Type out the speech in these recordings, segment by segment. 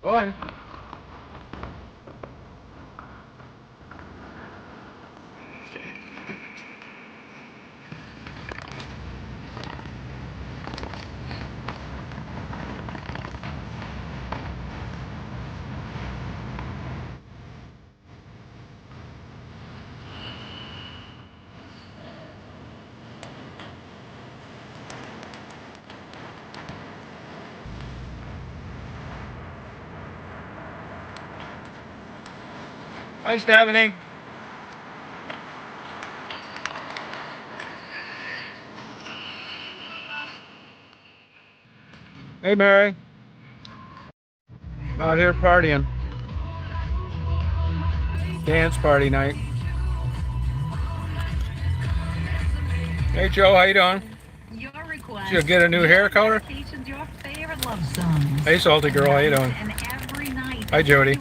Go ahead. Hi, Stephanie. Hey, Mary. Out here partying. Dance party night. Hey, Joe, how you doing? Did you get a new hair color? Hey, salty girl, how you doing? Hi, Jody.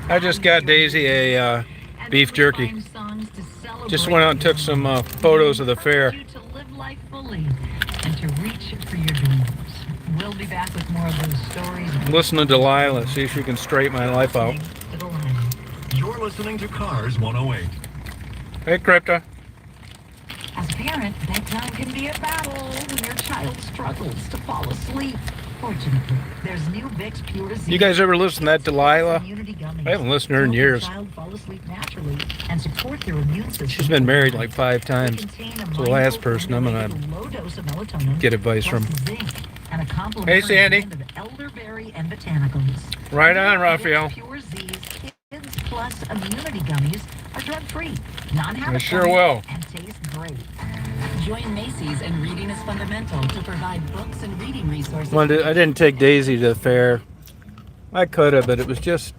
I just got Daisy a beef jerky. Just went out and took some photos of the fair. We'll be back with more of those stories. Listen to Delilah, see if she can straighten my life out. You're listening to Cars 108. Hey, Crypta. As a parent, bedtime can be a battle when your child struggles to fall asleep. Fortunately, there's new Vicks Pure Z. You guys ever listen to that Delilah? I haven't listened to her in years. She's been married like 5 times. It's the last person I'm going to get advice from. Hey, Sandy. Right on, Raphael. Plus immunity gummies are drug-free, non-habit I sure will. And taste great. Join Macy's and Reading is Fundamental to provide books and reading resources. Well, I didn't take Daisy to the fair. I could have, but it was just...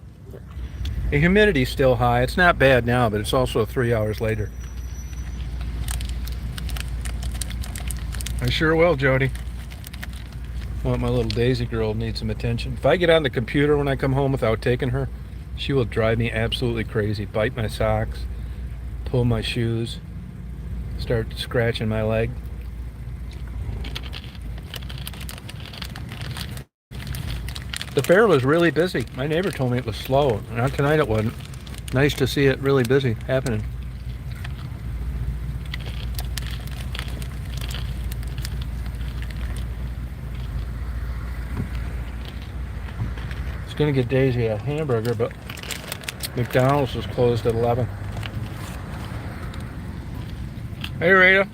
The humidity's still high. It's not bad now, but it's also 3 hours later. I sure will, Jody. Want my little Daisy girl needs some attention. If I get on the computer when I come home without taking her, she will drive me absolutely crazy. Bite my socks, pull my shoes, start scratching my leg. The fair was really busy. My neighbor told me it was slow. Not tonight it wasn't. Nice to see it really busy happening. I was going to get Daisy a hamburger, but McDonald's was closed at 11. Hey, Rita.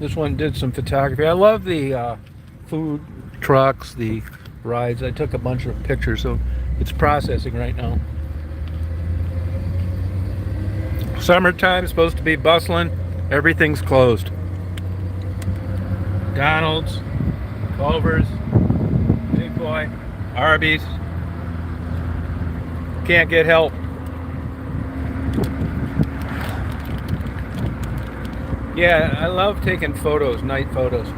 This one did some photography. I love the food trucks, the rides. I took a bunch of pictures, so it's processing right now. Summertime, supposed to be bustling. Everything's closed. McDonald's, Culver's, Big Boy, Arby's. Can't get help. Yeah, I love taking photos, night photos.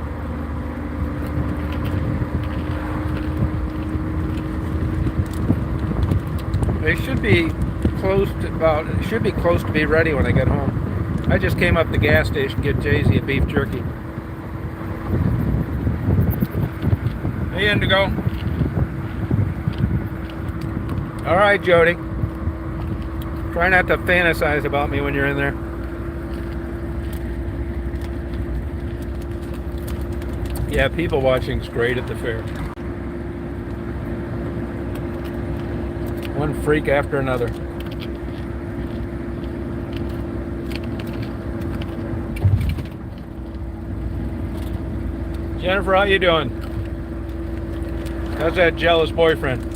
They should be close to be ready when I get home. I just came up the gas station to get Daisy a beef jerky. Hey, Indigo. All right, Jody. Try not to fantasize about me when you're in there. Yeah, people watching's great at the fair. One freak after another. Jennifer, how you doing? How's that jealous boyfriend?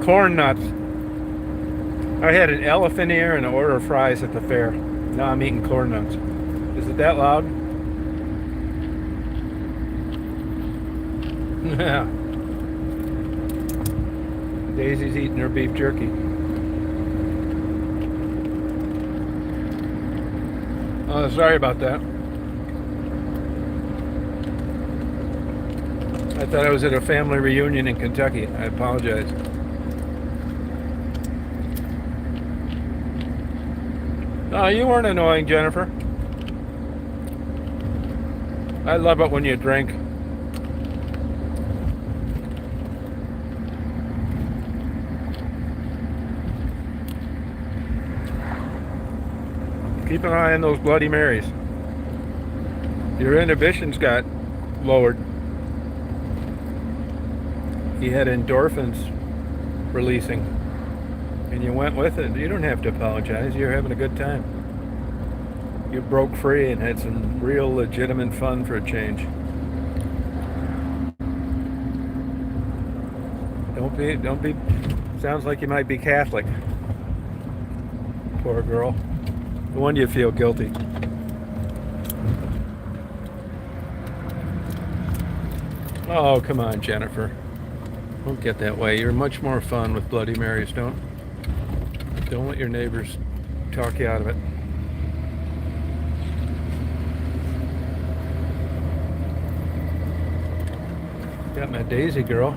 corn nuts. I had an elephant ear and an order of fries at the fair. Now I'm eating corn nuts. Is it that loud? Yeah. Daisy's eating her beef jerky. Oh, sorry about that. I thought I was at a family reunion in Kentucky. I apologize. No, you weren't annoying, Jennifer. I love it when you drink. Keep an eye on those Bloody Marys. Your inhibitions got lowered. You had endorphins releasing, and you went with it. You don't have to apologize. You're having a good time. You broke free and had some real legitimate fun for a change. Don't be, sounds like you might be Catholic. Poor girl. No wonder you feel guilty. Oh, come on, Jennifer. Don't get that way. You're much more fun with Bloody Marys. Don't let your neighbors talk you out of it. Got my Daisy girl.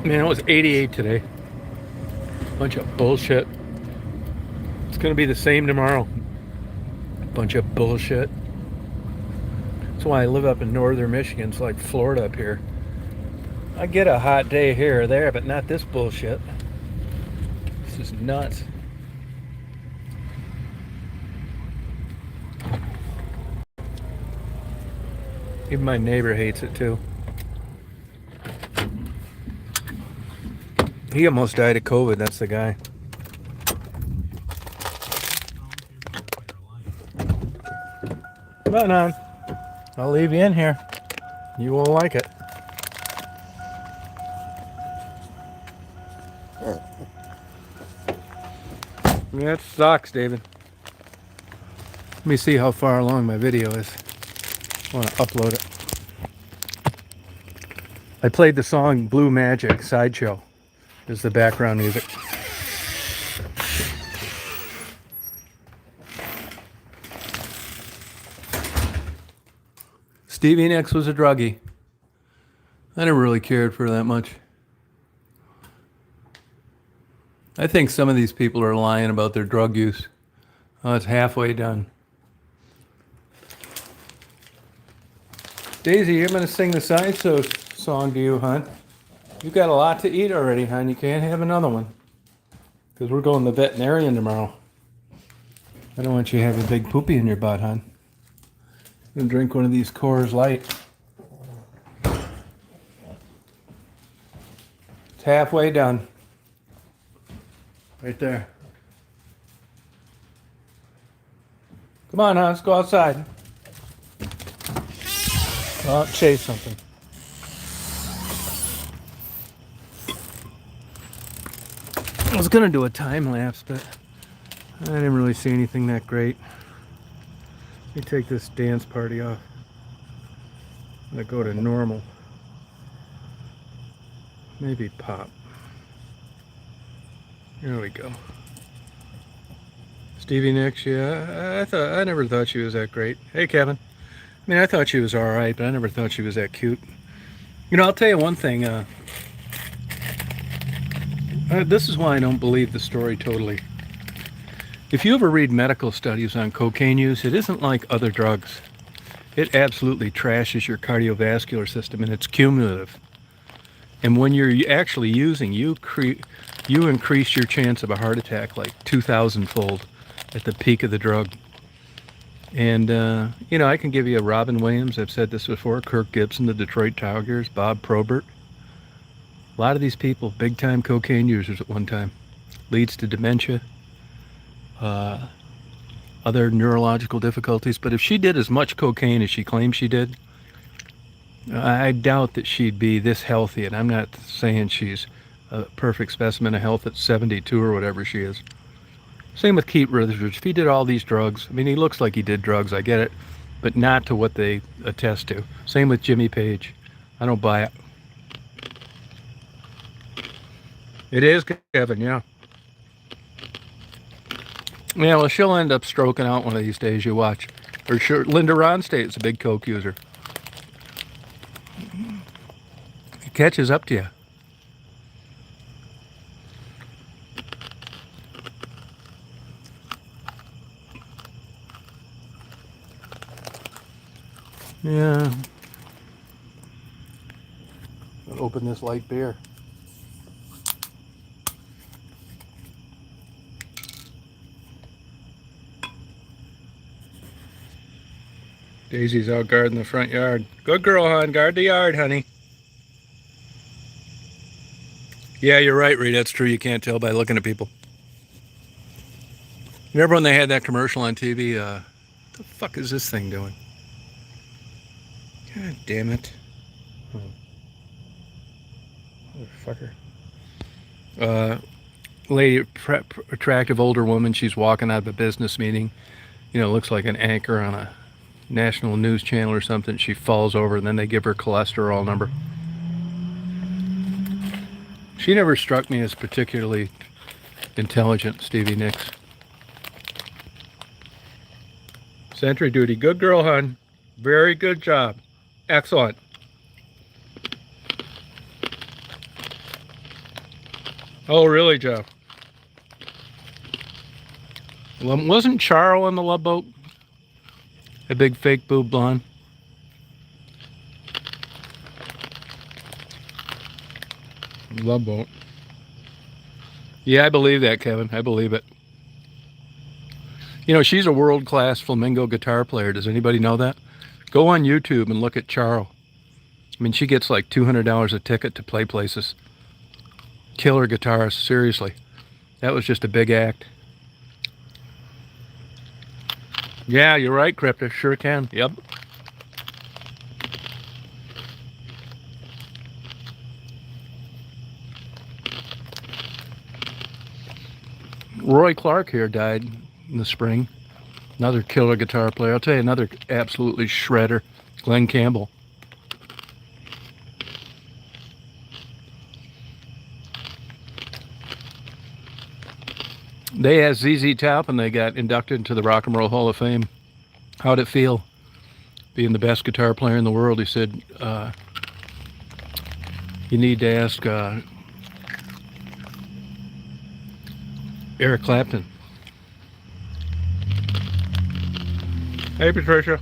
Man, it was 88 today. Bunch of bullshit. It's gonna be the same tomorrow. Bunch of bullshit. That's why I live up in northern Michigan. It's like Florida up here. I get a hot day here or there, but not this bullshit. This is nuts. Even my neighbor hates it too. He almost died of COVID, that's the guy. Come on, hon. I'll leave you in here. You won't like it. That sucks, David. Let me see how far along my video is. I want to upload it. I played the song Blue Magic, Sideshow, is the background music. Stevie Nicks was a druggie. I never really cared for her that much. I think some of these people are lying about their drug use. Oh, it's halfway done. Daisy, you're going to sing the sideshow song to you, hon. You've got a lot to eat already, hon. You can't have another one. Because we're going to the veterinarian tomorrow. I don't want you to have a big poopy in your butt, hon. I'm going to drink one of these Coors Light. It's halfway done. Right there. Come on, hon. Let's go outside. Oh, chase something. I was going to do a time lapse, but I didn't really see anything that great. Let me take this dance party off. I'm going to go to normal. Maybe pop. There we go. Stevie Nicks, yeah. I never thought she was that great. Hey, Kevin. I mean, I thought she was all right, but I never thought she was that cute. You know, I'll tell you one thing. This is why I don't believe the story totally. If you ever read medical studies on cocaine use, it isn't like other drugs. It absolutely trashes your cardiovascular system, and it's cumulative. And when you're actually using, you increase your chance of a heart attack like 2,000-fold at the peak of the drug. And, you know, I can give you a Robin Williams, I've said this before, Kirk Gibson, the Detroit Tigers, Bob Probert. A lot of these people, big-time cocaine users at one time. Leads to dementia, other neurological difficulties. But if she did as much cocaine as she claims she did, I doubt that she'd be this healthy, and I'm not saying she's a perfect specimen of health at 72 or whatever she is. Same with Keith Richards. If he did all these drugs, I mean, he looks like he did drugs, I get it, but not to what they attest to. Same with Jimmy Page. I don't buy it. It is, Kevin, yeah. Yeah, well, she'll end up stroking out one of these days, you watch. Or sure, Linda Ronstadt's a big coke user. It catches up to you. Yeah. I'll open this light beer. Daisy's out guarding the front yard. Good girl, hon. Guard the yard, honey. Yeah, you're right, Reed. That's true. You can't tell by looking at people. Remember when they had that commercial on TV? What the fuck is this thing doing? God damn it. Oh. Motherfucker. Lady, attractive older woman. She's walking out of a business meeting. You know, looks like an anchor on a national news channel or something. She falls over, and then they give her cholesterol number. She never struck me as particularly intelligent, Stevie Nicks. Sentry duty. Good girl, hon. Very good job. Excellent. Oh, really, Joe? Well, wasn't Charles on the Love Boat? A big fake boob blonde? Love Boat. Yeah, I believe that, Kevin. I believe it. You know, she's a world-class flamenco guitar player. Does anybody know that? Go on YouTube and look at Charles. I mean, she gets like $200 a ticket to play places. Killer guitarist, seriously. That was just a big act. Yeah, you're right, Crypta. Sure can. Yep. Roy Clark here died in the spring. Another killer guitar player. I'll tell you another absolutely shredder. Glenn Campbell. They asked ZZ Top and they got inducted into the Rock and Roll Hall of Fame. How'd it feel being the best guitar player in the world? He said, you need to ask Eric Clapton. Hey, Patricia.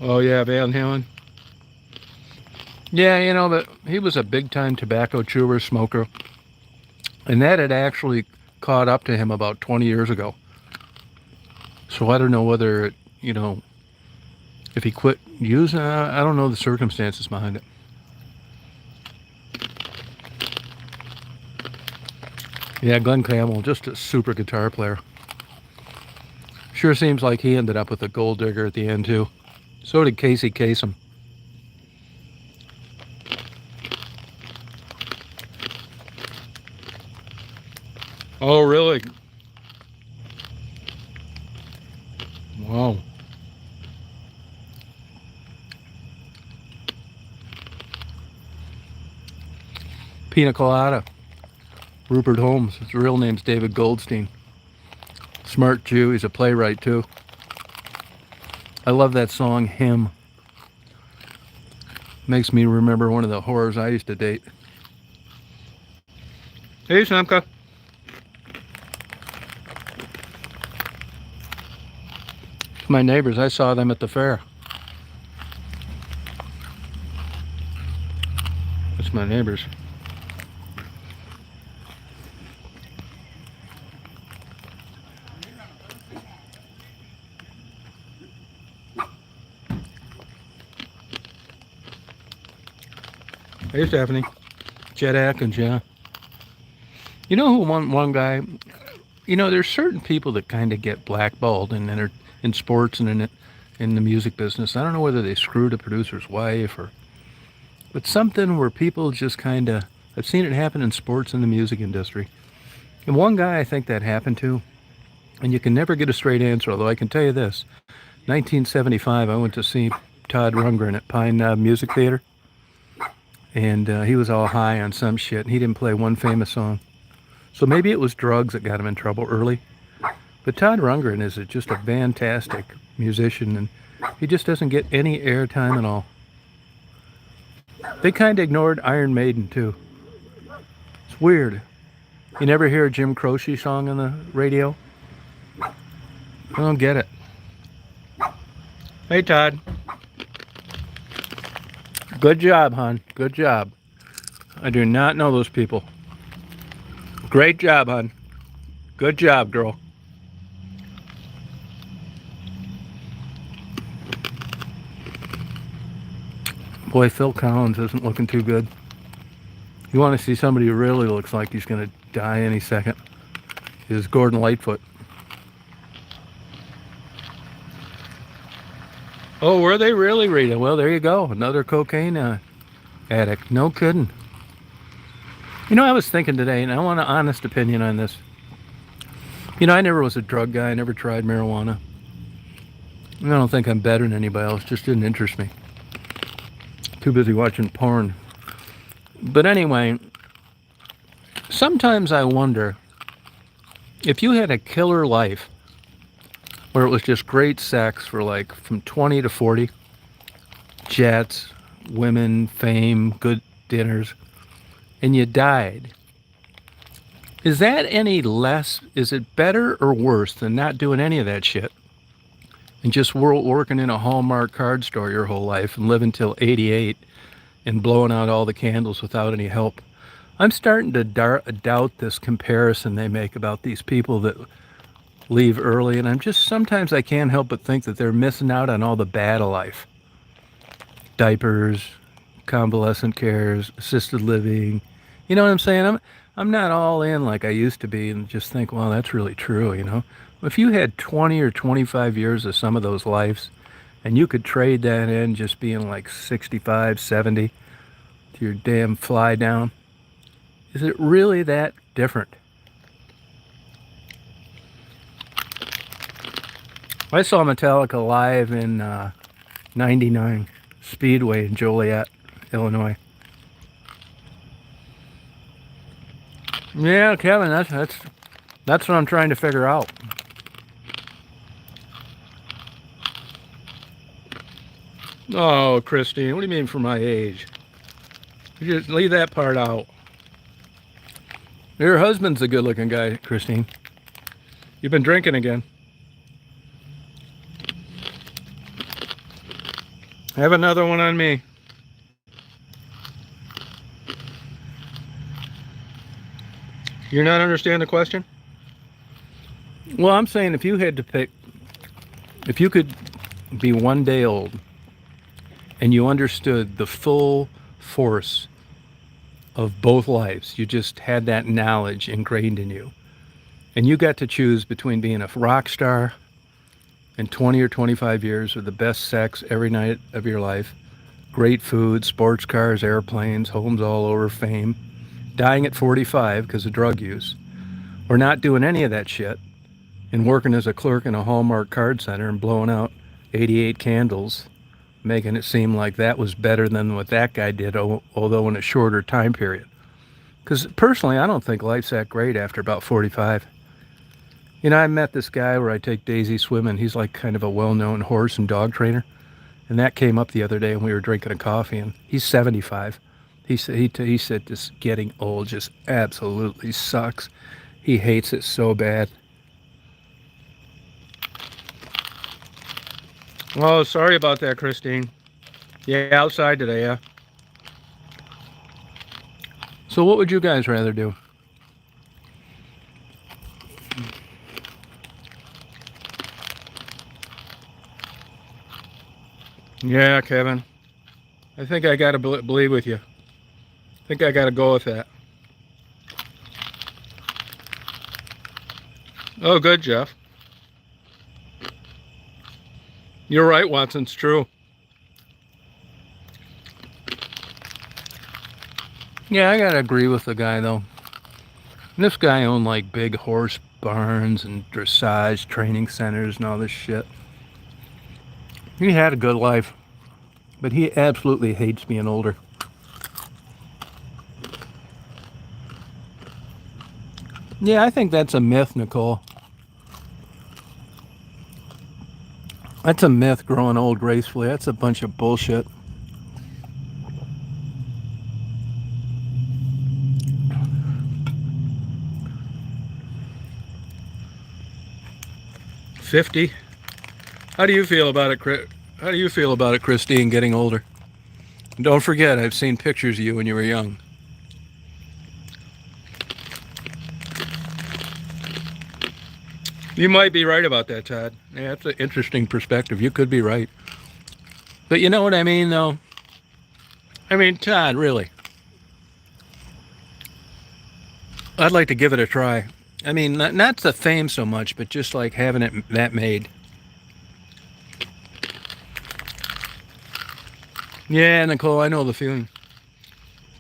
Oh, yeah, Van Halen. Yeah, you know, but he was a big-time tobacco chewer, smoker. And that had actually caught up to him about 20 years ago. So I don't know whether, you know, if he quit using, I don't know the circumstances behind it. Yeah, Glenn Campbell, just a super guitar player. Sure seems like he ended up with a gold digger at the end, too. So did Casey Kasem. Oh, really? Wow. Pina Colada. Rupert Holmes. His real name's David Goldstein. Smart Jew. He's a playwright, too. I love that song, Him. Makes me remember one of the whores I used to date. Hey, Samka. My neighbors, I saw them at the fair. That's my neighbors. Hey, Stephanie. Chet Atkins, yeah. You know who one guy? You know, there's certain people that kind of get blackballed in sports and in the music business. I don't know whether they screwed a producer's wife or, but something where people just kind of. I've seen it happen in sports and the music industry. And one guy I think that happened to, and you can never get a straight answer. Although I can tell you this: 1975, I went to see Todd Rundgren at Pine Knob Music Theater, and he was all high on some shit, and he didn't play one famous song. So maybe it was drugs that got him in trouble early. But Todd Rundgren is just a fantastic musician, and he just doesn't get any airtime at all. They kind of ignored Iron Maiden, too. It's weird. You never hear a Jim Croce song on the radio? I don't get it. Hey, Todd. Good job, hon. Good job. I do not know those people. Great job, hon. Good job, girl. Boy, Phil Collins isn't looking too good. You want to see somebody who really looks like he's going to die any second, is Gordon Lightfoot. Oh, were they really reading? Well, there you go. Another cocaine addict. No kidding. You know, I was thinking today, and I want an honest opinion on this. You know, I never was a drug guy. I never tried marijuana. I don't think I'm better than anybody else. It just didn't interest me. Too busy watching porn. But anyway, sometimes I wonder if you had a killer life where it was just great sex for like from 20 to 40, jets, women, fame, good dinners, and you died. Is that any less? Is it better or worse than not doing any of that shit and just working in a Hallmark card store your whole life and living till 88 and blowing out all the candles without any help? I'm starting to doubt this comparison they make about these people that leave early, and sometimes I can't help but think that they're missing out on all the bad of life. Diapers, convalescent cares, assisted living. You know what I'm saying? I'm not all in like I used to be and just think, well, that's really true, you know? If you had 20 or 25 years of some of those lives and you could trade that in just being like 65, 70 to your damn fly down, is it really that different? I saw Metallica live in 99 Speedway in Joliet, Illinois. Yeah, Kevin, that's what I'm trying to figure out. Oh, Christine, what do you mean for my age? You just leave that part out. Your husband's a good-looking guy, Christine. You've been drinking again. Have another one on me. You're not understanding the question? Well, I'm saying if you had to pick, if you could be one day old and you understood the full force of both lives, you just had that knowledge ingrained in you, and you got to choose between being a rock star and 20 or 25 years with the best sex every night of your life, great food, sports cars, airplanes, homes all over, fame, dying at 45 because of drug use, or not doing any of that shit and working as a clerk in a Hallmark card center and blowing out 88 candles, making it seem like that was better than what that guy did, although in a shorter time period. Because personally, I don't think life's that great after about 45. You know, I met this guy where I take Daisy swimming. He's like kind of a well-known horse and dog trainer. And that came up the other day when we were drinking a coffee, and he's 75. He said this getting old just absolutely sucks. He hates it so bad. Oh, sorry about that, Christine. Yeah, outside today, yeah. So what would you guys rather do? Yeah, Kevin. I think I gotta believe with you. I think I gotta go with that. Oh, good, Jeff. You're right, Watson. It's true. Yeah, I gotta agree with the guy though. This guy owned like big horse barns and dressage training centers and all this shit. He had a good life, but he absolutely hates being older. Yeah, I think that's a myth, Nicole. That's a myth, growing old gracefully. That's a bunch of bullshit. $50. How do you feel about it, How do you feel about it, Christine, getting older? And don't forget, I've seen pictures of you when you were young. You might be right about that, Todd. Yeah, that's an interesting perspective. You could be right. But you know what I mean, though? I mean, Todd, really. I'd like to give it a try. I mean, not the fame so much, but just like having it that made. Yeah, Nicole, I know the feeling.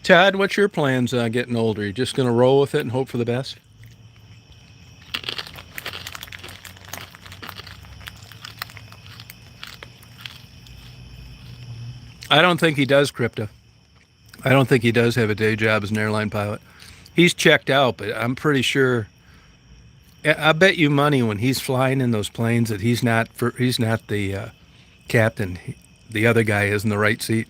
Todd, what's your plans getting older? You just going to roll with it and hope for the best? I don't think he does crypto. I don't think he does have a day job as an airline pilot. He's checked out, but I'm pretty sure. I bet you money when he's flying in those planes that he's not the captain. The other guy is in the right seat.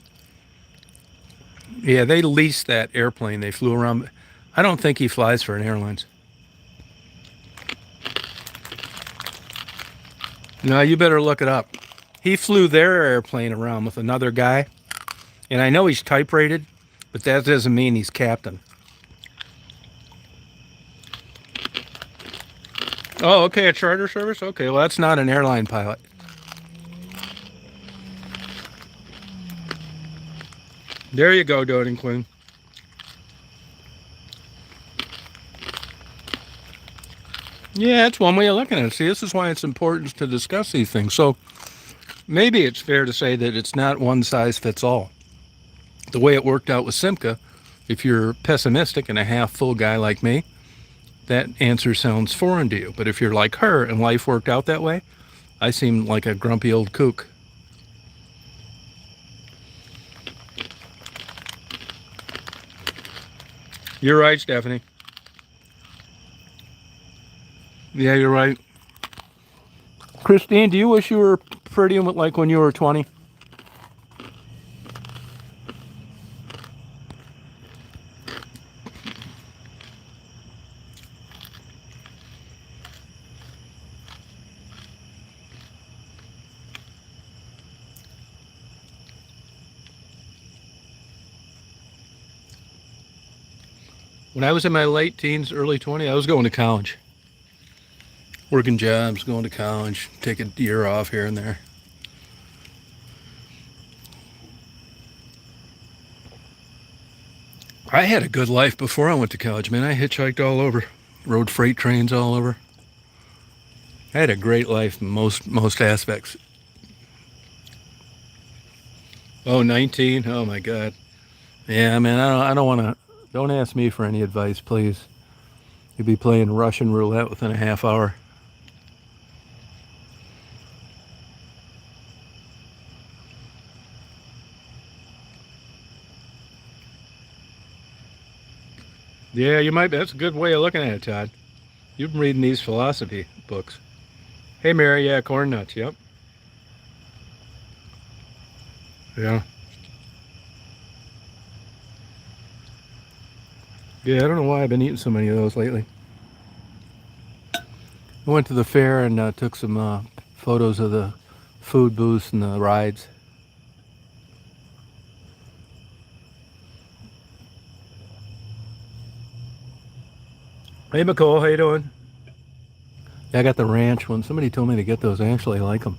Yeah, they leased that airplane. They flew around. I don't think he flies for an airlines. No, you better look it up. He flew their airplane around with another guy. And I know he's type rated, but that doesn't mean he's captain. Oh, okay, a charter service? Okay, well, that's not an airline pilot. There you go, Doting Quinn. Yeah, that's one way of looking at it. See, this is why it's important to discuss these things. So maybe it's fair to say that it's not one size fits all. The way it worked out with Simca, if you're pessimistic and a half full guy like me, that answer sounds foreign to you. But if you're like her and life worked out that way, I seem like a grumpy old kook. You're right, Stephanie. Yeah, you're right. Christine, do you wish you were pretty like when you were 20? When I was in my late teens, early 20s, I was going to college. Working jobs, going to college, take a year off here and there. I had a good life before I went to college, man. I hitchhiked all over, rode freight trains all over. I had a great life in most aspects. Oh, 19? Oh my God. Yeah, man, I don't want to, don't ask me for any advice, please. You'd be playing Russian roulette within a half hour. Yeah, you might. That's a good way of looking at it, Todd. You've been reading these philosophy books. Hey, Mary. Yeah, corn nuts. Yep. Yeah. Yeah, I don't know why I've been eating so many of those lately. I went to the fair and took some photos of the food booths and the rides. Hey, Nicole, how you doing? Yeah, I got the ranch one. Somebody told me to get those. I actually like them.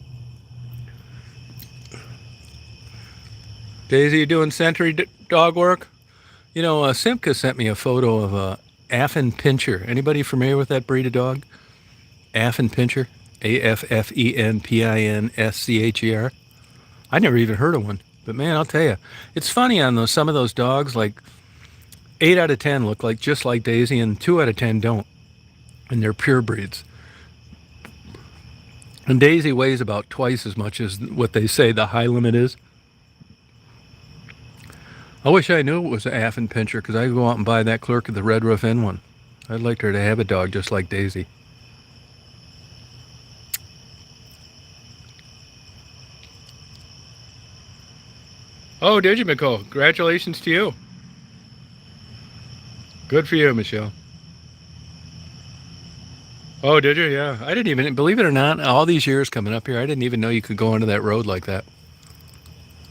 Daisy, you doing sentry dog work? You know, Simca sent me a photo of a Affin Pinscher. Anybody familiar with that breed of dog? Affenpinscher, Affenpinscher. I never even heard of one, but man, I'll tell you, it's funny on those some of those dogs. Like 8 out of 10 look like just like Daisy, and 2 out of 10 don't, and they're pure breeds. And Daisy weighs about twice as much as what they say the high limit is. I wish I knew it was an Affenpinscher because I'd go out and buy that Clerk of the Red Roof Inn one. I'd like her to have a dog just like Daisy. Oh, did you, Nicole? Congratulations to you. Good for you, Michelle. Oh, did you? Yeah. I didn't even, believe it or not, all these years coming up here, I didn't even know you could go onto that road like that.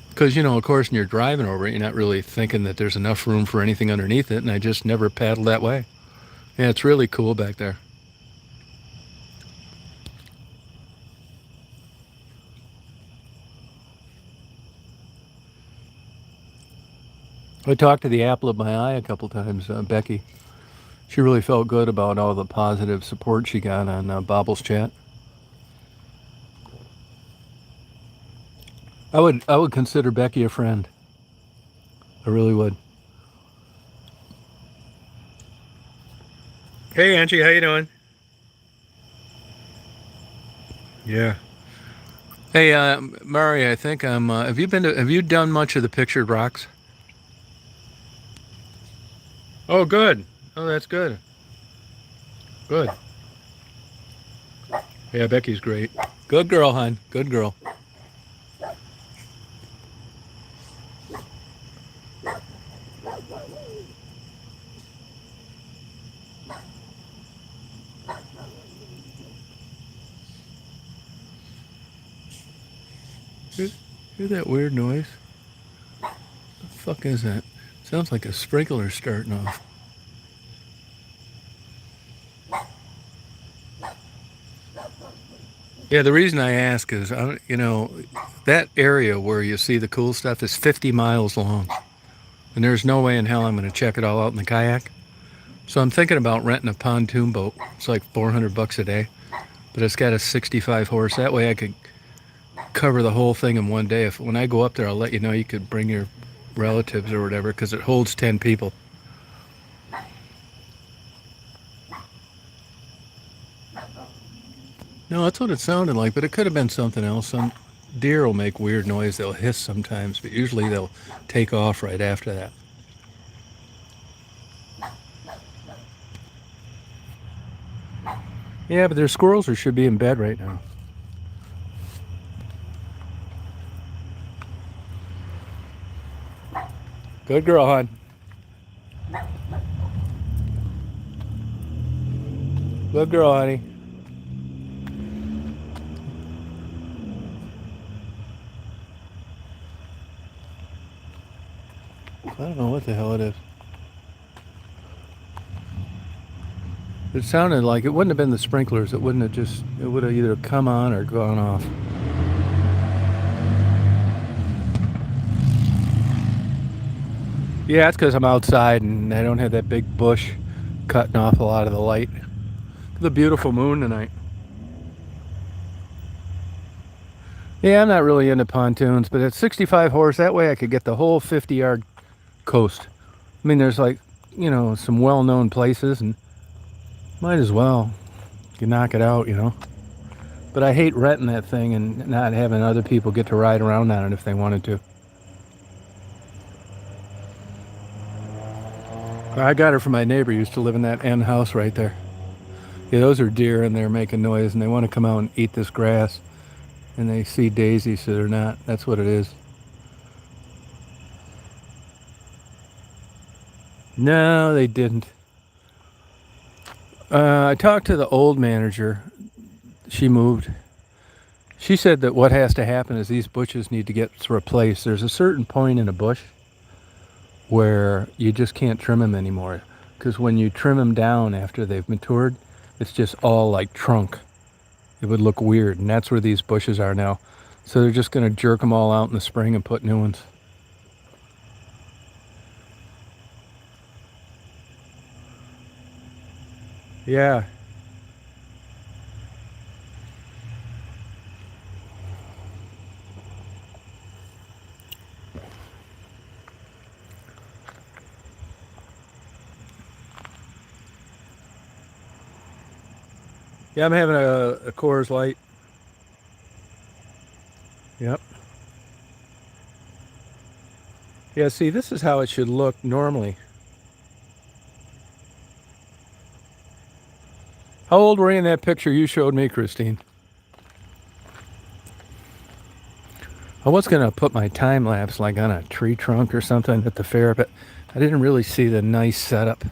Because, you know, of course, when you're driving over it, you're not really thinking that there's enough room for anything underneath it, and I just never paddled that way. Yeah, it's really cool back there. I talked to the apple of my eye a couple times, Becky. She really felt good about all the positive support she got on Bobble's chat. I would consider Becky a friend. I really would. Hey Angie, how you doing? Yeah. Hey, Mari, I think I'm. Have you been to? Have you done much of the pictured rocks? Oh, good. Oh, that's good. Good. Yeah, Becky's great. Good girl, hon. Good girl. Hear that weird noise? What the fuck is that? Sounds like a sprinkler starting off. Yeah, the reason I ask is, you know, that area where you see the cool stuff is 50 miles long. And there's no way in hell I'm going to check it all out in the kayak. So I'm thinking about renting a pontoon boat. It's like $400 a day. But it's got a 65 horse. That way I could cover the whole thing in one day. If when I go up there, I'll let you know. You could bring your relatives or whatever because it holds 10 people. No, that's what it sounded like, but it could have been something else. Some deer will make weird noise. They'll hiss sometimes, but usually they'll take off right after that. Yeah, but there's squirrels who should be in bed right now. Good girl, hon. Good girl, honey. I don't know what the hell it is. It sounded like it wouldn't have been the sprinklers. It wouldn't have just, it would have either come on or gone off. Yeah, that's because I'm outside and I don't have that big bush cutting off a lot of the light. The beautiful moon tonight. Yeah, I'm not really into pontoons, but at 65 horse, that way I could get the whole 50-yard coast. I mean, there's like, you know, some well-known places, and might as well. You can knock it out, you know. But I hate renting that thing and not having other people get to ride around on it if they wanted to. I got her from my neighbor who used to live in that end house right there. Yeah, those are deer and they're making noise and they want to come out and eat this grass. And they see Daisy, so they're not. That's what it is. No, they didn't. I talked to the old manager. She moved. She said that what has to happen is these bushes need to get replaced. There's a certain point in a bush where you just can't trim them anymore. Because when you trim them down after they've matured, it's just all like trunk. It would look weird, and that's where these bushes are now. So they're just going to jerk them all out in the spring and put new ones. Yeah. Yeah, I'm having a Coors Light. Yep. Yeah, see, this is how it should look normally. How old were you in that picture you showed me, Christine? I was going to put my time lapse like on a tree trunk or something at the fair, but I didn't really see the nice setup.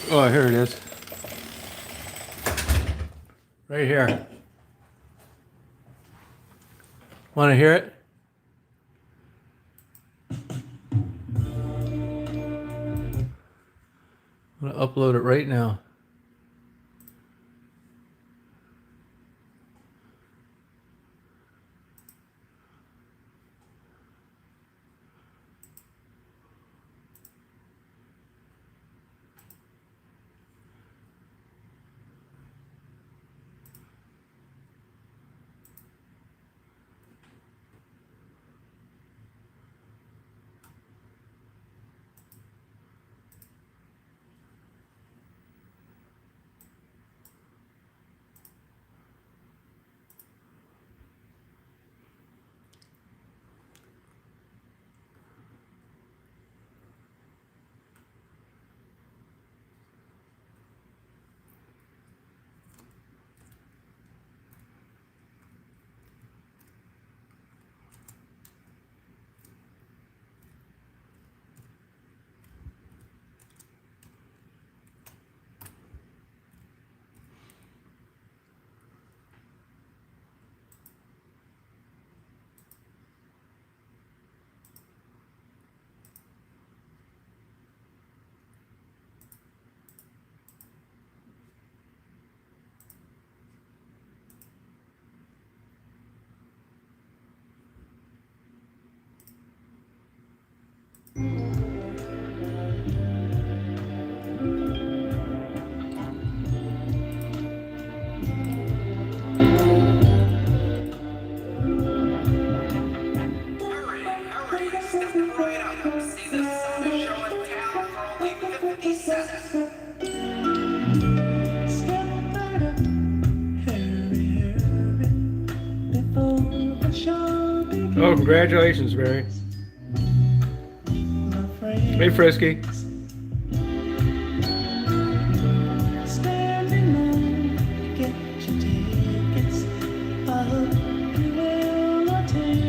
Oh, here it is. Right here. Want to hear it? I'm going to upload it right now. Hurry, hurry, step right up. See the sun show in town for only 50 cents. Step right up, hurry, hurry, before the show begins. Oh, congratulations, Barry. My friend, Hey, Frisky. stand in line, get your tickets. I hope you will attend.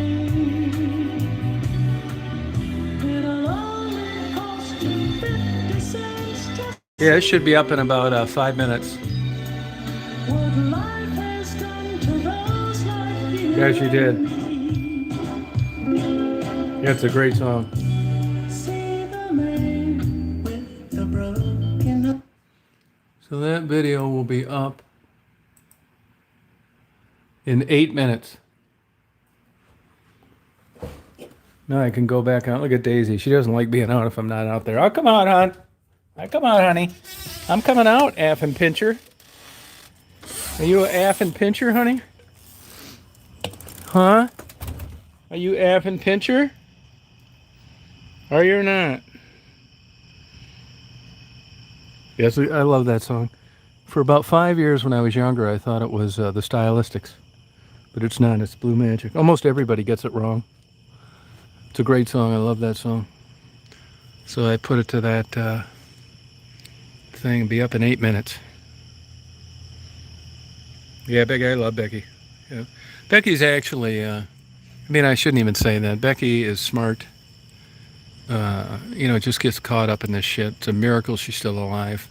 It'll only cost you 50 cents. Just Yeah, it should be up in about 5 minutes. what life has done to those like you. Yes, you did. Yeah, it's a great song. See the man with the broken heart. So that video will be up in 8 minutes. Now I can go back out. Look at Daisy. She doesn't like being out if I'm not out there. Oh, come on, hon. Oh, come on, honey. I'm coming out, Aff and Pincher. Are you a Aff and Pincher, honey? Huh? Are you Aff and Pincher? Are you or not? Yes, I love that song. For about 5 years when I was younger, I thought it was the Stylistics. But it's not. It's Blue Magic. Almost everybody gets it wrong. It's a great song. I love that song. So I put it to that thing. Be up in 8 minutes. Yeah, Becky. I love Becky. Yeah. Becky's actually, I mean, I shouldn't even say that. Becky is smart. Just gets caught up in this shit. It's a miracle she's still alive.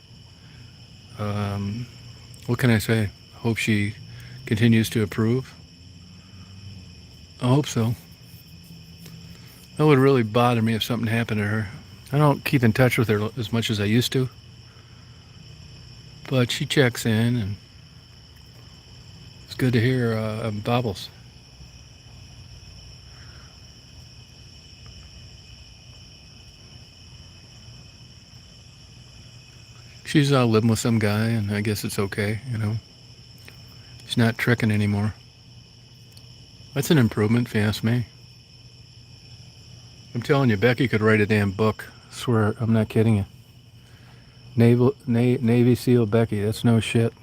What can I say? Hope she continues to improve. I hope so. That would really bother me if something happened to her. I don't keep in touch with her as much as I used to. But she checks in, and it's good to hear bobbles. She's living with some guy, and I guess it's okay, She's not tricking anymore. That's an improvement, if you ask me. I'm telling you, Becky could write a damn book. I swear, I'm not kidding you. Navy SEAL Becky, that's no shit.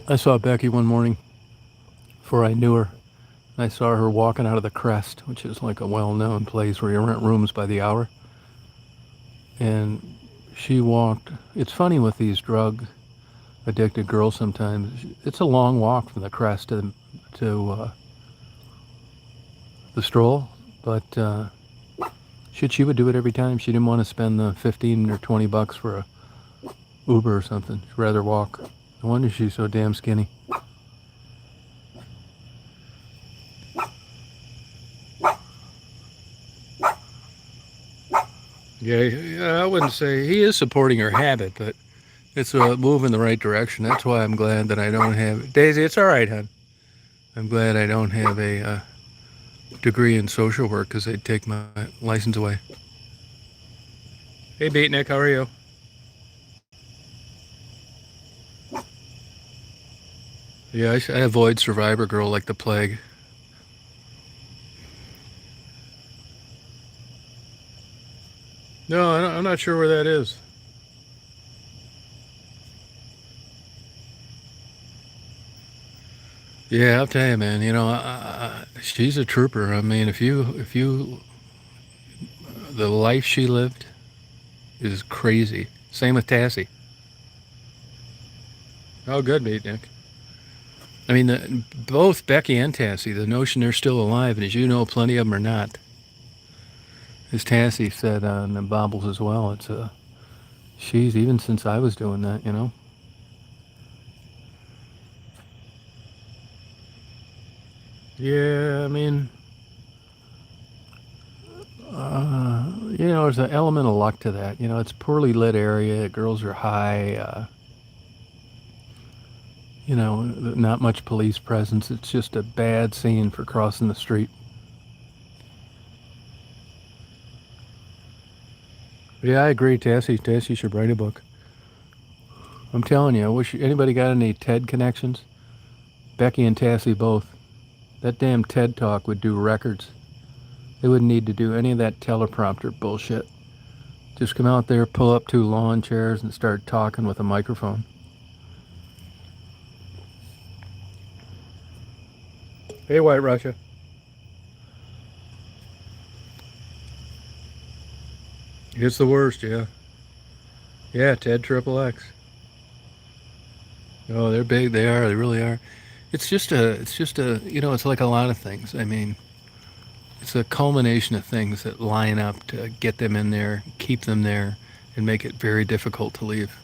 I saw Becky one morning before I knew her. I saw her walking out of the Crest, which is like a well-known place where you rent rooms by the hour. And she walked. It's funny with these drug-addicted girls sometimes. It's a long walk from the Crest to the Stroll, but she would do it every time. She didn't want to spend the 15 or 20 bucks for a Uber or something. She'd rather walk. No wonder she's so damn skinny. Yeah, I wouldn't say he is supporting her habit, but it's a move in the right direction. That's why I'm glad that I don't have Daisy. It's all right, hon. I'm glad I don't have a degree in social work because they'd take my license away. Hey, Beatnik, how are you? Yeah, I avoid Survivor Girl like the plague. No, I'm not sure where that is. Yeah, I'll tell you, man. You know, she's a trooper. I mean, the life she lived is crazy. Same with Tassie. Oh, good, Beatnik. I mean, both Becky and Tassie, the notion they're still alive, and as you know, plenty of them are not. As Tassie said on the Bobbles as well, it's she's even since I was doing that, you know. Yeah, I mean, you know, there's an element of luck to that. You know, it's a poorly lit area. Girls are high. You know, not much police presence. It's just a bad scene for crossing the street. Yeah, I agree. Tassie should write a book. I'm telling you, I wish anybody got any TED connections. Becky and Tassie both. That damn TED Talk would do records. They wouldn't need to do any of that teleprompter bullshit. Just come out there, pull up 2 lawn chairs, and start talking with a microphone. Hey, White Russia. It's the worst, yeah. Yeah, Ted Triple X. Oh, they're big. They are. They really are. It's just a, you know, it's like a lot of things. I mean, it's a culmination of things that line up to get them in there, keep them there, and make it very difficult to leave.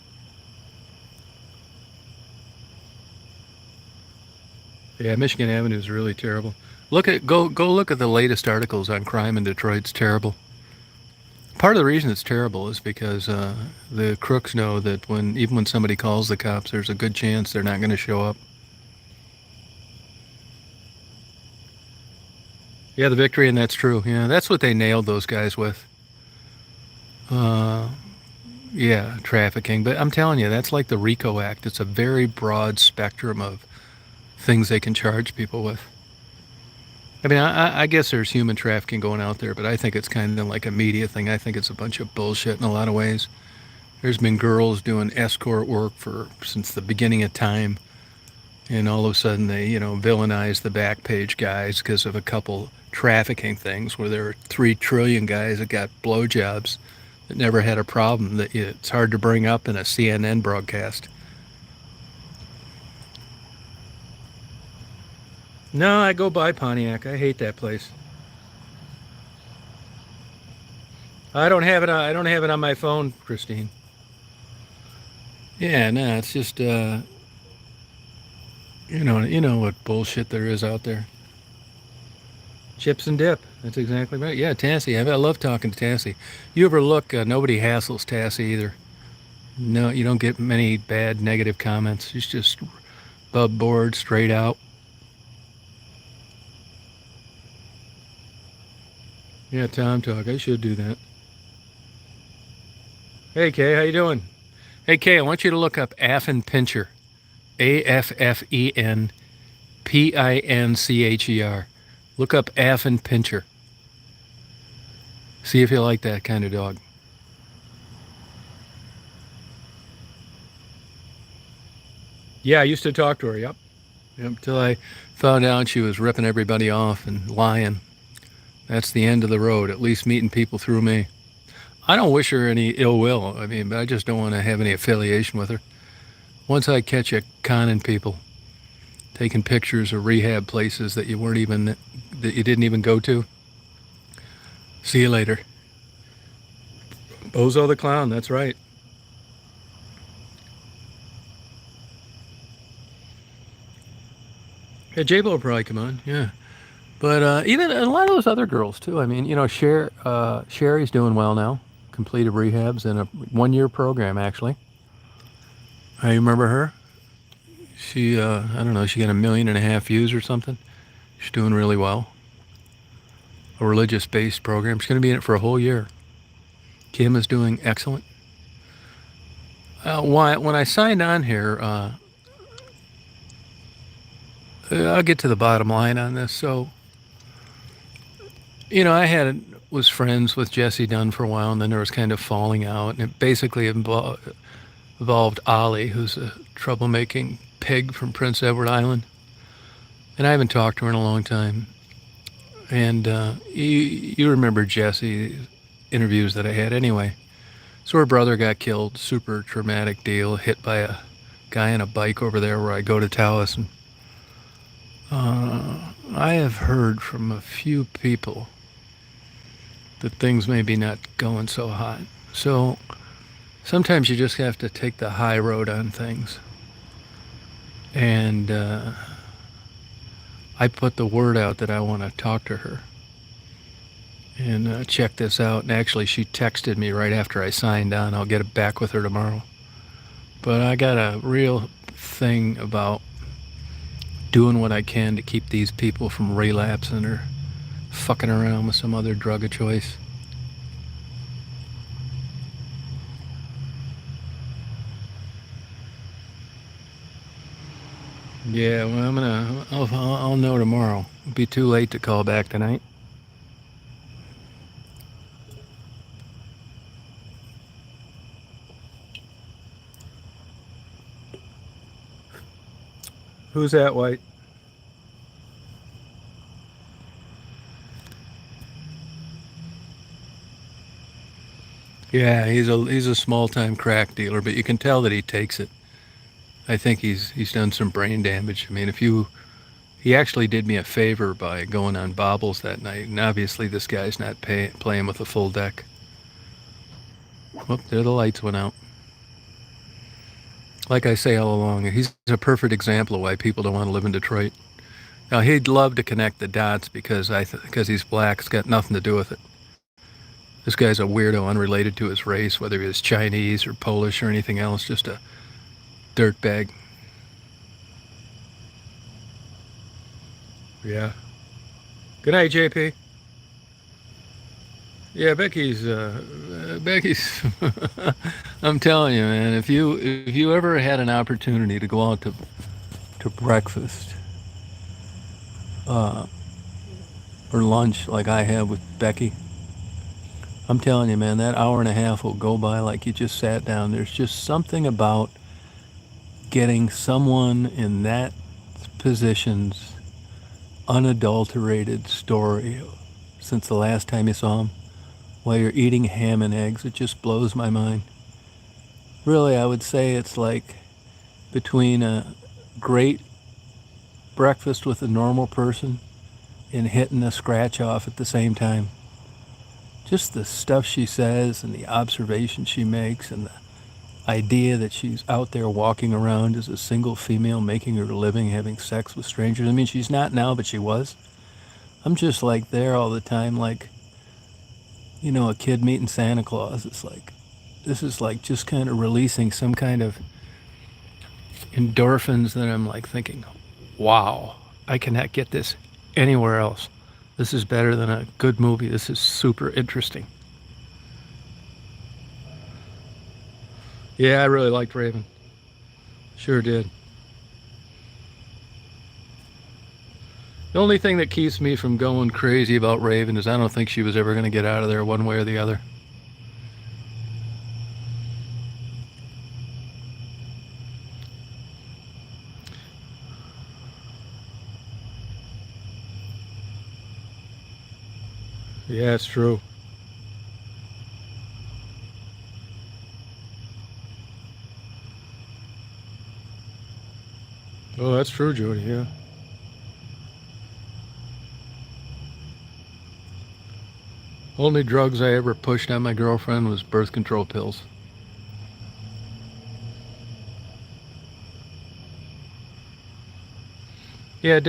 Yeah, Michigan Avenue is really terrible. Go look at the latest articles on crime in Detroit. It's terrible. Part of the reason it's terrible is because the crooks know that even when somebody calls the cops, there's a good chance they're not going to show up. Yeah, the victory, and that's true. Yeah, that's what they nailed those guys with. Uh, yeah, trafficking. But I'm telling you, that's like the RICO Act. It's a very broad spectrum of things they can charge people with. I mean, I guess there's human trafficking going out there, but I think it's kind of like a media thing. I think it's a bunch of bullshit in a lot of ways. There's been girls doing escort work since the beginning of time, and all of a sudden they, you know, villainize the back page guys because of a couple trafficking things where there were 3 trillion guys that got blowjobs that never had a problem that it's hard to bring up in a CNN broadcast. No, I go by Pontiac. I hate that place. I don't have it. I don't have it on my phone, Christine. Yeah, no, it's just you know what bullshit there is out there. Chips and dip. That's exactly right. Yeah, Tassie. I love talking to Tassie. You ever look? Nobody hassles Tassie either. No, you don't get many bad negative comments. She's just above board, straight out. Yeah, Tom talk. I should do that. Hey, Kay, how you doing? Hey, Kay, I want you to look up Affen Pincher. Affenpincher. Look up Affen Pincher. See if you like that kind of dog. Yeah, I used to talk to her. Yep. Until I found out she was ripping everybody off and lying. That's the end of the road, at least meeting people through me. I don't wish her any ill will. I mean, but I just don't want to have any affiliation with her. Once I catch you conning people, taking pictures of rehab places that you didn't even go to. See you later. Bozo the Clown, that's right. Yeah, J-Bo will probably come on, yeah. But even a lot of those other girls too. I mean, Sherry's doing well now. Completed rehabs in a 1-year program actually. I remember her. She, I don't know, she got 1.5 million views or something. She's doing really well. A religious-based program. She's going to be in it for a whole year. Kim is doing excellent. When I signed on here, I'll get to the bottom line on this. So, I was friends with Jesse Dunn for a while, and then there was kind of falling out, and it basically involved Ollie, who's a troublemaking pig from Prince Edward Island, and I haven't talked to her in a long time. And you remember Jesse's interviews that I had anyway. So her brother got killed, super traumatic deal, hit by a guy on a bike over there where I go to Taos, and I have heard from a few people that things may be not going so hot. So sometimes you just have to take the high road on things. And I put the word out that I want to talk to her and check this out. And actually, she texted me right after I signed on. I'll get it back with her tomorrow. But I got a real thing about doing what I can to keep these people from relapsing or fucking around with some other drug of choice. Yeah, well, I'll know tomorrow. It'll be too late to call back tonight. Who's that, White? Yeah, he's a small-time crack dealer, but you can tell that he takes it. I think he's done some brain damage. I mean, he actually did me a favor by going on bobbles that night, and obviously this guy's not playing with a full deck. Whoop, there the lights went out. Like I say all along, he's a perfect example of why people don't want to live in Detroit. Now, he'd love to connect the dots because he's black. It's got nothing to do with it. This guy's a weirdo unrelated to his race, whether he was Chinese or Polish or anything else, just a dirtbag. Yeah. Good night, JP. Yeah, Becky's. I'm telling you, man. If you ever had an opportunity to go out to breakfast, or lunch like I have with Becky, I'm telling you, man, that hour and a half will go by like you just sat down. There's just something about getting someone in that position's unadulterated story since the last time you saw him while you're eating ham and eggs. It just blows my mind. Really, I would say it's like between a great breakfast with a normal person and hitting a scratch off at the same time. Just the stuff she says and the observations she makes and the idea that she's out there walking around as a single female making her living having sex with strangers. I mean, she's not now, but she was. I'm just like there all the time, like, a kid meeting Santa Claus. It's like, this is like just kind of releasing some kind of endorphins that I'm like thinking, wow, I cannot get this anywhere else. This is better than a good movie. This is super interesting. Yeah, I really liked Raven. Sure did. The only thing that keeps me from going crazy about Raven is I don't think she was ever going to get out of there one way or the other. Yeah, it's true. Oh, that's true, Jody. Yeah. Only drugs I ever pushed on my girlfriend was birth control pills. Yeah,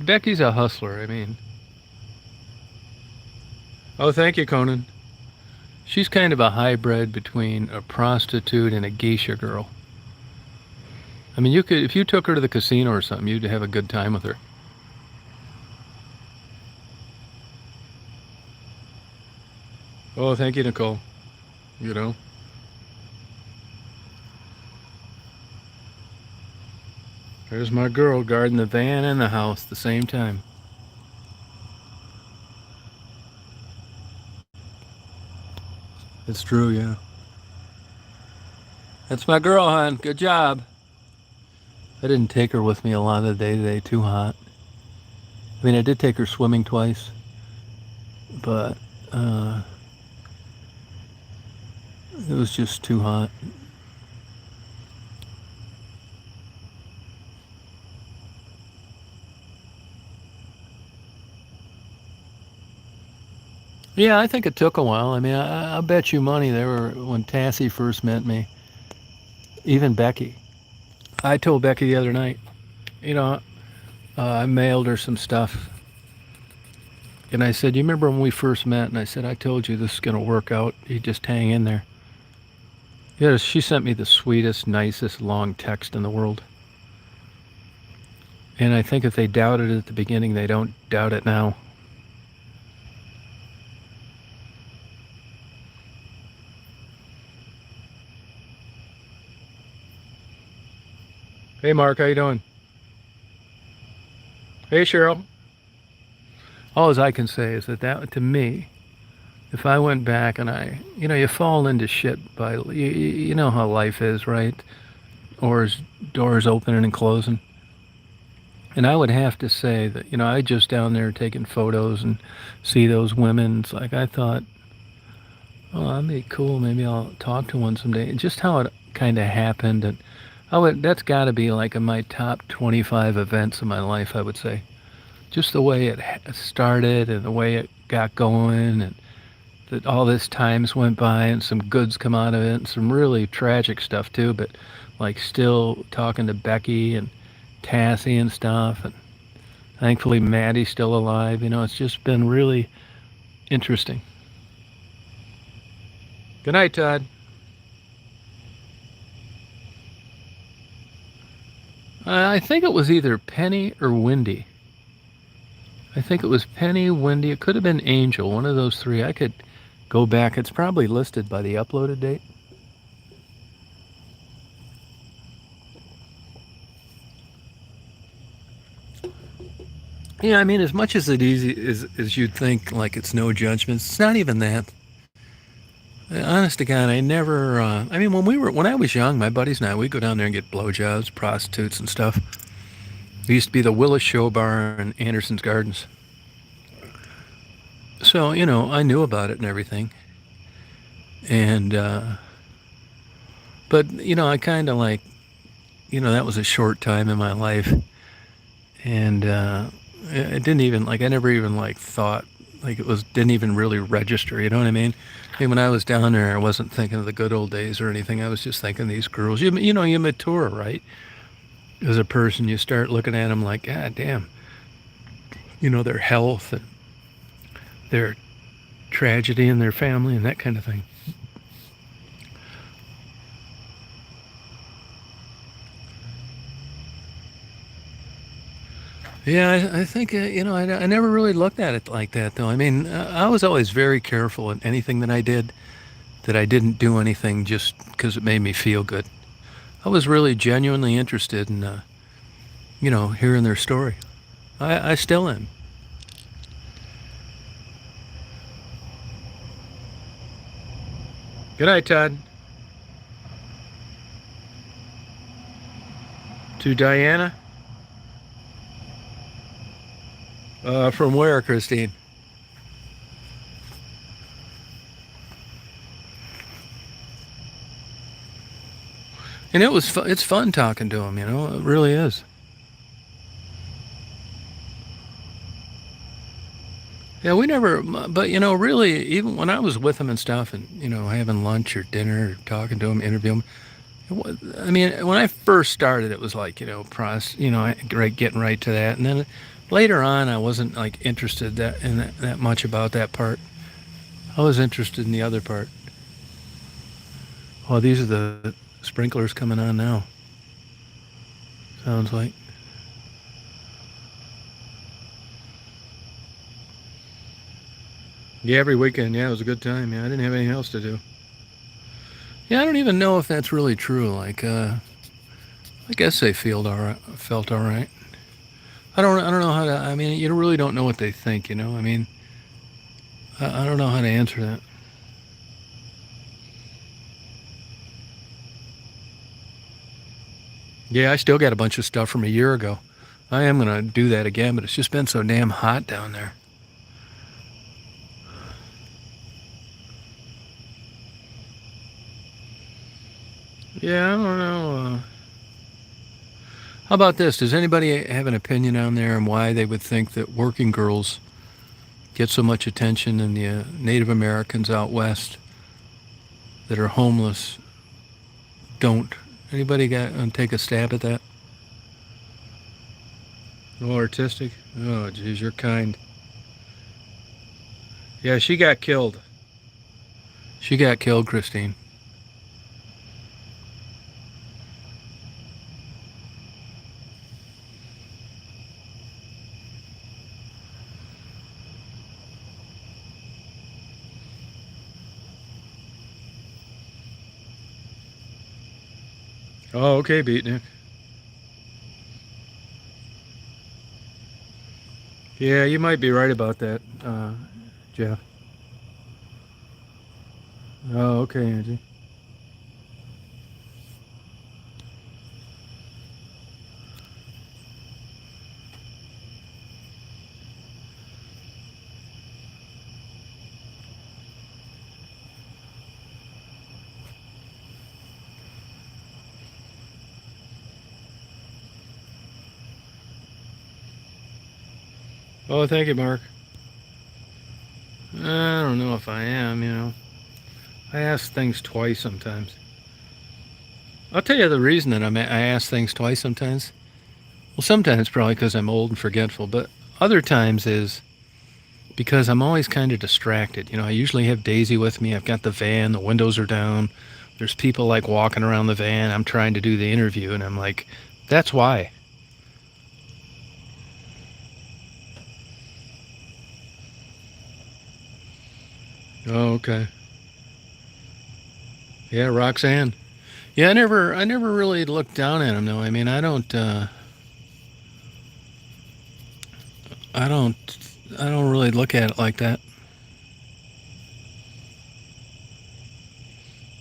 Becky's a hustler. I mean, oh, thank you, Conan. She's kind of a hybrid between a prostitute and a geisha girl. I mean, you could, if you took her to the casino or something, you'd have a good time with her. Oh, thank you, Nicole. You know, there's my girl guarding the van and the house at the same time. It's true, yeah. That's my girl, hon. Good job. I didn't take her with me a lot of the day today. Too hot. I mean, I did take her swimming twice, but it was just too hot. Yeah, I think it took a while. I mean, I bet you money there were when Tassie first met me. Even Becky. I told Becky the other night, you know, I mailed her some stuff. And I said, you remember when we first met? And I said, I told you this is going to work out. You just hang in there. Yeah, she sent me the sweetest, nicest long text in the world. And I think if they doubted it at the beginning, they don't doubt it now. Hey, Mark, how you doing? Hey, Cheryl. All I can say is that to me, if I went back and you fall into shit by, you know how life is, right? Or doors opening and closing. And I would have to say that, I just down there taking photos and see those women. It's like I thought, oh, that'd be cool. Maybe I'll talk to one someday. And just how it kind of happened. And that's got to be like in my top 25 events of my life, I would say. Just the way it started and the way it got going, and that all this times went by and some goods come out of it and some really tragic stuff too, but like still talking to Becky and Tassie and stuff, and thankfully Maddie's still alive. It's just been really interesting. Good night, Todd. I think it was either Penny or Wendy. I think it was Penny, Wendy. It could have been Angel, one of those three. I could go back. It's probably listed by the uploaded date. Yeah, I mean, as much as it easy as you'd think, like it's no judgment, it's not even that. Honest to God, I never. I mean, when I was young, my buddies and I, we'd go down there and get blowjobs, prostitutes, and stuff. It used to be the Willis Show Bar in Anderson's Gardens. So, I knew about it and everything. And, but, I kind of like, that was a short time in my life. And it didn't even, like, I never even, like, thought, like, didn't even really register, you know what I mean? I mean, when I was down there, I wasn't thinking of the good old days or anything. I was just thinking these girls, you mature, right? As a person, you start looking at them like, God damn, their health and their tragedy in their family and that kind of thing. Yeah, I think, I never really looked at it like that, though. I mean, I was always very careful in anything that I did. that I didn't do anything just because it made me feel good. I was really genuinely interested in, hearing their story. I still am. Good night, Todd. To Diana? From where, Christine? And it's fun talking to him, it really is. Yeah, we never, but really, even when I was with him and stuff, and having lunch or dinner, or talking to him, interviewing him. I mean, when I first started, it was like right, getting right to that, and then later on, I wasn't like interested that much about that part. I was interested in the other part. Oh, these are the sprinklers coming on now. Sounds like. Yeah, every weekend. Yeah, it was a good time. Yeah, I didn't have anything else to do. Yeah, I don't even know if that's really true. Like, I guess they felt all right. I don't know how to. I mean, you really don't know what they think. I mean, I don't know how to answer that. Yeah, I still got a bunch of stuff from a year ago. I am gonna do that again, but it's just been so damn hot down there. Yeah, I don't know. How about this? Does anybody have an opinion on there on why they would think that working girls get so much attention and the Native Americans out west that are homeless don't? Anybody take a stab at that? Oh, artistic? Oh, geez, you're kind. Yeah, she got killed. She got killed, Christine. Oh, okay, Beatnik. Yeah, you might be right about that, Jeff. Oh, okay, Angie. Oh, thank you, Mark. I don't know if I am. I ask things twice sometimes. I'll tell you the reason that I ask things twice sometimes. Well, sometimes probably because I'm old and forgetful, but other times is because I'm always kind of distracted. I usually have Daisy with me. I've got the van, the windows are down. There's people like walking around the van. I'm trying to do the interview, and I'm like, that's why. Oh, okay. Yeah, Roxanne. Yeah, I never really looked down at him though. I mean, I don't, I don't really look at it like that.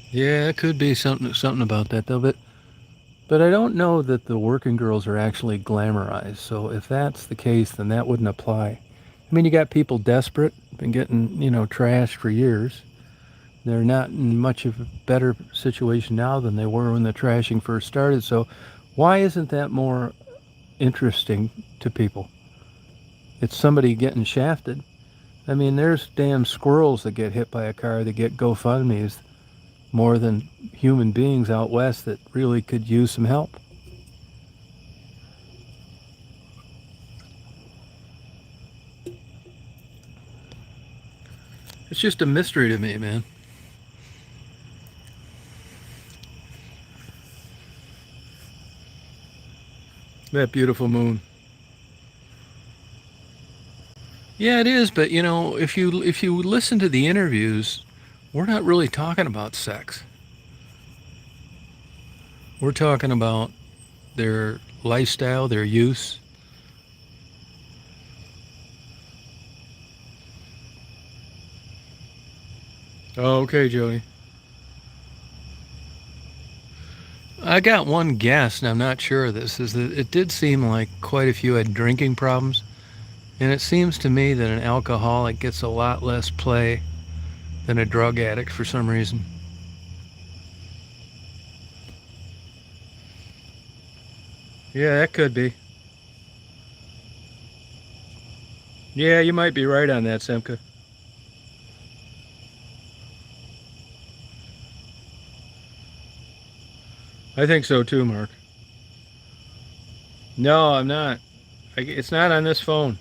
Yeah, it could be something about that though, but I don't know that the working girls are actually glamorized. So if that's the case, then that wouldn't apply. I mean, you got people desperate, been getting trashed for years. They're not in much of a better situation now than they were when the trashing first started. So why isn't that more interesting to people? It's somebody getting shafted. I mean, there's damn squirrels that get hit by a car that get GoFundMe's more than human beings out west that really could use some help. It's just a mystery to me, man. That beautiful moon. Yeah, it is, but if you listen to the interviews, we're not really talking about sex. We're talking about their lifestyle, their use. Oh, okay, Jody. I got one guess, and I'm not sure of this, is that it did seem like quite a few had drinking problems. And it seems to me that an alcoholic gets a lot less play than a drug addict for some reason. Yeah, that could be. Yeah, you might be right on that, Semka. I think so too, Mark. No, I'm not. It's not on this phone.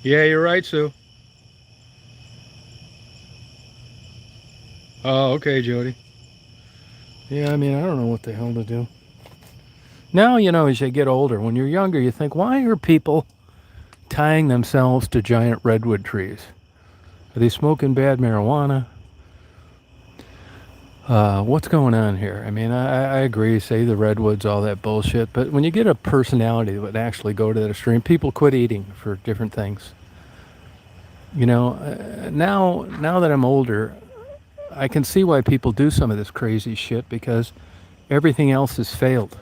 Yeah, you're right, Sue. Oh, okay, Jody. Yeah, I mean, I don't know what the hell to do. Now, as you get older, when you're younger, you think, why are people tying themselves to giant redwood trees? Are they smoking bad marijuana? What's going on here? I mean, I agree, say the redwoods, all that bullshit, but when you get a personality that would actually go to that extreme, people quit eating for different things. Now that I'm older, I can see why people do some of this crazy shit because everything else has failed.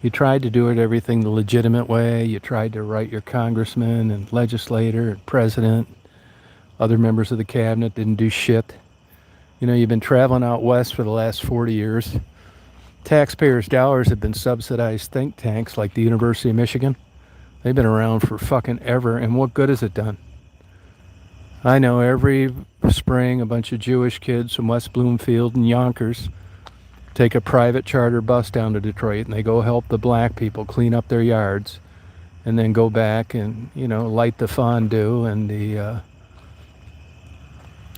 You tried to do it everything the legitimate way. You tried to write your congressman and legislator and president. Other members of the cabinet didn't do shit. You've been traveling out west for the last 40 years. Taxpayers' dollars have been subsidized think tanks like the University of Michigan. They've been around for fucking ever, and what good has it done? I know every spring a bunch of Jewish kids from West Bloomfield and Yonkers take a private charter bus down to Detroit and they go help the black people clean up their yards and then go back and, light the fondue and the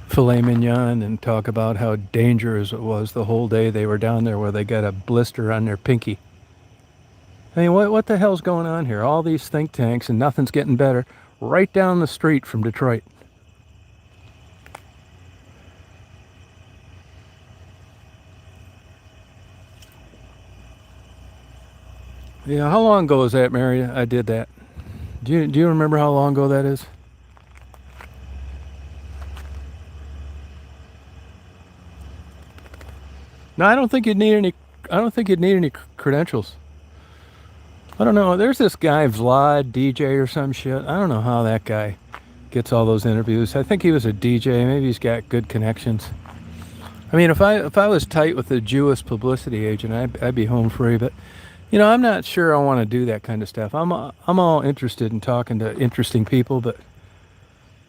filet mignon and talk about how dangerous it was the whole day they were down there where they got a blister on their pinky. I mean, what the hell's going on here? All these think tanks and nothing's getting better right down the street from Detroit. Yeah, how long ago was that, Mary? I did that. Do you remember how long ago that is? No, I don't think you'd need any. I don't think you'd need any credentials. I don't know. There's this guy Vlad DJ or some shit. I don't know how that guy gets all those interviews. I think he was a DJ. Maybe he's got good connections. I mean, if I was tight with a Jewish publicity agent, I'd be home free. But I'm not sure I want to do that kind of stuff. I'm all interested in talking to interesting people, but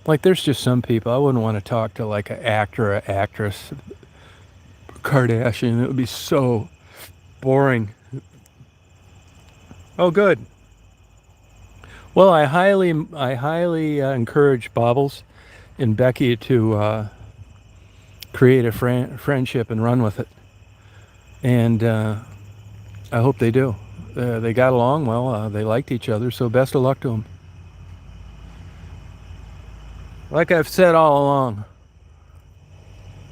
like there's just some people I wouldn't want to talk to, like an actor or actress, Kardashian. It would be so boring. Oh, good. Well, I highly encourage Bobbles and Becky to create a friendship and run with it, and I hope they do. They got along well. They liked each other, so best of luck to them. Like I've said all along,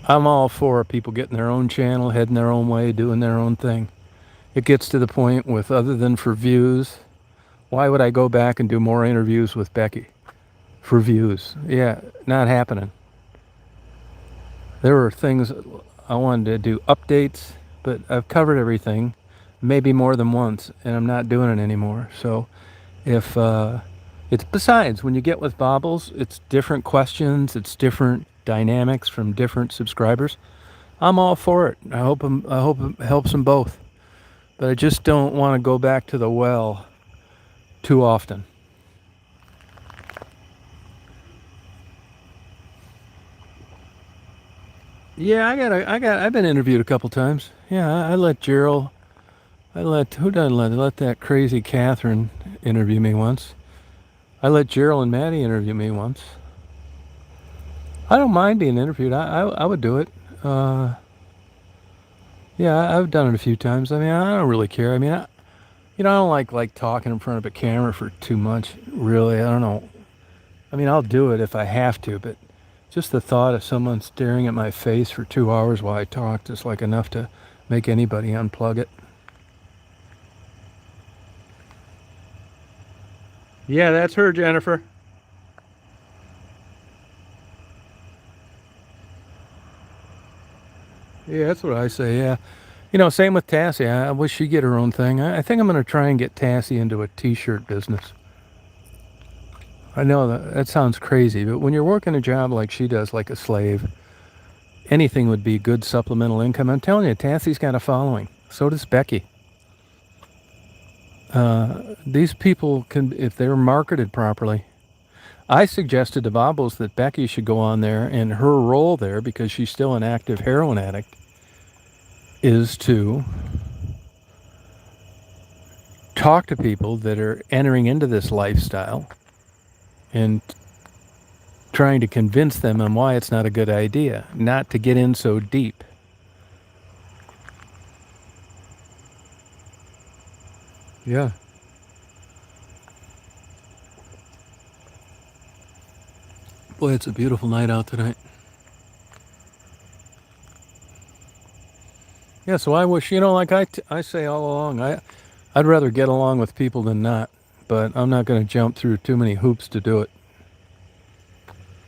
I'm all for people getting their own channel, heading their own way, doing their own thing. It gets to the point with, other than for views, why would I go back and do more interviews with Becky? For views. Yeah, not happening. There were things I wanted to do, updates, but I've covered everything, maybe more than once, and I'm not doing it anymore. So if it's, besides, when you get with Bobbles, it's different questions, it's different dynamics from different subscribers. I'm all for it. I hope it helps them both. But I just don't want to go back to the well too often. Yeah, I've been interviewed a couple times. Yeah, I let Gerald, who done let? I let that crazy Catherine interview me once. I let Gerald and Maddie interview me once. I don't mind being interviewed. I would do it. Uh, yeah, I've done it a few times. I mean, I don't really care. I mean, I don't like talking in front of a camera for too much. Really, I don't know. I mean, I'll do it if I have to, but just the thought of someone staring at my face for 2 hours while I talk is like enough to make anybody unplug it. Yeah, that's her, Jennifer. Yeah, that's what I say. Yeah. Same with Tassie. I wish she'd get her own thing. I think I'm going to try and get Tassie into a t-shirt business. I know that sounds crazy, but when you're working a job like she does, like a slave, anything would be good supplemental income. I'm telling you, Tassie's got a following. So does Becky. These people can, if they're marketed properly. I suggested to Bobbles that Becky should go on there, and her role there, because she's still an active heroin addict, is to talk to people that are entering into this lifestyle and trying to convince them on why it's not a good idea, not to get in so deep. Yeah. Boy, it's a beautiful night out tonight. Yeah, so I wish, like I say all along, I'd rather get along with people than not, but I'm not going to jump through too many hoops to do it.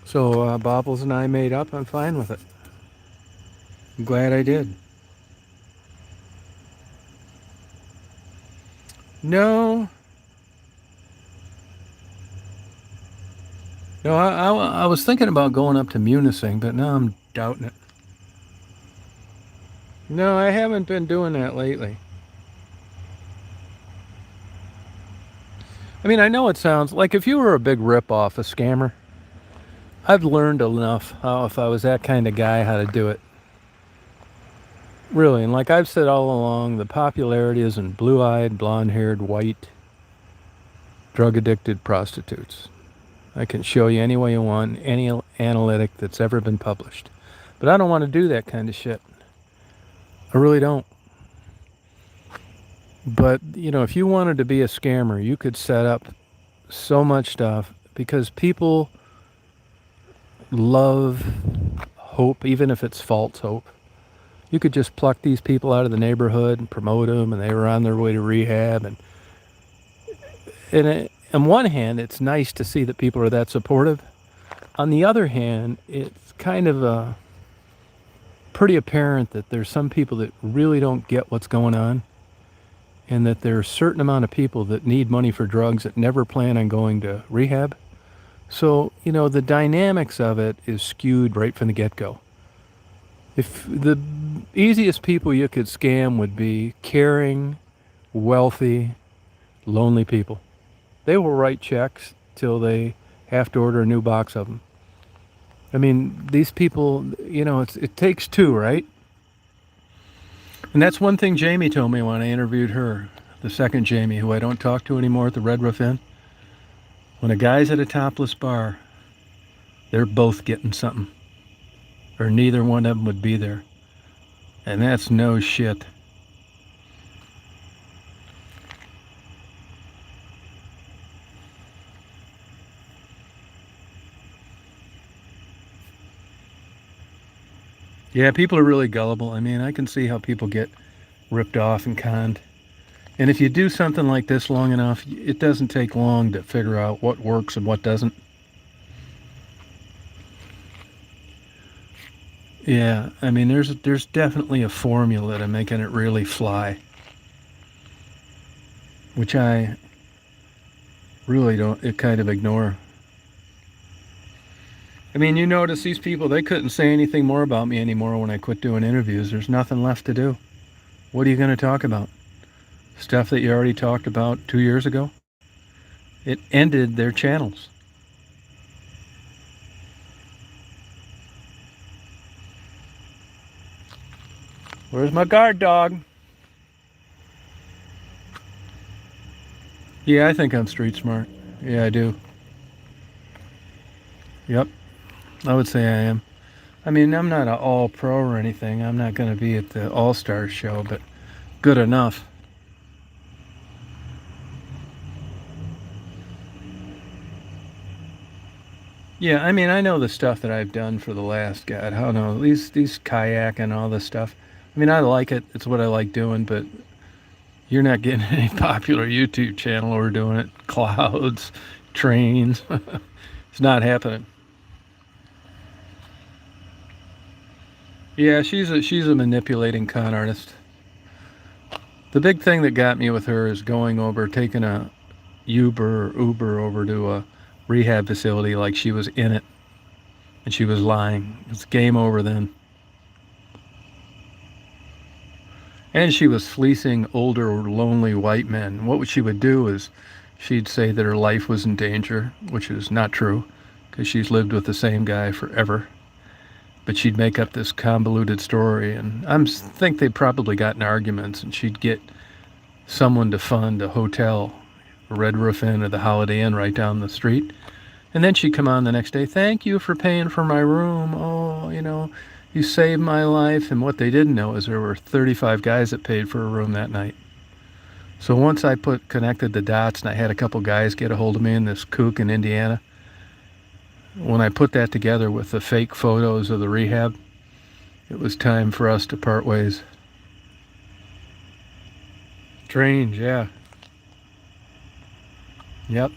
So Bobbles and I made up. I'm fine with it. I'm glad I did. No. No, I was thinking about going up to Munising, but now I'm doubting it. No, I haven't been doing that lately. I mean, I know it sounds like if you were a big rip-off, a scammer, I've learned enough how, if I was that kind of guy, how to do it. Really, and like I've said all along, the popularity is in blue-eyed, blonde-haired, white, drug-addicted prostitutes. I can show you any way you want, any analytic that's ever been published. But I don't want to do that kind of shit. I really don't. But, if you wanted to be a scammer, you could set up so much stuff because people love hope, even if it's false hope. You could just pluck these people out of the neighborhood and promote them, and they were on their way to rehab. And on one hand, it's nice to see that people are that supportive. On the other hand, it's kind of pretty apparent that there's some people that really don't get what's going on, and that there are a certain amount of people that need money for drugs that never plan on going to rehab. So, the dynamics of it is skewed right from the get-go. If the easiest people you could scam would be caring, wealthy, lonely people. They will write checks till they have to order a new box of them. I mean, these people, it takes two, right? And that's one thing Jamie told me when I interviewed her, the second Jamie, who I don't talk to anymore at the Red Roof Inn. When a guy's at a topless bar, they're both getting something. Or neither one of them would be there. And that's no shit. Yeah, people are really gullible. I mean, I can see how people get ripped off and conned. And if you do something like this long enough, it doesn't take long to figure out what works and what doesn't. Yeah, I mean, there's definitely a formula to making it really fly, which I really don't kind of ignore. I mean, you notice these people, they couldn't say anything more about me anymore when I quit doing interviews. There's nothing left to do. What are you going to talk about? Stuff that you already talked about 2 years ago? It ended their channels. Where's my guard dog? Yeah, I think I'm street smart. Yeah, I do. Yep. I would say I am. I mean, I'm not an all-pro or anything. I'm not going to be at the All-Stars show, but good enough. Yeah, I mean, I know the stuff that I've done for the last, God, I don't know, these kayak and all this stuff. I mean, I like it. It's what I like doing, but you're not getting any popular YouTube channel or doing it. Clouds, trains. It's not happening. Yeah, she's a manipulating con artist. The big thing that got me with her is going over, taking a Uber over to a rehab facility like she was in it, and she was lying. It's game over then. And she was fleecing older, lonely white men. What she would do is she'd say that her life was in danger, which is not true, because she's lived with the same guy forever. But she'd make up this convoluted story, and I think they probably got in arguments, and she'd get someone to fund a hotel, a Red Roof Inn or the Holiday Inn right down the street. And then she'd come on the next day, thank you for paying for my room. Oh, you saved my life. And what they didn't know is there were 35 guys that paid for a room that night. So once I connected the dots and I had a couple guys get a hold of me in this kook in Indiana, when I put that together with the fake photos of the rehab, it was time for us to part ways. Strange, yeah. Yep.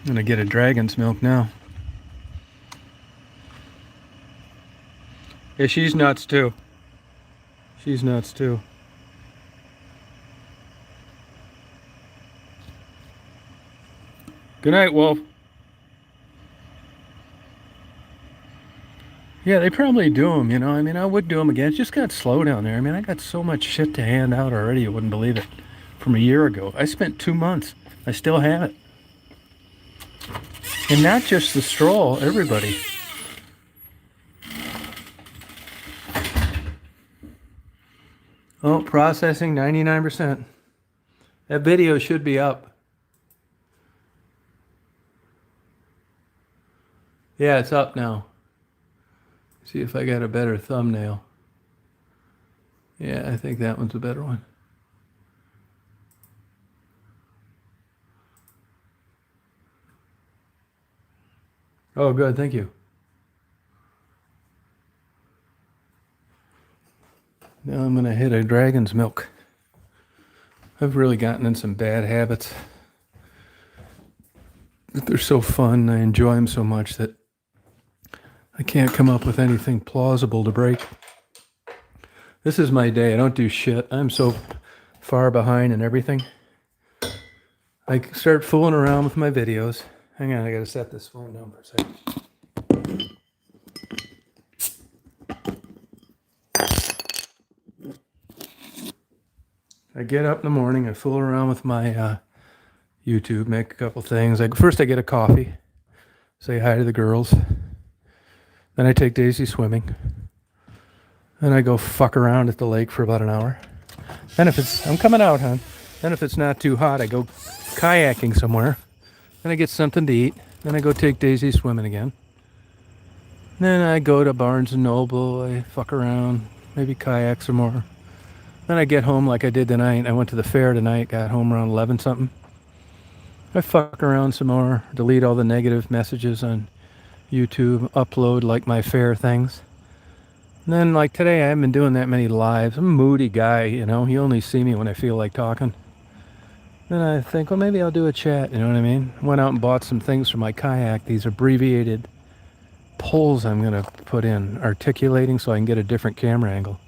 I'm gonna get a dragon's milk now. Yeah, she's nuts too. She's nuts too. Good night, Wolf. Yeah, they probably do them, I mean, I would do them again. It's just got slow down there. I mean, I got so much shit to hand out already, you wouldn't believe it. From a year ago. I spent 2 months. I still have it. And not just the stroll, everybody. Oh, processing 99%. That video should be up. Yeah, it's up now. See if I got a better thumbnail. Yeah, I think that one's a better one. Oh, good, thank you. Now I'm gonna hit a dragon's milk. I've really gotten in some bad habits. But they're so fun, I enjoy them so much that I can't come up with anything plausible to break. This is my day. I don't do shit. I'm so far behind in everything. I start fooling around with my videos. Hang on, I gotta set this phone down for a second. I get up in the morning, I fool around with my YouTube, make a couple things. First I get a coffee, say hi to the girls. Then I take Daisy swimming. Then I go fuck around at the lake for about an hour. Then I'm coming out, hon. Then if it's not too hot, I go kayaking somewhere. Then I get something to eat. Then I go take Daisy swimming again. Then I go to Barnes & Noble. I fuck around, maybe kayak some more. Then I get home like I did tonight. I went to the fair tonight, got home around 11 something. I fuck around some more, delete all the negative messages on YouTube, upload like my fair things. And then like today, I haven't been doing that many lives. I'm a moody guy, You only see me when I feel like talking. Then I think, well, maybe I'll do a chat, you know what I mean? Went out and bought some things for my kayak, these abbreviated poles I'm going to put in, articulating so I can get a different camera angle.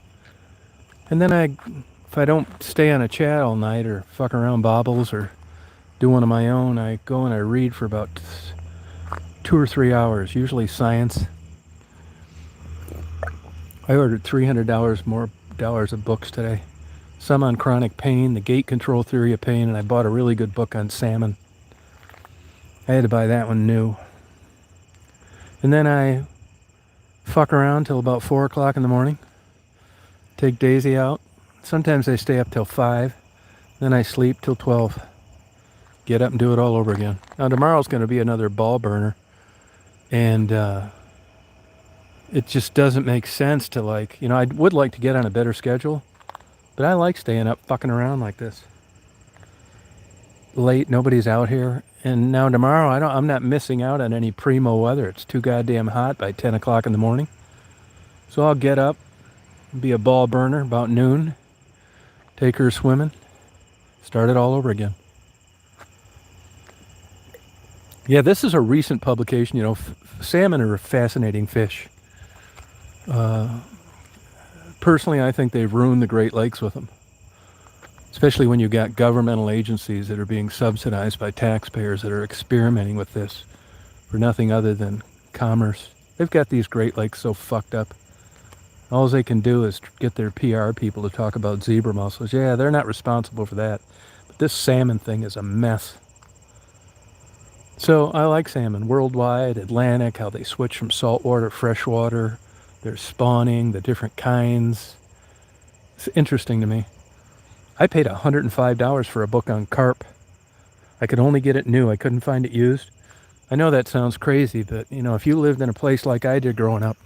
And then if I don't stay on a chat all night or fuck around bobbles or do one of my own, I go and I read for about 2 or 3 hours, usually science. I ordered $300 more of books today. Some on chronic pain, the gate control theory of pain, and I bought a really good book on salmon. I had to buy that one new. And then I fuck around till about 4 o'clock in the morning. Take Daisy out. Sometimes I stay up till 5. Then I sleep till 12. get up and do it all over again. Now tomorrow's going to be another ball burner, and it just doesn't make sense to, like, you know, I would like to get on a better schedule, but I like staying up fucking around like this. Late, nobody's out here, and now tomorrow I'm not missing out on any primo weather. It's too goddamn hot by 10 o'clock in the morning. So I'll get up, be a ball burner about noon, take her swimming, start it all over again. Yeah, this is a recent publication. You know, salmon are a fascinating fish. Personally, I think they've ruined the Great Lakes with them. Especially when you've got governmental agencies that are being subsidized by taxpayers that are experimenting with this for nothing other than commerce. They've got these Great Lakes so fucked up. All they can do is get their PR people to talk about zebra mussels. Yeah, they're not responsible for that. But this salmon thing is a mess. So I like salmon worldwide, Atlantic, how they switch from saltwater to freshwater, their spawning, the different kinds. It's interesting to me. I paid $105 for a book on carp. I could only get it new. I couldn't find it used. I know that sounds crazy, but you know, if you lived in a place like I did growing up,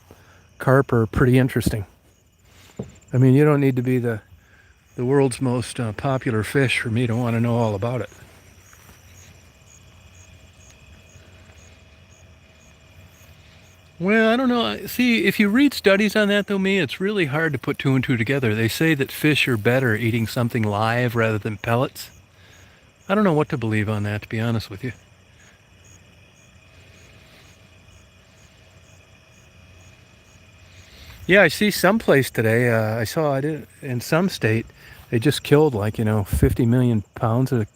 carp are pretty interesting. I mean, you don't need to be the world's most popular fish for me to want to know all about it. Well, I don't know. See, if you read studies on that, though, it's really hard to put two and two together. They say that fish are better eating something live rather than pellets. I don't know what to believe on that, to be honest with you. Yeah, I see someplace today, I saw it in some state, they just killed, like, 50 million pounds of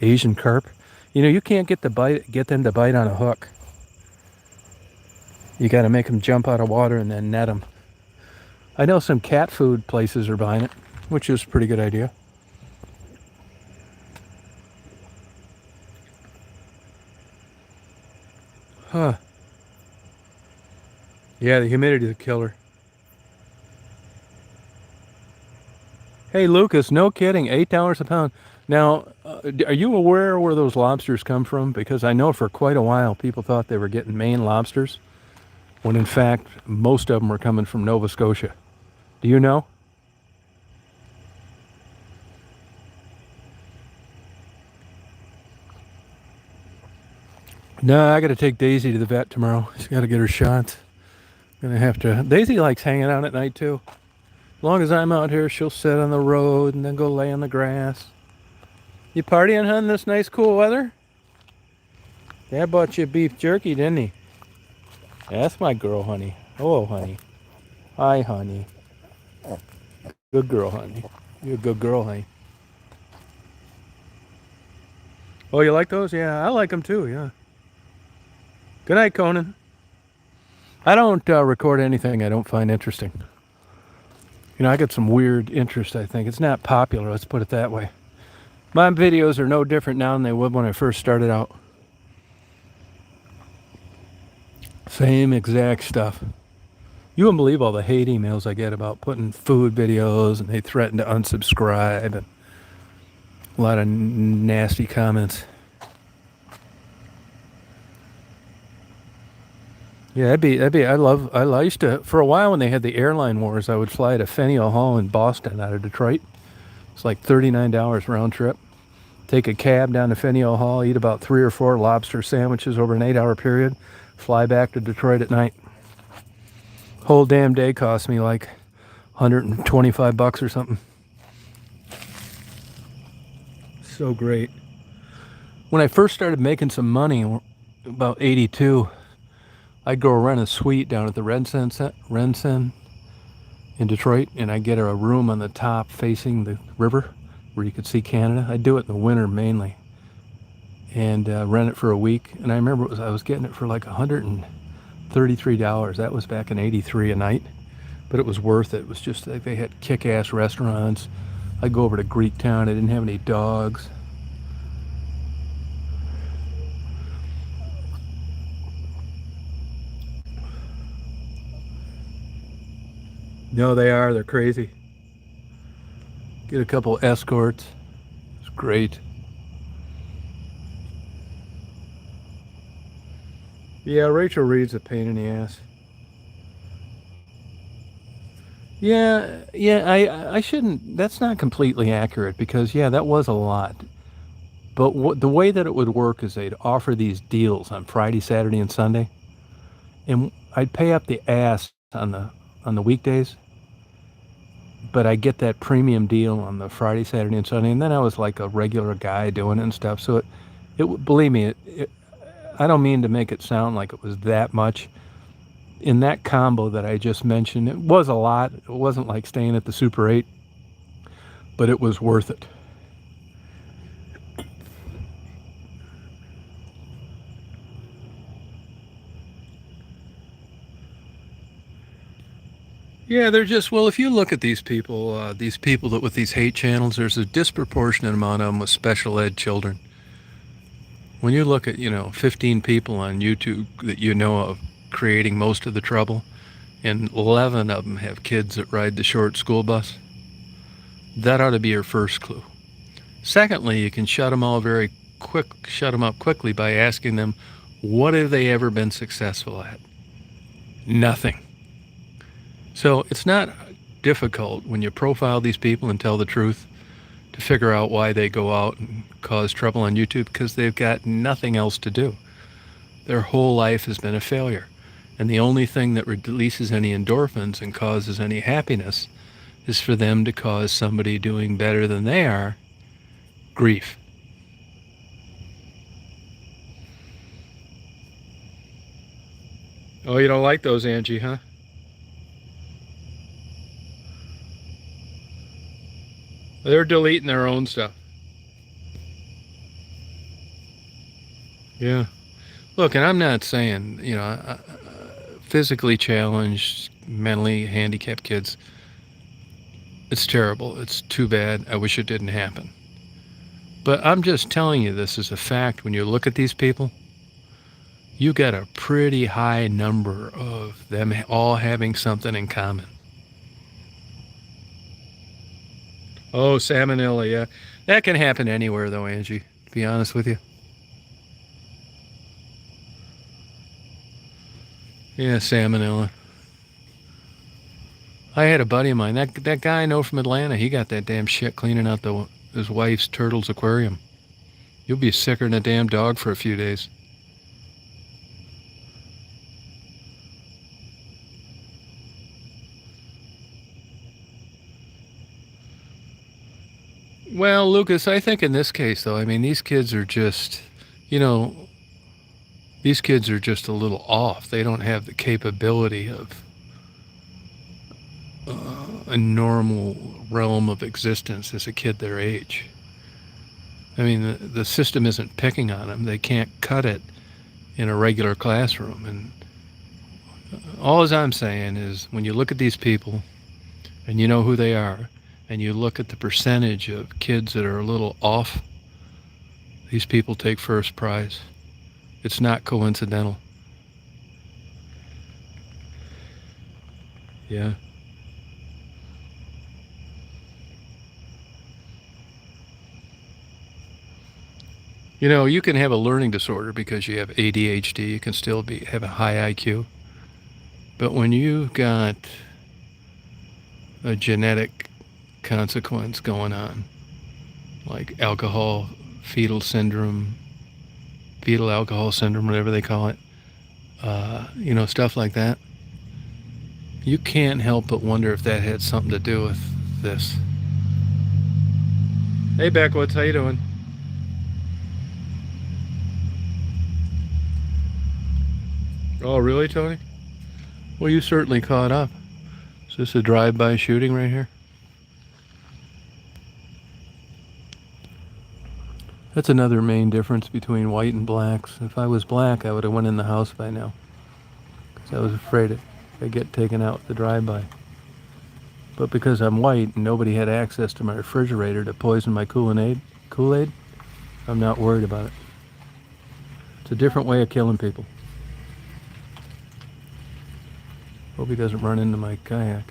Asian carp. You know, you can't get them to bite on a hook. You got to make them jump out of water and then net them. I know some cat food places are buying it, which is a pretty good idea. Huh. Yeah, the humidity is a killer. Hey, Lucas, no kidding, $8 a pound. Now, are you aware where those lobsters come from? Because I know for quite a while people thought they were getting Maine lobsters, when in fact most of them are coming from Nova Scotia. Do you know? No, I got to take Daisy to the vet tomorrow. She's got to get her shots. Gonna have to. Daisy likes hanging out at night too. As long as I'm out here, she'll sit on the road and then go lay on the grass. You partying, hun, this nice cool weather? Dad bought you beef jerky, didn't he? That's my girl, honey. Hello, honey. Hi, honey. Good girl, honey. You're a good girl, honey. Oh, you like those? Yeah, I like them too, yeah. Good night, Conan. I don't record anything I don't find interesting. You know, I got some weird interest, I think. It's not popular, let's put it that way. My videos are no different now than they would when I first started out. Same exact stuff. You wouldn't believe all the hate emails I get about putting food videos, and they threaten to unsubscribe, and a lot of nasty comments. Yeah, I used to, for a while when they had the airline wars, I would fly to Faneuil Hall in Boston out of Detroit. It's like $39 round trip. Take a cab down to Faneuil Hall, eat about 3 or 4 lobster sandwiches over an 8-hour period, fly back to Detroit at night. Whole damn day cost me like $125 or something. So great. When I first started making some money, about 82, I'd go rent a suite down at the Rensen in Detroit, and I'd get a room on the top facing the river where you could see Canada. I'd do it in the winter mainly, and rent it for a week. And I remember I was getting it for like $133. That was back in '83 a night, but it was worth it. It was just like they had kick-ass restaurants. I'd go over to Greektown. I didn't have any dogs. No, they are. They're crazy. Get a couple escorts. It's great. Yeah, Rachel Reed's a pain in the ass. Yeah, I shouldn't. That's not completely accurate because yeah, that was a lot. But the way that it would work is they'd offer these deals on Friday, Saturday, and Sunday, and I'd pay up the ass on the weekdays, but I get that premium deal on the Friday, Saturday, and Sunday, and then I was like a regular guy doing it and stuff. So believe me, I don't mean to make it sound like it was that much. In that combo that I just mentioned, it was a lot. It wasn't like staying at the Super 8, but it was worth it. Yeah, they're just, well, if you look at these people that with these hate channels, there's a disproportionate amount of them with special ed children. When you look at, 15 people on YouTube that you know of creating most of the trouble, and 11 of them have kids that ride the short school bus, that ought to be your first clue. Secondly, you can shut them up quickly by asking them, what have they ever been successful at? Nothing. So it's not difficult when you profile these people and tell the truth to figure out why they go out and cause trouble on YouTube, because they've got nothing else to do. Their whole life has been a failure. And the only thing that releases any endorphins and causes any happiness is for them to cause somebody doing better than they are grief. Oh, you don't like those, Angie, huh? They're deleting their own stuff. Yeah. Look, and I'm not saying, physically challenged, mentally handicapped kids, it's terrible. It's too bad. I wish it didn't happen. But I'm just telling you this as a fact. When you look at these people, you got a pretty high number of them all having something in common. Oh, salmonella, yeah. That can happen anywhere, though, Angie, to be honest with you. Yeah, salmonella. I had a buddy of mine, that guy I know from Atlanta, he got that damn shit cleaning out his wife's turtle's aquarium. You'll be sicker than a damn dog for a few days. Well, Lucas, I think in this case, though, I mean, these kids are just, these kids are just a little off. They don't have the capability of a normal realm of existence as a kid their age. I mean, the system isn't picking on them. They can't cut it in a regular classroom. And all I'm saying is when you look at these people and you know who they are, and you look at the percentage of kids that are a little off, these people take first prize. It's not coincidental. Yeah. You can have a learning disorder because you have ADHD. You can still have a high IQ. But when you've got a genetic consequence going on, like fetal alcohol syndrome, whatever they call it, stuff like that, you can't help but wonder if that had something to do with this. Hey, Beckwoods, how you doing? Oh, really, Tony? Well, you certainly caught up. Is this a drive-by shooting right here? That's another main difference between white and blacks. If I was black, I would have went in the house by now, because I was afraid I'd get taken out with the drive-by. But because I'm white and nobody had access to my refrigerator to poison my Kool-Aid, I'm not worried about it. It's a different way of killing people. Hope he doesn't run into my kayak.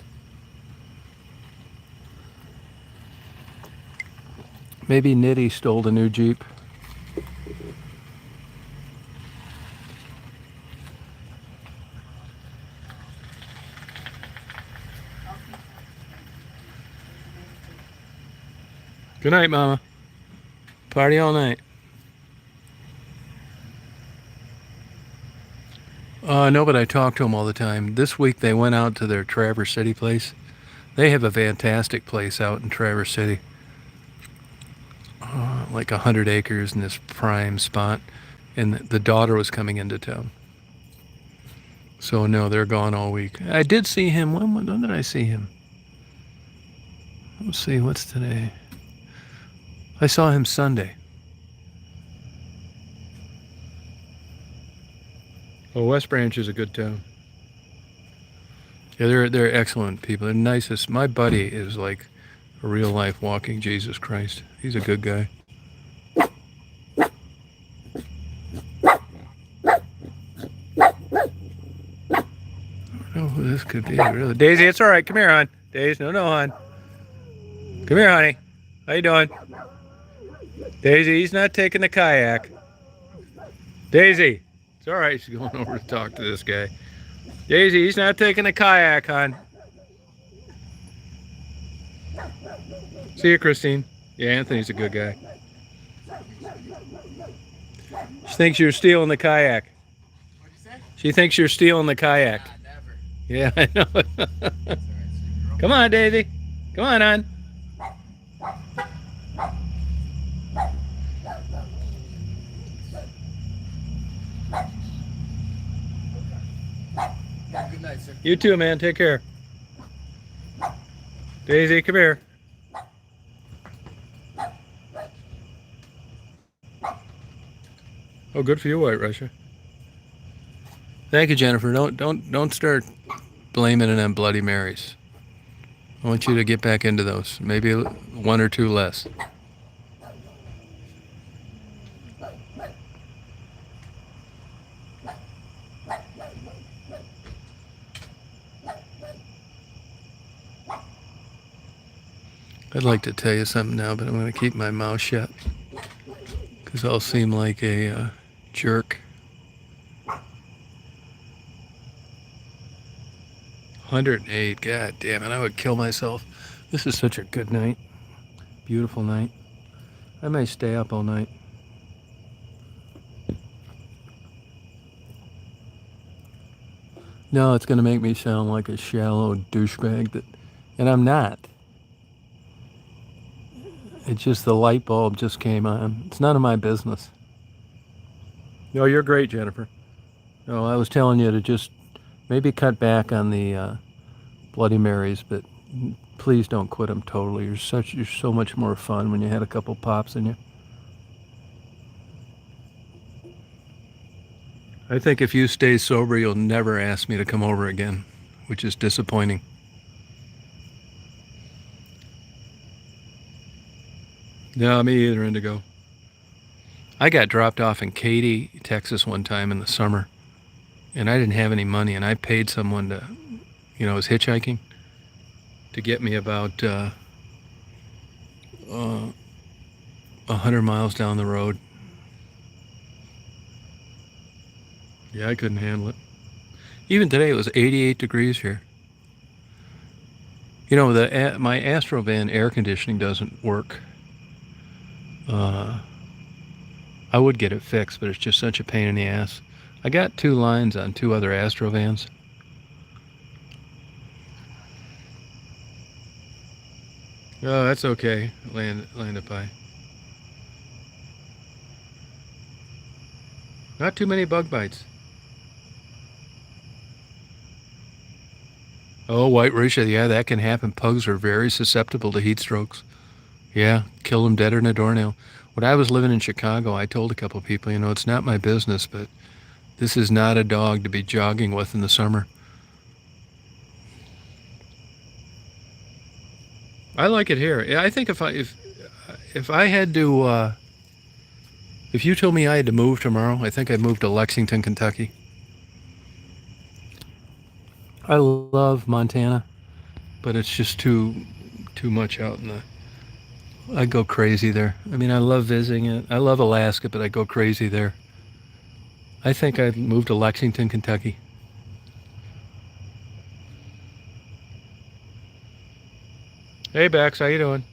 Maybe Nitty stole the new Jeep. Good night, Mama. Party all night. No, but I talk to them all the time. This week they went out to their Traverse City place. They have a fantastic place out in Traverse City. Like 100 acres in this prime spot. And the daughter was coming into town. So no, they're gone all week. I did see him. When did I see him? Let's see, what's today? I saw him Sunday. Oh, West Branch is a good town. Yeah, they're excellent people. They're nicest. My buddy is like a real life walking Jesus Christ. He's a good guy. I don't know who this could be, really. Daisy, it's all right. Come here, hon. Daisy, no, hon. Come here, honey. How you doing? Daisy, he's not taking the kayak. Daisy, it's all right. She's going over to talk to this guy. Daisy, he's not taking the kayak, hon. See you, Christine. Yeah, Anthony's a good guy. She thinks you're stealing the kayak. What'd you say? She thinks you're stealing the kayak. Nah, never. Yeah, I know. Come on, Daisy. Come on, hon. Good night, sir. You too, man. Take care. Daisy, come here. Oh, good for you, White Russia. Thank you, Jennifer. Don't start blaming it on Bloody Marys. I want you to get back into those. Maybe one or two less. I'd like to tell you something now, but I'm going to keep my mouth shut because I'll seem like a jerk. 108, god damn it, I would kill myself. This is such a good night. Beautiful night. I may stay up all night. No, it's going to make me sound like a shallow douchebag, and I'm not. It's just the light bulb just came on. It's none of my business. No, you're great, Jennifer. No, I was telling you to just maybe cut back on the Bloody Marys, but please don't quit them totally. You're so much more fun when you had a couple pops in you. I think if you stay sober, you'll never ask me to come over again, which is disappointing. No, me either, Indigo. I got dropped off in Katy, Texas one time in the summer, and I didn't have any money, and I paid someone to, I was hitchhiking, to get me about 100 miles down the road. Yeah, I couldn't handle it. Even today, it was 88 degrees here. My Astrovan air conditioning doesn't work. I would get it fixed, but it's just such a pain in the ass. I got 2 lines on 2 other Astrovans. Oh, that's okay. Land it by. Not too many bug bites. Oh, White Russia, yeah, that can happen. Pugs are very susceptible to heat strokes. Yeah, kill them deader than a doornail. When I was living in Chicago, I told a couple people, it's not my business, but this is not a dog to be jogging with in the summer. I like it here. I think if I had to, if you told me I had to move tomorrow, I think I'd move to Lexington, Kentucky. I love Montana, but it's just too much out in the... I go crazy there. I mean, I love visiting it. I love Alaska, but I go crazy there. I think I'd move to Lexington, Kentucky. Hey, Bex, how you doing?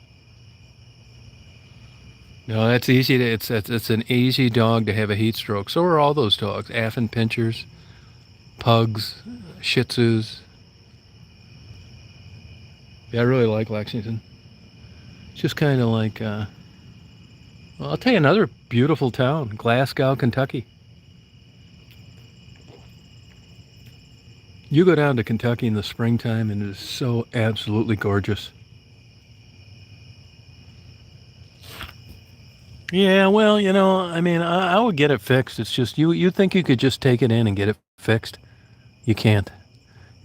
No, that's easy to. It's an easy dog to have a heat stroke. So are all those dogs: Affin Pinchers, Pugs, Shih Tzus. Yeah, I really like Lexington. It's just kind of like. Well, I'll tell you another beautiful town, Glasgow, Kentucky. You go down to Kentucky in the springtime, and it is so absolutely gorgeous. Yeah, well, I mean, I would get it fixed. It's just you think you could just take it in and get it fixed. You can't.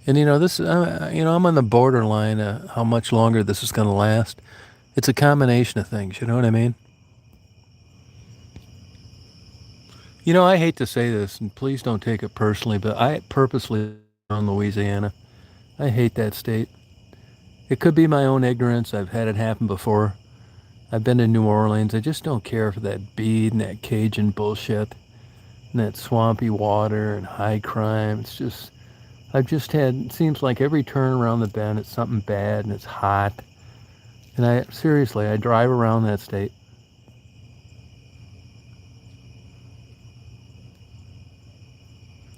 And I'm on the borderline of how much longer this is going to last. It's a combination of things, you know what I mean? I hate to say this, and please don't take it personally, but I purposely on Louisiana. I hate that state. It could be my own ignorance. I've had it happen before. I've been to New Orleans. I just don't care for that bead and that Cajun bullshit and that swampy water and high crime. I've just had, it seems like every turn around the bend, it's something bad and it's hot. And I drive around that state.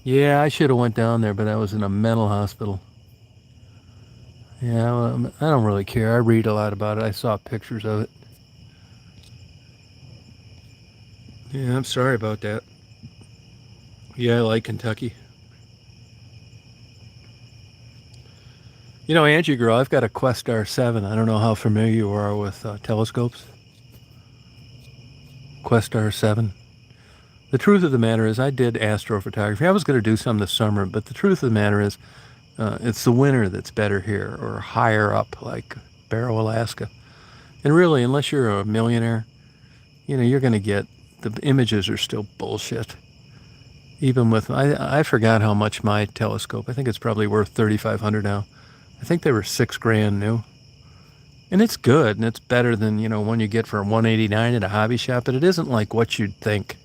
Yeah, I should have went down there, but I was in a mental hospital. Yeah, well, I don't really care. I read a lot about it. I saw pictures of it. Yeah, I'm sorry about that. Yeah, I like Kentucky. Angie girl, I've got a Questar 7. I don't know how familiar you are with telescopes. Questar 7. The truth of the matter is I did astrophotography. I was going to do some this summer, but the truth of the matter is it's the winter that's better here or higher up like Barrow, Alaska. And really, unless you're a millionaire, you're going to get, the images are still bullshit. Even with, I forgot how much my telescope, I think it's probably worth $3,500 now. I think they were $6,000 new. And it's good, and it's better than, one you get for $189 at a hobby shop, but it isn't like what you'd think.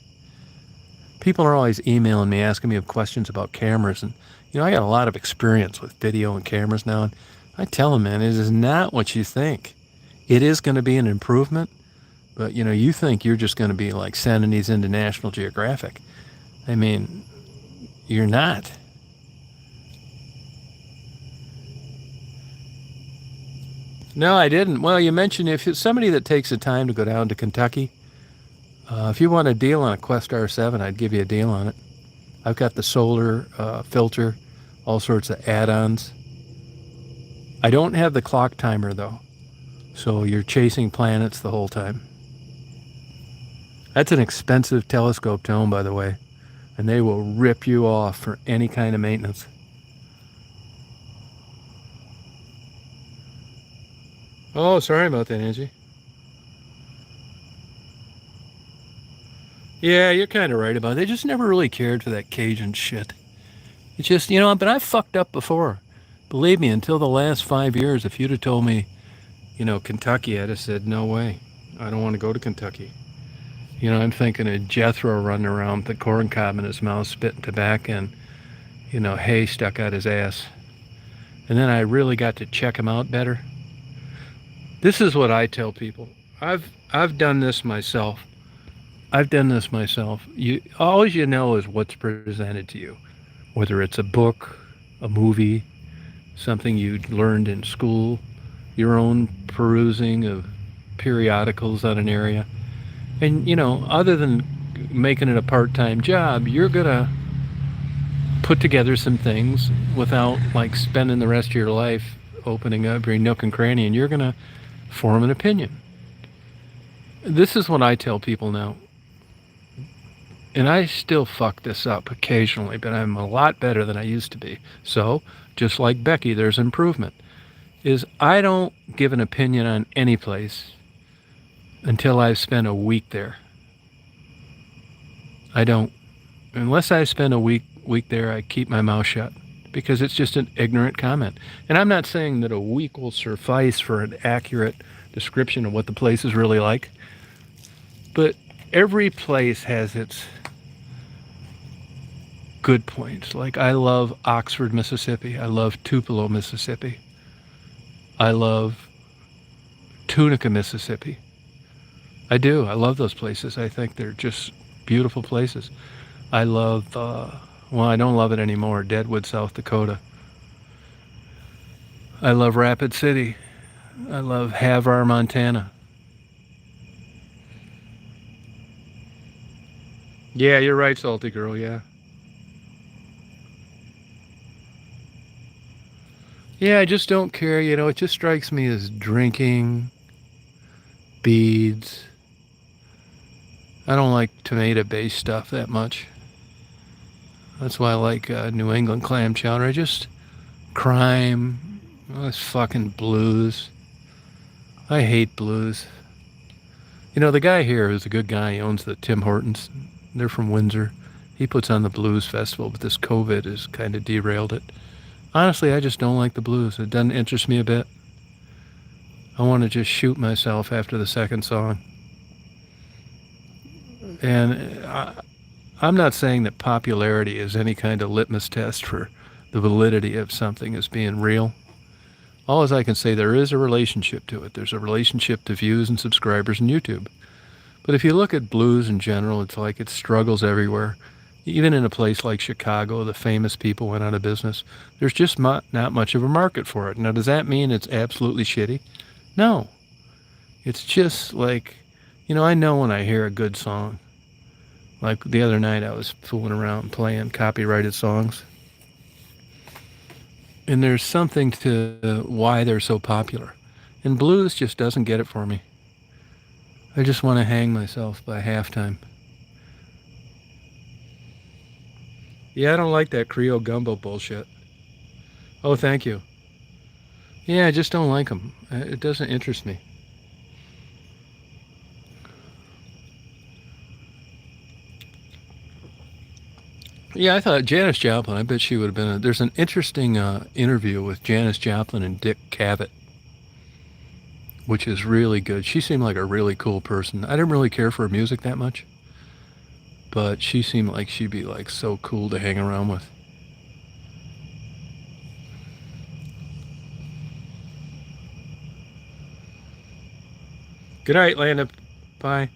People are always emailing me, asking me questions about cameras, and, I got a lot of experience with video and cameras now, and I tell them, man, it is not what you think. It is going to be an improvement, but, you think you're just going to be like sending these into National Geographic. I mean, you're not. No, I didn't. Well, you mentioned if it's somebody that takes the time to go down to Kentucky, if you want a deal on a Questar 7, I'd give you a deal on it. I've got the solar filter, all sorts of add-ons. I don't have the clock timer, though, so you're chasing planets the whole time. That's an expensive telescope to own, by the way, and they will rip you off for any kind of maintenance. Oh, sorry about that, Angie. Yeah, you're kind of right about it. They just never really cared for that Cajun shit. It's just, but I've fucked up before. Believe me, until the last 5 years, if you'd have told me, Kentucky, I'd have said, no way. I don't want to go to Kentucky. I'm thinking of Jethro running around with the corn cob in his mouth, spitting tobacco and, hay stuck out his ass. And then I really got to check him out better. This is what I tell people. I've done this myself. All you know is what's presented to you, whether it's a book, a movie, something you learned in school, your own perusing of periodicals on an area. And, other than making it a part-time job, you're going to put together some things without, like, spending the rest of your life opening up your nook and cranny, and you're going to form an opinion. This is what I tell people now. And I still fuck this up occasionally, but I'm a lot better than I used to be. So, just like Becky, there's improvement. Is I don't give an opinion on any place until I've spent a week there. I don't. Unless I spend a week there, I keep my mouth shut. Because it's just an ignorant comment. And I'm not saying that a week will suffice for an accurate description of what the place is really like. But every place has its good points. Like, I love Oxford, Mississippi. I love Tupelo, Mississippi. I love Tunica, Mississippi. I do. I love those places. I think they're just beautiful places. I love, well, I don't love it anymore, Deadwood, South Dakota. I love Rapid City. I love Havre, Montana. Yeah, you're right, Salty Girl, yeah. Yeah, I just don't care. You know, it just strikes me as drinking, beads. I don't like tomato-based stuff that much. That's why I like New England clam chowder. I just crime, this fucking blues. I hate blues. You know, the guy here is a good guy. He owns the Tim Hortons. They're from Windsor. He puts on the blues festival, but this COVID has kind of derailed it. Honestly, I just don't like the blues. It doesn't interest me a bit. I want to just shoot myself after the second song. And I'm not saying that popularity is any kind of litmus test for the validity of something as being real. All as I can say, there is a relationship to it. There's a relationship to views and subscribers in YouTube. But if you look at blues in general, it's like it struggles everywhere. Even in a place like Chicago, the famous people went out of business. There's just not much of a market for it. Now, does that mean it's absolutely shitty? No. It's just like, you know, I know when I hear a good song. Like the other night, I was fooling around playing copyrighted songs. And there's something to why they're so popular. And blues just doesn't get it for me. I just want to hang myself by halftime. Yeah, I don't like that Creole gumbo bullshit. Oh, thank you. Yeah, I just don't like them. It doesn't interest me. Yeah, I thought Janis Joplin, I bet she would have been there's an interesting interview with Janis Joplin and Dick Cavett, which is really good. She seemed like a really cool person. I didn't really care for her music that much, but she seemed like she'd be like so cool to hang around with. Good night, Land of Bye.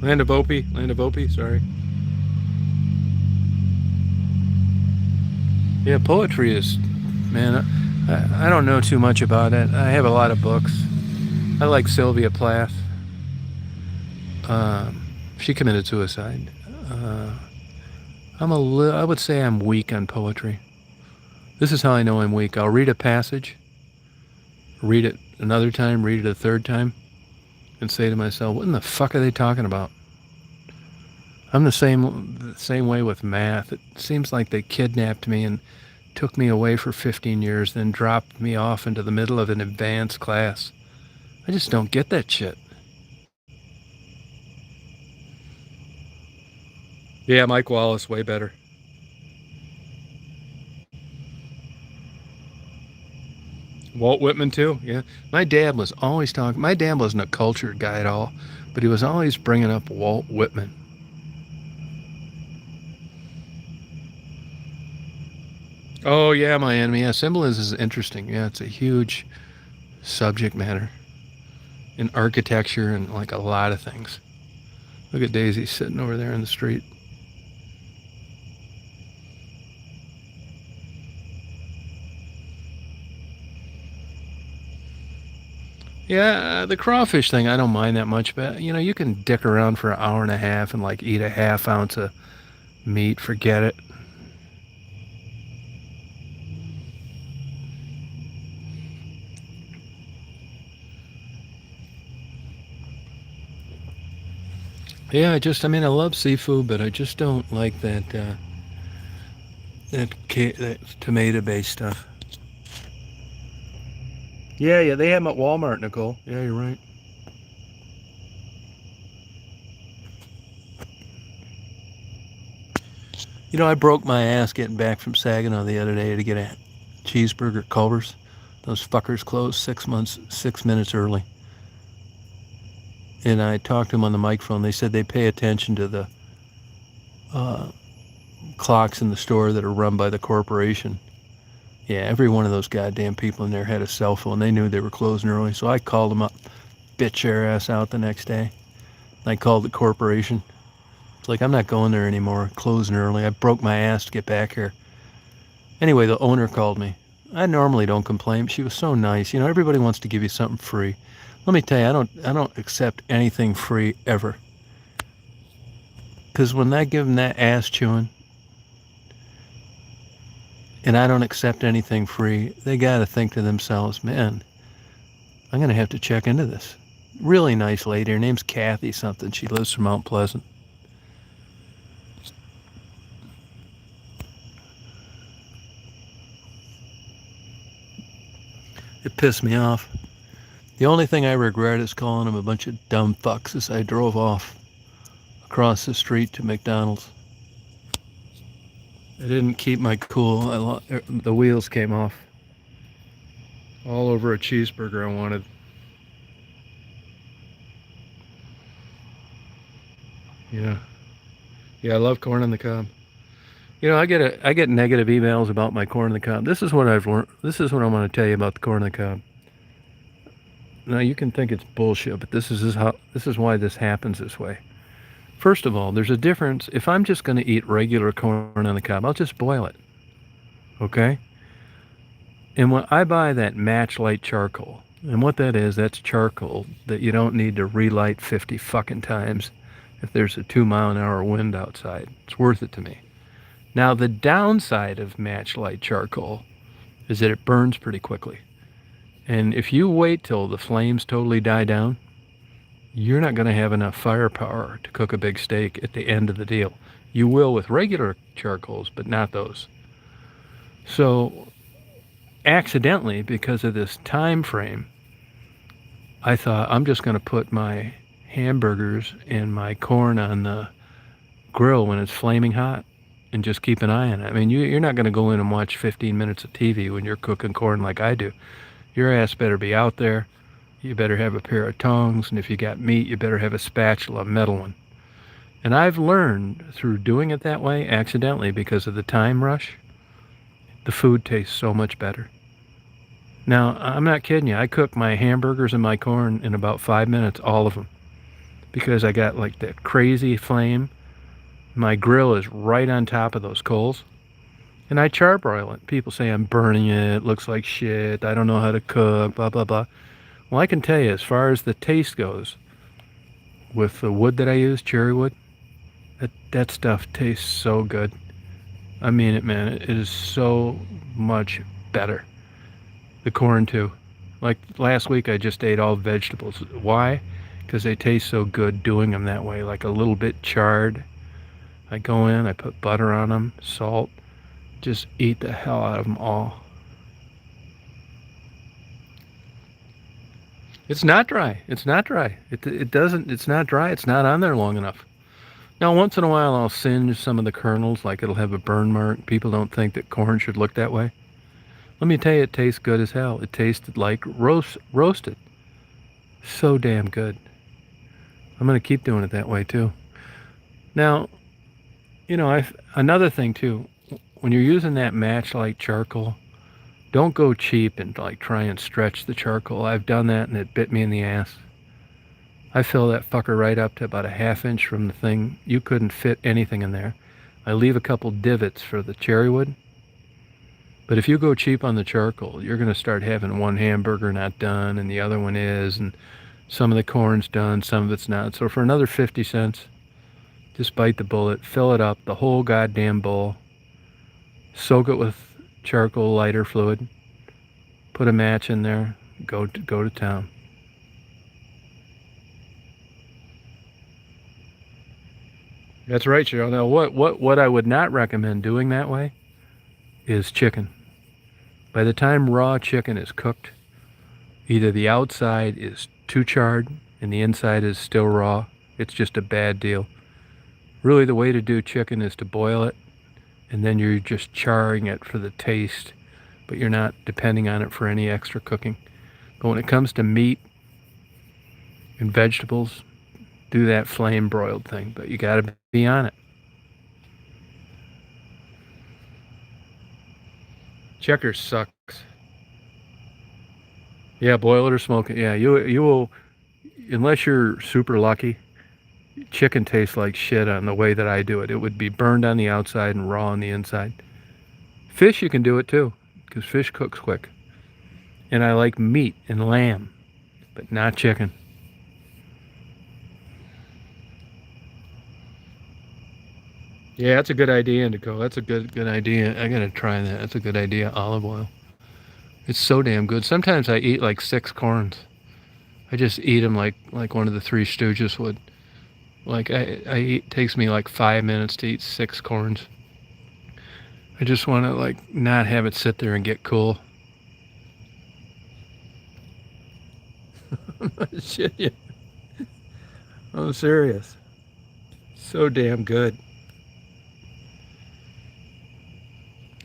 Land of Opie, sorry. Yeah, poetry is, man, I don't know too much about it. I have a lot of books. I like Sylvia Plath. She committed suicide. I would say I'm weak on poetry. This is how I know I'm weak. I'll read a passage, read it another time, read it a third time, and say to myself, what in the fuck are they talking about? I'm the same way with math. It seems like they kidnapped me and took me away for 15 years, then dropped me off into the middle of an advanced class. I just don't get that shit. Yeah, Mike Wallace, way better. Walt Whitman too, yeah. My dad was always talking, my dad wasn't a cultured guy at all, but he was always bringing up Walt Whitman. Oh yeah, my enemy. Yeah, symbolism is interesting. Yeah, it's a huge subject matter in architecture and like a lot of things. Look at Daisy sitting over there in the street. Yeah, the crawfish thing, I don't mind that much, but you know, you can dick around for an hour and a half and like eat a half ounce of meat, forget it. Yeah, I mean, I love seafood, but I just don't like that tomato-based stuff. Yeah, they have them at Walmart, Nicole. Yeah, you're right. You know, I broke my ass getting back from Saginaw the other day to get a cheeseburger at Culver's. Those fuckers closed 6 minutes early. And I talked to them on the microphone. They said they pay attention to the clocks in the store that are run by the corporation. Yeah, every one of those goddamn people in there had a cell phone. They knew they were closing early. So I called them up, bitch their ass out the next day. I called the corporation. It's like, I'm not going there anymore. Closing early. I broke my ass to get back here. Anyway, the owner called me. I normally don't complain. She was so nice. You know, everybody wants to give you something free. Let me tell you, I don't accept anything free ever. Because when I give them that ass chewing, and I don't accept anything free, they got to think to themselves, man, I'm going to have to check into this. Really nice lady. Her name's Kathy something. She lives from Mount Pleasant. It pissed me off. The only thing I regret is calling them a bunch of dumb fucks as I drove off across the street to McDonald's. I didn't keep my cool. The wheels came off. All over a cheeseburger I wanted. Yeah. Yeah, I love corn on the cob. You know, I get negative emails about my corn on the cob. This is what I've learned. This is what I want to tell you about the corn on the cob. Now you can think it's bullshit, but this is why this happens this way. First of all, there's a difference. If I'm just going to eat regular corn on the cob, I'll just boil it. Okay? And when I buy that match light charcoal, and what that is, that's charcoal that you don't need to relight 50 fucking times if there's a 2-mile-an-hour wind outside. It's worth it to me. Now, the downside of match light charcoal is that it burns pretty quickly. And if you wait till the flames totally die down, you're not going to have enough firepower to cook a big steak at the end of the deal. You will with regular charcoals, but not those. So, accidentally, because of this time frame, I thought I'm just going to put my hamburgers and my corn on the grill when it's flaming hot and just keep an eye on it. I mean, you're not going to go in and watch 15 minutes of TV when you're cooking corn like I do. Your ass better be out there. You better have a pair of tongs, and if you got meat, you better have a spatula, a metal one. And I've learned through doing it that way, accidentally, because of the time rush, the food tastes so much better. Now, I'm not kidding you. I cook my hamburgers and my corn in about 5 minutes, all of them, because I got like that crazy flame. My grill is right on top of those coals, and I charbroil it. People say I'm burning it, it looks like shit, I don't know how to cook, blah, blah, blah. Well, I can tell you, as far as the taste goes, with the wood that I use, cherry wood, that stuff tastes so good. I mean it, man. It is so much better. The corn, too. Like last week, I just ate all vegetables. Why? Because they taste so good doing them that way, like a little bit charred. I go in, I put butter on them, salt, just eat the hell out of them all. It's not dry. It's not dry. It's not dry. It's not on there long enough. Now, once in a while, I'll singe some of the kernels, like it'll have a burn mark. People don't think that corn should look that way. Let me tell you, it tastes good as hell. It tasted like roasted. So damn good. I'm going to keep doing it that way, too. Now, you know, another thing, too. When you're using that match-like charcoal, don't go cheap and like try and stretch the charcoal. I've done that and it bit me in the ass. I fill that fucker right up to about a ½ inch from the thing. You couldn't fit anything in there. I leave a couple divots for the cherry wood. But if you go cheap on the charcoal, you're going to start having one hamburger not done and the other one is, and some of the corn's done, some of it's not. So for another 50 cents, just bite the bullet, fill it up, the whole goddamn bowl, soak it with charcoal lighter fluid, put a match in there, go to town. That's right, Cheryl. Now, what I would not recommend doing that way is chicken. By the time raw chicken is cooked, either the outside is too charred and the inside is still raw. It's just a bad deal. Really, the way to do chicken is to boil it, and then you're just charring it for the taste, but you're not depending on it for any extra cooking. But when it comes to meat and vegetables, do that flame broiled thing, but you gotta be on it. Checkers sucks. Yeah, boil it or smoke it. Yeah, you will unless you're super lucky, chicken tastes like shit on the way that I do it. It would be burned on the outside and raw on the inside. Fish, you can do it too, because fish cooks quick. And I like meat and lamb, but not chicken. Yeah, that's a good idea, Indigo. That's a good idea. I gotta try that. That's a good idea. Olive oil. It's so damn good. Sometimes I eat like 6 corns. I just eat them like one of the Three Stooges would. Like I eat. Takes me like 5 minutes to eat 6 corns. I just want to like not have it sit there and get cool. Shit, yeah. I'm serious. So damn good.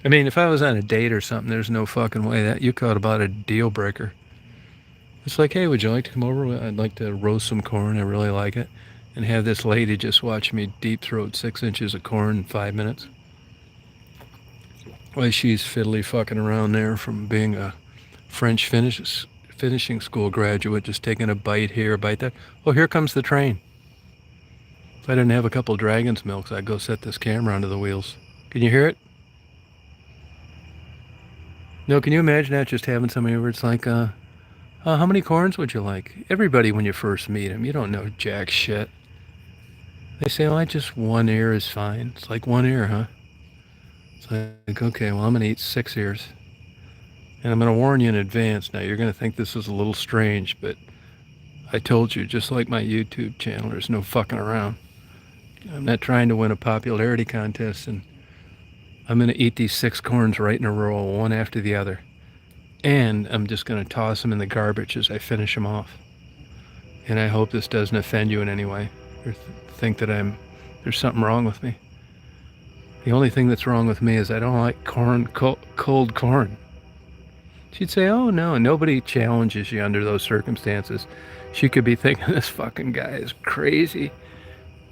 I mean, if I was on a date or something, there's no fucking way that you caught about a deal breaker. It's like, hey, would you like to come over? I'd like to roast some corn. I really like it. And have this lady just watch me deep throat 6 inches of corn in 5 minutes. Why, she's fiddly fucking around there from being a French finishing school graduate, just taking a bite here, a bite there. Oh, here comes the train. If I didn't have a couple Dragon's Milks, I'd go set this camera onto the wheels. Can you hear it? No, can you imagine that, just having somebody over? It's like, how many corns would you like? Everybody, when you first meet them, you don't know jack shit. They say, oh, I just 1 ear is fine. It's like 1 ear, huh? It's like, okay, well, I'm going to eat 6 ears. And I'm going to warn you in advance. Now, you're going to think this is a little strange, but I told you, just like my YouTube channel, there's no fucking around. I'm not trying to win a popularity contest, and I'm going to eat these 6 corns right in a row, one after the other. And I'm just going to toss them in the garbage as I finish them off. And I hope this doesn't offend you in any way, or think that there's something wrong with me. The only thing that's wrong with me is I don't like cold corn. She'd say, oh no, nobody challenges you under those circumstances. She could be thinking, this fucking guy is crazy.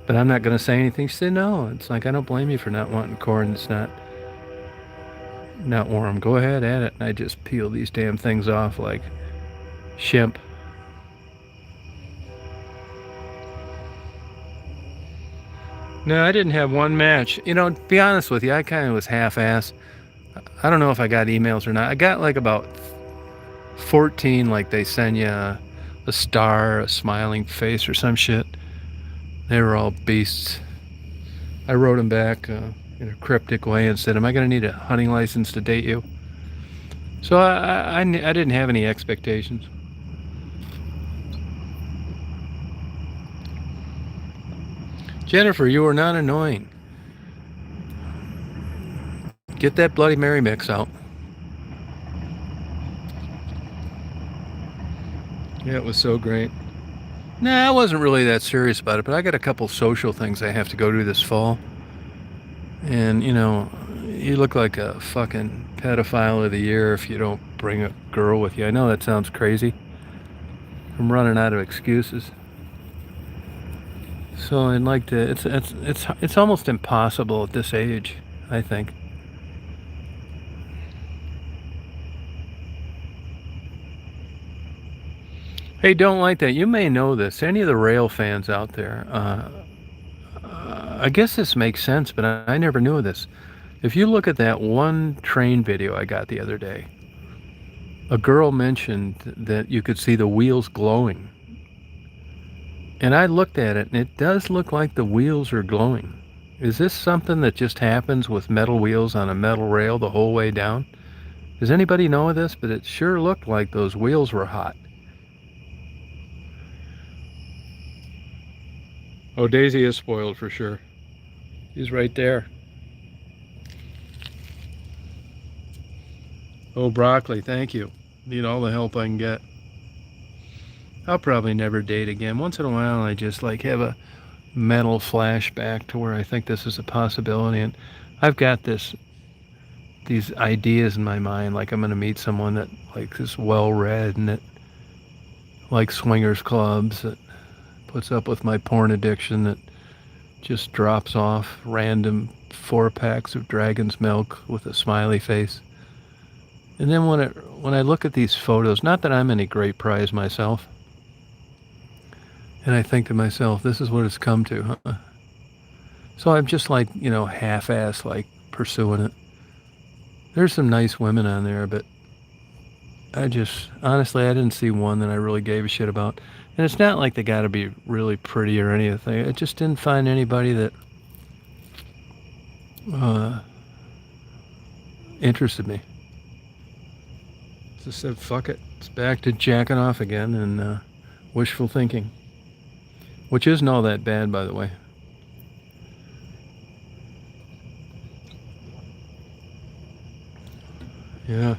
But I'm not going to say anything. She said, no. It's like, I don't blame you for not wanting corn that's not warm. Go ahead, add it. And I just peel these damn things off like shimp. No, I didn't have one match. You know, to be honest with you, I kind of was half-ass. I don't know if I got emails or not. I got like about 14, like they send you a star, a smiling face or some shit. They were all beasts. I wrote them back in a cryptic way and said, am I going to need a hunting license to date you? So I didn't have any expectations. Jennifer, you are not annoying. Get that Bloody Mary mix out. Yeah, it was so great. Nah, I wasn't really that serious about it, but I got a couple social things I have to go to this fall. And, you know, you look like a fucking pedophile of the year if you don't bring a girl with you. I know that sounds crazy. I'm running out of excuses. So I'd like to, it's almost impossible at this age, I think. Hey, don't like that. You may know this. Any of the rail fans out there, I guess this makes sense, but I never knew this. If you look at that one train video I got the other day, a girl mentioned that you could see the wheels glowing. And I looked at it, and it does look like the wheels are glowing. Is this something that just happens with metal wheels on a metal rail the whole way down? Does anybody know of this? But it sure looked like those wheels were hot. Oh, Daisy is spoiled for sure. She's right there. Oh, broccoli, thank you. Need all the help I can get. I'll probably never date again. Once in a while, I just like have a mental flashback to where I think this is a possibility, and I've got these ideas in my mind, like I'm going to meet someone that like is well-read and that likes swingers clubs, that puts up with my porn addiction, that just drops off random 4-packs of Dragon's Milk with a smiley face. And then when I look at these photos, not that I'm any great prize myself, And I think to myself, this is what it's come to, huh? So I'm just like, half-ass like pursuing it. There's some nice women on there, but honestly, I didn't see one that I really gave a shit about. And it's not like they gotta be really pretty or anything. I just didn't find anybody that interested me. Just said, fuck it. It's back to jacking off again and wishful thinking. Which isn't all that bad, by the way. Yeah.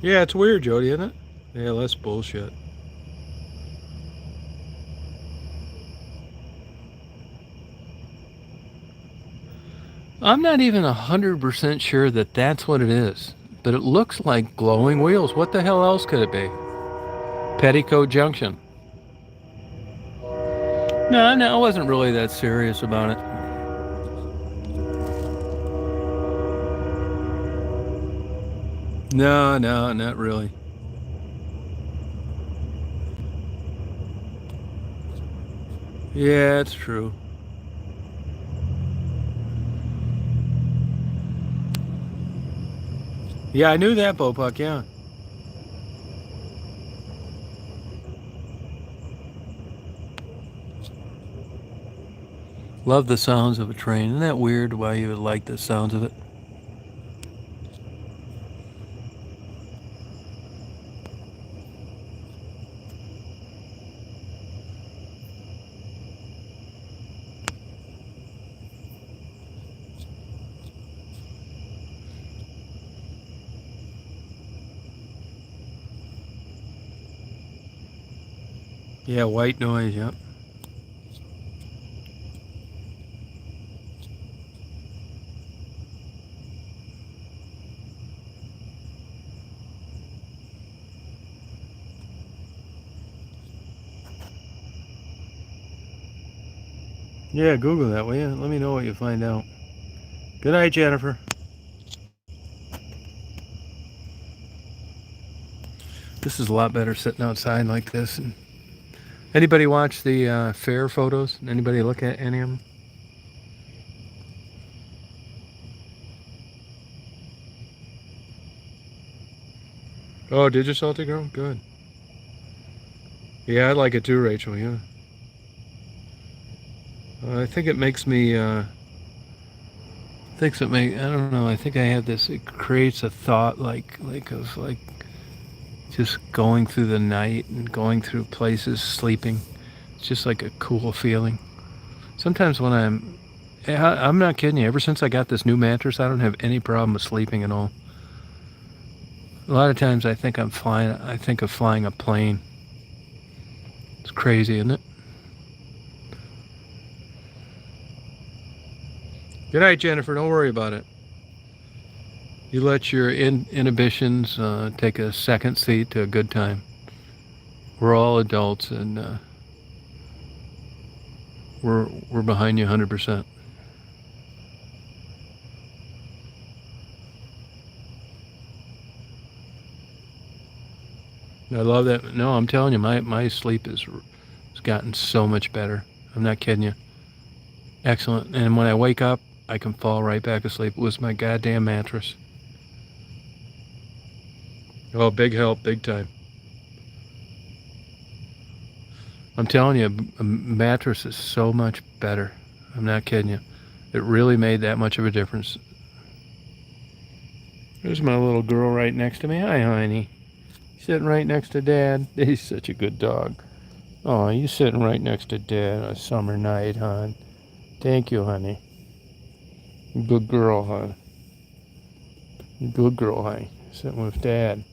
Yeah, it's weird, Jody, isn't it? Yeah, that's bullshit. I'm not even 100% sure that that's what it is, but it looks like glowing wheels. What the hell else could it be? Petticoat Junction. No, I wasn't really that serious about it. No, not really. Yeah, it's true. Yeah, I knew that, Bopuck, yeah. Love the sounds of a train. Isn't that weird why you would like the sounds of it? Yeah, white noise, yeah. Yeah, Google that, will you? Let me know what you find out. Good night, Jennifer. This is a lot better sitting outside like this. And anybody watch the fair photos? Anybody look at any of them? Oh, did you, Salty Girl? Good. Yeah, I like it too, Rachel, yeah. I think it makes me, I don't know, I think I have this, it creates a thought like just going through the night and going through places, sleeping. It's just like a cool feeling. Sometimes when I'm not kidding you, ever since I got this new mattress, I don't have any problem with sleeping at all. A lot of times I think of flying a plane. It's crazy, isn't it? Good night, Jennifer. Don't worry about it. You let your inhibitions take a second seat to a good time. We're all adults, and we're behind you 100%. I love that. No, I'm telling you, my sleep has gotten so much better. I'm not kidding you. Excellent. And when I wake up, I can fall right back asleep. It was my goddamn mattress. Oh, big help, big time. I'm telling you, a mattress is so much better. I'm not kidding you. It really made that much of a difference. There's my little girl right next to me. Hi, honey. Sitting right next to Dad. He's such a good dog. Oh, you sitting right next to Dad on a summer night, hon. Thank you, honey. Good girl, hon. Good girl, honey. Sitting with Dad.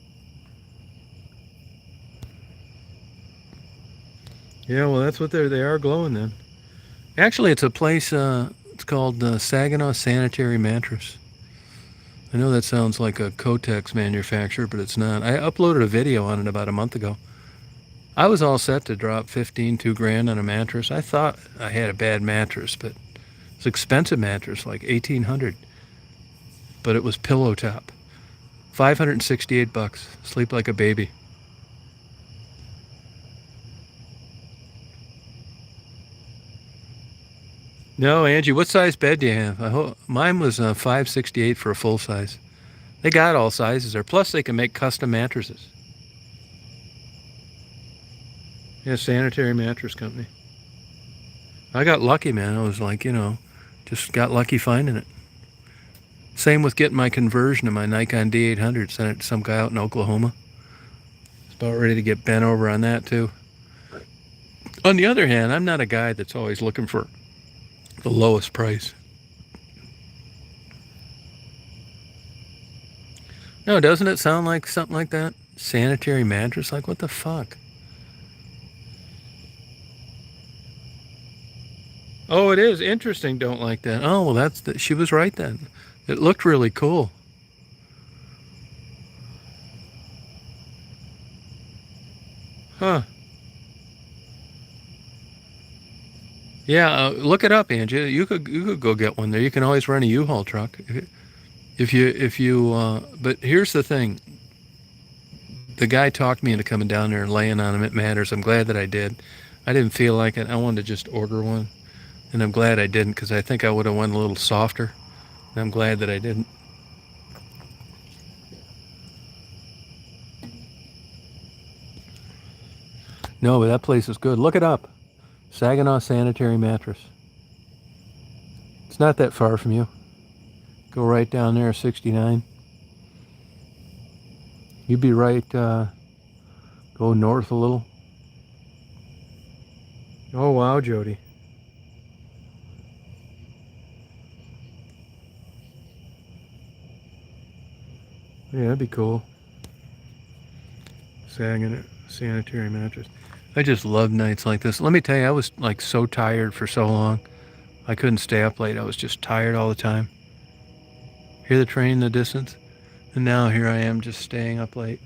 Yeah, well, that's what they are glowing then. Actually, it's a place, it's called Saginaw Sanitary Mattress. I know that sounds like a Kotex manufacturer, but it's not. I uploaded a video on it about a month ago. I was all set to drop $2 grand on a mattress. I thought I had a bad mattress, but It's an expensive mattress, like 1,800, but it was pillow top. $568. Sleep like a baby. No, Angie, what size bed do you have? Mine was 568 for a full size. They got all sizes there. Plus, they can make custom mattresses. Yeah, Sanitary Mattress Company. I got lucky, man. I was like, just got lucky finding it. Same with getting my conversion of my Nikon D800. Sent it to some guy out in Oklahoma. It's about ready to get bent over on that, too. On the other hand, I'm not a guy that's always looking for the lowest price. No, doesn't it sound like something like that? Sanitary mattress? Like, what the fuck? Oh, it is interesting. Don't like that. Oh, well, she was right then. It looked really cool. Huh. Yeah, look it up, Angie. You could go get one there. You can always rent a U-Haul truck if you. But here's the thing. The guy talked me into coming down there and laying on him. It matters. I'm glad that I did. I didn't feel like it. I wanted to just order one, and I'm glad I didn't because I think I would have went a little softer. And I'm glad that I didn't. No, but that place is good. Look it up. Saginaw Sanitary Mattress. It's not that far from you. Go right down there, 69. You'd be right, go north a little. Oh, wow, Jody. Yeah, that'd be cool. Saginaw Sanitary Mattress. I just love nights like this. Let me tell you, I was like so tired for so long. I couldn't stay up late. I was just tired all the time. Hear the train in the distance? And now here I am just staying up late.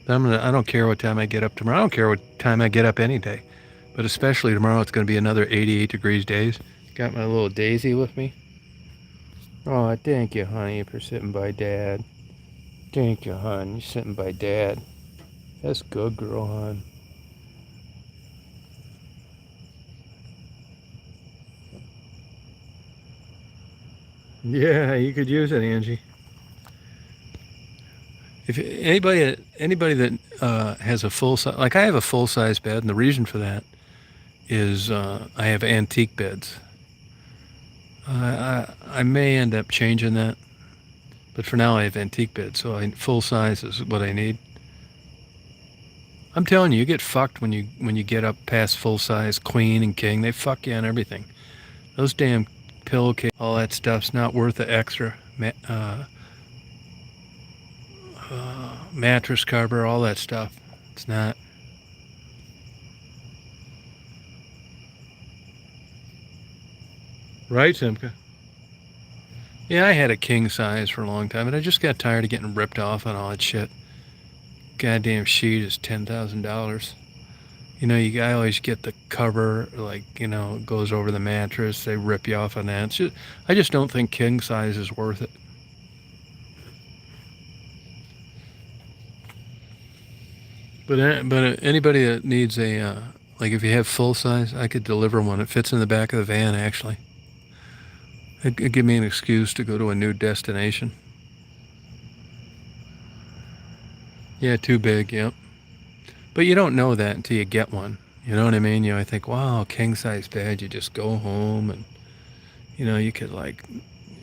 But I don't care what time I get up tomorrow. I don't care what time I get up any day. But especially tomorrow, it's going to be another 88 degrees days. Got my little Daisy with me. Oh, thank you, honey, for sitting by Dad. Thank you, hon. You're sitting by Dad. That's good, girl, hon. Yeah, you could use it, Angie. If anybody that has a full size, like I have a full size bed, and the reason for that is I have antique beds. I may end up changing that, but for now I have antique beds, so full size is what I need. I'm telling you, you get fucked when you get up past full size queen and king. They fuck you on everything. Those damn pillowcase, all that stuff's not worth the extra. Mattress cover, all that stuff. It's not. Right, Simka? Yeah, I had a king size for a long time, but I just got tired of getting ripped off on all that shit. Goddamn sheet is $10,000. I always get the cover, like, it goes over the mattress. They rip you off on that. I just don't think king size is worth it. But anybody that needs like if you have full size, I could deliver one. It fits in the back of the van, actually. It'd give me an excuse to go to a new destination. Yeah, too big, yep. But you don't know that until you get one. You know what I mean? I think, wow, king size bed, you just go home and, you could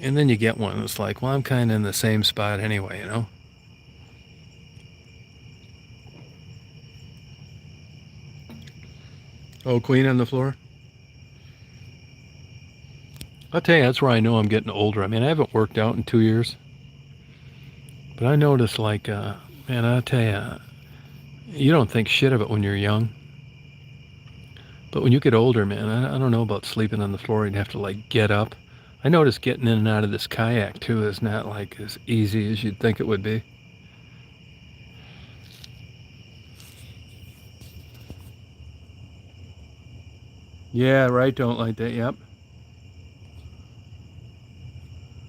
and then you get one. And it's like, well, I'm kind of in the same spot anyway, Oh, queen on the floor? I'll tell you, that's where I know I'm getting older. I mean, I haven't worked out in 2 years. But I noticed, man, I'll tell you, you don't think shit of it when you're young. But when you get older, man, I don't know about sleeping on the floor. You'd have to, get up. I noticed getting in and out of this kayak, too, is not, as easy as you'd think it would be. Yeah, right, don't like that, yep.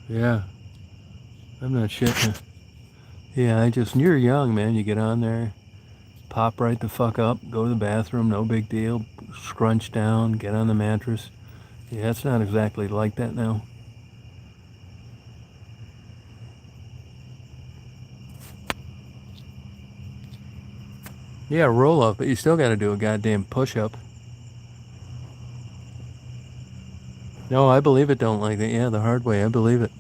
Yeah. I'm not shitting you. Yeah, you're young, man. You get on there, pop right the fuck up, go to the bathroom, no big deal, scrunch down, get on the mattress. Yeah, it's not exactly like that now. Yeah, roll up, but you still got to do a goddamn push up. No, I believe it don't like that. Yeah, the hard way. I believe it.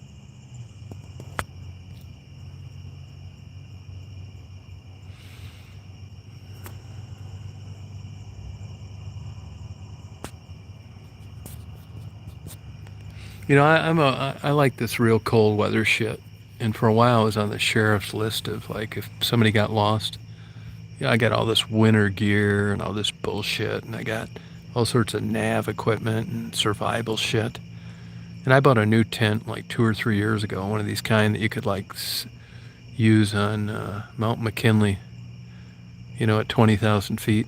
You know, I like this real cold weather shit. And for a while, I was on the sheriff's list of like if somebody got lost. Yeah, I got all this winter gear and all this bullshit, and I got all sorts of nav equipment and survival shit. And I bought a new tent like 2 or 3 years ago, one of these kind that you could like use on Mount McKinley, you know, at 20,000 feet.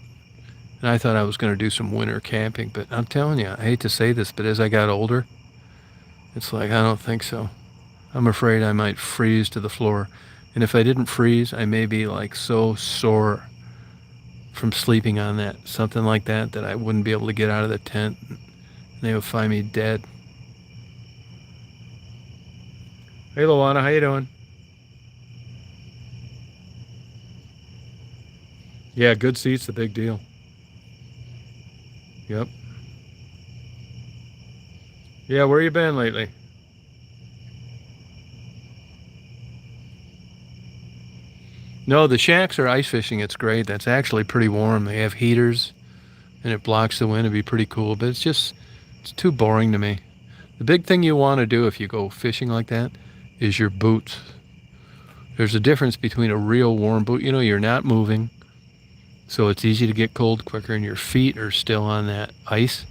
And I thought I was going to do some winter camping, but I'm telling you, I hate to say this, but as I got older, it's like, I don't think so. I'm afraid I might freeze to the floor. And if I didn't freeze, I may be like so sore from sleeping on that, something like that, that I wouldn't be able to get out of the tent. And they would find me dead. Hey, Luana, how you doing? Yeah, good seats, a big deal. Yep. Yeah, where you been lately? No, the shacks are ice fishing. It's great. That's actually pretty warm. They have heaters, and it blocks the wind. It'd be pretty cool, but it's too boring to me. The big thing you want to do if you go fishing like that is your boots. There's a difference between a real warm boot. You know, you're not moving, so it's easy to get cold quicker, and your feet are still on that ice.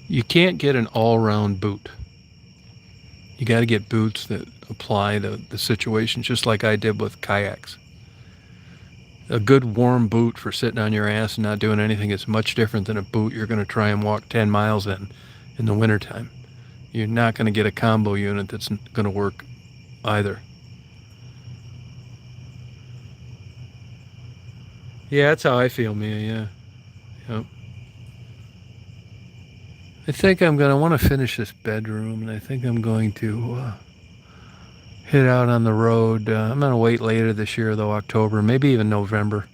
You can't get an all-round boot. You got to get boots that apply the situation, just like I did with kayaks. A good warm boot for sitting on your ass and not doing anything is much different than a boot you're going to try and walk 10 miles in the wintertime. You're not going to get a combo unit that's going to work either. Yeah, that's how I feel, Mia, yeah. Yep. I think I want to finish this bedroom, and I think I'm going to hit out on the road. I'm going to wait later this year, though, October, maybe even November.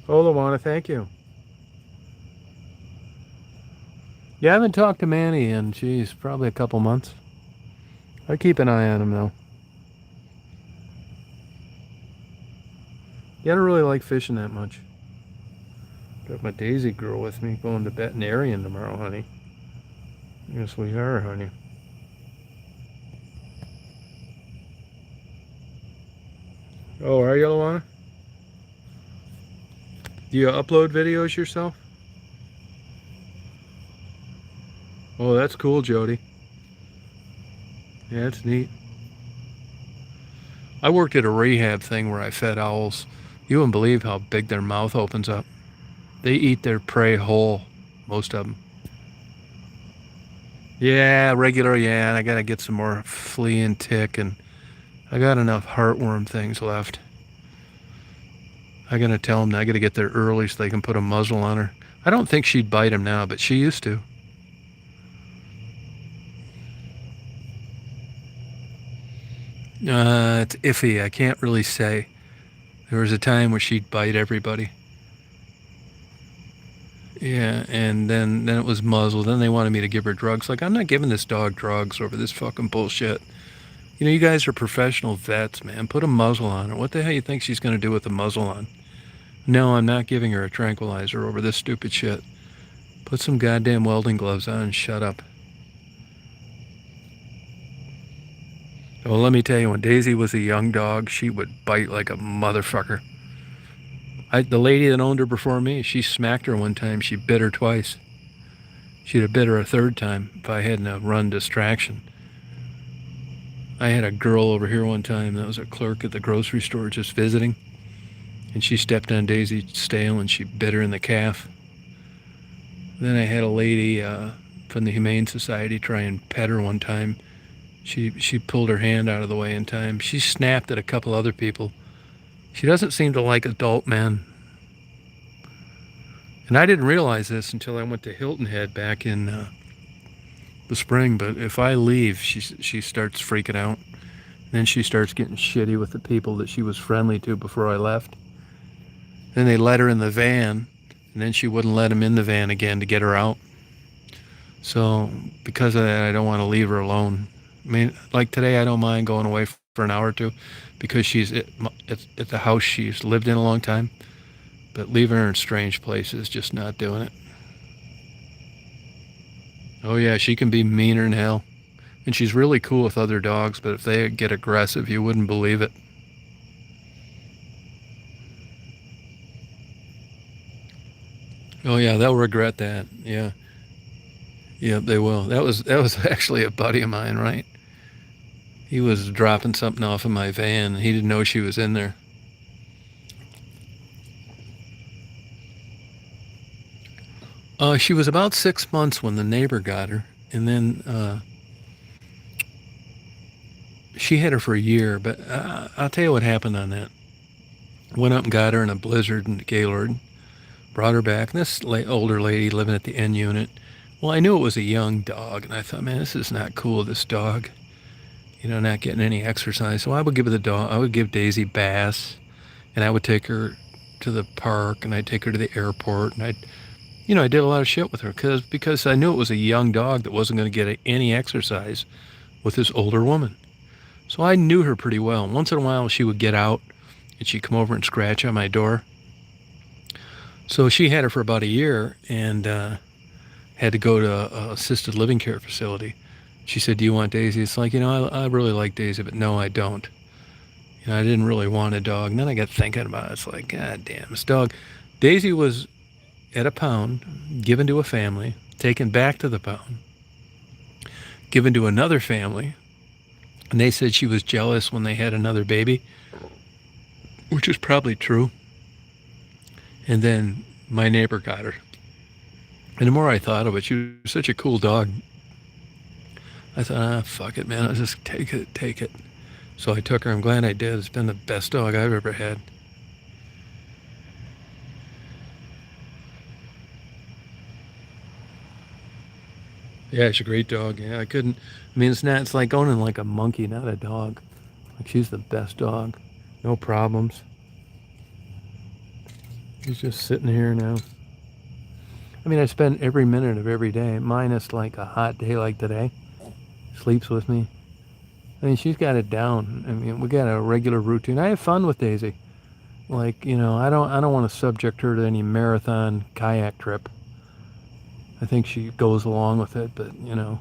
Oh, Luana, thank you. Yeah, I haven't talked to Manny in, geez, probably a couple months. I keep an eye on him, though. Yeah, I don't really like fishing that much. Got my Daisy girl with me going to veterinarian tomorrow, honey. Yes, we are, honey. Oh, are you, Luana? Do you upload videos yourself? Oh, that's cool, Jody. Yeah, it's neat. I worked at a rehab thing where I fed owls. You wouldn't believe how big their mouth opens up. They eat their prey whole, most of them. Yeah, regular, yeah. I gotta get some more flea and tick, and I got enough heartworm things left. I gotta tell them I gotta get there early so they can put a muzzle on her. I don't think she'd bite him now, but she used to. It's iffy. I can't really say. There was a time where she'd bite everybody. Yeah, and then it was muzzled. Then they wanted me to give her drugs. Like, I'm not giving this dog drugs over this fucking bullshit. You know, you guys are professional vets, man. Put a muzzle on her. What the hell you think she's going to do with a muzzle on? No, I'm not giving her a tranquilizer over this stupid shit. Put some goddamn welding gloves on and shut up. Well, let me tell you, when Daisy was a young dog, she would bite like a motherfucker. The lady that owned her before me, she smacked her one time. She bit her twice. She'd have bit her a third time if I hadn't run distraction. I had a girl over here one time that was a clerk at the grocery store just visiting, and she stepped on Daisy's tail and she bit her in the calf. Then I had a lady from the Humane Society try and pet her one time. She pulled her hand out of the way in time. She snapped at a couple other people. She doesn't seem to like adult men. And I didn't realize this until I went to Hilton Head back in the spring. But if I leave, she starts freaking out. Then she starts getting shitty with the people that she was friendly to before I left. Then they let her in the van, and then she wouldn't let him in the van again to get her out. So because of that, I don't want to leave her alone. I mean, like today, I don't mind going away for an hour or two because she's at the house she's lived in a long time. But leaving her in strange places, just not doing it. Oh yeah, she can be meaner than hell. And she's really cool with other dogs, but if they get aggressive, you wouldn't believe it. Oh yeah, they'll regret that. Yeah. Yeah, they will. That was actually a buddy of mine, right? He was dropping something off in my van. He didn't know she was in there. She was about 6 months when the neighbor got her, and then she had her for a year. But I'll tell you what happened on that. Went up and got her in a blizzard in Gaylord. Brought her back. And this older lady living at the end unit. Well, I knew it was a young dog, and I thought, man, this is not cool. This dog, not getting any exercise. So I would give the dog. I would give Daisy baths, and I would take her to the park, and I'd take her to the airport, and I did a lot of shit with her because I knew it was a young dog that wasn't going to get any exercise with this older woman. So I knew her pretty well. Once in a while, she would get out, and she'd come over and scratch on my door. So she had her for about a year, and had to go to an assisted living care facility. She said, "Do you want Daisy?" It's like, I really like Daisy, but no, I don't. I didn't really want a dog. And then I got thinking about it. It's like, God damn, this dog. Daisy was at a pound, given to a family, taken back to the pound, given to another family, and they said she was jealous when they had another baby, which is probably true. And then my neighbor got her. And the more I thought of it, she was such a cool dog. I thought, fuck it, man. I'll just take it. So I took her. I'm glad I did. It's been the best dog I've ever had. Yeah, she's a great dog. Yeah, I couldn't. I mean, it's like owning like a monkey, not a dog. Like, she's the best dog. No problems. He's just sitting here now. I mean, I spend every minute of every day, minus like a hot day like today. Sleeps with me. I mean, she's got it down. I mean, we got a regular routine. I have fun with Daisy. Like, I don't want to subject her to any marathon kayak trip. I think she goes along with it, but I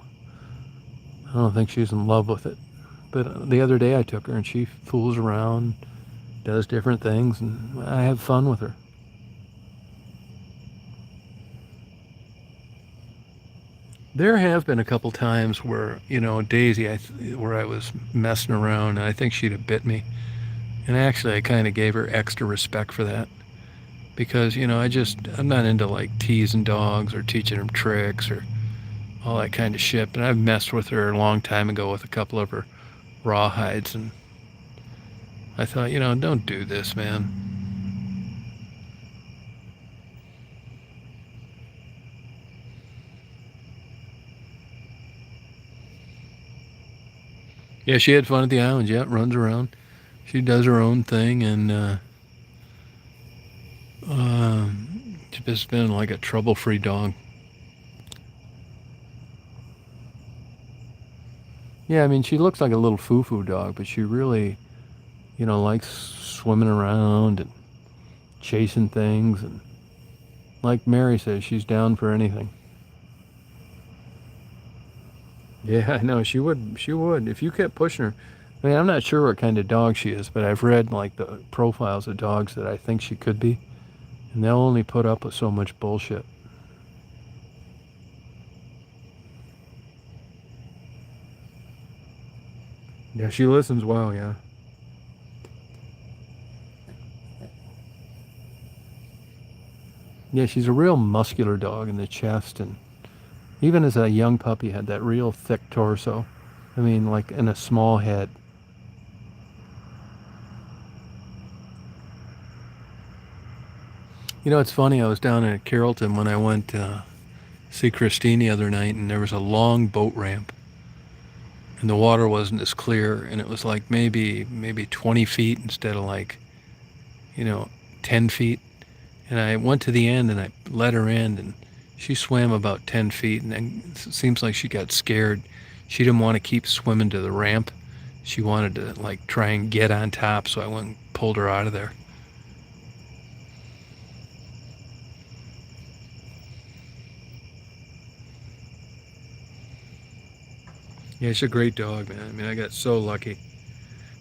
don't think she's in love with it. But the other day I took her and she fools around, does different things, and I have fun with her. There have been a couple times where, Daisy, where I was messing around, and I think she'd have bit me. And actually, I kind of gave her extra respect for that. Because, I'm not into like teasing dogs or teaching them tricks or all that kind of shit. But I've messed with her a long time ago with a couple of her rawhides. And I thought, don't do this, man. Yeah, she had fun at the islands. Yeah, runs around. She does her own thing, and she's just been like a trouble-free dog. Yeah, I mean, she looks like a little foo-foo dog, but she really, likes swimming around and chasing things. And like Mary says, she's down for anything. Yeah, I know, she would. She would. If you kept pushing her. I mean, I'm not sure what kind of dog she is, but I've read like the profiles of dogs that I think she could be. And they'll only put up with so much bullshit. Yeah, she listens well, yeah. Yeah, she's a real muscular dog in the chest, and even as a young puppy had that real thick torso. I mean, like, in a small head. You know, it's funny, I was down at Carrollton when I went to see Christine the other night, and there was a long boat ramp, and the water wasn't as clear, and it was like maybe 20 feet instead of like, you know, 10 feet. And I went to the end and I let her in, and she swam about 10 feet, and then it seems like she got scared. She didn't want to keep swimming to the ramp. She wanted to like try and get on top, so I went and pulled her out of there. Yeah, she's a great dog, man. I mean, I got so lucky.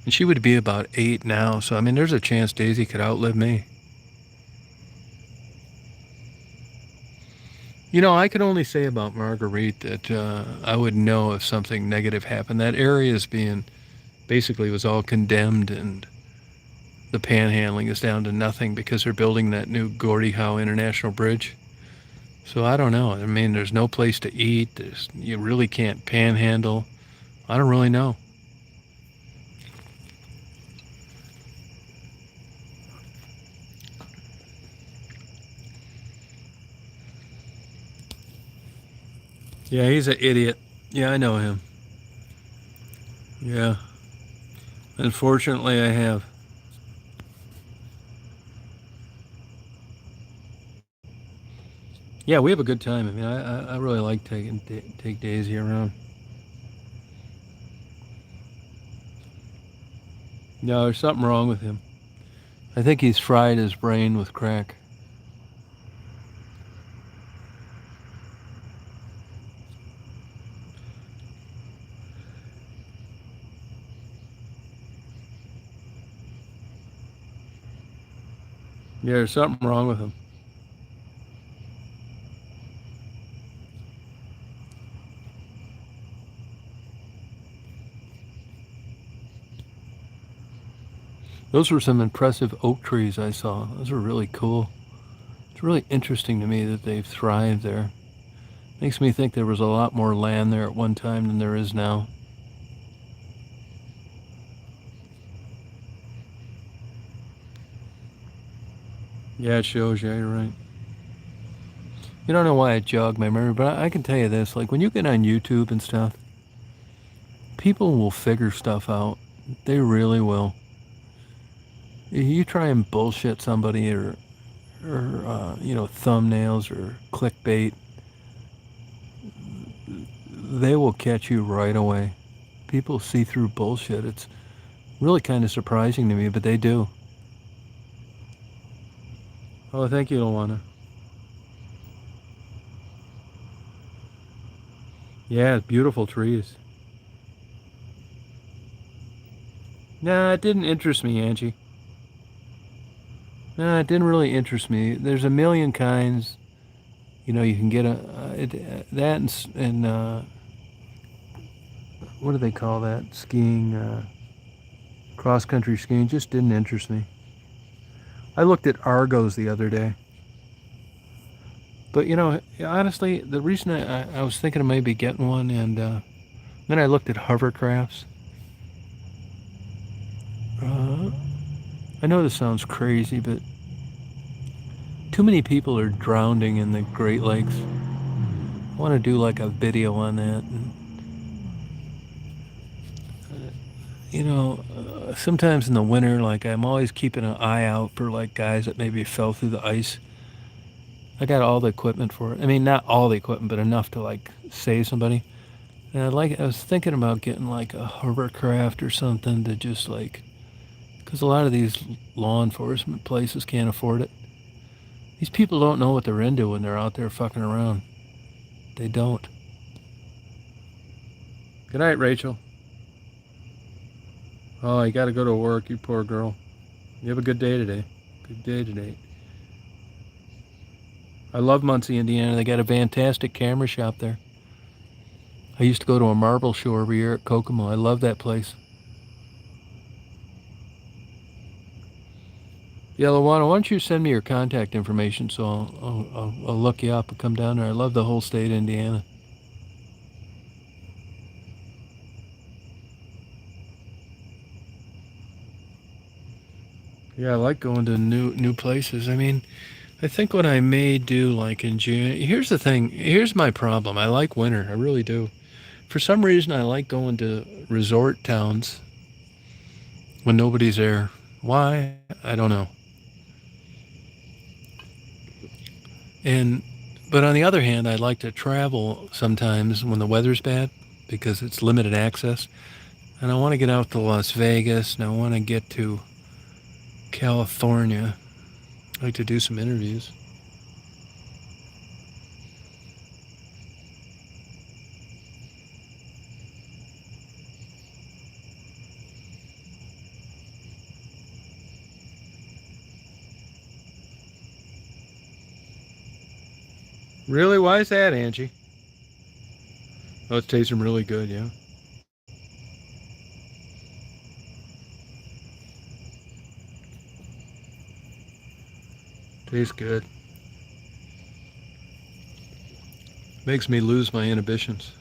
And she would be about 8 now, so I mean, there's a chance Daisy could outlive me. You know, I can only say about Marguerite that I would know if something negative happened. That area is being, basically was all condemned, and the panhandling is down to nothing because they're building that new Gordie Howe International Bridge. So I don't know. I mean, there's no place to eat. You really can't panhandle. I don't really know. Yeah, he's an idiot. Yeah, I know him. Yeah. Unfortunately, I have. Yeah, we have a good time. I mean, I really like take Daisy around. No, there's something wrong with him. I think he's fried his brain with crack. Yeah, there's something wrong with him. Those were some impressive oak trees I saw. Those were really cool. It's really interesting to me that they've thrived there. Makes me think there was a lot more land there at one time than there is now. Yeah, it shows. Yeah, you're right. You don't know why I jog my memory, but I can tell you this. Like, when you get on YouTube and stuff, people will figure stuff out. They really will. You try and bullshit somebody or you know, thumbnails or clickbait, they will catch you right away. People see through bullshit. It's really kind of surprising to me, but they do. Oh, thank you, Luana. Yeah, beautiful trees. Nah, it didn't interest me, Angie. Nah, it didn't really interest me. There's a million kinds. You know, you can get that and what do they call that? Skiing, cross-country skiing just didn't interest me. I looked at Argos the other day. But, you know, honestly, the reason I was thinking of maybe getting one, and then I looked at hovercrafts. I know this sounds crazy, but too many people are drowning in the Great Lakes. I want to do like a video on that. And, you know, sometimes in the winter, like, I'm always keeping an eye out for like guys that maybe fell through the ice. I got all the equipment for it. I mean, not all the equipment, but enough to like save somebody. And I was thinking about getting like a hovercraft or something to just like, because a lot of these law enforcement places can't afford it. These people don't know what they're into when they're out there fucking around. They don't. Good night, Rachel. Oh, you gotta go to work, you poor girl. You have a good day today. Good day today. I love Muncie, Indiana. They got a fantastic camera shop there. I used to go to a marble show every year at Kokomo. I love that place. Yeah, Luana, why don't you send me your contact information so I'll look you up and come down there. I love the whole state of Indiana. Yeah, I like going to new places. I mean, I think what I may do, like in June. Here's the thing. Here's my problem. I like winter. I really do. For some reason, I like going to resort towns when nobody's there. Why? I don't know. And but on the other hand, I like to travel sometimes when the weather's bad because it's limited access. And I want to get out to Las Vegas and I want to get to California. I like to do some interviews. Really? Why is that, Angie? Oh, it's tasting really good, yeah. Tastes good. Makes me lose my inhibitions.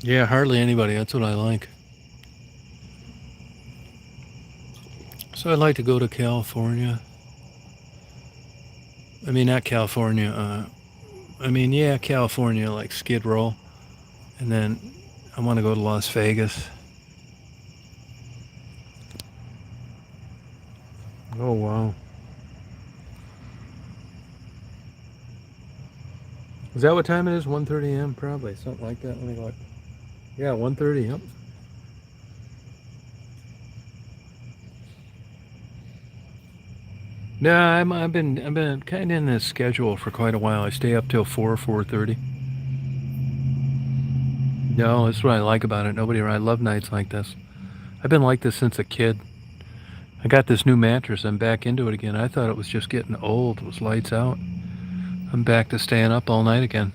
Yeah, hardly anybody. That's what I like. So I'd like to go to California. I mean, not California. Yeah, California, like Skid Row. And then I want to go to Las Vegas. Oh, wow. Is that what time it is? 1:30 a.m. Probably. Something like that. Let me look. Yeah, 1:30. Yep. No, I've been kind of in this schedule for quite a while. I stay up till 4:30. No, that's what I like about it. I love nights like this. I've been like this since a kid. I got this new mattress. I'm back into it again. I thought it was just getting old. It was lights out. I'm back to staying up all night again.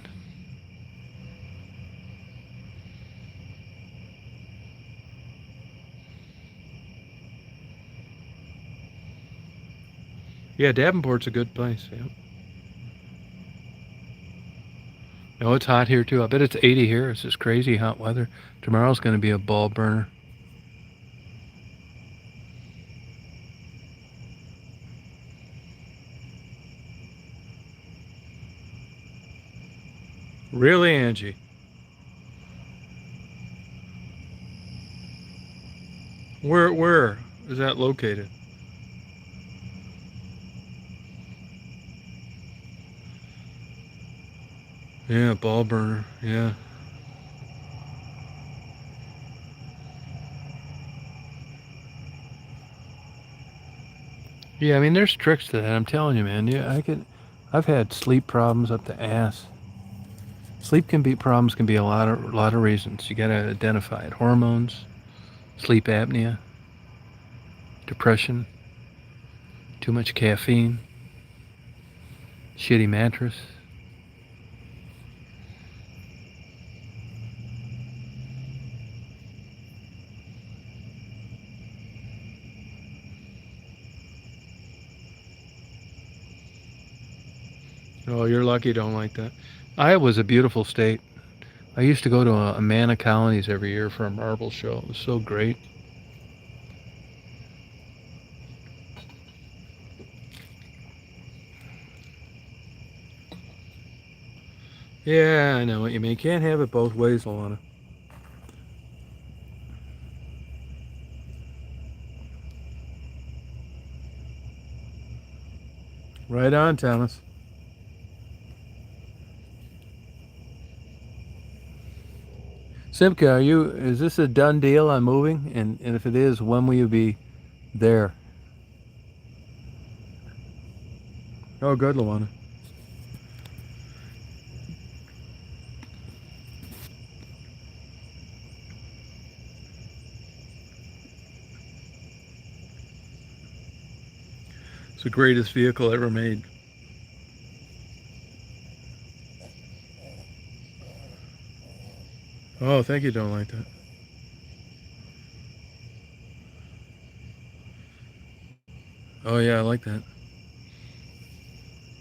Yeah, Davenport's a good place. Yeah. No, it's hot here too. I bet it's 80 here. It's just crazy hot weather. Tomorrow's going to be a ball burner. Really, Angie? Where is that located? Yeah, ball burner. Yeah. Yeah, I mean, there's tricks to that. I'm telling you, man. Yeah, I've had sleep problems up the ass. Problems can be a lot of reasons. You got to identify it. Hormones, sleep apnea, depression, too much caffeine, shitty mattress. Oh, you're lucky you don't like that. Iowa's a beautiful state. I used to go to a Amana Colonies every year for a marble show. It was so great. Yeah, I know what you mean. You can't have it both ways, Alana. Right on, Thomas. Simka, is this a done deal on moving? And if it is, when will you be there? Oh, good, Luana. It's the greatest vehicle ever made. Oh, thank you. Don't like that. Oh yeah, I like that.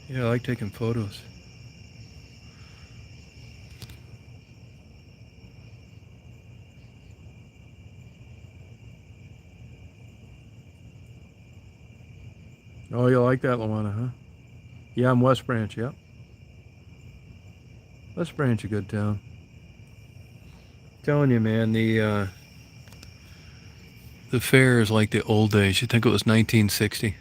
Yeah, I like taking photos. Oh, you like that, Luana, huh? Yeah, I'm West Branch, yep. West Branch, a good town. Telling you, man, the fair is like the old days. You think it was 1960?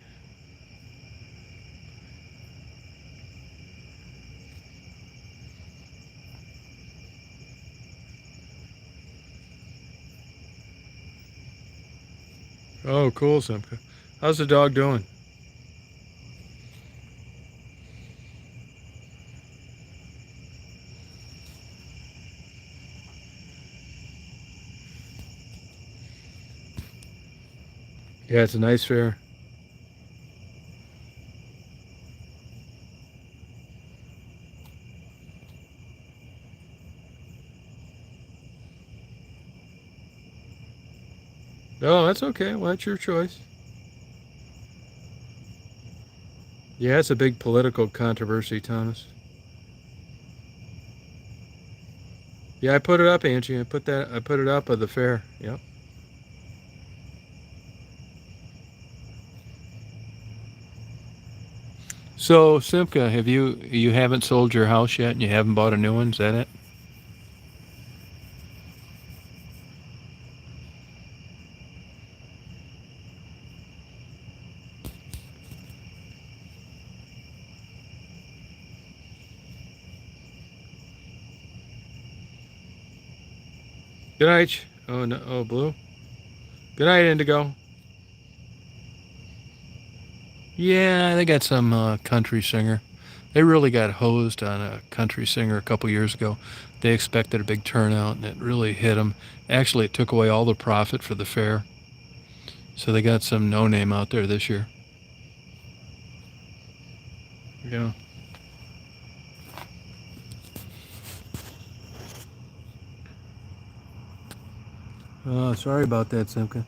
Oh, cool, Simka. How's the dog doing? Yeah, it's a nice fair. Oh, that's okay. Well, that's your choice. Yeah, it's a big political controversy, Thomas. Yeah, I put it up, Angie. I put it up of the fair. Yep. So, Simka, you haven't sold your house yet and you haven't bought a new one? Is that it? Good night. Oh no. Oh, Blue. Good night, Indigo. Yeah, they got some country singer. They really got hosed on a country singer a couple years ago. They expected a big turnout, and it really hit them. Actually, it took away all the profit for the fair. So they got some no name out there this year. Yeah. Oh, sorry about that, Simka.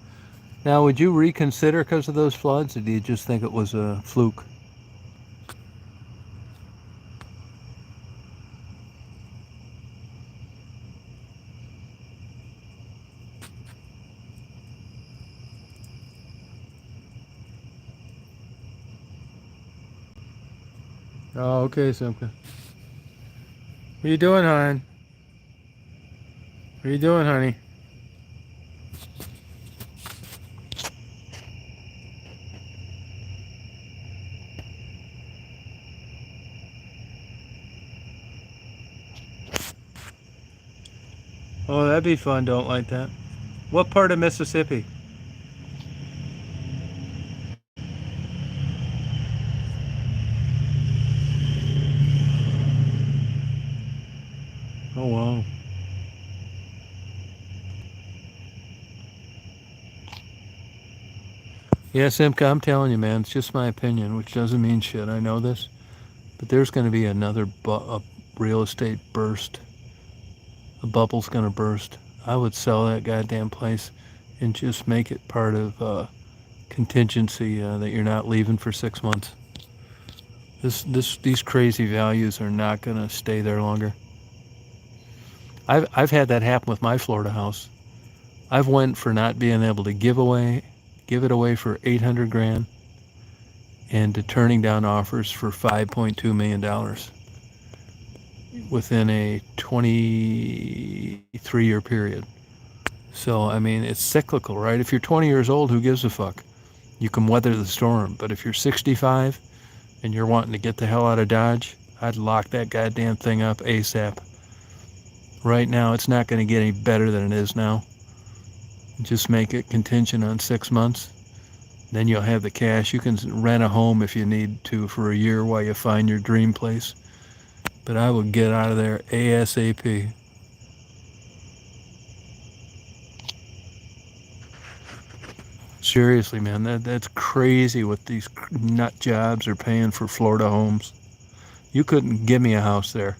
Now, would you reconsider because of those floods, or do you just think it was a fluke? Oh, okay, Simka. What you doing, hon? What you doing, honey? Oh, that'd be fun. Don't like that. What part of Mississippi? Oh, wow. Yeah, Simka, I'm telling you, man, it's just my opinion, which doesn't mean shit. I know this. But there's going to be another a real estate burst. A bubble's going to burst. I would sell that goddamn place and just make it part of contingency that you're not leaving for 6 months. These crazy values are not going to stay there longer. I've had that happen with my Florida house. I've went for not being able to give it away for 800 grand, and to turning down offers for $5.2 million within a 23-year period. So, I mean, it's cyclical, right? If you're 20 years old, who gives a fuck? You can weather the storm. But if you're 65 and you're wanting to get the hell out of Dodge, I'd lock that goddamn thing up ASAP. Right now, it's not going to get any better than it is now. Just make it contingent on 6 months. Then you'll have the cash. You can rent a home if you need to for a year while you find your dream place. But I would get out of there ASAP. Seriously, man, that's crazy what these nut jobs are paying for Florida homes. You couldn't give me a house there.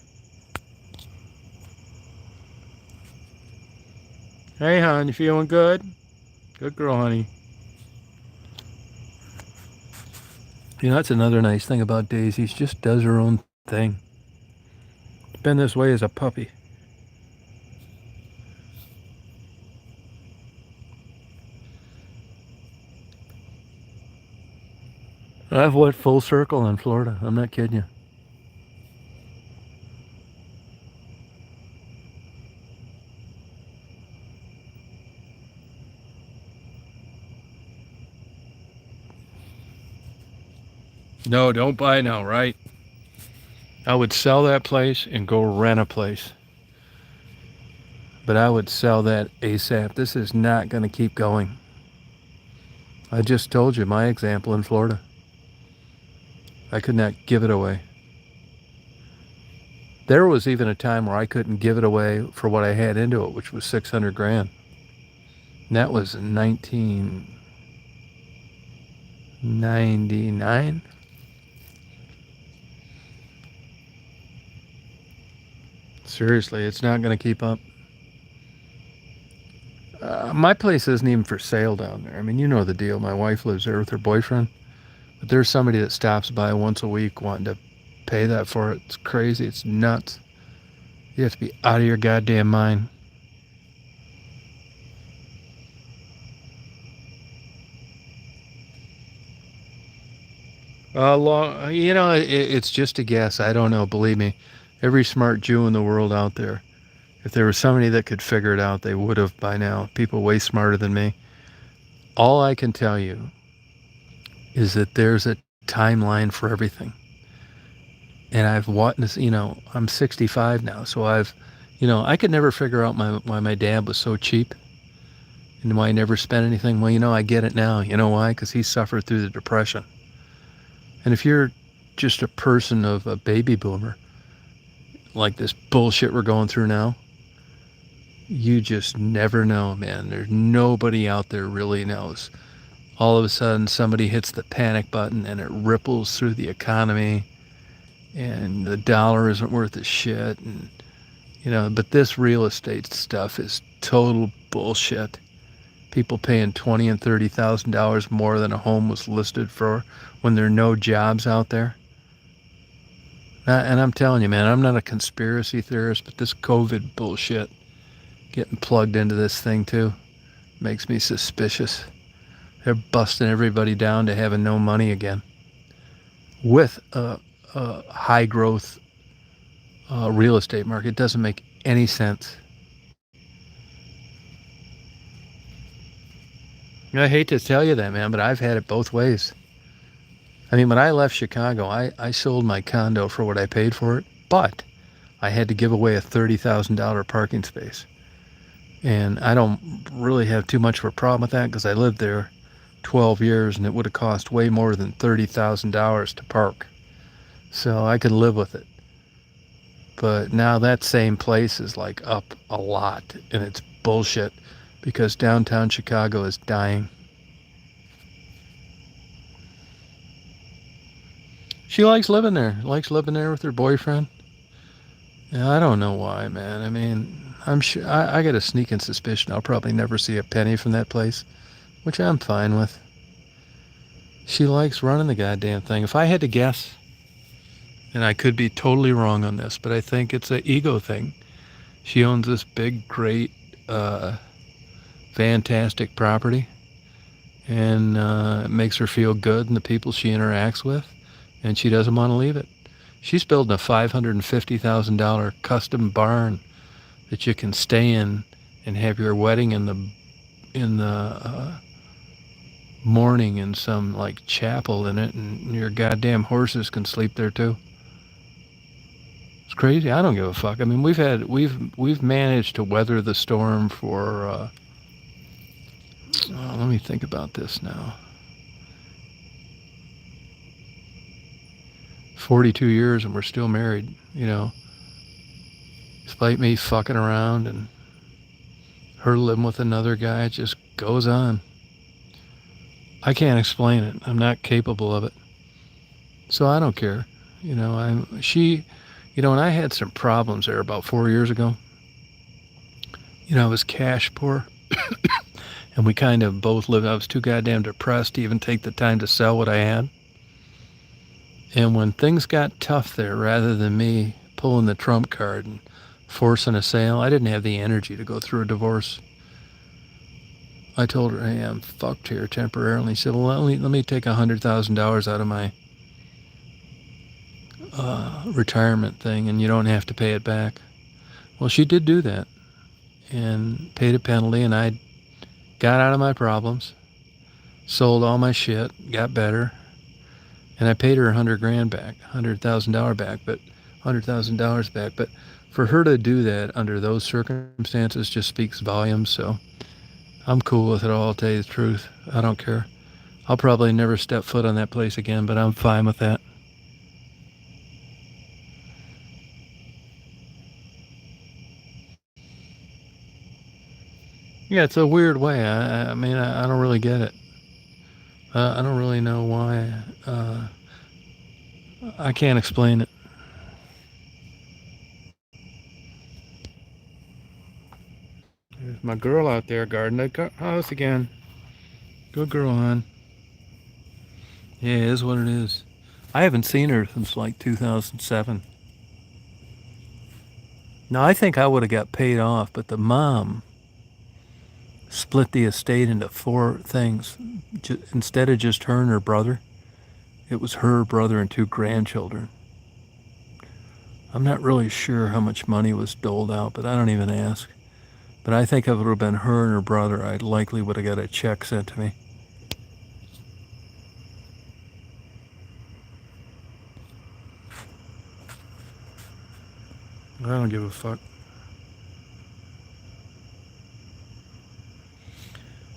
Hey, hon, you feeling good? Good girl, honey. You know, that's another nice thing about Daisy. She just does her own thing. Been this way as a puppy. I've went full circle in Florida. I'm not kidding you. No, don't buy now, right? I would sell that place and go rent a place. But I would sell that ASAP. This is not going to keep going. I just told you my example in Florida. I could not give it away. There was even a time where I couldn't give it away for what I had into it, which was 600 grand. And that was in 1999. Seriously, it's not going to keep up. My place isn't even for sale down there. I mean, you know the deal. My wife lives there with her boyfriend. But there's somebody that stops by once a week wanting to pay that for it. It's crazy. It's nuts. You have to be out of your goddamn mind. It's just a guess. I don't know. Believe me, every smart Jew in the world out there, if there was somebody that could figure it out, they would have by now. People way smarter than me. All I can tell you is that there's a timeline for everything. And I've watched, I'm 65 now, so I could never figure out why my dad was so cheap and why he never spent anything. Well, I get it now. You know why? Because he suffered through the Depression. And if you're just a person of a baby boomer, like this bullshit we're going through now, you just never know, man. There's nobody out there really knows. All of a sudden, somebody hits the panic button and it ripples through the economy and the dollar isn't worth a shit. And, but this real estate stuff is total bullshit. People paying $20,000 and $30,000 more than a home was listed for when there are no jobs out there. And I'm telling you, man, I'm not a conspiracy theorist, but this COVID bullshit getting plugged into this thing too makes me suspicious. They're busting everybody down to having no money again with a high growth real estate market. It doesn't make any sense. I hate to tell you that, man, but I've had it both ways. I mean, when I left Chicago, I sold my condo for what I paid for it, but I had to give away a $30,000 parking space. And I don't really have too much of a problem with that because I lived there 12 years and it would have cost way more than $30,000 to park. So I could live with it. But now that same place is like up a lot and it's bullshit because downtown Chicago is dying. She likes living there with her boyfriend. Yeah, I don't know why, man. I mean, I'm sure I got a sneaking suspicion I'll probably never see a penny from that place, which I'm fine with. She likes running the goddamn thing. If I had to guess, and I could be totally wrong on this, but I think it's an ego thing. She owns this big, great, fantastic property, and it makes her feel good and the people she interacts with, and she doesn't want to leave it. She's building a $550,000 custom barn that you can stay in and have your wedding in the morning in some like chapel in it, and your goddamn horses can sleep there too. It's crazy. I don't give a fuck. I mean, we've managed to weather the storm for let me think about this now. 42 years and we're still married, despite me fucking around and her living with another guy. It just goes on. I can't explain it. I'm not capable of it. So I don't care. When I had some problems there about 4 years ago, I was cash poor and we kind of both lived. I was too goddamn depressed to even take the time to sell what I had. And when things got tough there, rather than me pulling the trump card and forcing a sale, I didn't have the energy to go through a divorce. I told her, hey, I'm fucked here temporarily. She said, well, let me take $100,000 out of my retirement thing and you don't have to pay it back. Well, she did do that and paid a penalty, and I got out of my problems, sold all my shit, got better, and I paid her $100,000 back, $100,000 back, but $100,000 back. But for her to do that under those circumstances just speaks volumes. So I'm cool with it all. I'll tell you the truth. I don't care. I'll probably never step foot on that place again, but I'm fine with that. Yeah, it's a weird way. I mean, I don't really get it. I don't really know why. I can't explain it. There's my girl out there guarding the house again. Good girl, hon. Yeah, it is what it is. I haven't seen her since like 2007. Now, I think I would have got paid off, but the mom split the estate into 4 things. Instead of just her and her brother, it was her brother and 2 grandchildren. I'm not really sure how much money was doled out, but I don't even ask. But I think if it would have been her and her brother, I likely would have got a check sent to me. I don't give a fuck.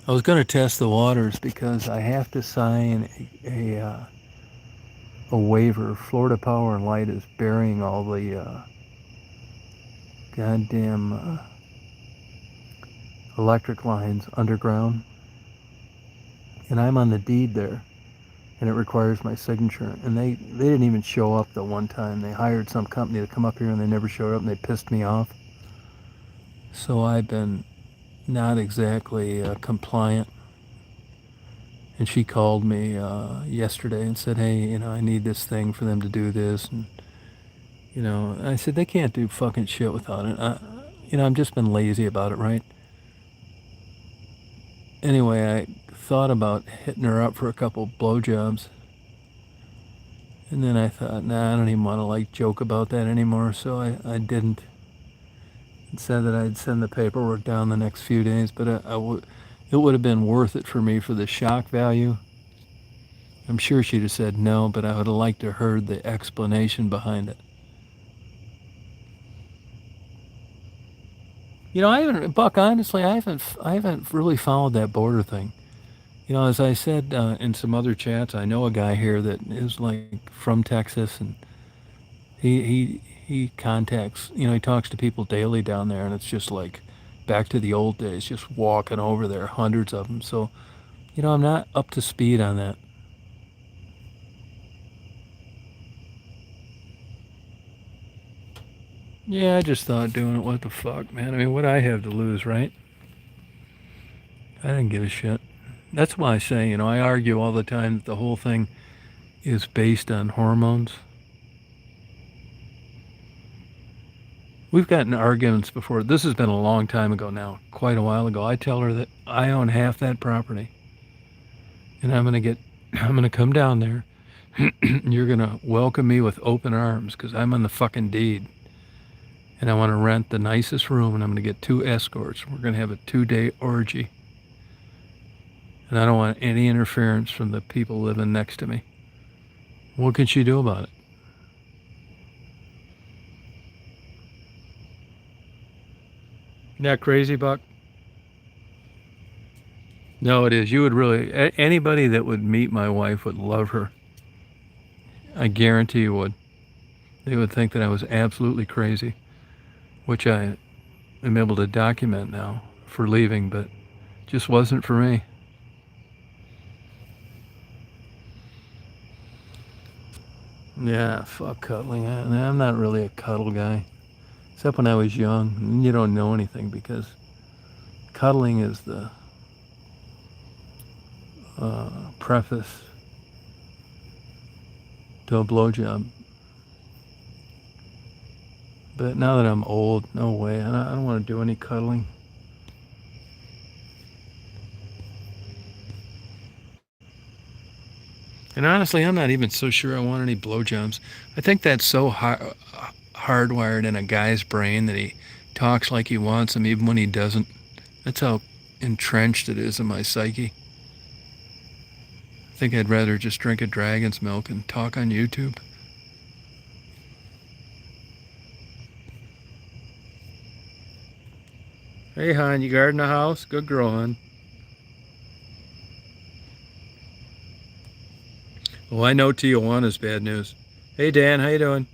I was going to test the waters because I have to sign a waiver. Florida Power and Light is burying all the goddamn electric lines underground. And I'm on the deed there. And it requires my signature. And they didn't even show up the one time. They hired some company to come up here and they never showed up and they pissed me off. So I've been not exactly compliant. And she called me yesterday and said, hey, I need this thing for them to do this. And, I said, they can't do fucking shit without it. I've just been lazy about it, right? Anyway, I thought about hitting her up for a couple blowjobs. And then I thought, nah, I don't even want to joke about that anymore. So I didn't. It said that I'd send the paperwork down the next few days, but it would have been worth it for me for the shock value. I'm sure she'd have said no, but I would have liked to have heard the explanation behind it. Buck, honestly, I haven't really followed that border thing. As I said in some other chats, I know a guy here that is from Texas, and he contacts, he talks to people daily down there, and it's just back to the old days, just walking over there, hundreds of them. So, I'm not up to speed on that. Yeah, I just thought doing it, what the fuck, man? I mean, what I have to lose, right? I didn't give a shit. That's why I say, I argue all the time that the whole thing is based on hormones. We've gotten arguments before. This has been a long time ago now, quite a while ago. I tell her that I own half that property. And I'm going to come down there. You're going to welcome me with open arms because I'm on the fucking deed. And I want to rent the nicest room, and I'm going to get 2 escorts. We're going to have a 2-day orgy. And I don't want any interference from the people living next to me. What can she do about it? Isn't that crazy, Buck? No, it is. You would really... Anybody that would meet my wife would love her. I guarantee you would. They would think that I was absolutely crazy, which I am able to document now for leaving, but just wasn't for me. Yeah, fuck cuddling. I'm not really a cuddle guy. Except when I was young. And you don't know anything because cuddling is the preface to a blowjob. But now that I'm old, no way. I don't want to do any cuddling. And honestly, I'm not even so sure I want any blowjobs. I think that's so hardwired in a guy's brain that he talks like he wants them even when he doesn't. That's how entrenched it is in my psyche. I think I'd rather just drink a dragon's milk and talk on YouTube. Hey, hon, you guarding the house? Good girl, hon. Oh, I know Tijuana's bad news. Hey, Dan, how you doing?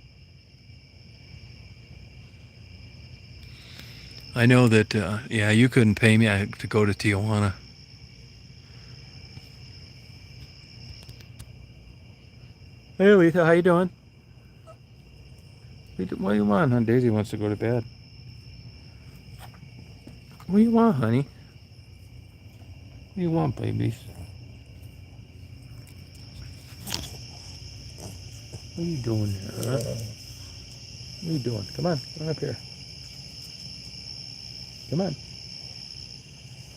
I know that, yeah, you couldn't pay me to go to Tijuana. Hey, Letha, how you doing? What do you want, hon? Daisy wants to go to bed. What do you want, honey? What do you want, babies? What are you doing there, huh? What are you doing? Come on up here. Come on.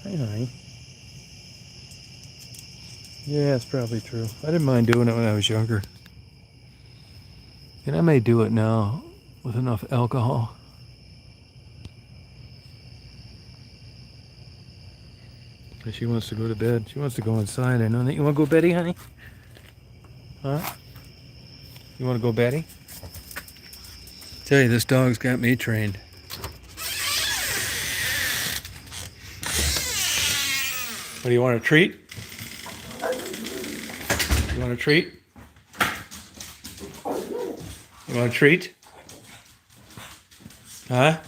Hi, honey. Yeah, it's probably true. I didn't mind doing it when I was younger. And I may do it now with enough alcohol. But she wants to go to bed. She wants to go inside. I know that. You want to go beddy, honey? Huh? You want to go beddy? Tell you, this dog's got me trained. What do you want, a treat? You want a treat? You want a treat? Huh?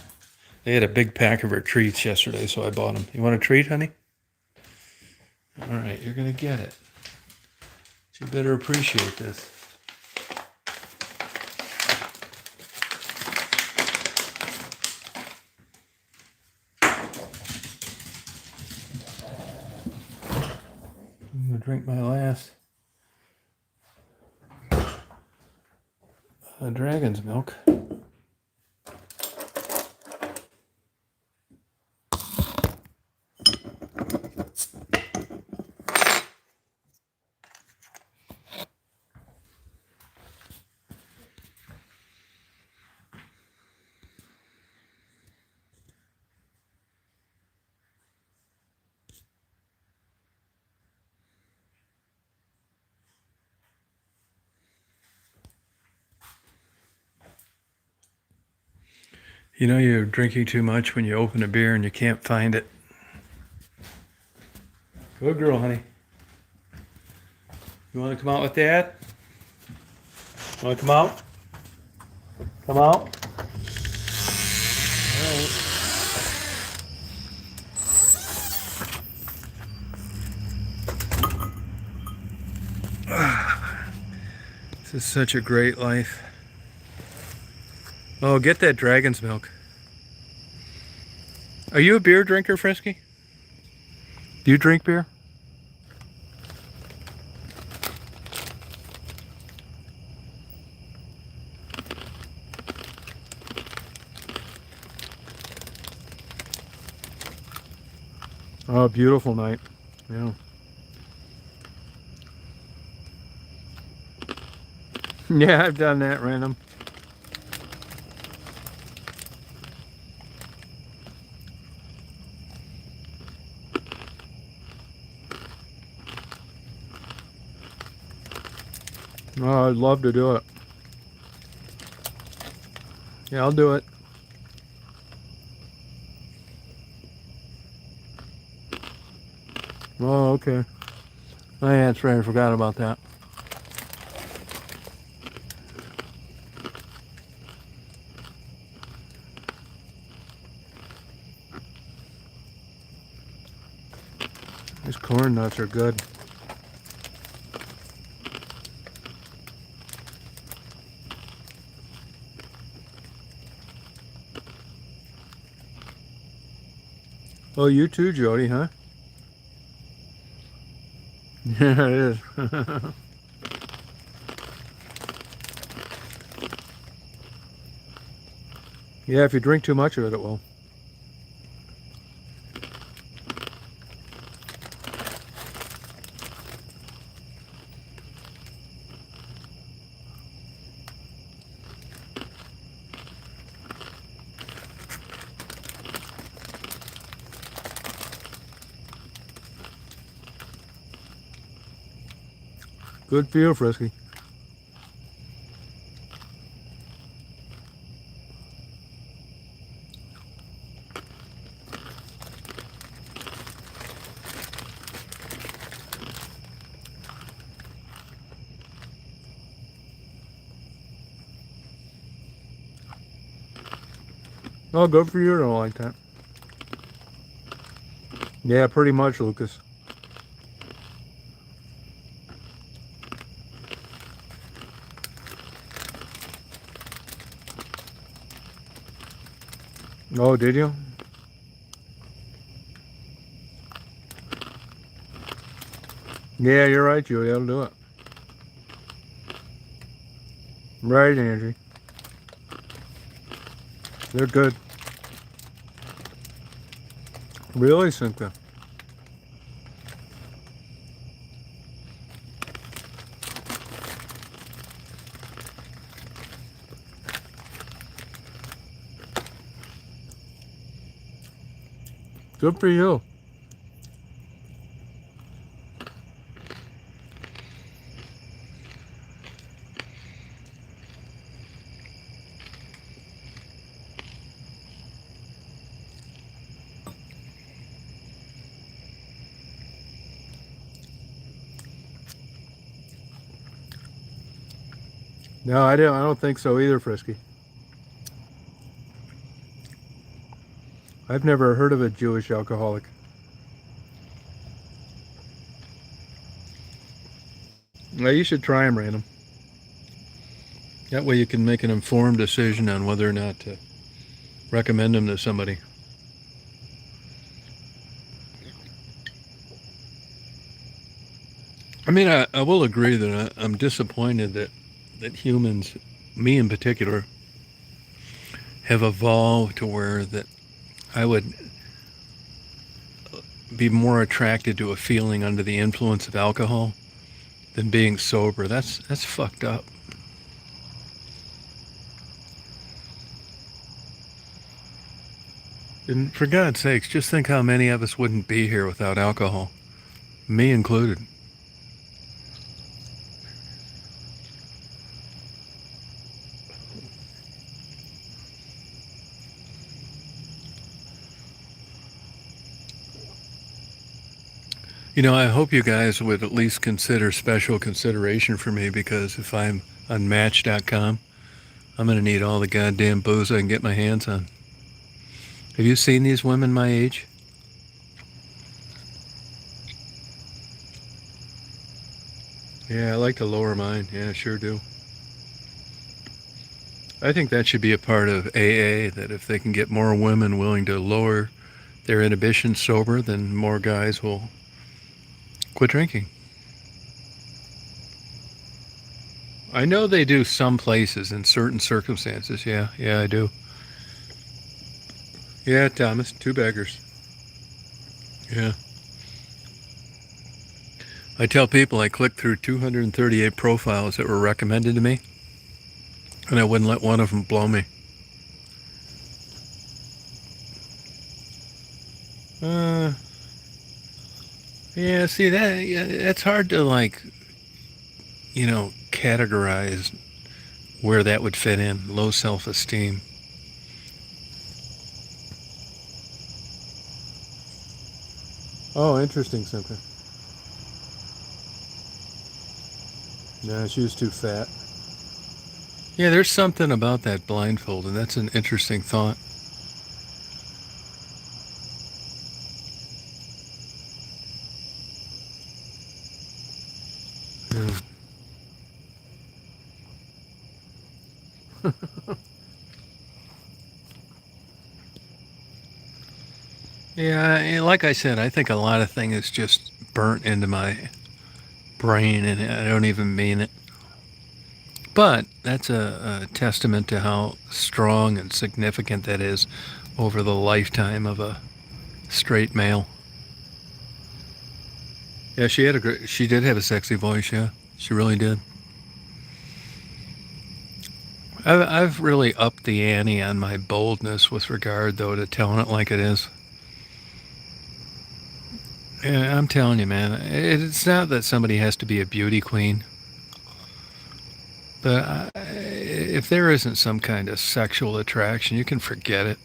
They had a big pack of her treats yesterday, so I bought them. You want a treat, honey? All right, you're going to get it. You better appreciate this. I'm going to drink my last dragon's milk. You know you're drinking too much when you open a beer and you can't find it. Good girl, honey. You want to come out with Dad? Want to come out? Come out? All right. This is such a great life. Oh, get that dragon's milk. Are you a beer drinker, Frisky? Do you drink beer? Oh, beautiful night. Yeah. Yeah, I've done that, random. Oh, I'd love to do it. Yeah, I'll do it. Oh, okay. Oh, yeah, that's right. I forgot about that. These corn nuts are good. Oh, you too, Jody, huh? Yeah, it is. Yeah, if you drink too much of it, it will. Good for you, Frisky. Oh, good for you. I don't like that. Yeah, pretty much, Lucas. Oh, did you? Yeah, you're right, Julie. That'll do it. Right, Angie. They're good. Really, Cynthia? Good for you. No, I don't think so either, Frisky. I've never heard of a Jewish alcoholic. Well, you should try them, Random. That way you can make an informed decision on whether or not to recommend them to somebody. I mean, I will agree that I'm disappointed that humans, me in particular, have evolved to where that I would be more attracted to a feeling under the influence of alcohol than being sober. That's fucked up. And for God's sakes, just think how many of us wouldn't be here without alcohol, me included. You know, I hope you guys would at least consider special consideration for me, because if I'm on Match.com, I'm going to need all the goddamn booze I can get my hands on. Have you seen these women my age? Yeah, I like to lower mine. Yeah, I sure do. I think that should be a part of AA, that if they can get more women willing to lower their inhibition sober, then more guys will quit drinking. I know they do some places in certain circumstances. Yeah, I do. Yeah, Thomas, two beggars. Yeah. I tell people I clicked through 238 profiles that were recommended to me, and I wouldn't let one of them blow me. Yeah, see, that's hard to, like, categorize where that would fit in. Low self-esteem. Oh, interesting, Cynthia. No, she was too fat. Yeah, there's something about that blindfold, and that's an interesting thought. Yeah, like I said, I think a lot of things is just burnt into my brain, and I don't even mean it. But that's a testament to how strong and significant that is over the lifetime of a straight male. Yeah, she did have a sexy voice. Yeah, she really did. I've really upped the ante on my boldness with regard, though, to telling it like it is. Yeah, I'm telling you, man, it's not that somebody has to be a beauty queen, but if there isn't some kind of sexual attraction, you can forget it.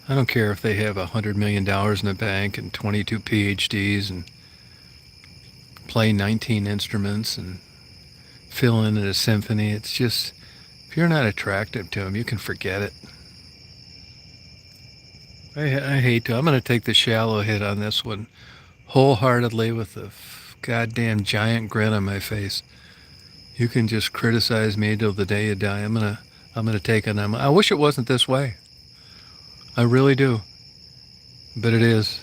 I don't care if they have $100 million in the bank and 22 PhDs and play 19 instruments and fill in at a symphony. It's just, if you're not attractive to them, you can forget it. I hate to. I'm going to take the shallow hit on this one wholeheartedly with a goddamn giant grin on my face. You can just criticize me till the day you die. I'm gonna take it. I wish it wasn't this way. I really do, but it is.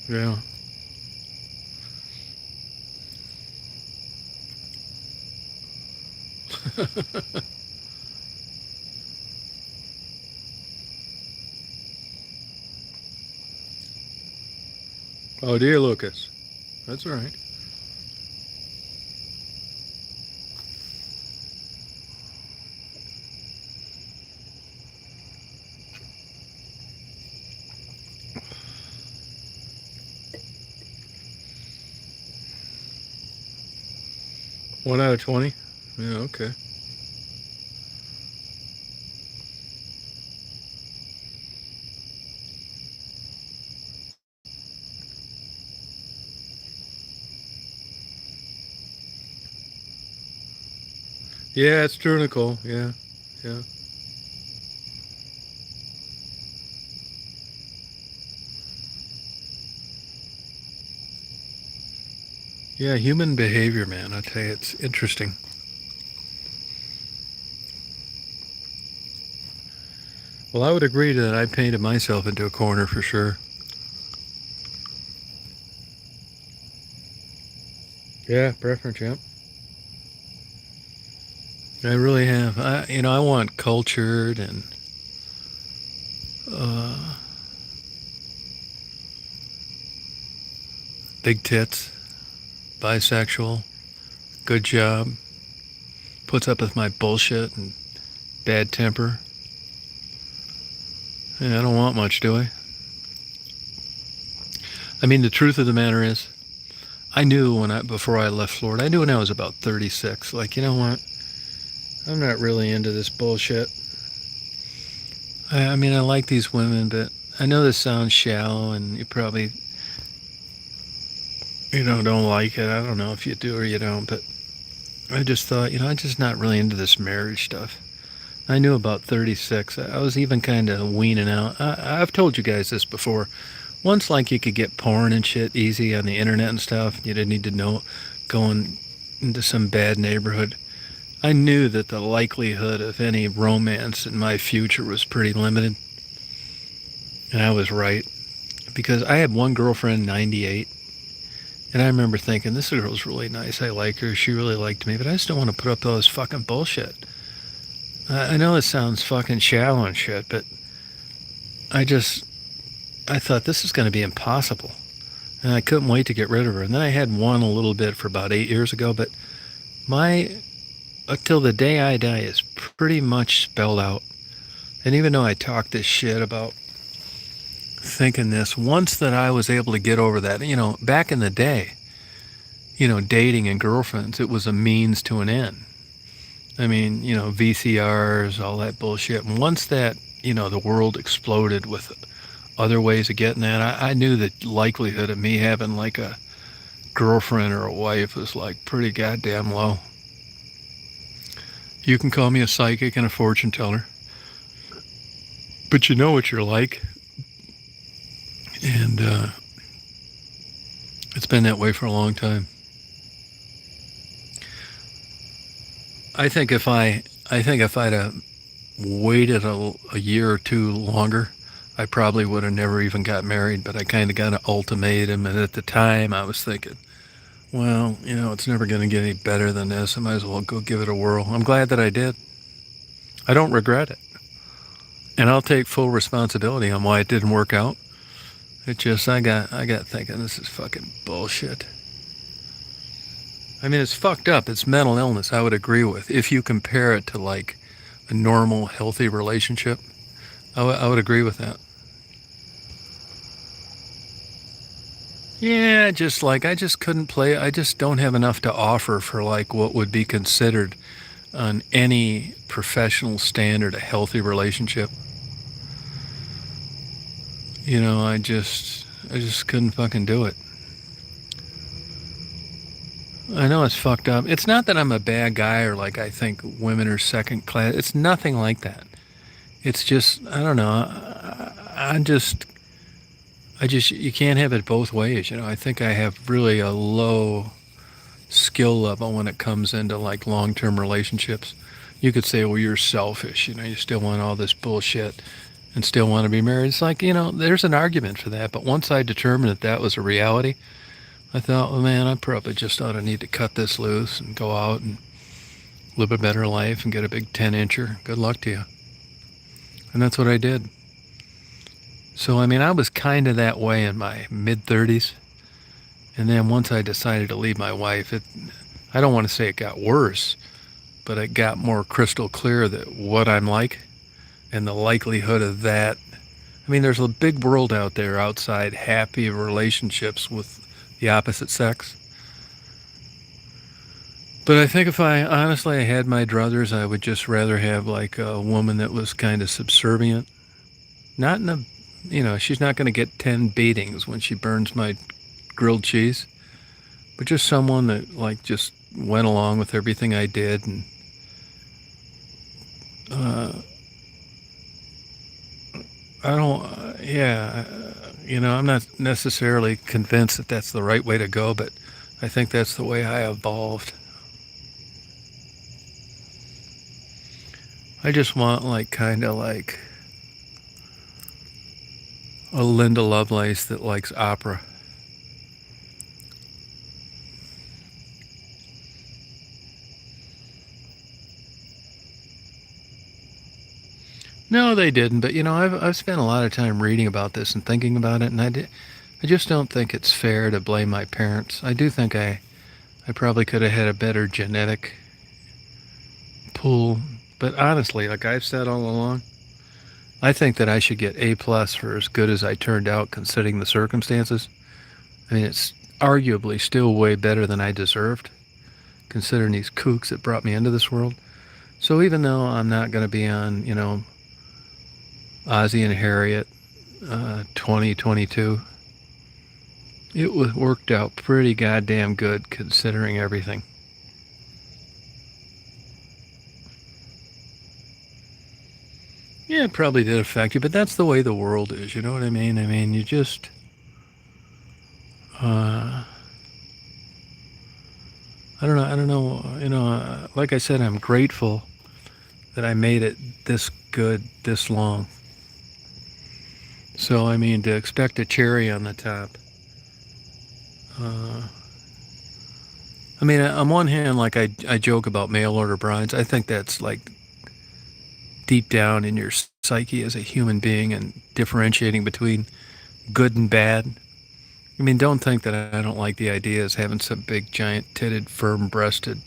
Yeah. Oh dear, Lucas. That's all right. One out of 20. Yeah. Okay. Yeah, it's true, Nicole. Yeah. Yeah. Yeah, human behavior, man. I tell you, it's interesting. Well, I would agree that I painted myself into a corner for sure. Yeah, preference, yeah. I really have. I want cultured and uh, big tits, bisexual, good job, puts up with my bullshit and bad temper. Yeah, I don't want much, do I? I mean, the truth of the matter is, I knew before I left Florida, I knew when I was about 36, like, you know what? I'm not really into this bullshit. I mean, I like these women, but I know this sounds shallow and you probably, don't like it. I don't know if you do or you don't, but I just thought, I'm just not really into this marriage stuff. I knew about 36. I was even kind of weaning out. I've told you guys this before. Once, like, you could get porn and shit easy on the internet and stuff, you didn't need to know going into some bad neighborhood. I knew that the likelihood of any romance in my future was pretty limited. And I was right. Because I had one girlfriend, 98, and I remember thinking, this girl's really nice. I like her. She really liked me, but I just don't want to put up all this fucking bullshit. I know it sounds fucking shallow and shit, but I thought this is going to be impossible. And I couldn't wait to get rid of her. And then I had one a little bit for about 8 years ago, but my until the day I die is pretty much spelled out. And even though I talk this shit about thinking this, once that I was able to get over that, back in the day, dating and girlfriends, it was a means to an end. I mean, VCRs, all that bullshit. And once that, the world exploded with other ways of getting that, I knew the likelihood of me having like a girlfriend or a wife was like pretty goddamn low. You can call me a psychic and a fortune teller, but you know what you're like. And it's been that way for a long time. I think if I'd have waited a year or two longer, I probably would have never even got married, but I kind of got an ultimatum. And at the time, I was thinking, well, it's never going to get any better than this. I might as well go give it a whirl. I'm glad that I did. I don't regret it. And I'll take full responsibility on why it didn't work out. It just, I got thinking, this is fucking bullshit. I mean, it's fucked up. It's mental illness, I would agree with. If you compare it to like a normal, healthy relationship, I would agree with that. Yeah, just like I just couldn't play. I just don't have enough to offer for like what would be considered on any professional standard a healthy relationship. I just couldn't fucking do it. I know it's fucked up. It's not that I'm a bad guy or like I think women are second class. It's nothing like that. It's just, I don't know. You can't have it both ways. I think I have really a low skill level when it comes into like long-term relationships. You could say, well, you're selfish. You still want all this bullshit and still want to be married. It's like, there's an argument for that. But once I determined that was a reality, I thought, well, man, I probably just ought to need to cut this loose and go out and live a better life and get a big 10-incher. Good luck to you. And that's what I did. So, I mean, I was kind of that way in my mid-30s. And then once I decided to leave my wife, I don't want to say it got worse, but it got more crystal clear that what I'm like and the likelihood of that. I mean, there's a big world out there outside happy relationships with the opposite sex. But I think if I honestly had my druthers, I would just rather have like a woman that was kind of subservient. Not in a, she's not going to get 10 beatings when she burns my grilled cheese, but just someone that like just went along with everything I did. And I don't, I'm not necessarily convinced that that's the right way to go, but I think that's the way I evolved. I just want like kind of like a Linda Lovelace that likes opera. No, they didn't. But I've spent a lot of time reading about this and thinking about it, and I just don't think it's fair to blame my parents. I do think I probably could have had a better genetic pool. But honestly, like I've said all along, I think that I should get A+ for as good as I turned out, considering the circumstances. I mean, it's arguably still way better than I deserved, considering these kooks that brought me into this world. So even though I'm not going to be on, Ozzie and Harriet 2022, it worked out pretty goddamn good considering everything. Yeah, it probably did affect you, but that's the way the world is, you know what I mean? I mean, you just, I don't know, like I said, I'm grateful that I made it this good, this long. So, I mean, to expect a cherry on the top. I mean, on one hand, like I joke about mail order brides. I think that's like deep down in your psyche as a human being and differentiating between good and bad. I mean, don't think that I don't like the idea of having some big, giant-titted, firm-breasted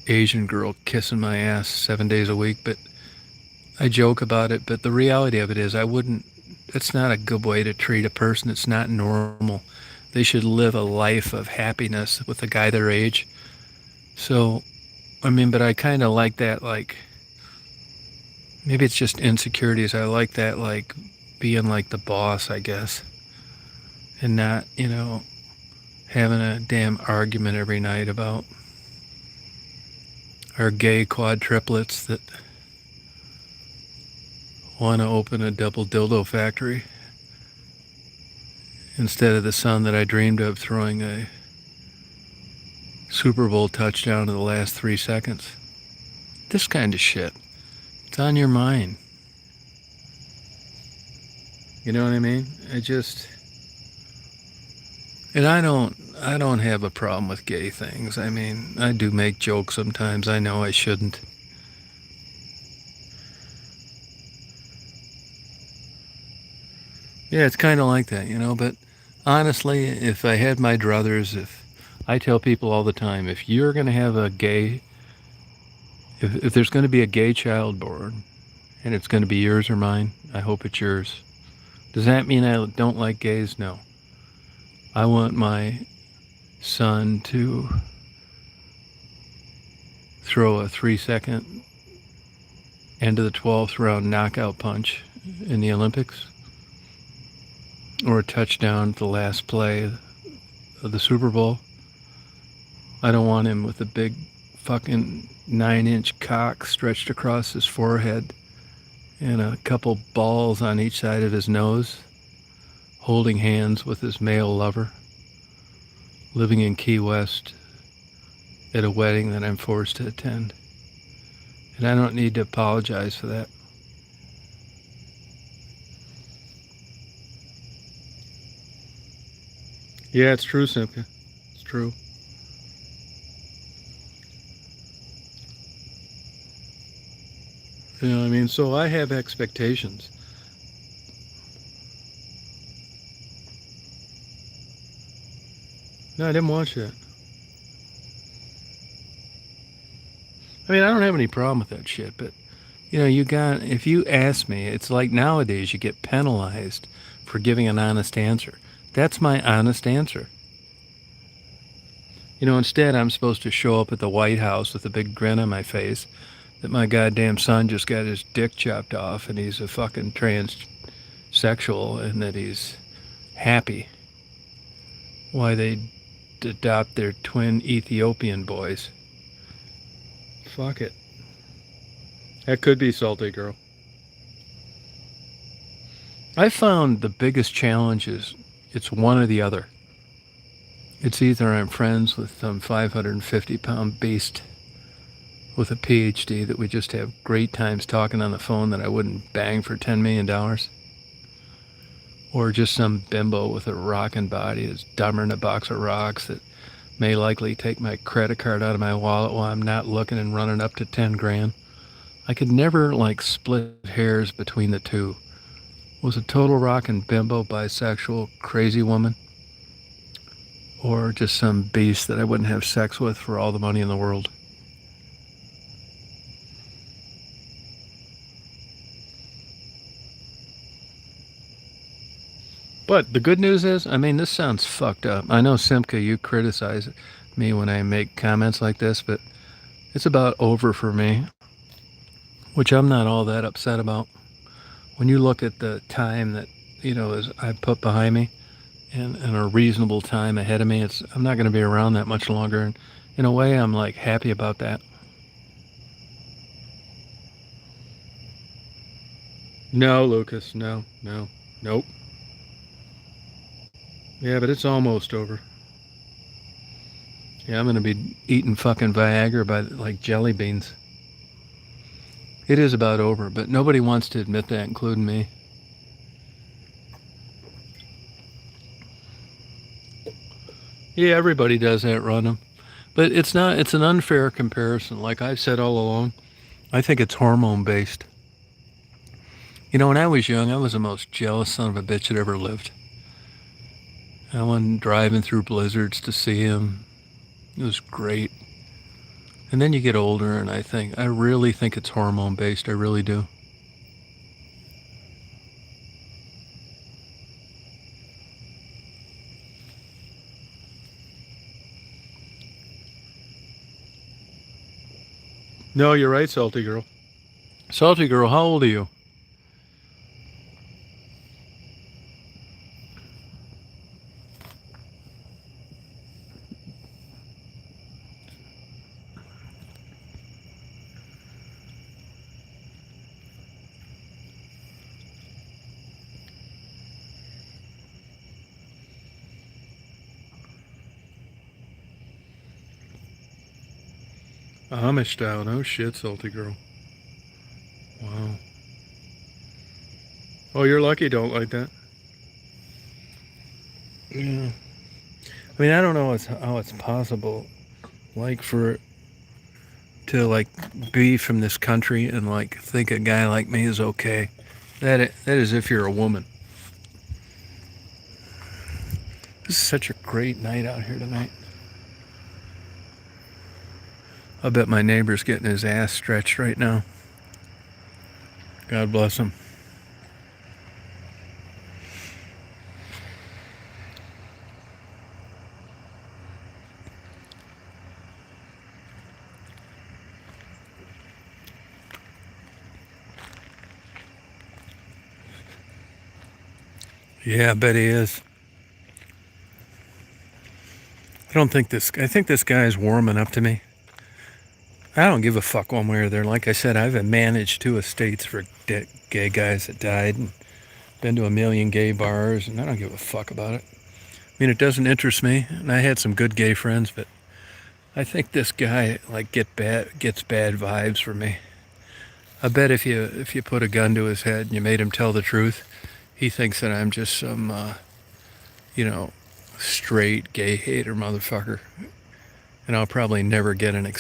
Asian girl kissing my ass 7 days a week, but I joke about it. But the reality of it is it's not a good way to treat a person. It's not normal. They should live a life of happiness with a guy their age. So, I mean, but I kind of like that, like, maybe it's just insecurities. I like that, like, being like the boss, I guess. And not, having a damn argument every night about our gay quadruplets that want to open a double dildo factory instead of the son that I dreamed of throwing a Super Bowl touchdown in the last 3 seconds. This kind of shit. It's on your mind. You know what I mean? And I don't have a problem with gay things. I mean, I do make jokes sometimes. I know I shouldn't. Yeah, it's kind of like that, but honestly, if I had my druthers, if I tell people all the time, if you're going to have if there's going to be a gay child born and it's going to be yours or mine, I hope it's yours. Does that mean I don't like gays? No. I want my son to throw a 3-second end of the 12th round knockout punch in the Olympics, or a touchdown at the last play of the Super Bowl. I don't want him with a big fucking 9-inch cock stretched across his forehead and a couple balls on each side of his nose, holding hands with his male lover, living in Key West at a wedding that I'm forced to attend. And I don't need to apologize for that. Yeah, it's true, Simka. It's true. You know what I mean? So I have expectations. No, I didn't watch that. I mean, I don't have any problem with that shit, but if you ask me, it's like nowadays you get penalized for giving an honest answer. That's my honest answer. Instead I'm supposed to show up at the White House with a big grin on my face that my goddamn son just got his dick chopped off and he's a fucking transsexual and that he's happy. Why they adopt their twin Ethiopian boys. Fuck it. That could be salty, girl. I found the biggest challenge is it's one or the other. It's either I'm friends with some 550-pound beast with a PhD that we just have great times talking on the phone that I wouldn't bang for $10 million, or just some bimbo with a rockin' body that's dumber than a box of rocks that may likely take my credit card out of my wallet while I'm not looking and running up to 10 grand. I could never split hairs between the two. Was a total rockin' bimbo, bisexual, crazy woman, or just some beast that I wouldn't have sex with for all the money in the world. But the good news is, I mean, this sounds fucked up. I know, Simka, you criticize me when I make comments like this, but it's about over for me, which I'm not all that upset about. When you look at the time that, I put behind me, and a reasonable time ahead of me, I'm not going to be around that much longer. And in a way, I'm happy about that. No, Lucas, no, nope. Yeah, but it's almost over. Yeah, I'm going to be eating fucking Viagra by jelly beans. It is about over, but nobody wants to admit that, including me. Yeah, everybody does that, Random. But it's an unfair comparison. Like I've said all along, I think it's hormone based. When I was young, I was the most jealous son of a bitch that ever lived. I went driving through blizzards to see him. It was great. And then you get older, and I really think it's hormone based. I really do. No, you're right, Salty Girl. Salty Girl, how old are you? Amish style. No shit, Salty Girl. Wow. Oh, you're lucky. Don't like that. Yeah. I mean, I don't know how it's possible, like for to like be from this country and like think a guy like me is okay. That is if you're a woman. This is such a great night out here tonight. I bet my neighbor's getting his ass stretched right now. God bless him. Yeah, I bet he is. I think this guy is warming up to me. I don't give a fuck one way or the other. Like I said, I've managed 2 estates for gay guys that died and been to a million gay bars, and I don't give a fuck about it. I mean, it doesn't interest me, and I had some good gay friends, but I think this guy like gets bad vibes from me. I bet if you put a gun to his head and you made him tell the truth, he thinks that I'm just some straight gay hater motherfucker, and I'll probably never get an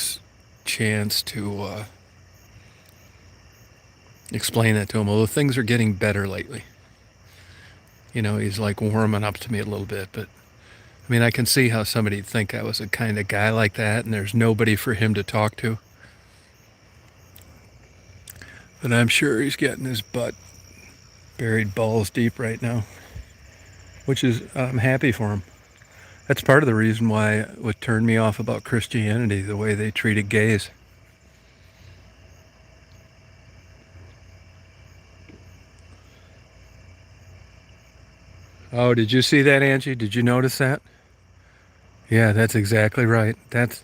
chance to explain that to him. Although things are getting better lately. He's like warming up to me a little bit, but I mean, I can see how somebody'd think I was a kind of guy like that, and there's nobody for him to talk to. But I'm sure he's getting his butt buried balls deep right now, which is, I'm happy for him. That's part of the reason why what turned me off about Christianity, the way they treated gays. Oh, did you see that, Angie? Did you notice that? Yeah, that's exactly right. That's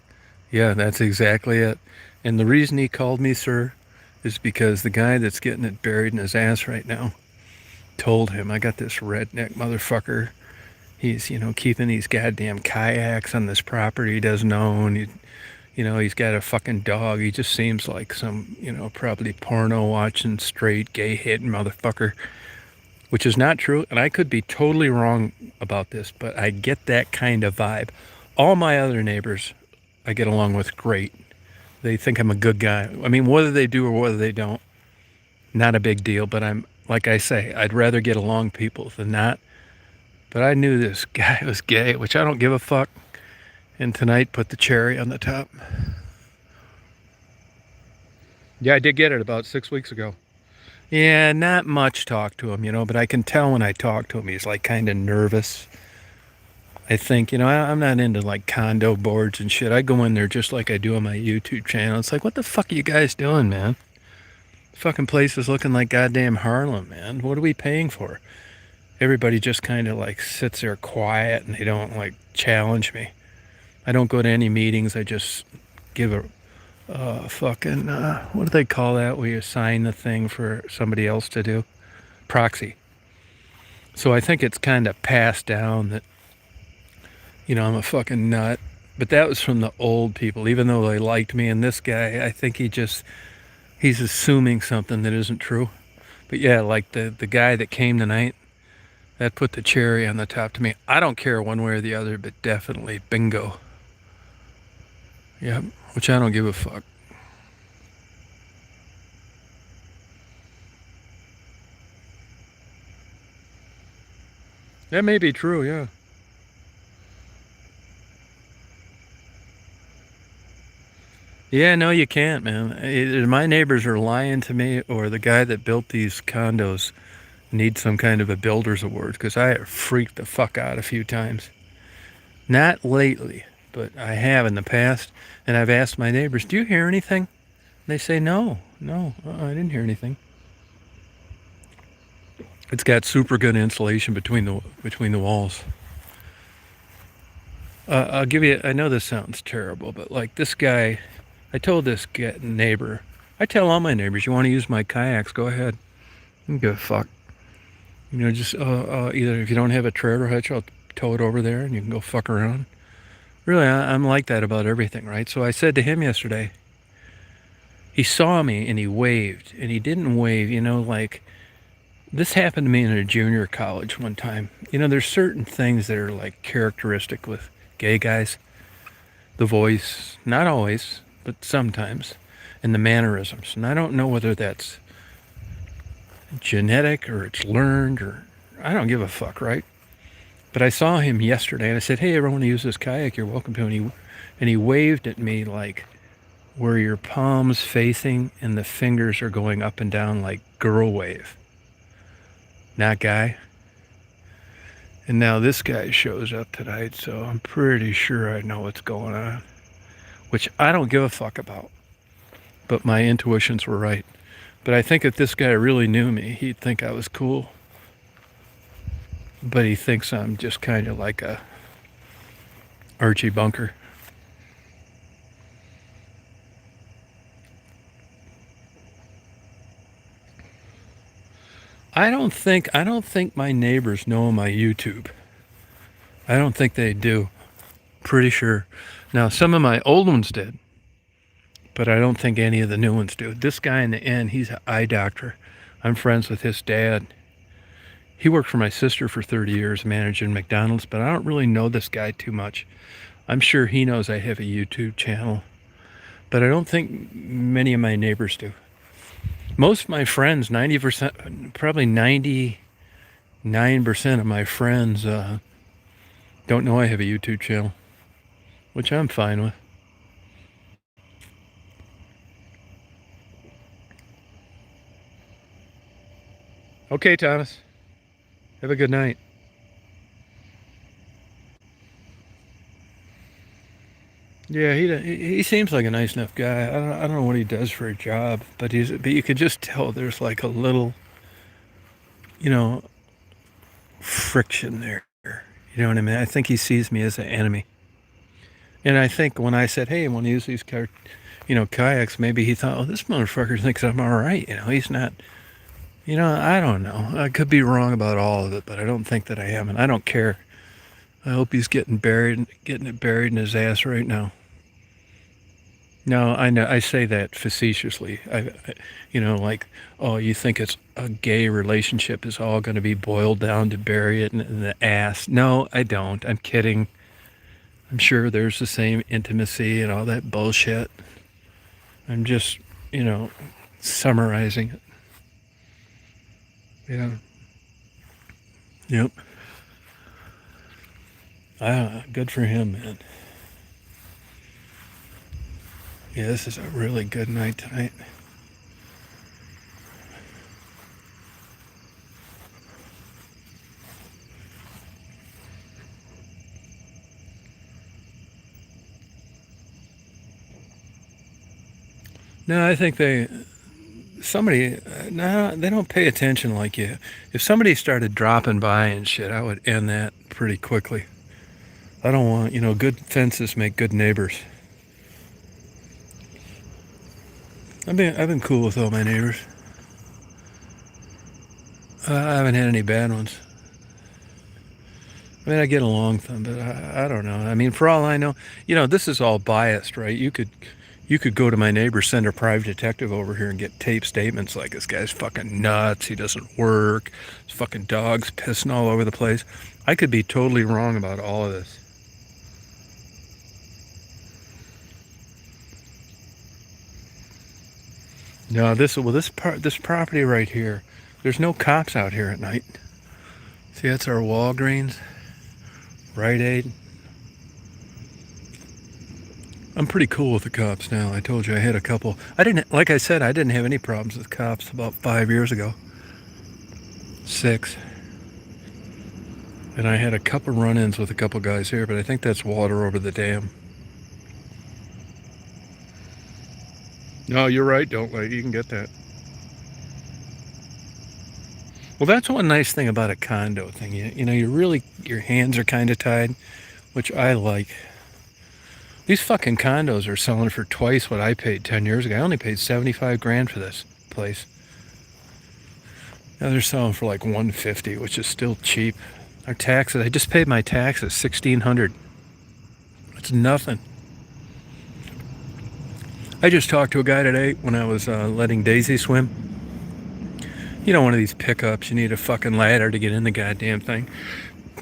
exactly it. And the reason he called me sir is because the guy that's getting it buried in his ass right now told him, I got this redneck motherfucker. He's, keeping these goddamn kayaks on this property he doesn't own. He's got a fucking dog. He just seems like some, probably porno watching, straight, gay hitting motherfucker, which is not true. And I could be totally wrong about this, but I get that kind of vibe. All my other neighbors I get along with great. They think I'm a good guy. I mean, whether they do or whether they don't, not a big deal. But like I say, I'd rather get along people than not. But I knew this guy was gay, which I don't give a fuck. And tonight put the cherry on the top. Yeah, I did get it about 6 weeks ago. Yeah, not much talk to him, but I can tell when I talk to him, he's like kind of nervous. I think, I'm not into like condo boards and shit. I go in there just like I do on my YouTube channel. It's like, what the fuck are you guys doing, man? The fucking place is looking like goddamn Harlem, man. What are we paying for? Everybody just kind of like sits there quiet and they don't like challenge me. I don't go to any meetings. I just give a fucking, what do they call that? Where you sign the thing for somebody else to do? Proxy. So I think it's kind of passed down that, I'm a fucking nut. But that was from the old people, even though they liked me. And this guy, I think he's assuming something that isn't true. But yeah, like the guy that came tonight, that put the cherry on the top to me. I don't care one way or the other, but definitely bingo. Yep, which I don't give a fuck. That may be true, yeah. Yeah, no, you can't, man. Either my neighbors are lying to me, or the guy that built these condos needs some kind of a builder's award, because I have freaked the fuck out a few times. Not lately, but I have in the past. And I've asked my neighbors, do you hear anything? They say, no, I didn't hear anything. It's got super good insulation between the walls. I'll give you, I know this sounds terrible, but like this guy, I told this neighbor, I tell all my neighbors, you want to use my kayaks, go ahead. I don't give a fuck. Just either if you don't have a trailer hitch, I'll tow it over there and you can go fuck around. Really, I'm like that about everything, right? So I said to him yesterday, he saw me and he waved, and he didn't wave, like This happened to me in a junior college one time. You know, there's certain things that are like characteristic with gay guys. The voice, not always, but sometimes, and the mannerisms. And I don't know whether that's genetic or it's learned or I don't give a fuck, right? But I saw him yesterday and I said, "Hey, ever want to use this kayak? You're welcome to." And he waved at me like where your palms facing and the fingers are going up and down like girl wave. Not guy. And now this guy shows up tonight, so I'm pretty sure I know what's going on. Which I don't give a fuck about. But my intuitions were right. But I think if this guy really knew me, he'd think I was cool. But he thinks I'm just kind of like a Archie Bunker. I don't think my neighbors know my YouTube. I don't think they do. Pretty sure. Now some of my old ones did, but I don't think any of the new ones do. This guy in the end, he's an eye doctor. I'm friends with his dad. He worked for my sister for 30 years managing McDonald's, but I don't really know this guy too much. I'm sure he knows I have a YouTube channel, but I don't think many of my neighbors do. Most of my friends, 90%, probably 99% of my friends don't know I have a YouTube channel, which I'm fine with. Okay, Thomas. Have a good night. Yeah, he seems like a nice enough guy. I don't know what he does for a job, but you could just tell there's like a little, you know, friction there. You know what I mean? I think he sees me as an enemy. And I think when I said, "Hey, I want to use these kayaks," maybe he thought, "Oh, this motherfucker thinks I'm all right." You know, he's not. You know, I don't know. I could be wrong about all of it, but I don't think that I am, and I don't care. I hope he's getting it buried in his ass right now. No, I know. I say that facetiously. Like, oh, you think it's a gay relationship is all going to be boiled down to bury it in the ass? No, I don't. I'm kidding. I'm sure there's the same intimacy and all that bullshit. I'm just, summarizing it. Yeah. Yep. Good for him, man. Yeah, this is a really good night tonight. No, I think they don't pay attention like you. If somebody started dropping by and shit, I would end that pretty quickly. I don't want, good fences make good neighbors. I've been cool with all my neighbors. I haven't had any bad ones. I mean, I get along with them, but I don't know. I mean, for all I know, this is all biased, right? You could go to my neighbor, send a private detective over here and get tape statements like this guy's fucking nuts, he doesn't work, his fucking dog's pissing all over the place. I could be totally wrong about all of this. No, this property right here, there's no cops out here at night. See, that's our Walgreens, Rite Aid. I'm pretty cool with the cops now. I told you I had a couple. Like I said, I didn't have any problems with cops about 5 years ago. 6. And I had a couple run-ins with a couple guys here, but I think that's water over the dam. No, you're right, don't wait. You can get that. Well, that's one nice thing about a condo thing. Your hands are kind of tied, which I like. These fucking condos are selling for twice what I paid 10 years ago. I only paid 75 grand for this place. Now they're selling for like 150, which is still cheap. Our taxes, I just paid my taxes, $1,600. It's nothing. I just talked to a guy today when I was letting Daisy swim. You know, one of these pickups, you need a fucking ladder to get in the goddamn thing.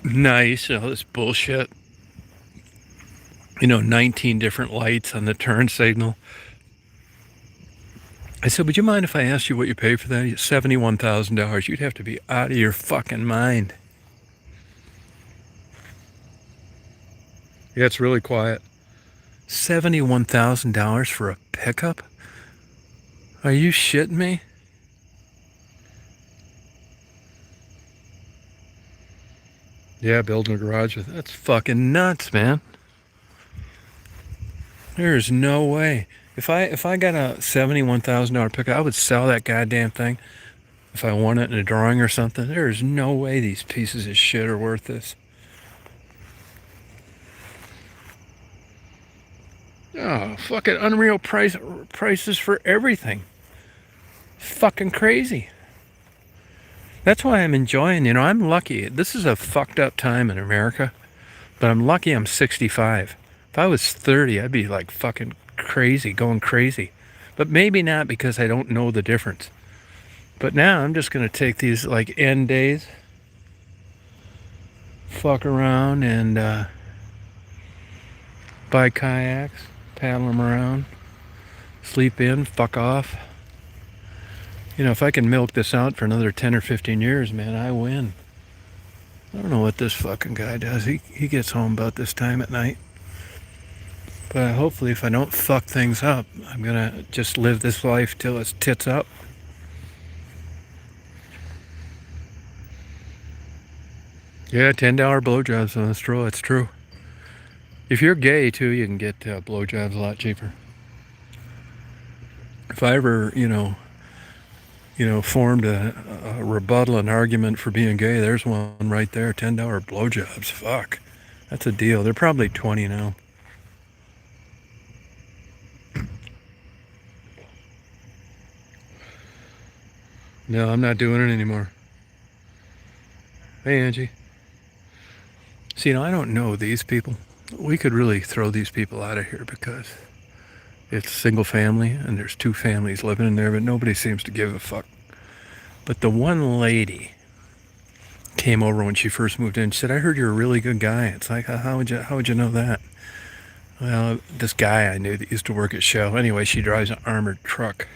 Nice, all this bullshit. 19 different lights on the turn signal. I said, would you mind if I asked you what you paid for that? $71,000. You'd have to be out of your fucking mind. Yeah, it's really quiet. $71,000 for a pickup? Are you shitting me? Yeah, building a garage with that's fucking nuts, man. There's no way. If I got a $71,000 pickup, I would sell that goddamn thing if I won it in a drawing or something. There's no way these pieces of shit are worth this. Oh, fucking unreal prices for everything. Fucking crazy. That's why I'm enjoying, I'm lucky. This is a fucked up time in America, but I'm lucky I'm 65. If I was 30, I'd be like fucking crazy, going crazy. But maybe not because I don't know the difference. But now I'm just going to take these like end days, fuck around and buy kayaks, paddle them around, sleep in, fuck off. If I can milk this out for another 10 or 15 years, man, I win. I don't know what this fucking guy does. He gets home about this time at night. But hopefully if I don't fuck things up, I'm going to just live this life till it's tits up. Yeah, $10 blowjobs on the straw. It's true. If you're gay, too, you can get blowjobs a lot cheaper. If I ever, formed a rebuttal, an argument for being gay, there's one right there, $10 blowjobs. Fuck. That's a deal. They're probably 20 now. No, I'm not doing it anymore. Hey, Angie. See, I don't know these people. We could really throw these people out of here because it's single family and there's two families living in there, but nobody seems to give a fuck. But the one lady came over when she first moved in. She said, I heard you're a really good guy. It's like, how would you know that? Well, this guy I knew that used to work at Shell. Anyway, she drives an armored truck.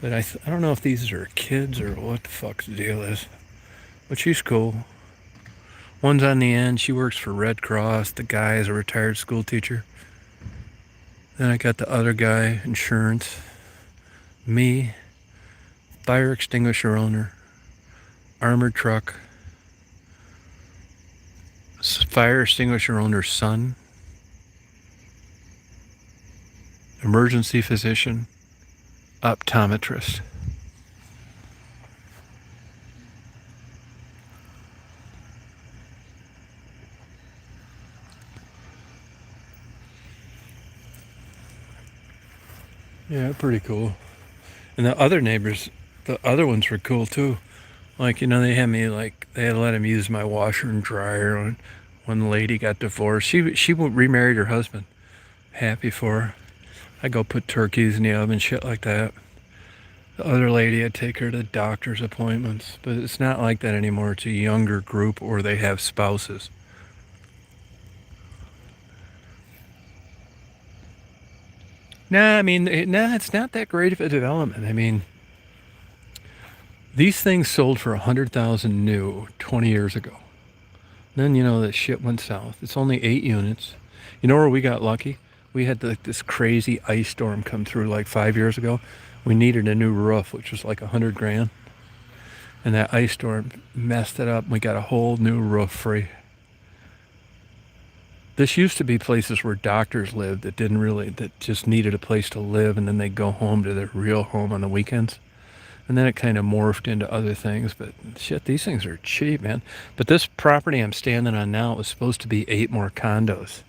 But I don't know if these are kids or what the fuck the deal is. But she's cool. One's on the end. She works for Red Cross. The guy is a retired school teacher. Then I got the other guy, insurance. Me, fire extinguisher owner, armored truck, fire extinguisher owner's son, emergency physician, optometrist. Yeah, pretty cool. And the other neighbors, the other ones were cool too. Like, they had me they had to let him use my washer and dryer when the lady got divorced. She remarried her husband. Happy for her. I go put turkeys in the oven, shit like that. The other lady, I'd take her to doctor's appointments. But it's not like that anymore. It's a younger group or they have spouses. It's not that great of a development. These things sold for $100,000 new 20 years ago. Then, that shit went south. It's only 8 units. You know where we got lucky? We had this crazy ice storm come through like 5 years ago. We needed a new roof, which was like $100,000. And that ice storm messed it up. We got a whole new roof free. This used to be places where doctors lived that just needed a place to live, and then they'd go home to their real home on the weekends. And then it kind of morphed into other things, but shit, these things are cheap, man. But this property I'm standing on now was supposed to be 8 more condos,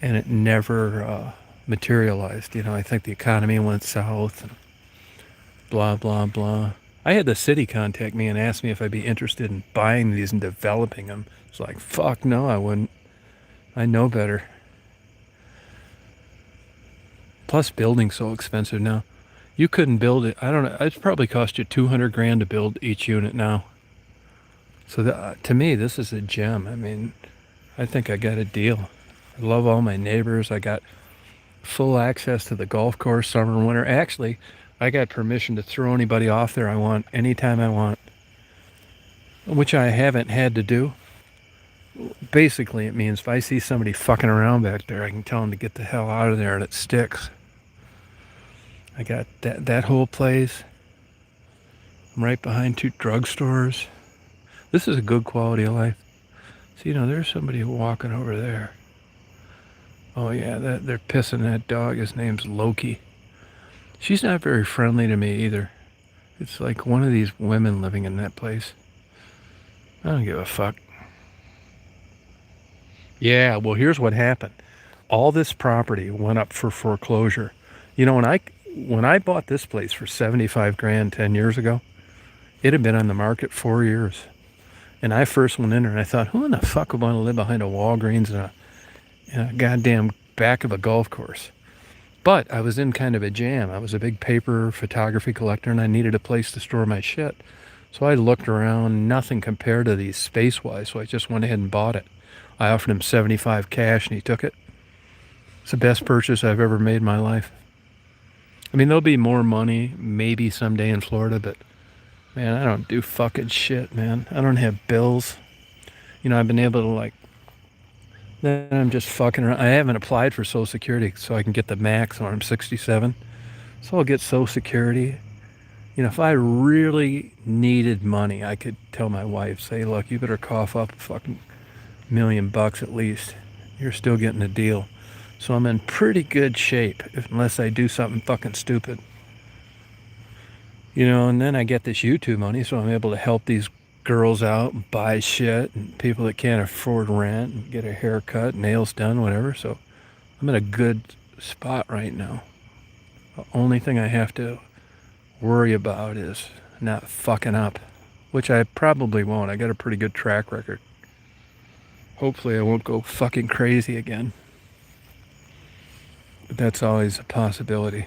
and it never materialized. I think the economy went south, and blah, blah, blah. I had the city contact me and ask me if I'd be interested in buying these and developing them. It's like, fuck no, I wouldn't. I know better. Plus, building's so expensive now. You couldn't build it. I don't know. It's probably cost you 200 grand to build each unit now. So to me, this is a gem. I mean, I think I got a deal. I love all my neighbors. I got full access to the golf course summer and winter. Actually, I got permission to throw anybody off there I want anytime I want, which I haven't had to do. Basically, it means if I see somebody fucking around back there, I can tell them to get the hell out of there, and it sticks. I got that whole place. I'm right behind 2 drugstores. This is a good quality of life. So, there's somebody walking over there. Oh yeah, they're pissing that dog. His name's Loki. She's not very friendly to me either. It's like one of these women living in that place. I don't give a fuck. Yeah, well, here's what happened. All this property went up for foreclosure. When I bought this place for 75 grand 10 years ago, it had been on the market 4 years. And I first went in there and I thought, who in the fuck would want to live behind a Walgreens in a goddamn back of a golf course? But I was in kind of a jam. I was a big paper photography collector and I needed a place to store my shit. So I looked around, nothing compared to these space-wise, so I just went ahead and bought it. I offered him 75 cash and he took it. It's the best purchase I've ever made in my life. I mean, there'll be more money maybe someday in Florida, but man, I don't do fucking shit, man. I don't have bills. I've been able to then I'm just fucking around. I haven't applied for Social Security so I can get the max when I'm 67. So I'll get Social Security. If I really needed money, I could tell my wife, say, look, you better cough up a fucking $1,000,000 at least. You're still getting a deal. So I'm in pretty good shape, unless I do something fucking stupid. And then I get this YouTube money, so I'm able to help these girls out and buy shit, and people that can't afford rent and get a haircut, nails done, whatever. So I'm in a good spot right now. The only thing I have to worry about is not fucking up, which I probably won't. I got a pretty good track record. Hopefully I won't go fucking crazy again. But that's always a possibility.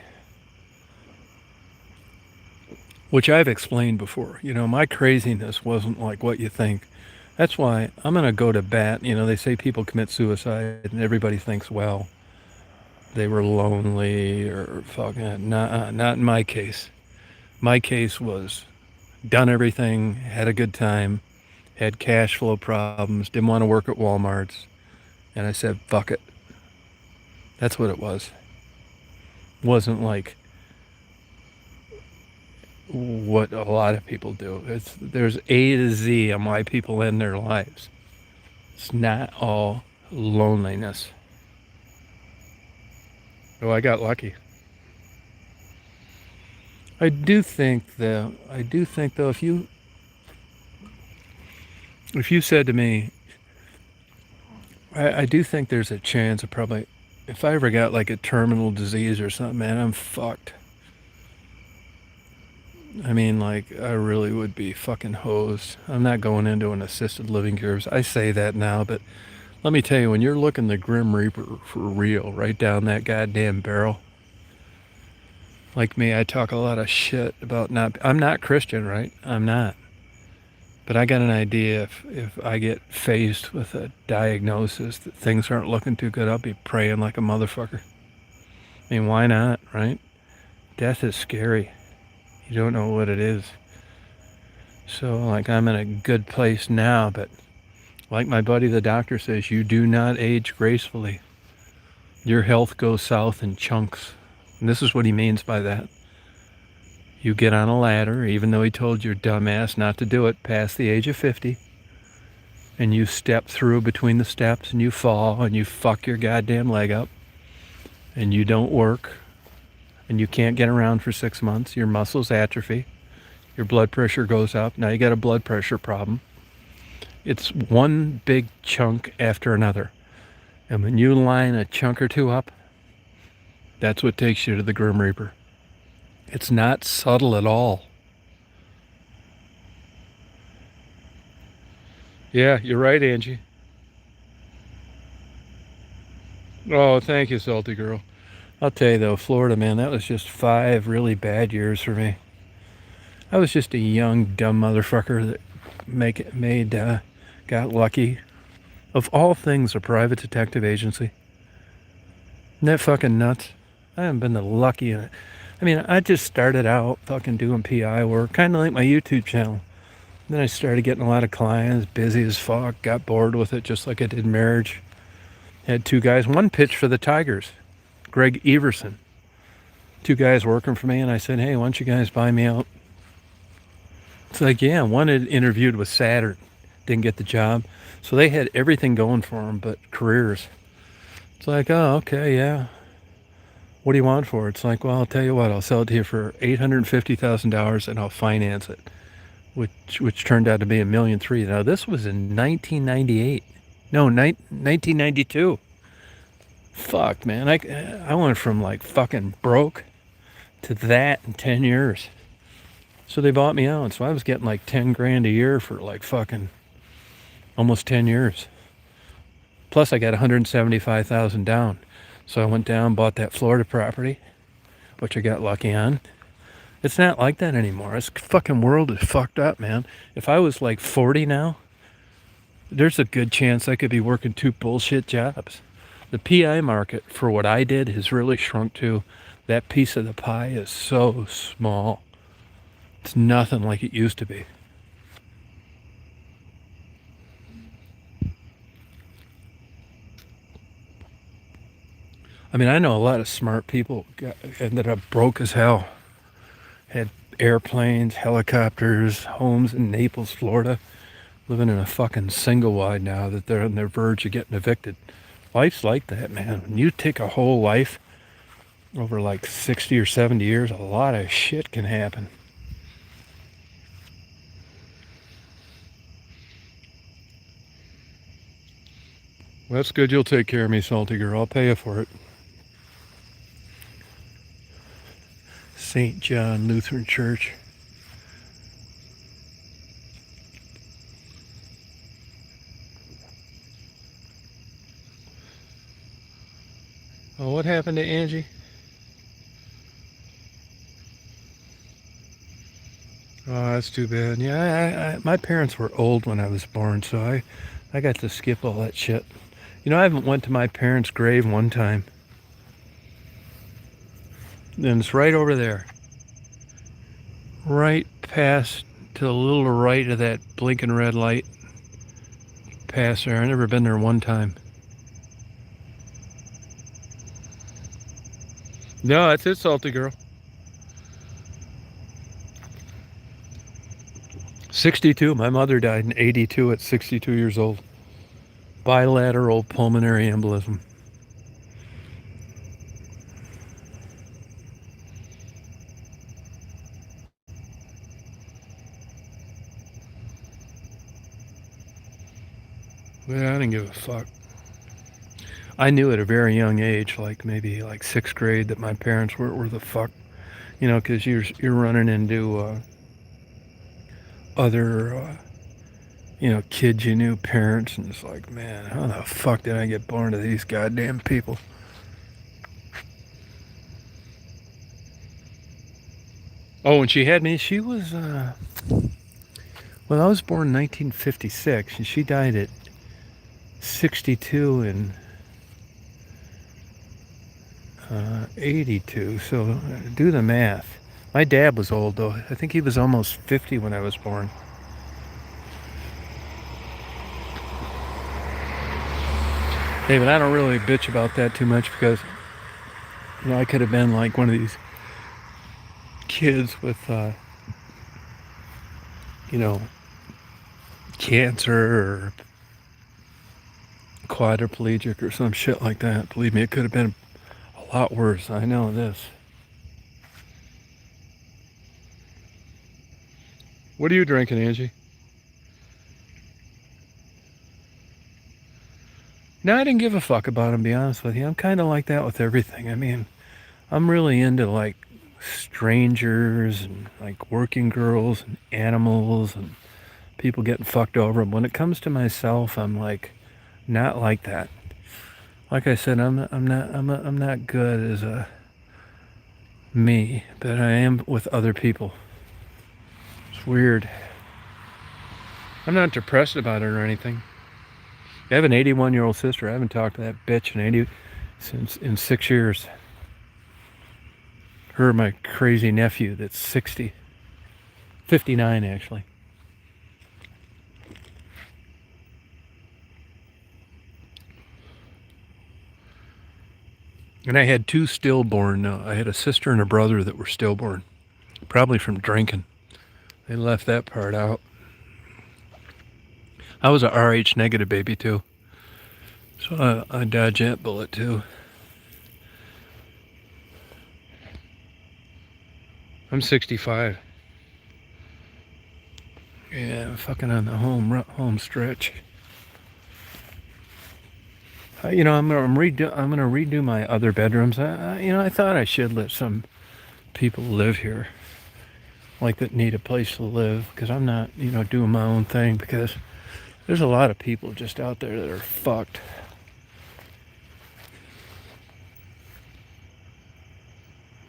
Which I've explained before. My craziness wasn't like what you think. That's why I'm going to go to bat. They say people commit suicide and everybody thinks, well, they were lonely or fucking, not in my case. My case was done everything, had a good time, had cash flow problems, didn't want to work at Walmart's. And I said, fuck it. That's what it was. Wasn't like what a lot of people do. There's A to Z on why people end their lives. It's not all loneliness. Oh, I got lucky. I do think though, if you said to me, I do think there's a chance of probably, if I ever got like a terminal disease or something, man, I'm fucked. I mean, I really would be fucking hosed. I'm not going into an assisted living service. I say that now, but let me tell you, when you're looking the Grim Reaper for real, right down that goddamn barrel, like me, I talk a lot of shit about I'm not Christian, right? I'm not. But I got an idea if I get faced with a diagnosis that things aren't looking too good, I'll be praying like a motherfucker. I mean, why not, right? Death is scary. You don't know what it is. So, I'm in a good place now, but like my buddy the doctor says, you do not age gracefully. Your health goes south in chunks. And this is what he means by that. You get on a ladder, even though he told your dumbass not to do it past the age of 50, and you step through between the steps and you fall and you fuck your goddamn leg up and you don't work and you can't get around for 6 months, your muscles atrophy, your blood pressure goes up, now you got a blood pressure problem. It's one big chunk after another. And when you line a chunk or two up, that's what takes you to the Grim Reaper. It's not subtle at all. Yeah, you're right, Angie. Oh, thank you, salty girl. I'll tell you though, Florida, man, that was just 5 really bad years for me. I was just a young, dumb motherfucker that got lucky. Of all things, a private detective agency. Isn't that fucking nuts? I haven't been the lucky in it. I mean, I just started out fucking doing PI work, kind of like my YouTube channel. Then I started getting a lot of clients, busy as fuck, got bored with it, just like I did marriage. Had 2 guys, one pitched for the Tigers, Greg Everson. 2 guys working for me, and I said, hey, why don't you guys buy me out? It's like, yeah, one had interviewed with Saturn, didn't get the job. So they had everything going for them but careers. It's like, oh, okay, yeah. What do you want for it? It's like, well, I'll tell you what, I'll sell it to you for $850,000 and I'll finance it, which turned out to be $1.3 million. Now, this was in 1998. No, 1992. Fuck, man. I went from like fucking broke to that in 10 years. So they bought me out. So I was getting like 10 grand a year for like fucking almost 10 years. Plus I got 175,000 down. So I went down, bought that Florida property, which I got lucky on. It's not like that anymore. This fucking world is fucked up, man. If I was like 40 now, there's a good chance I could be working 2 bullshit jobs. The PI market, for what I did, has really shrunk too. That piece of the pie is so small. It's nothing like it used to be. I mean, I know a lot of smart people ended up broke as hell. Had airplanes, helicopters, homes in Naples, Florida, living in a fucking single wide now that they're on their verge of getting evicted. Life's like that, man. When you take a whole life over like 60 or 70 years, a lot of shit can happen. Well, that's good. You'll take care of me, salty girl. I'll pay you for it. St. John Lutheran Church. Oh, what happened to Angie? Oh, that's too bad. Yeah, my parents were old when I was born, so I got to skip all that shit. You know, I haven't went to my parents' grave one time. And it's right over there. Right past, to the little right of that blinking red light. Past there. I've never been there one time. No, that's it, salty girl. 62. My mother died in 82 at 62 years old. Bilateral pulmonary embolism. Well, I didn't give a fuck. I knew at a very young age, like maybe like 6th grade, that my parents were the fuck. You know, because you're running into other kids you knew, parents, and it's like, man, how the fuck did I get born to these goddamn people? Oh, when she had me, she was, I was born in 1956, and she died at 62 and 82, so do the math. My dad was old, though. I think he was almost 50 when I was born. Hey, but I don't really bitch about that too much because, I could have been like one of these kids with, cancer or quadriplegic or some shit like that. Believe me, it could have been a lot worse. I know this. What are you drinking, Angie? No, I didn't give a fuck about him, to be honest with you. I'm kind of like that with everything. I mean, I'm really into like strangers and like working girls and animals and people getting fucked over. When it comes to myself, I'm like not like that. Like I said, I'm not good as a me, but I am with other people. It's weird. I'm not depressed about it or anything. I have an 81-year-old sister. I haven't talked to that bitch in 6 years. Her and my crazy nephew that's 60. 59 actually. And I had two stillborn. I had a sister and a brother that were stillborn, probably from drinking. They left that part out. I was a RH negative baby too, so I dodged that bullet too. I'm 65. Yeah, I'm fucking on the home stretch. You know, I'm gonna redo my other bedrooms. I thought I should let some people live here, like that need a place to live, because I'm not, doing my own thing. Because there's a lot of people just out there that are fucked.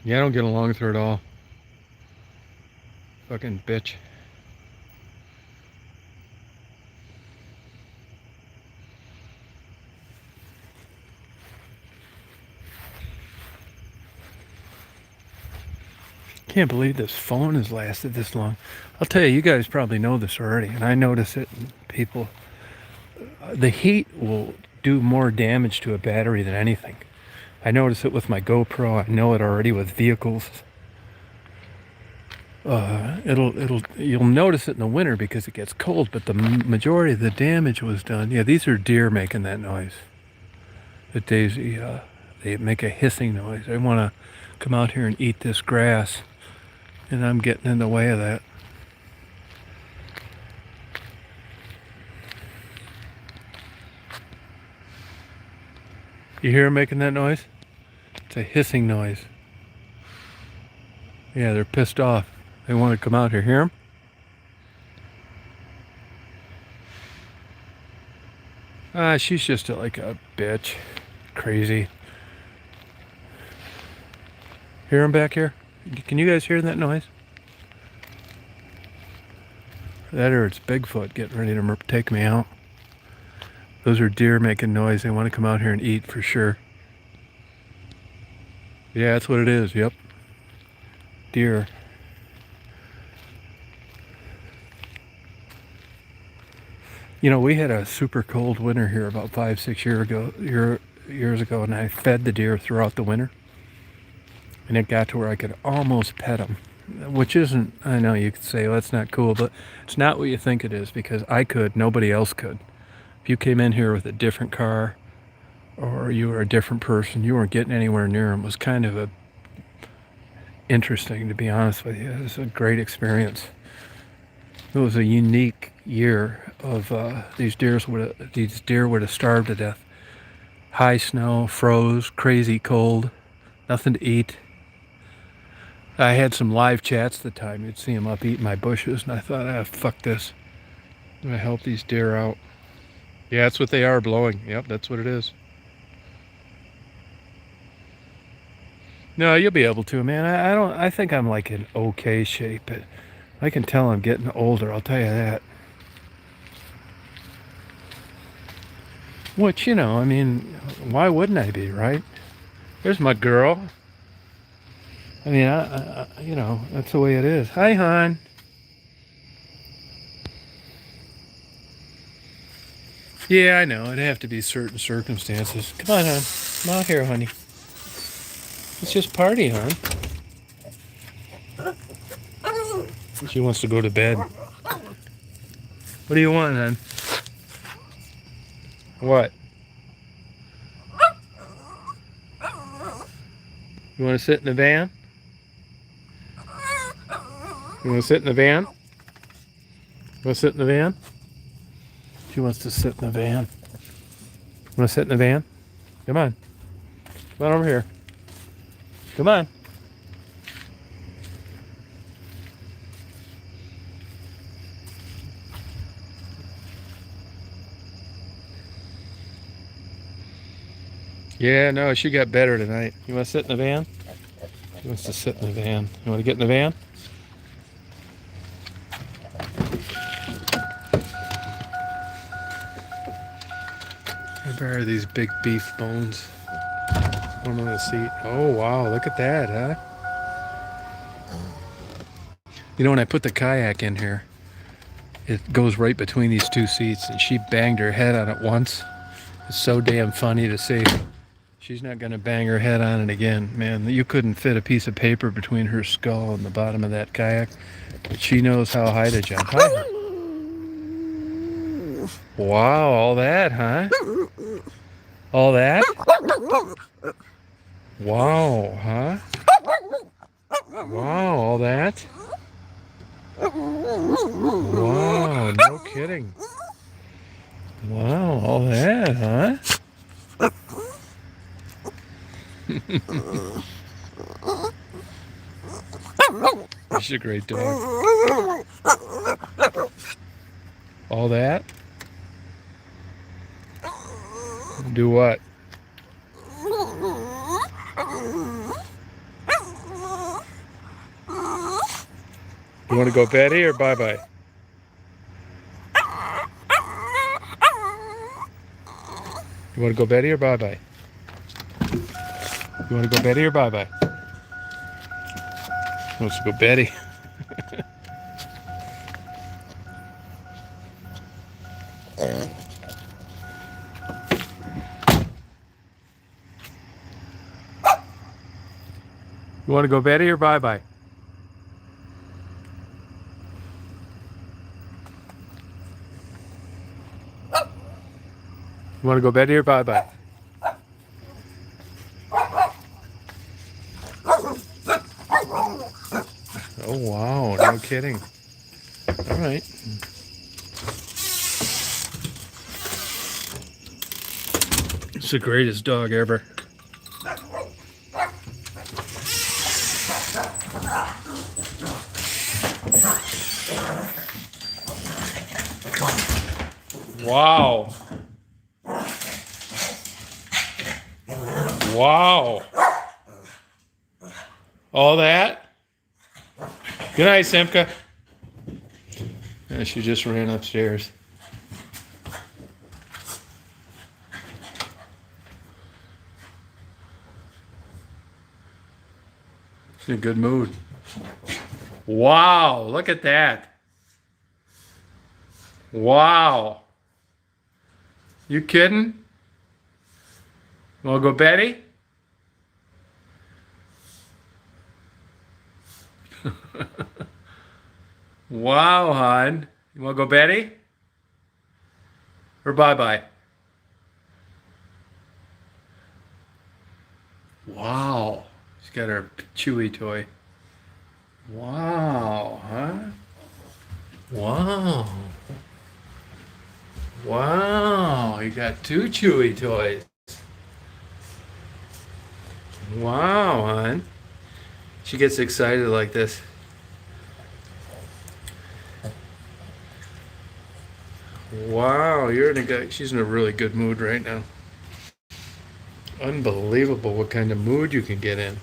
Yeah, I don't get along with her at all. Fucking bitch. Can't believe this phone has lasted this long. I'll tell you, you guys probably know this already, and I notice it in people. The heat will do more damage to a battery than anything. I notice it with my GoPro. I know it already with vehicles. You'll notice it in the winter because it gets cold, but the majority of the damage was done. Yeah, these are deer making that noise. The daisy, they make a hissing noise. They want to come out here and eat this grass, and I'm getting in the way of that. You hear them making that noise? It's a hissing noise. Yeah, they're pissed off. They want to come out here. Hear them? She's just like a bitch. Crazy. Hear them back here? Can you guys hear that noise? That or it's Bigfoot getting ready to take me out. Those are deer making noise. They want to come out here and eat for sure. Yeah, that's what it is. Yep. Deer. We had a super cold winter here about 5-6 years ago, and I fed the deer throughout the winter. And it got to where I could almost pet them, which isn't, I know you could say, well, that's not cool, but it's not what you think it is, because I could, nobody else could. If you came in here with a different car or you were a different person, you weren't getting anywhere near them. It was kind of interesting, to be honest with you. It was a great experience. It was a unique year of these deer would have starved to death. High snow, froze, crazy cold, nothing to eat. I had some live chats at the time. You'd see them up eating my bushes, and I thought, fuck this. I'm gonna help these deer out. Yeah, that's what they are, blowing. Yep, that's what it is. No, you'll be able to, man. I think I'm like in okay shape, but I can tell I'm getting older, I'll tell you that. Which, I mean, why wouldn't I be, right? There's my girl. I mean, that's the way it is. Hi, hon. Yeah, I know. It'd have to be certain circumstances. Come on, hon. Come out here, honey. Let's just party, hon. She wants to go to bed. What do you want, hon? What? You want to sit in the van? You want to sit in the van? You want to sit in the van? She wants to sit in the van. You want to sit in the van? Come on. Come on over here. Come on. Yeah, no, she got better tonight. You want to sit in the van? She wants to sit in the van. You want to get in the van? I borrow these big beef bones. One on the seat. Oh, wow. Look at that, huh? You know, when I put the kayak in here, it goes right between these two seats, and she banged her head on it once. It's so damn funny to see. She's not going to bang her head on it again. Man, you couldn't fit a piece of paper between her skull and the bottom of that kayak. But she knows how high to jump. Hi. Wow, all that, huh? All that? Wow, huh? Wow, all that? Wow, no kidding. Wow, all that, huh? She's a great dog. All that? Do what? You want to go Betty or bye-bye? You want to go Betty or bye-bye? You want to go Betty or bye-bye? Wants to go Betty. You want to go Betty or bye-bye? You want to go Betty or bye-bye? Oh, wow. No kidding. All right. It's the greatest dog ever. Wow. Wow. All that? Good night, Simka. Yeah, she just ran upstairs. She's in a good mood. Wow, look at that. Wow. You kidding? Wanna go Betty? Wow, hon. You wanna go Betty? Or bye-bye? Wow. She's got her chewy toy. Wow, huh? Wow. Wow, you got two chewy toys. Wow, hon. She gets excited like this. Wow, she's in a really good mood right now. Unbelievable what kind of mood you can get in.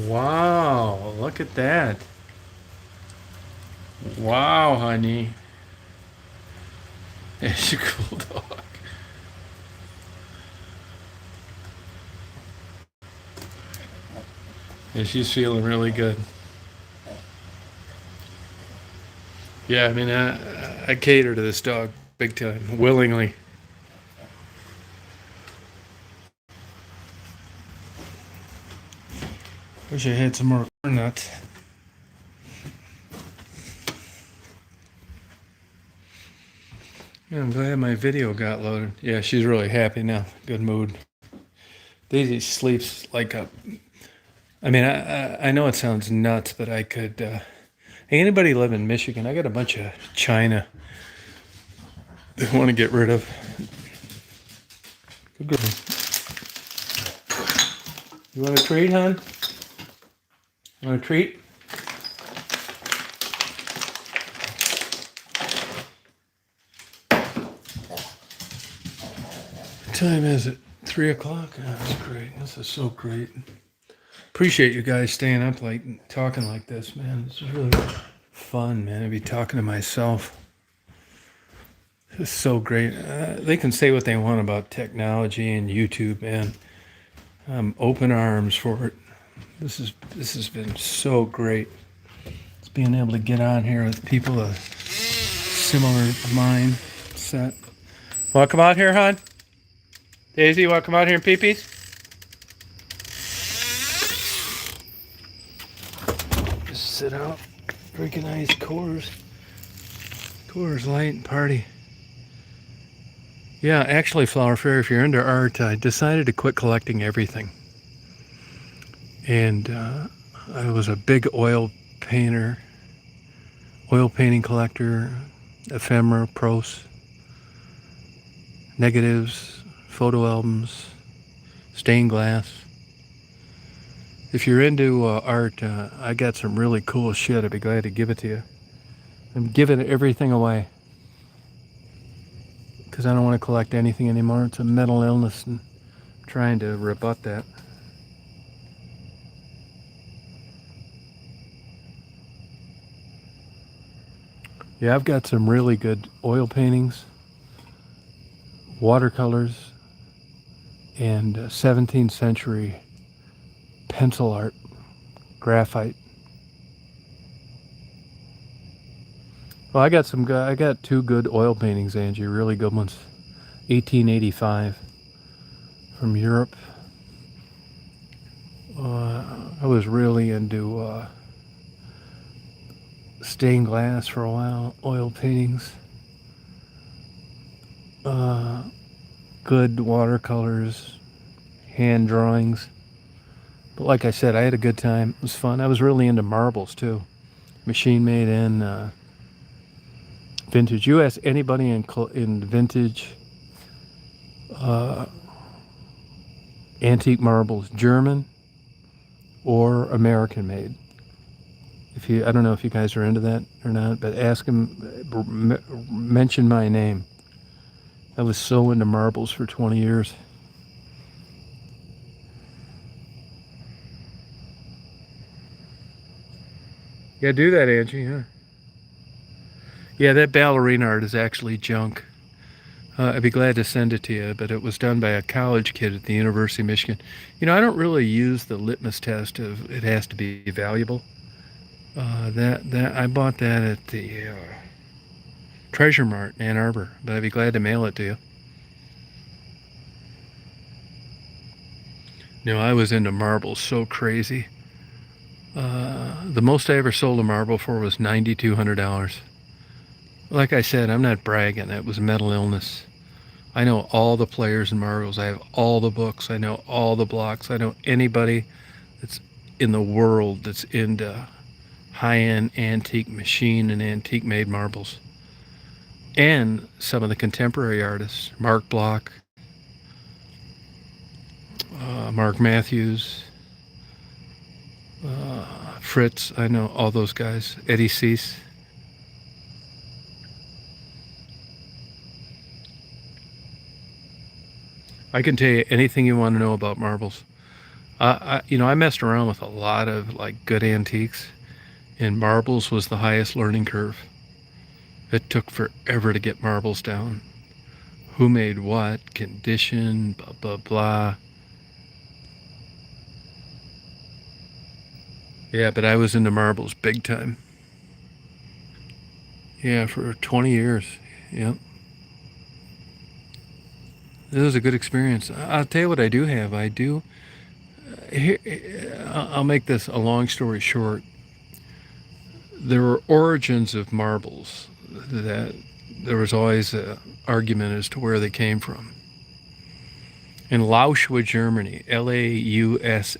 Wow, look at that. Wow, honey. It's a cool dog. And she's feeling really good. Yeah, I mean, I cater to this dog big time, willingly. Wish I had some more corn nuts. Yeah, I'm glad my video got loaded. Yeah, she's really happy now. Good mood. Daisy sleeps like a... I mean, I know it sounds nuts, but I could... Hey, anybody live in Michigan? I got a bunch of China they want to get rid of. Good girl. You want a treat, hon? You want a treat? What time is it? 3 o'clock. Oh, that's great. This is so great. Appreciate you guys staying up late and talking like this, man. This is really fun, man. I'd be talking to myself. It's so great. They can say what they want about technology and YouTube, man. I'm open arms for it. This has been so great. It's being able to get on here with people of similar mindset. Want to come out here, hon? Daisy, you want to come out here and pee-pees? Just sit out, drink a nice Coors Light and party. Yeah, actually, Flower Fairy, if you're into art, I decided to quit collecting everything. And I was a big oil painting collector, ephemera, pros, negatives, photo albums, stained glass. If you're into art, I got some really cool shit. I'd be glad to give it to you. I'm giving everything away because I don't want to collect anything anymore. It's a mental illness, and I'm trying to rebut that. Yeah, I've got some really good oil paintings, watercolors, and 17th century pencil art, graphite. Well, I got two good oil paintings, Angie, really good ones. 1885 from Europe. I was really into stained glass for a while, oil paintings. Good watercolors, hand drawings. But like I said, I had a good time. It was fun. I was really into marbles too. Machine made and vintage. You ask anybody in vintage antique marbles, German or American made. I don't know if you guys are into that or not, but ask them, mention my name. I was so into marbles for 20 years. Yeah, do that, Angie, huh? Yeah, that ballerina art is actually junk. I'd be glad to send it to you, but it was done by a college kid at the University of Michigan. You know, I don't really use the litmus test of it has to be valuable. I bought that at the Treasure Mart in Ann Arbor, but I'd be glad to mail it to you. No, I was into marbles so crazy. The most I ever sold a marble for was $9,200. Like I said, I'm not bragging. It was mental illness. I know all the players in marbles. I have all the books. I know all the blocks. I know anybody that's in the world that's into high-end antique machine and antique made marbles. And some of the contemporary artists, Mark Bloch, Mark Matthews, Fritz, I know all those guys, Eddie Cease. I can tell you anything you want to know about marbles. I messed around with a lot of like good antiques, and marbles was the highest learning curve. It took forever to get marbles down. Who made what, condition, blah, blah, blah. Yeah, but I was into marbles big time. Yeah, for 20 years. Yep. It was a good experience. I'll tell you what I do have. I'll make this a long story short. There were origins of marbles that there was always an argument as to where they came from. In Lauscha, Germany, Lausha,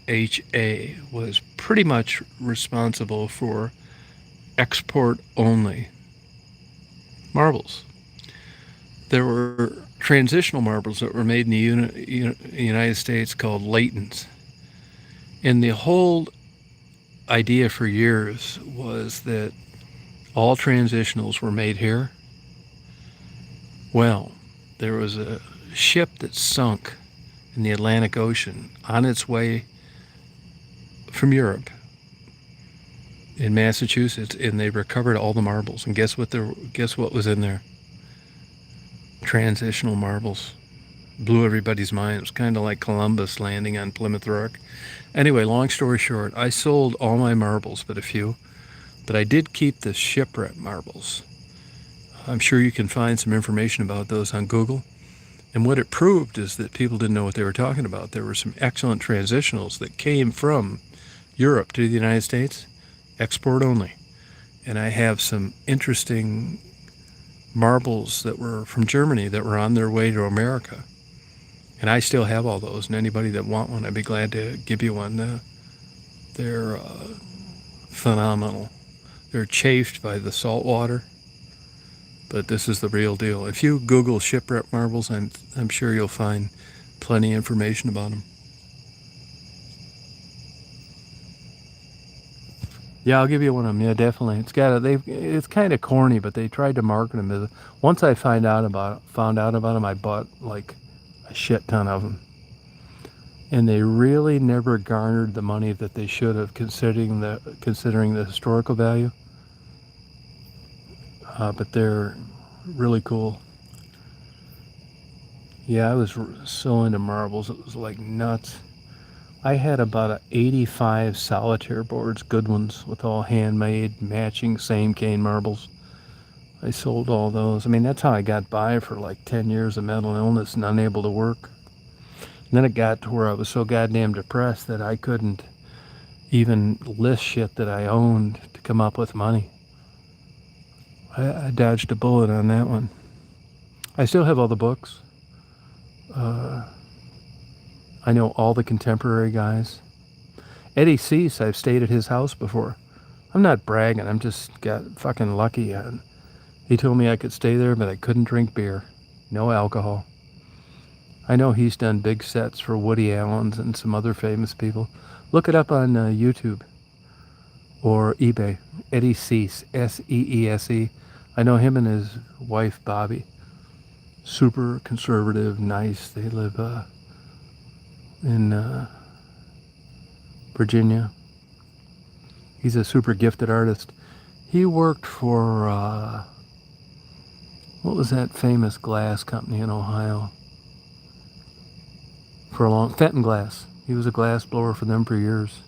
was pretty much responsible for export only marbles. There were transitional marbles that were made in the United States called latents. And the whole idea for years was that all transitionals were made here. Well, there was a ship that sunk in the Atlantic Ocean on its way from Europe in Massachusetts, and they recovered all the marbles. And guess what was in there? Transitional marbles. Blew everybody's mind. It was kind of like Columbus landing on Plymouth Rock. Anyway, long story short, I sold all my marbles but a few, but I did keep the shipwreck marbles. I'm sure you can find some information about those on Google. And what it proved is that people didn't know what they were talking about. There were some excellent transitionals that came from Europe to the United States, export only. And I have some interesting marbles that were from Germany that were on their way to America. And I still have all those, and anybody that want one, I'd be glad to give you one. They're phenomenal. They're chafed by the salt water, but this is the real deal. If you Google shipwreck marbles, I'm sure you'll find plenty of information about them. Yeah, I'll give you one of them. Yeah, definitely. It's kind of corny, but they tried to market them as. Once I found out about them, I bought like a shit ton of them, and they really never garnered the money that they should have, considering the historical value. But they're really cool. Yeah, I was so into marbles, it was like nuts. I had about 85 solitaire boards, good ones, with all handmade, matching, same cane marbles. I sold all those. I mean, that's how I got by for like 10 years of mental illness and unable to work. And then it got to where I was so goddamn depressed that I couldn't even list shit that I owned to come up with money. I dodged a bullet on that one. I still have all the books. I know all the contemporary guys. Eddie Cease, I've stayed at his house before. I'm not bragging, I'm just got fucking lucky. He told me I could stay there, but I couldn't drink beer. No alcohol. I know he's done big sets for Woody Allen's and some other famous people. Look it up on YouTube or eBay. Eddie Cease, S-E-E-S-E. I know him and his wife, Bobby. Super conservative, nice. They live in Virginia. He's a super gifted artist. He worked for, what was that famous glass company in Ohio? For a long, Fenton Glass. He was a glass blower for them for years.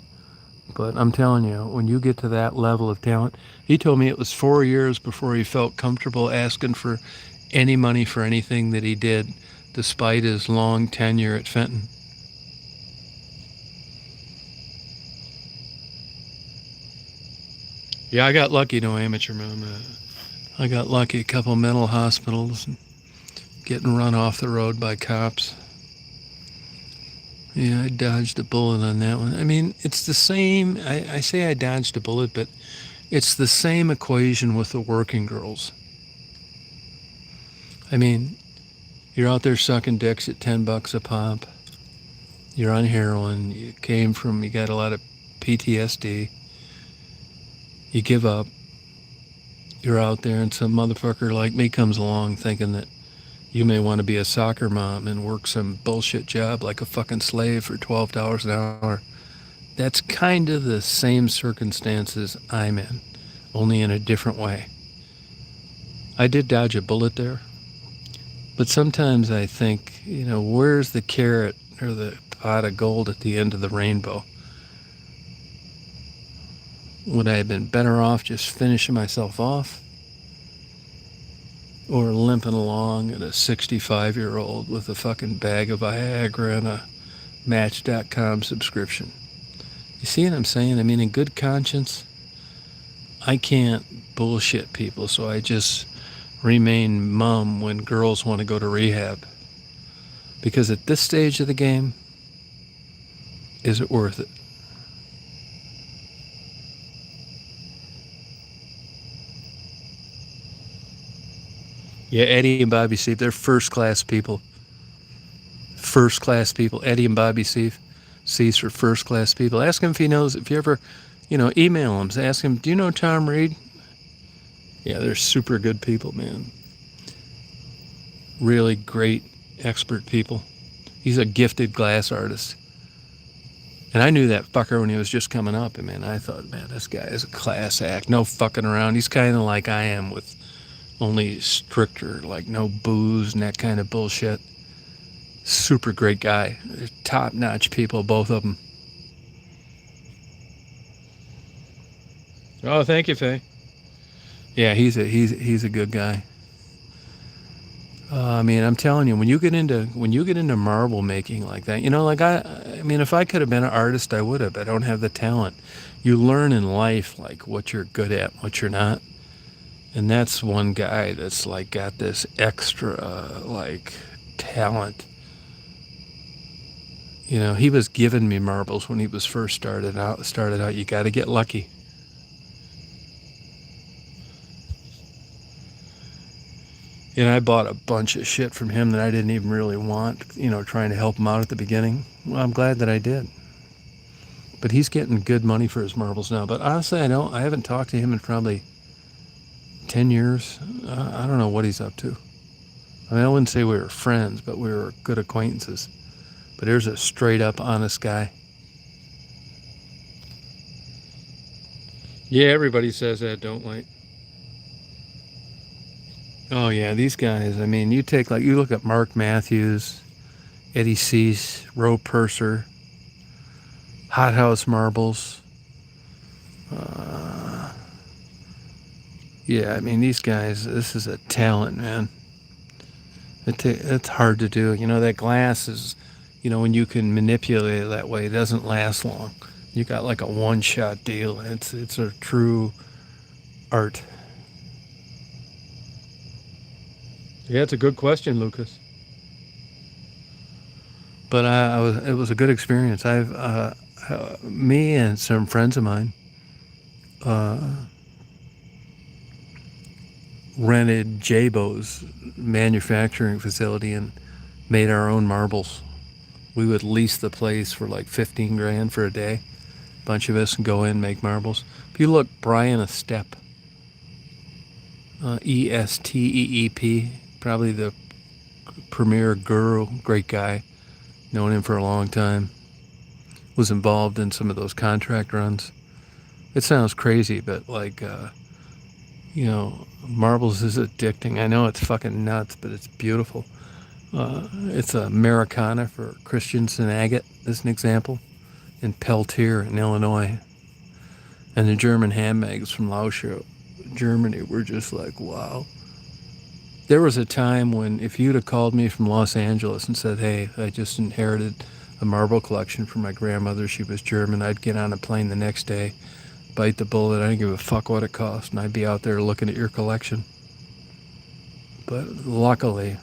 But I'm telling you, when you get to that level of talent, he told me it was 4 years before he felt comfortable asking for any money for anything that he did, despite his long tenure at Fenton. Yeah, I got lucky, no amateur man. I got lucky, a couple mental hospitals, and getting run off the road by cops. Yeah, I dodged a bullet on that one. I mean, it's the same, I say I dodged a bullet, but it's the same equation with the working girls. I mean, you're out there sucking dicks at $10 a pop. You're on heroin. You got a lot of PTSD. You give up. You're out there and some motherfucker like me comes along thinking that you may want to be a soccer mom and work some bullshit job like a fucking slave for $12 an hour. That's kind of the same circumstances I'm in, only in a different way. I did dodge a bullet there, but sometimes I think, where's the carrot or the pot of gold at the end of the rainbow? Would I have been better off just finishing myself off? Or limping along at a 65-year-old with a fucking bag of Viagra and a Match.com subscription? You see what I'm saying? I mean, in good conscience, I can't bullshit people, so I just remain mum when girls want to go to rehab. Because at this stage of the game, is it worth it? Yeah, Eddie and Bobby Steve, they're first-class people. First-class people. Eddie and Bobby Steve are first-class people. Ask him if he knows, if you ever, email him. Ask him, do you know Tom Reed? Yeah, they're super good people, man. Really great, expert people. He's a gifted glass artist. And I knew that fucker when he was just coming up. And man, I thought, man, this guy is a class act. No fucking around. He's kind of like I am, with only stricter, like no booze and that kind of bullshit. Super great guy. They're top-notch people, both of them. Oh, thank you, Faye. Yeah, he's a good guy. I mean, I'm telling you, when you get into marble making like that, you know, like I mean, if I could have been an artist, I would have. I don't have the talent. You learn in life like what you're good at, what you're not, and that's one guy that's like got this extra like talent. You know, he was giving me marbles when he was first started out. You got to get lucky. And I bought a bunch of shit from him that I didn't even really want, you know, trying to help him out at the beginning. Well, I'm glad that I did. But he's getting good money for his marbles now. But honestly, I haven't talked to him in probably 10 years. I don't know what he's up to. I mean, I wouldn't say we were friends, but we were good acquaintances. But there's a straight up honest guy. Yeah, everybody says that, don't like. Oh yeah, these guys. I mean, you look at Mark Matthews, Eddie Cease, Roe Purser, Hot House Marbles. Yeah, I mean, these guys. This is a talent, man. It's hard to do. You know, that glass is, you know, when you can manipulate it that way, it doesn't last long. You got like a one-shot deal. It's a true art. Yeah, it's a good question, Lucas. But it was a good experience. Me and some friends of mine rented Jabo's manufacturing facility and made our own marbles. We would lease the place for like 15 grand for a day. A bunch of us go in, make marbles. If you look, Brian Estep, Esteep, probably the premier guru, great guy, known him for a long time, was involved in some of those contract runs. It sounds crazy, but like, you know, marbles is addicting. I know it's fucking nuts, but it's beautiful. It's a Americana for Christensen agate, as an example, in Peltier in Illinois. And the German handbags from Lauscher, Germany, were just like, wow. There was a time when if you'd have called me from Los Angeles and said, hey, I just inherited a marble collection from my grandmother, she was German, I'd get on a plane the next day, bite the bullet, I didn't give a fuck what it cost, and I'd be out there looking at your collection. But luckily,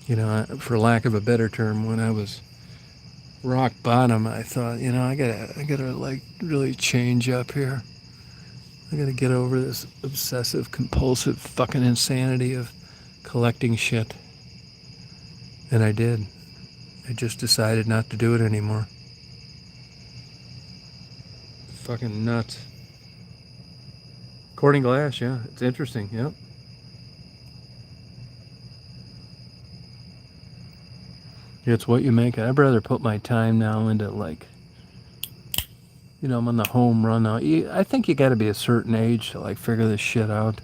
you know, for lack of a better term, when I was rock bottom, I thought, you know, I gotta like really change up here. I gotta get over this obsessive, compulsive fucking insanity of collecting shit. And I did. I just decided not to do it anymore. Fucking nuts. Corning glass, yeah. It's interesting, yep. It's what you make it. I'd rather put my time now into like, you know, I'm on the home run now. I think you got to be a certain age to like figure this shit out.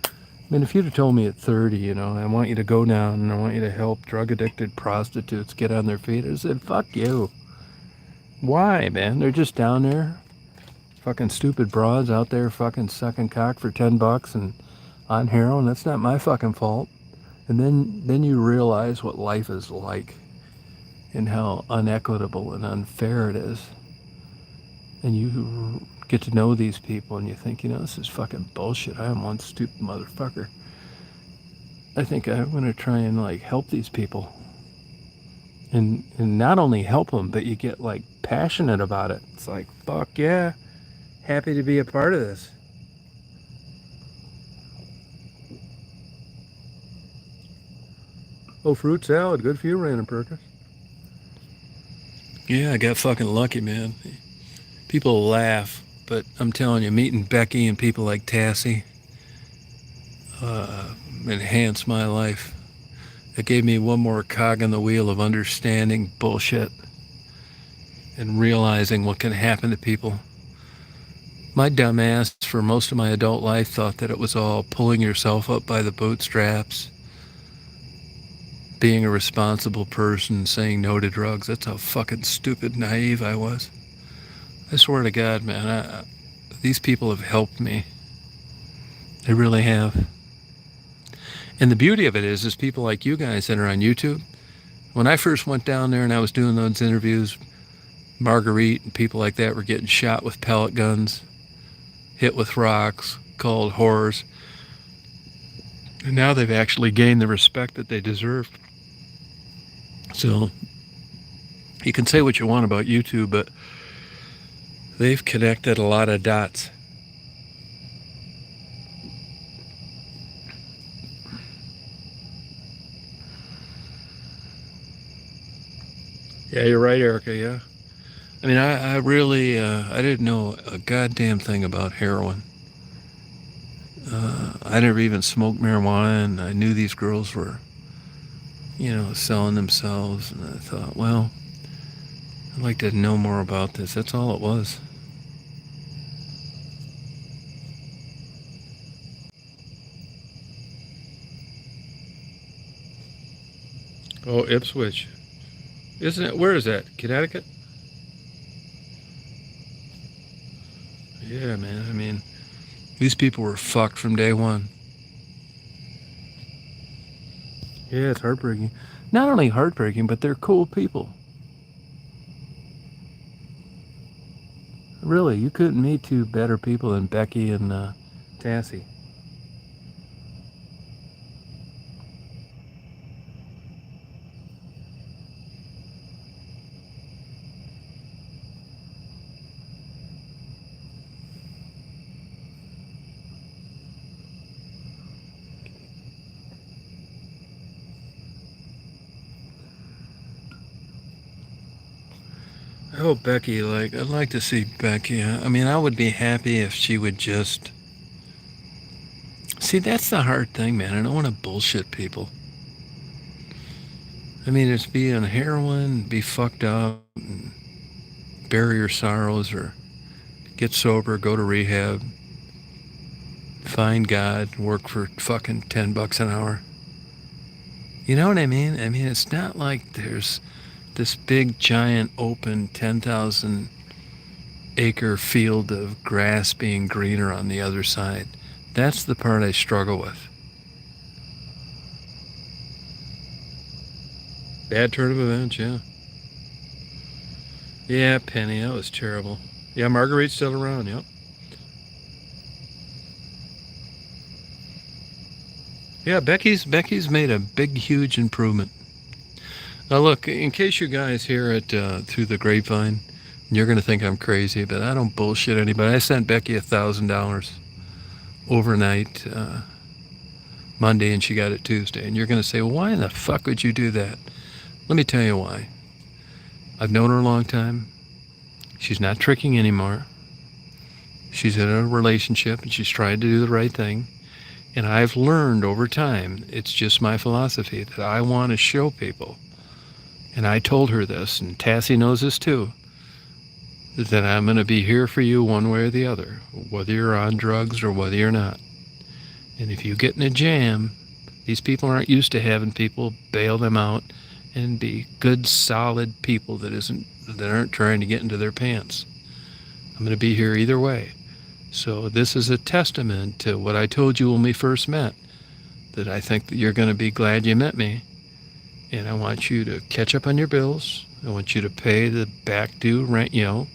I mean, if you'd have told me at 30, you know, I want you to go down and I want you to help drug addicted prostitutes get on their feet, I said, fuck you. Why, man? They're just down there. Fucking stupid broads out there fucking sucking cock for $10 and on heroin. That's not my fucking fault. And then you realize what life is like and how unequitable and unfair it is. And you get to know these people and you think, you know, this is fucking bullshit. I am one stupid motherfucker. I think I'm going to try and like help these people. And not only help them, but you get like passionate about it. It's like, fuck yeah, happy to be a part of this. Oh, fruit salad, good for you, Random Perkins. Yeah, I got fucking lucky, man. People laugh, but I'm telling you, meeting Becky and people like Tassie enhanced my life It gave me one more cog in the wheel of understanding bullshit and realizing what can happen to people. My dumb ass, for most of my adult life, thought that it was all pulling yourself up by the bootstraps, being a responsible person, saying no to drugs. That's how fucking stupid naive I was. I swear to God, man, these people have helped me. They really have. And the beauty of it is people like you guys that are on YouTube. When I first went down there and I was doing those interviews, Marguerite and people like that were getting shot with pellet guns, hit with rocks, called whores. And now they've actually gained the respect that they deserve. So you can say what you want about YouTube, but they've connected a lot of dots. Yeah, you're right, Erica, yeah. I mean, I really, I didn't know a goddamn thing about heroin. I never even smoked marijuana, and I knew these girls were, selling themselves, and I thought, well, I'd like to know more about this. That's all it was. Oh, Ipswich. Isn't it? Where is that? Connecticut? Yeah, man. I mean, these people were fucked from day one. Yeah, it's heartbreaking. Not only heartbreaking, but they're cool people. Really, you couldn't meet two better people than Becky and Tassie. I hope Becky, I'd like to see Becky. I mean, I would be happy if she would just... See, that's the hard thing, man. I don't want to bullshit people. I mean, it's be on heroin, be fucked up, and bury your sorrows, or get sober, go to rehab, find God, work for fucking $10 an hour. You know what I mean? I mean, it's not like there's this big, giant, open, 10,000 acre field of grass being greener on the other side. That's the part I struggle with. Bad turn of events, yeah. Yeah, Penny, that was terrible. Yeah, Marguerite's still around, yep. Yeah, Becky's made a big, huge improvement. Now look, in case you guys hear it through the grapevine, you're going to think I'm crazy, but I don't bullshit anybody. I sent Becky $1,000 overnight Monday, and she got it Tuesday. And you're going to say, well, why in the fuck would you do that? Let me tell you why. I've known her a long time. She's not tricking anymore. She's in a relationship, and she's trying to do the right thing. And I've learned over time, it's just my philosophy, that I want to show people, and I told her this, and Tassie knows this too, that I'm going to be here for you one way or the other, whether you're on drugs or whether you're not. And if you get in a jam, these people aren't used to having people bail them out and be good, solid people that aren't trying to get into their pants. I'm going to be here either way. So this is a testament to what I told you when we first met, that I think that you're going to be glad you met me. And I want you to catch up on your bills. I want you to pay the back due rent, I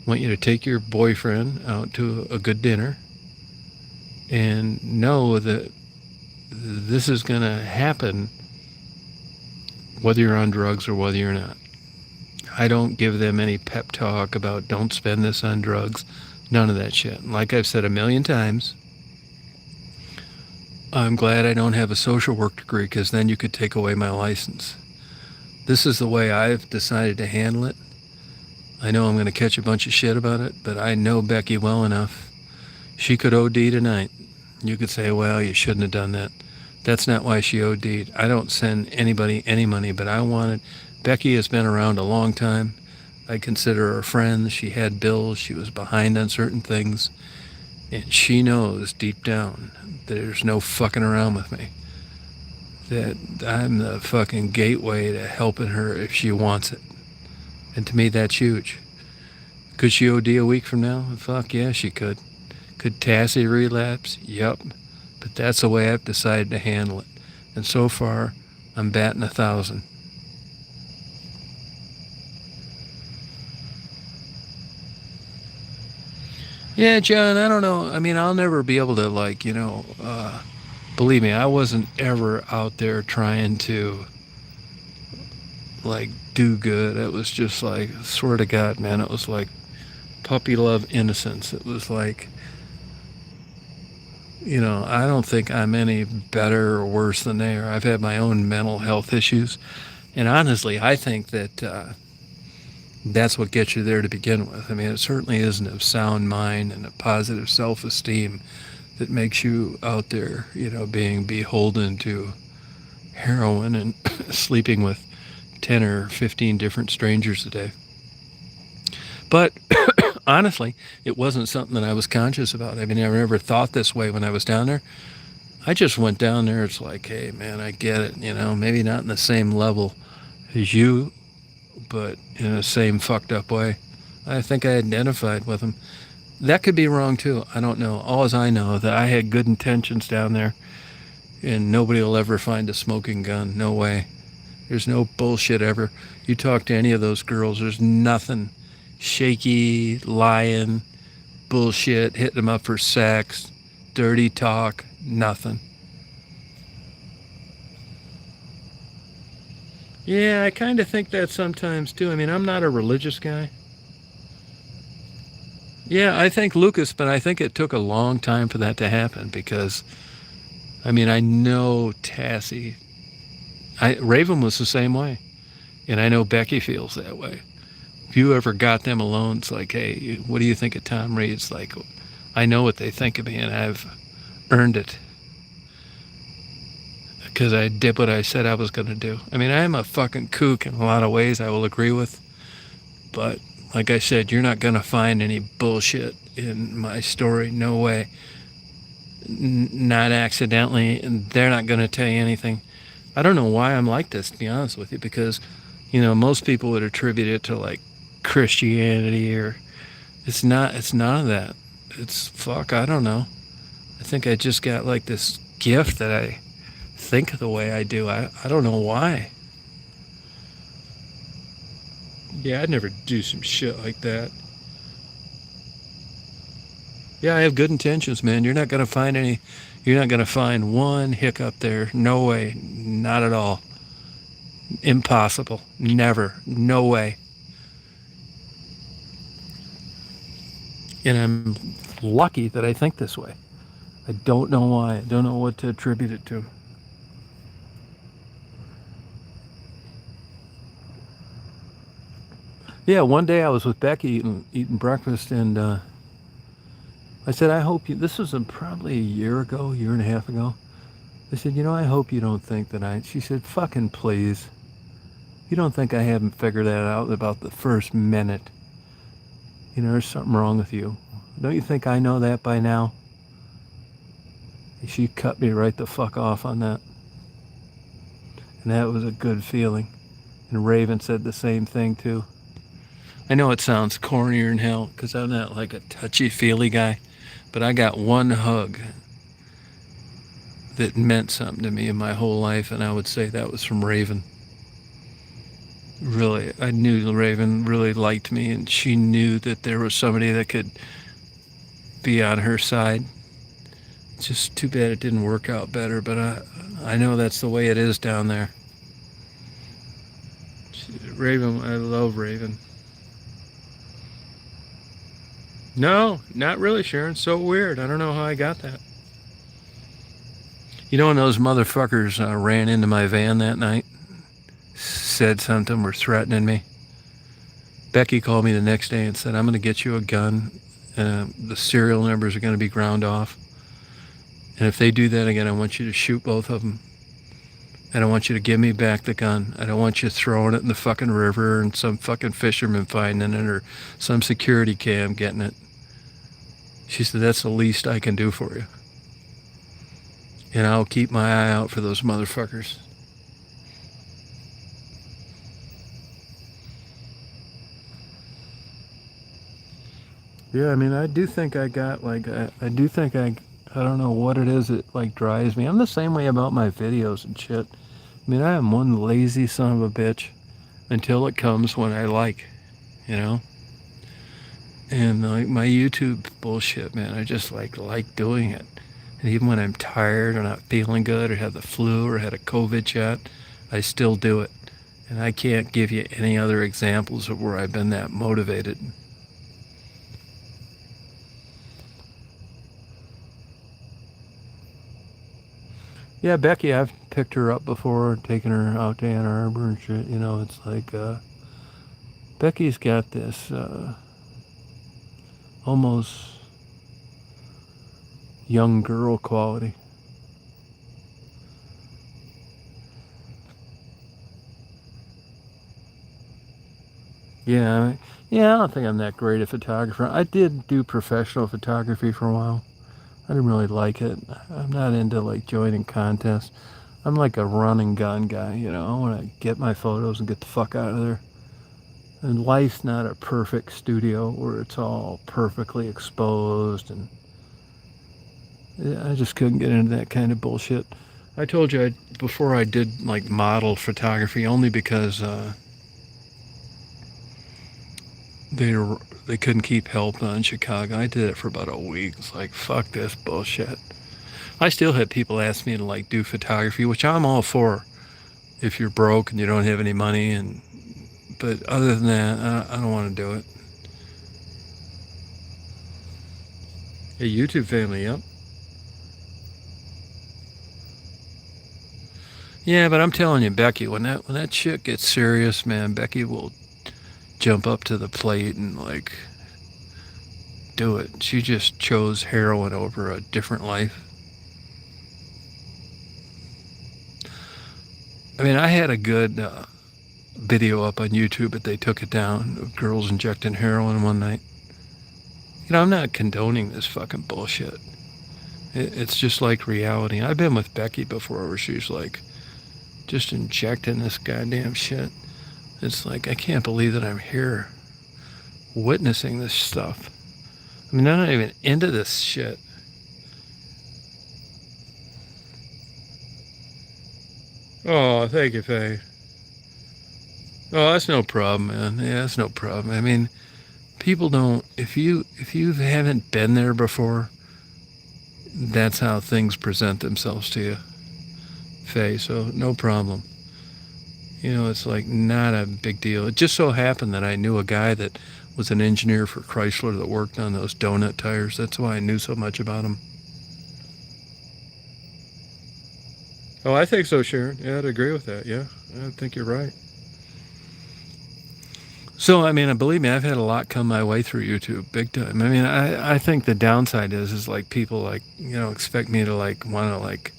want you to take your boyfriend out to a good dinner and know that this is going to happen whether you're on drugs or whether you're not. I don't give them any pep talk about don't spend this on drugs. None of that shit. Like I've said a million times, I'm glad I don't have a social work degree, because then you could take away my license. This is the way I've decided to handle it. I know I'm going to catch a bunch of shit about it, but I know Becky well enough. She could OD tonight. You could say, well, you shouldn't have done that. That's not why she OD'd. I don't send anybody any money, but I wanted. Becky has been around a long time. I consider her a friend. She had bills. She was behind on certain things. And she knows deep down that there's no fucking around with me. That I'm the fucking gateway to helping her if she wants it. And to me, that's huge. Could she OD a week from now? Fuck yeah, she could. Could Tassie relapse? Yup. But that's the way I've decided to handle it. And so far, I'm batting 1,000. Yeah, John, I don't know. I mean, I'll never be able to, like, believe me, I wasn't ever out there trying to, like, do good. It was just like, swear to God, man, it was like puppy love innocence. It was like, I don't think I'm any better or worse than they are. I've had my own mental health issues. And honestly, I think that that's what gets you there to begin with. I mean, it certainly isn't a sound mind and a positive self-esteem that makes you out there, being beholden to heroin and sleeping with 10 or 15 different strangers a day. But honestly, it wasn't something that I was conscious about. I mean, I never thought this way when I was down there. I just went down there. It's like, hey, man, I get it. Maybe not in the same level as you, but in the same fucked up way. I think I identified with them. That could be wrong too. I don't know. All as I know that I had good intentions down there, and nobody will ever find a smoking gun. No way. There's no bullshit ever. You talk to any of those girls, there's nothing shaky, lying, bullshit, hitting them up for sex, dirty talk, nothing. Yeah, I kind of think that sometimes too. I mean, I'm not a religious guy. Yeah, I think Lucas, but I think it took a long time for that to happen because, I mean, I know Tassie. Raven was the same way. And I know Becky feels that way. If you ever got them alone, it's like, hey, what do you think of Tom Reed? It's like, I know what they think of me and I've earned it. Because I did what I said I was going to do. I mean, I am a fucking kook in a lot of ways, I will agree with. But like I said, you're not going to find any bullshit in my story. No way. Not accidentally. And they're not going to tell you anything. I don't know why I'm like this, to be honest with you. Because, most people would attribute it to, like, Christianity or... It's not. It's none of that. It's, I don't know. I think I just got, like, this gift that I think the way I do. I don't know why. Yeah, I'd never do some shit like that. Yeah, I have good intentions, man. You're not going to find one hiccup there. No way. Not at all. Impossible. Never. No way. And I'm lucky that I think this way. I don't know why. I don't know what to attribute it to. Yeah, one day I was with Becky eating breakfast, and I said, I hope you, this was probably a year and a half ago. I said, I hope you don't think that she said, fucking please. You don't think I haven't figured that out about the first minute. There's something wrong with you. Don't you think I know that by now? She cut me right the fuck off on that. And that was a good feeling. And Raven said the same thing too. I know it sounds cornier than hell because I'm not like a touchy-feely guy, but I got one hug that meant something to me in my whole life, and I would say that was from Raven. Really, I knew Raven really liked me, and she knew that there was somebody that could be on her side. It's just too bad it didn't work out better, but I know that's the way it is down there. Raven, I love Raven. No, not really, Sharon. So weird. I don't know how I got that. When those motherfuckers ran into my van that night, said something, were threatening me. Becky called me the next day and said, I'm going to get you a gun. The serial numbers are going to be ground off. And if they do that again, I want you to shoot both of them. I don't want you to give me back the gun. I don't want you throwing it in the fucking river and some fucking fisherman finding it or some security cam getting it. She said, that's the least I can do for you. And I'll keep my eye out for those motherfuckers. Yeah, I mean, I do think I got, like, I do think I don't know what it is that, like, drives me. I'm the same way about my videos and shit. I mean, I am one lazy son of a bitch until it comes when I like, you know? And, like, my YouTube bullshit, man, I just, like doing it. And even when I'm tired or not feeling good or have the flu or had a COVID shot, I still do it. And I can't give you any other examples of where I've been that motivated. Yeah, Becky, I've picked her up before, taken her out to Ann Arbor and shit. You know, it's like, Becky's got this, almost young girl quality. Yeah, I don't think I'm that great a photographer. I did do professional photography for a while. I didn't really like it. I'm not into like joining contests. I'm like a run and gun guy, you know. I want to get my photos and get the fuck out of there. And life's not a perfect studio where it's all perfectly exposed, and I just couldn't get into that kind of bullshit. I told you before I did like model photography only because they couldn't keep helping in Chicago. I did it for about a week. It's like, fuck this bullshit. I still had people ask me to like do photography, which I'm all for if you're broke and you don't have any money. But other than that, I don't want to do it. A YouTube family, yep. Yeah, but I'm telling you, Becky, when that shit gets serious, man, Becky will jump up to the plate and like do it. She just chose heroin over a different life. I mean, I had a good video up on YouTube, but they took it down of girls injecting heroin one night. You know, I'm not condoning this fucking bullshit. It's just like reality. I've been with Becky before where she's like just injecting this goddamn shit. It's like, I can't believe that I'm here witnessing this stuff. I mean, I'm not even into this shit. Oh, thank you, Faye. Oh, that's no problem, man. Yeah, that's no problem. I mean, people don't, if you haven't been there before, that's how things present themselves to you, Faye, so no problem. You know, it's like not a big deal. It just so happened that I knew a guy that was an engineer for Chrysler that worked on those donut tires. That's why I knew so much about him. Oh, I think so, Sharon. Yeah, I'd agree with that. Yeah, I think you're right. So, I mean, believe me, I've had a lot come my way through YouTube, big time. I mean, I think the downside is like people like, you know, expect me to like want to like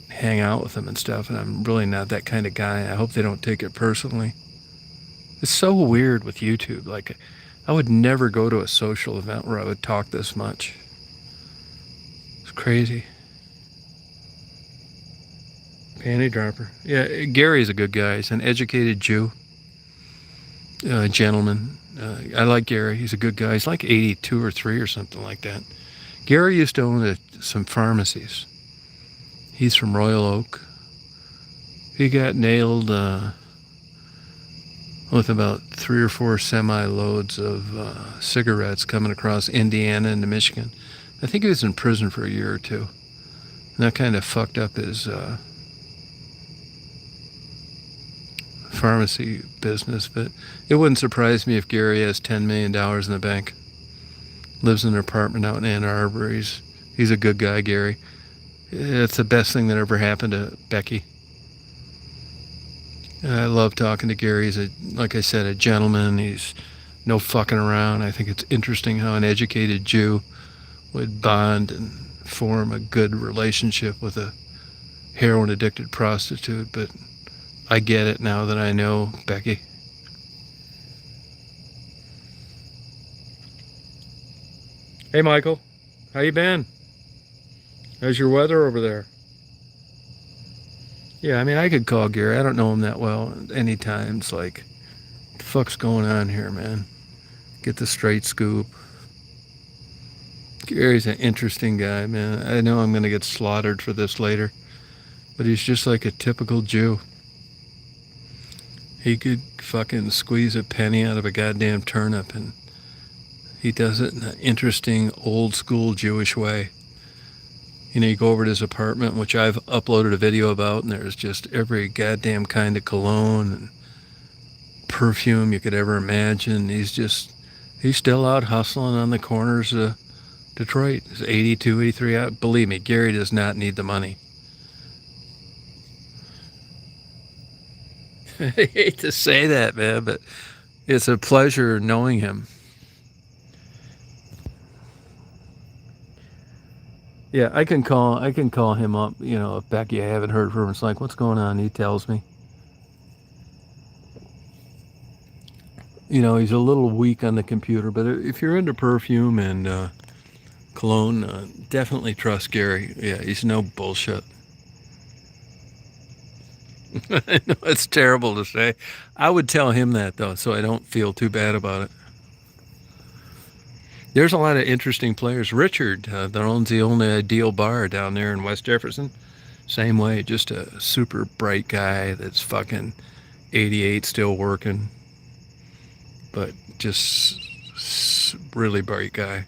hang out with them and stuff, and I'm really not that kind of guy. I hope they don't take it personally. It's so weird with YouTube. Like, I would never go to a social event where I would talk this much. It's crazy. Panty dropper. Yeah, Gary's a good guy. He's an educated Jew. Gentleman. I like Gary. He's a good guy. He's like 82 or 3 or something like that. Gary used to own some pharmacies. He's from Royal Oak. He got nailed with about 3 or 4 semi-loads of cigarettes coming across Indiana into Michigan. I think he was in prison for a year or two. And that kind of fucked up his pharmacy business, but it wouldn't surprise me if Gary has $10 million in the bank. Lives in an apartment out in Ann Arbor. He's a good guy, Gary. It's the best thing that ever happened to Becky. I love talking to Gary. He's like I said, a gentleman. He's no fucking around. I think it's interesting how an educated Jew would bond and form a good relationship with a heroin addicted prostitute, but I get it now that I know Becky. Hey Michael, how you been? How's your weather over there? Yeah, I mean, I could call Gary. I don't know him that well. Anytime it's like, what the fuck's going on here, man? Get the straight scoop. Gary's an interesting guy, man. I know I'm gonna get slaughtered for this later, but he's just like a typical Jew. He could fucking squeeze a penny out of a goddamn turnip, and he does it in an interesting, old school Jewish way. You know, you go over to his apartment, which I've uploaded a video about, and there's just every goddamn kind of cologne and perfume you could ever imagine. He's still out hustling on the corners of Detroit. He's 82, 83 out. Believe me, Gary does not need the money. I hate to say that, man, but it's a pleasure knowing him. Yeah, I can call him up, you know, if Becky, I haven't heard from him. It's like, what's going on? He tells me. You know, he's a little weak on the computer, but if you're into perfume and cologne, definitely trust Gary. Yeah, he's no bullshit. I know it's terrible to say. I would tell him that, though, so I don't feel too bad about it. There's a lot of interesting players. Richard, that owns the Only Ideal bar down there in West Jefferson, same way, just a super bright guy that's fucking 88, still working, but just really bright guy.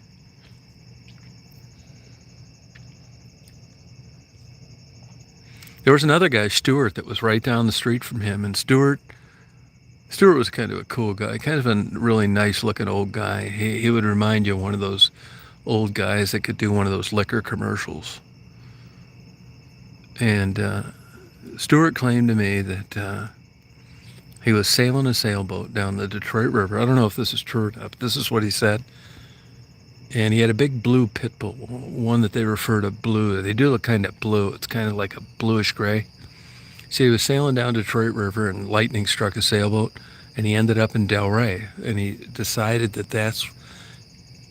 There was another guy, Stuart, that was right down the street from him, and Stuart was kind of a cool guy, kind of a really nice looking old guy. He would remind you of one of those old guys that could do one of those liquor commercials. And Stuart claimed to me that he was sailing a sailboat down the Detroit River. I don't know if this is true or not, but this is what he said. And he had a big blue pit bull, one that they refer to blue. They do look kind of blue. It's kind of like a bluish gray. So he was sailing down Detroit River and lightning struck a sailboat, and he ended up in Delray. And he decided that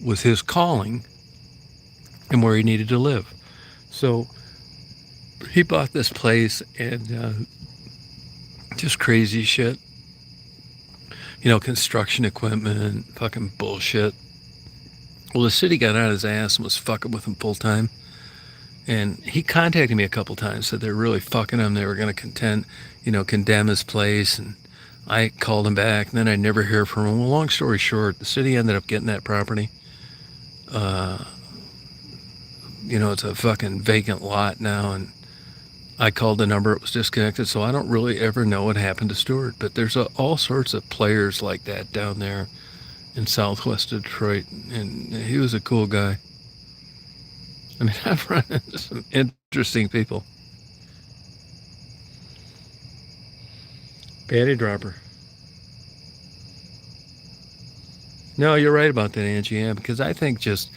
was his calling and where he needed to live. So he bought this place and just crazy shit. You know, construction equipment, fucking bullshit. Well, the city got out his ass and was fucking with him full time. And he contacted me a couple times, said they're really fucking him. They were going to condemn his place. And I called him back, and then I never hear from him. Well, long story short, the city ended up getting that property. It's a fucking vacant lot now, and I called the number, it was disconnected, so I don't really ever know what happened to Stuart. But there's all sorts of players like that down there in southwest Detroit, and he was a cool guy. I mean, I've run into some interesting people. Panty dropper. No, you're right about that, Angie. Yeah, because I think just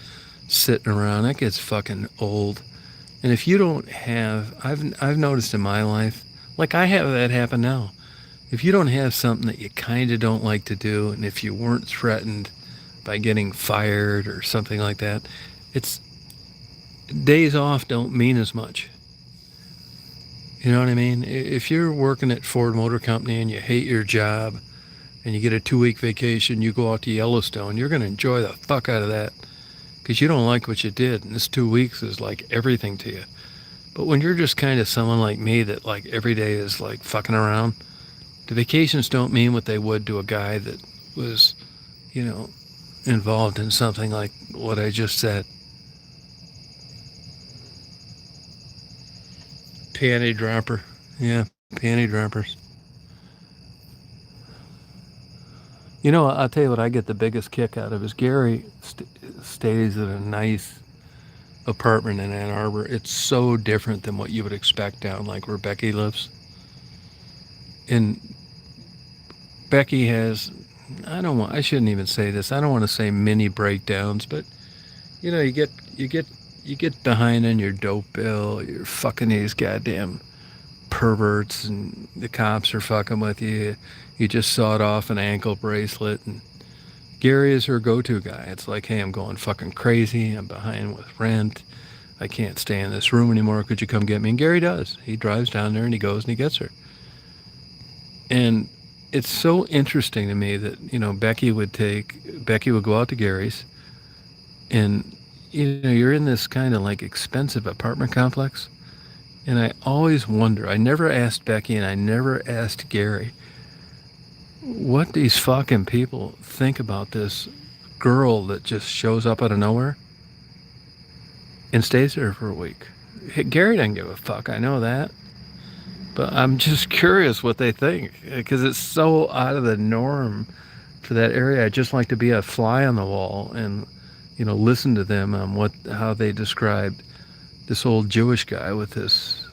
sitting around, that gets fucking old. And if you don't have, I've noticed in my life, like I have that happen now. If you don't have something that you kind of don't like to do, and if you weren't threatened by getting fired or something like that, it's days off don't mean as much. You know what I mean? If you're working at Ford Motor Company and you hate your job and you get a 2-week vacation, you go out to Yellowstone, you're going to enjoy the fuck out of that because you don't like what you did. And this 2 weeks is like everything to you. But when you're just kind of someone like me that like every day is like fucking around, the vacations don't mean what they would to a guy that was, involved in something like what I just said. Panty dropper. Yeah, panty droppers. I'll tell you what I get the biggest kick out of is Gary stays at a nice apartment in Ann Arbor. It's so different than what you would expect down like where Becky lives. And Becky has, I shouldn't even say this. I don't want to say mini breakdowns, but you get you get behind on your dope bill, you're fucking these goddamn perverts, and the cops are fucking with you. You just sawed off an ankle bracelet, and Gary is her go-to guy. It's like, hey, I'm going fucking crazy. I'm behind with rent. I can't stay in this room anymore. Could you come get me? And Gary does. He drives down there and he goes and he gets her. And it's so interesting to me that, Becky would go out to Gary's, and, you're in this kind of like expensive apartment complex. And I always wonder, I never asked Becky and I never asked Gary, what these fucking people think about this girl that just shows up out of nowhere and stays there for a week. Gary doesn't give a fuck, I know that. But I'm just curious what they think, because it's so out of the norm for that area. I'd just like to be a fly on the wall and, listen to them on how they described this old Jewish guy with this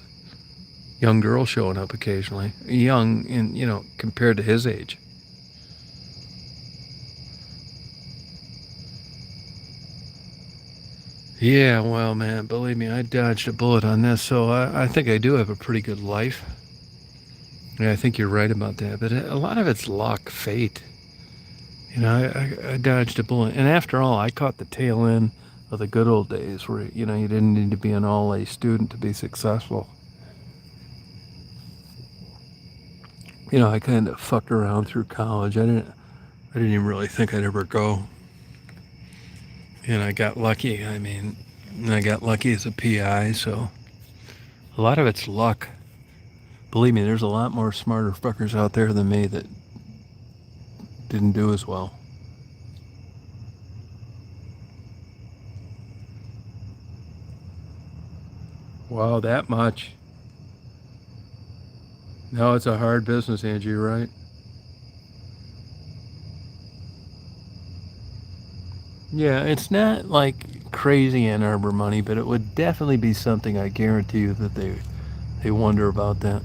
young girl showing up occasionally. Young in, compared to his age. Yeah, well, man, believe me, I dodged a bullet on this, so I think I do have a pretty good life. Yeah, I think you're right about that, but a lot of it's luck, fate. I dodged a bullet, and after all, I caught the tail end of the good old days where, you didn't need to be an all-A student to be successful. I kind of fucked around through college. I didn't even really think I'd ever go. And I got lucky. I got lucky as a PI, so a lot of it's luck. Believe me, there's a lot more smarter fuckers out there than me that didn't do as well. Wow, that much. No, it's a hard business, Angie, right? Yeah, it's not like crazy Ann Arbor money, but it would definitely be something, I guarantee you, that they wonder about that.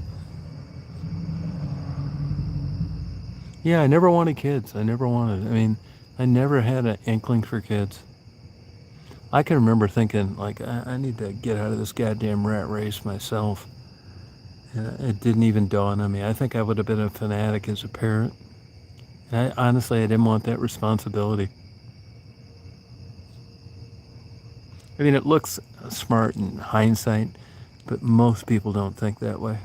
Yeah, I never wanted kids. I never had an inkling for kids. I can remember thinking, like, I need to get out of this goddamn rat race myself. And it didn't even dawn on me. I think I would have been a fanatic as a parent. And honestly, I didn't want that responsibility. It looks smart in hindsight, but most people don't think that way.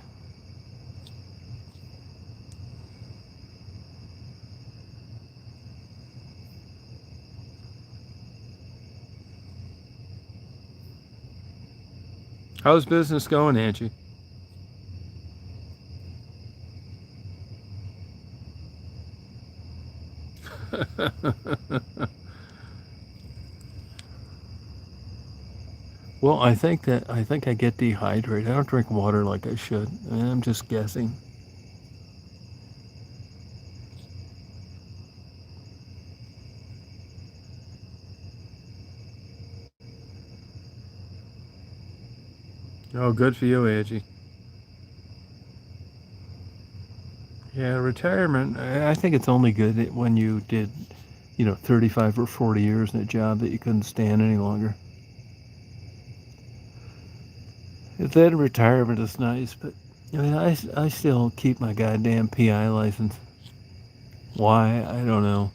How's business going, Angie? Well, I think I get dehydrated. I don't drink water like I should. I'm just guessing. Oh, good for you, Angie. Yeah, retirement, I think it's only good when you did, 35 or 40 years in a job that you couldn't stand any longer. Then retirement is nice, but I still keep my goddamn PI license. Why? I don't know.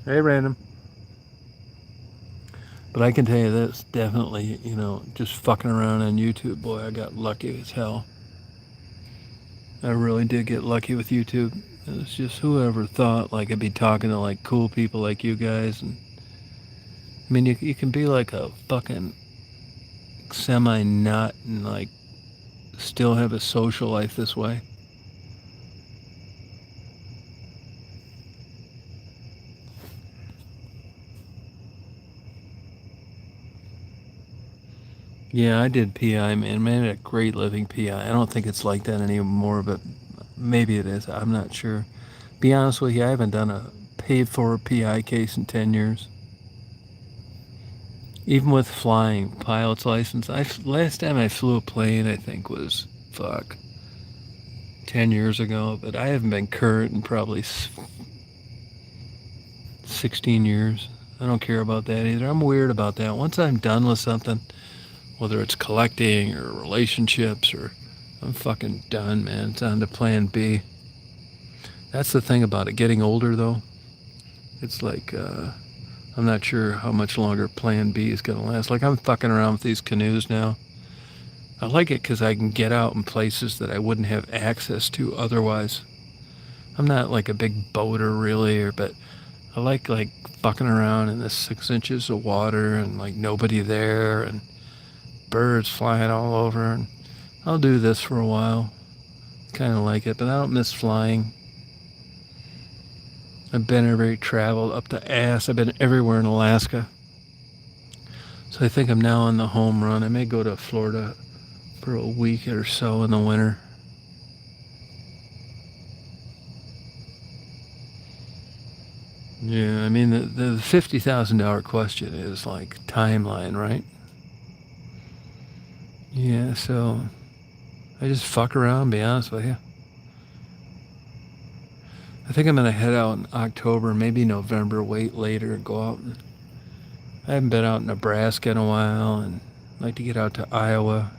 Hey, random. But I can tell you this, definitely, just fucking around on YouTube, boy, I got lucky as hell. I really did get lucky with YouTube. It's just whoever thought, like, I'd be talking to, like, cool people like you guys. And you can be like a fucking semi-nut and, like, still have a social life this way. Yeah, I did PI, man. Man, I had a great living PI. I don't think it's like that anymore, but maybe it is. I'm not sure. Be honest with you, I haven't done a paid-for PI case in 10 years. Even with flying, pilot's license. Last time I flew a plane, I think was 10 years ago, but I haven't been current in probably 16 years. I don't care about that either. I'm weird about that. Once I'm done with something, whether it's collecting or relationships or I'm fucking done, man. It's on to plan B. That's the thing about it. Getting older, though, it's like, I'm not sure how much longer plan B is going to last. Like, I'm fucking around with these canoes now. I like it because I can get out in places that I wouldn't have access to otherwise. I'm not like a big boater, really, but I like fucking around in this 6 inches of water and like nobody there and birds flying all over. And I'll do this for a while. Kind of like it, but I don't miss flying. I've been everywhere, traveled up the ass. I've been everywhere in Alaska. So I think I'm now on the home run. I may go to Florida for a week or so in the winter. Yeah, I mean, the $50,000 question is like timeline, right? Yeah, so I just fuck around, be honest with you. I think I'm going to head out in October, maybe November, wait later, and go out. I haven't been out in Nebraska in a while, and I'd like to get out to Iowa.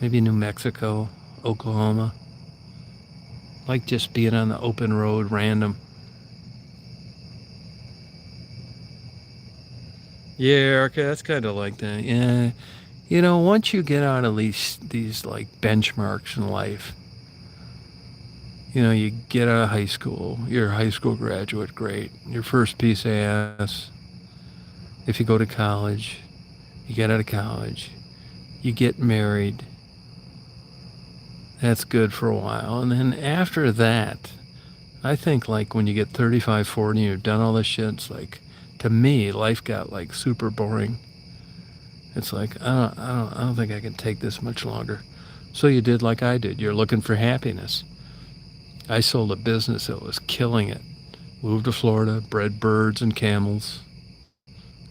Maybe New Mexico, Oklahoma. Like just being on the open road, random. Yeah, Erica, that's kind of like that. Yeah, you know, once you get out of these like benchmarks in life, you know, you get out of high school, you're a high school graduate, great. Your first piece of ass. If you go to college, you get out of college, you get married. That's good for a while. And then after that, I think like when you get 35, 40, and you've done all this shit, it's like, to me, life got like super boring. It's like, I don't think I can take this much longer. So you did like I did. You're looking for happiness. I sold a business that was killing it. Moved to Florida, bred birds and camels.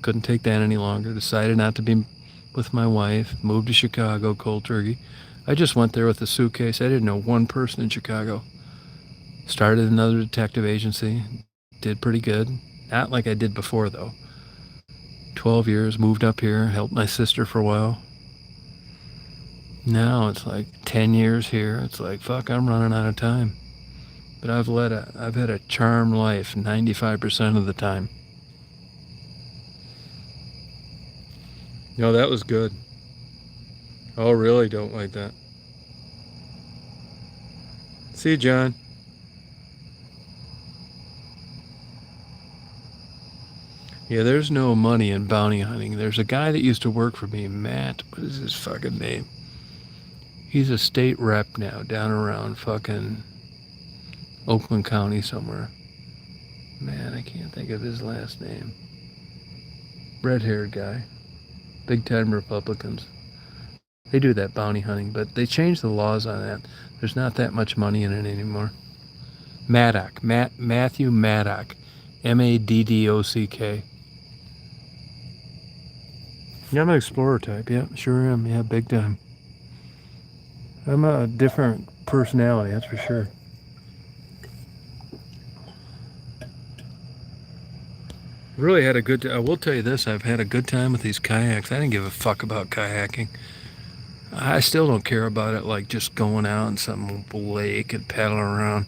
Couldn't take that any longer. Decided not to be with my wife. Moved to Chicago, cold turkey. I just went there with a suitcase. I didn't know one person in Chicago. Started another detective agency. Did pretty good. Not like I did before, though. 12 years, moved up here, helped my sister for a while. Now it's like 10 years here. It's like, fuck, I'm running out of time. But I've had a charmed life 95% of the time. No, that was good. Oh, really? Don't like that. See you, John. Yeah, there's no money in bounty hunting. There's a guy that used to work for me, Matt. What is his fucking name? He's a state rep now, down around fucking Oakland County somewhere. Man, I can't think of his last name. Red-haired guy. Big-time Republicans. They do that bounty hunting, but they changed the laws on that. There's not that much money in it anymore. Maddock. Matthew Maddock. Maddock. Yeah, I'm an explorer type. Yeah, sure am. Yeah, big time. I'm a different personality, that's for sure. Really had a good I will tell you this, I've had a good time with these kayaks. I didn't give a fuck about kayaking. I still don't care about it, like just going out in some lake and paddling around.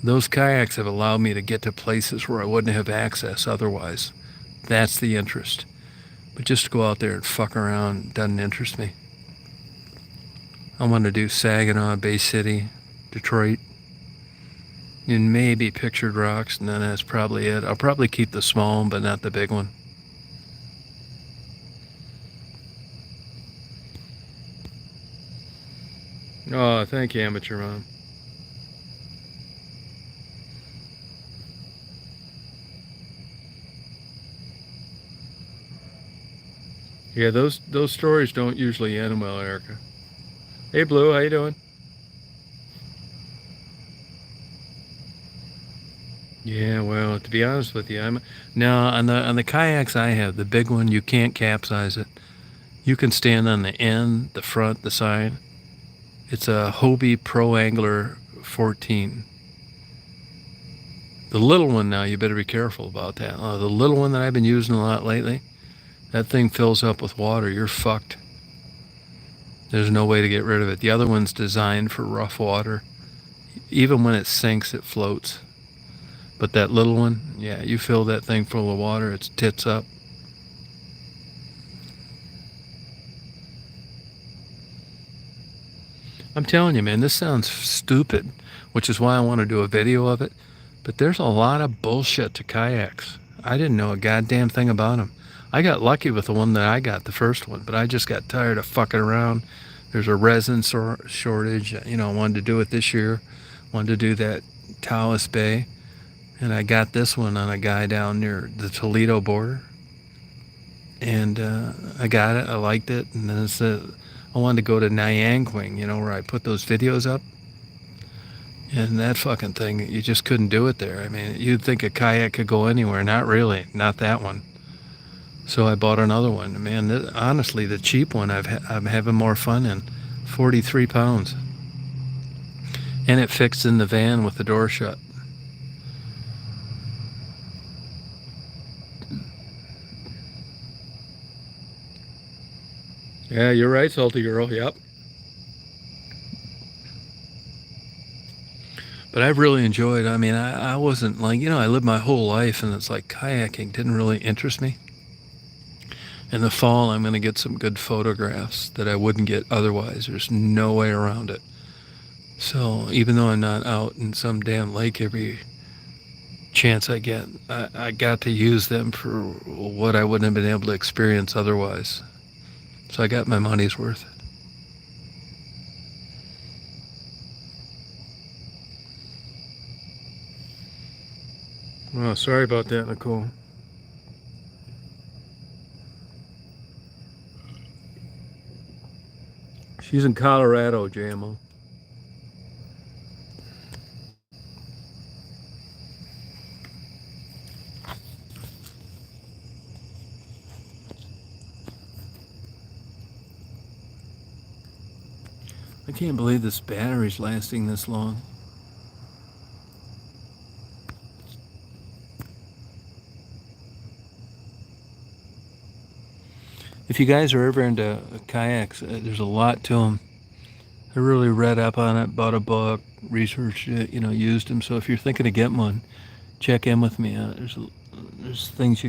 Those kayaks have allowed me to get to places where I wouldn't have access otherwise. That's the interest. But just to go out there and fuck around doesn't interest me. I want to do Saginaw, Bay City, Detroit, and maybe Pictured Rocks, and then that's probably it. I'll probably keep the small one, but not the big one. Oh, thank you, Amateur Mom. Yeah, those stories don't usually end well, Erica. Hey, Blue, how you doing? Yeah, well, to be honest with you, I'm now on the kayaks I have, the big one, you can't capsize it. You can stand on the end, the front, the side. It's a Hobie Pro Angler 14. The little one now, you better be careful about that. The little one that I've been using a lot lately, that thing fills up with water. You're fucked. There's no way to get rid of it. The other one's designed for rough water. Even when it sinks, it floats. But that little one, yeah, you fill that thing full of water, it's tits up. I'm telling you, man, this sounds stupid, which is why I want to do a video of it. But there's a lot of bullshit to kayaks. I didn't know a goddamn thing about them. I got lucky with the one that I got, the first one, but I just got tired of fucking around. There's a resin shortage. You know, I wanted to do it this year. Wanted to do that Taos Bay. And I got this one on a guy down near the Toledo border. And I got it. I liked it. And then I wanted to go to Nyanquing, you know, where I put those videos up. And that fucking thing, you just couldn't do it there. I mean, you'd think a kayak could go anywhere. Not really. Not that one. So I bought another one. Man, honestly, the cheap one I'm having more fun in. 43 pounds. And it fits in the van with the door shut. Yeah, you're right, Salty Girl. Yep. But I've really enjoyed, I mean, I wasn't like, you know, I lived my whole life and it's like kayaking didn't really interest me. In the fall, I'm going to get some good photographs that I wouldn't get otherwise. There's no way around it. So even though I'm not out in some damn lake every chance I get, I got to use them for what I wouldn't have been able to experience otherwise. So I got my money's worth. Oh, sorry about that, Nicole. She's in Colorado, JMO. I can't believe this battery's lasting this long. If you guys are ever into kayaks, there's a lot to them. I really read up on it, bought a book, researched it, you know, used them. So if you're thinking of getting one, check in with me. There's things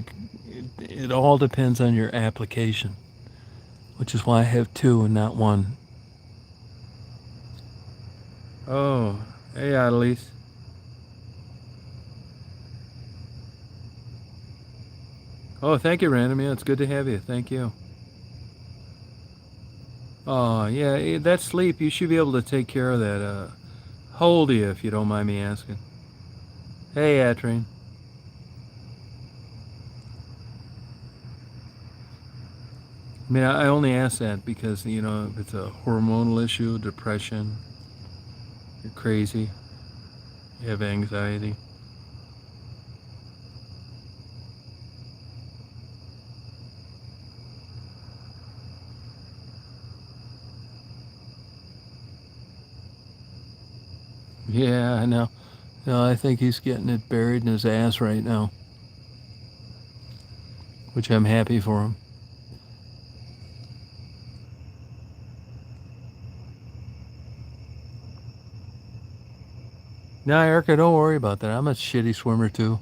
it all depends on your application, which is why I have two and not one. Oh, hey, Adelise. Oh, thank you, Random. Yeah, it's good to have you. Thank you. Oh, yeah, that sleep, you should be able to take care of that. How old are you, if you don't mind me asking? Hey, Atrine. I mean, I only ask that because, you know, if it's a hormonal issue, depression, you're crazy, you have anxiety. Yeah, I know. No, I think he's getting it buried in his ass right now, which I'm happy for him. No, Erica, don't worry about that. I'm a shitty swimmer too.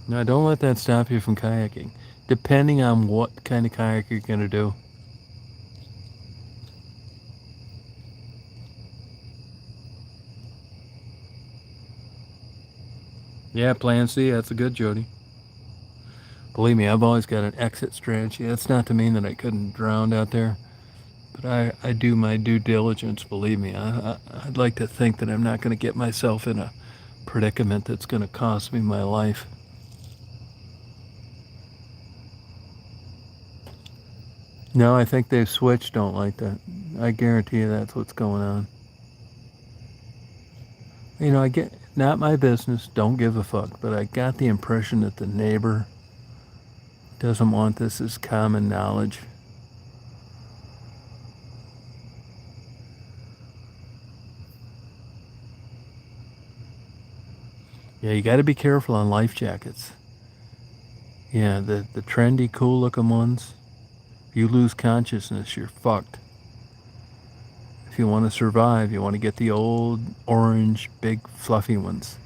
No, don't let that stop you from kayaking, depending on what kind of kayak you're going to do. Yeah, plan C, that's a good, Jody. Believe me, I've always got an exit strategy. That's not to mean that I couldn't drown out there, but I do my due diligence, believe me. I'd like to think that I'm not going to get myself in a predicament that's going to cost me my life. No, I think they've switched, don't like that. I guarantee you that's what's going on. You know, Not my business. Don't give a fuck. But I got the impression that the neighbor doesn't want this as common knowledge. Yeah, you got to be careful on life jackets. Yeah, the trendy, cool looking ones. If you lose consciousness, you're fucked. If you want to survive, you want to get the old orange, big, fluffy ones.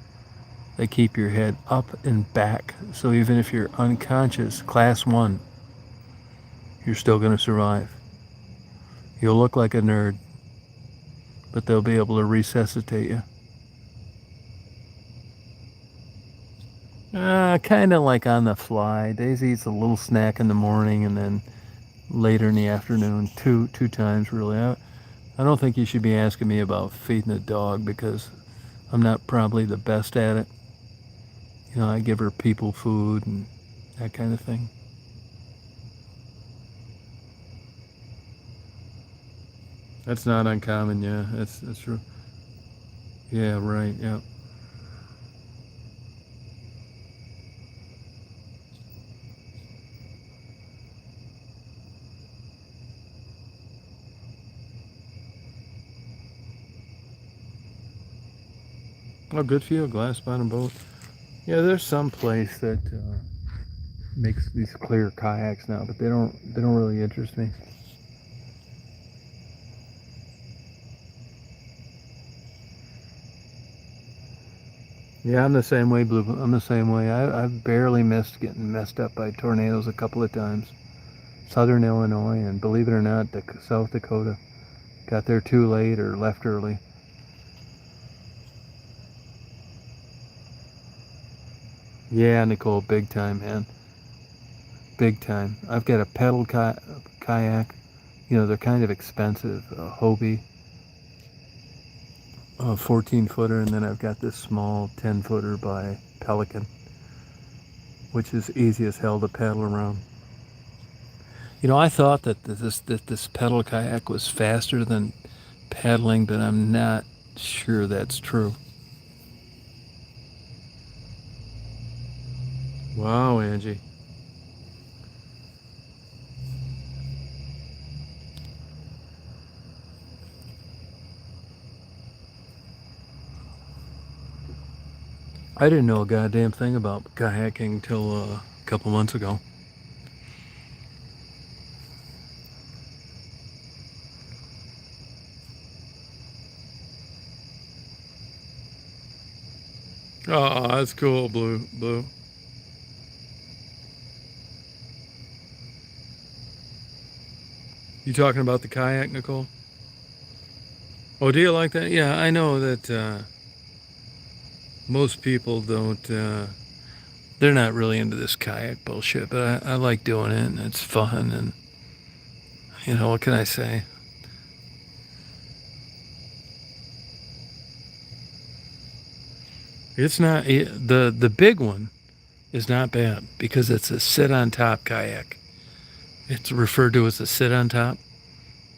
They keep your head up and back. So even if you're unconscious, class 1, you're still going to survive. You'll look like a nerd, but they'll be able to resuscitate you. Kind of like on the fly. Daisy eats a little snack in the morning and then later in the afternoon, two times really. I don't think you should be asking me about feeding a dog because I'm not probably the best at it. You know, I give her people food and that kind of thing. That's not uncommon, yeah. That's true. Yeah, right, yeah. Oh, good for you, glass bottom boat. Yeah, there's some place that makes these clear kayaks now, but they don't really interest me. Yeah, I'm the same way, Blue. I'm the same way. I've barely missed getting messed up by tornadoes a couple of times. Southern Illinois, and believe it or not, South Dakota. Got there too late or left early. Yeah, Nicole, big time, man. Big time. I've got a pedal kayak. You know, they're kind of expensive. A Hobie, a 14-footer, and then I've got this small 10-footer by Pelican, which is easy as hell to paddle around. You know, I thought that this pedal kayak was faster than paddling, but I'm not sure that's true. Wow, Angie. I didn't know a goddamn thing about kayaking till a couple months ago. Oh, that's cool, Blue. You talking about the kayak, Nicole? Oh, do you like that? Yeah, I know that most people don't, they're not really into this kayak bullshit, but I like doing it, and it's fun, and, you know, what can I say? It's not, the big one is not bad, because it's a sit-on-top kayak. It's referred to as a sit-on-top.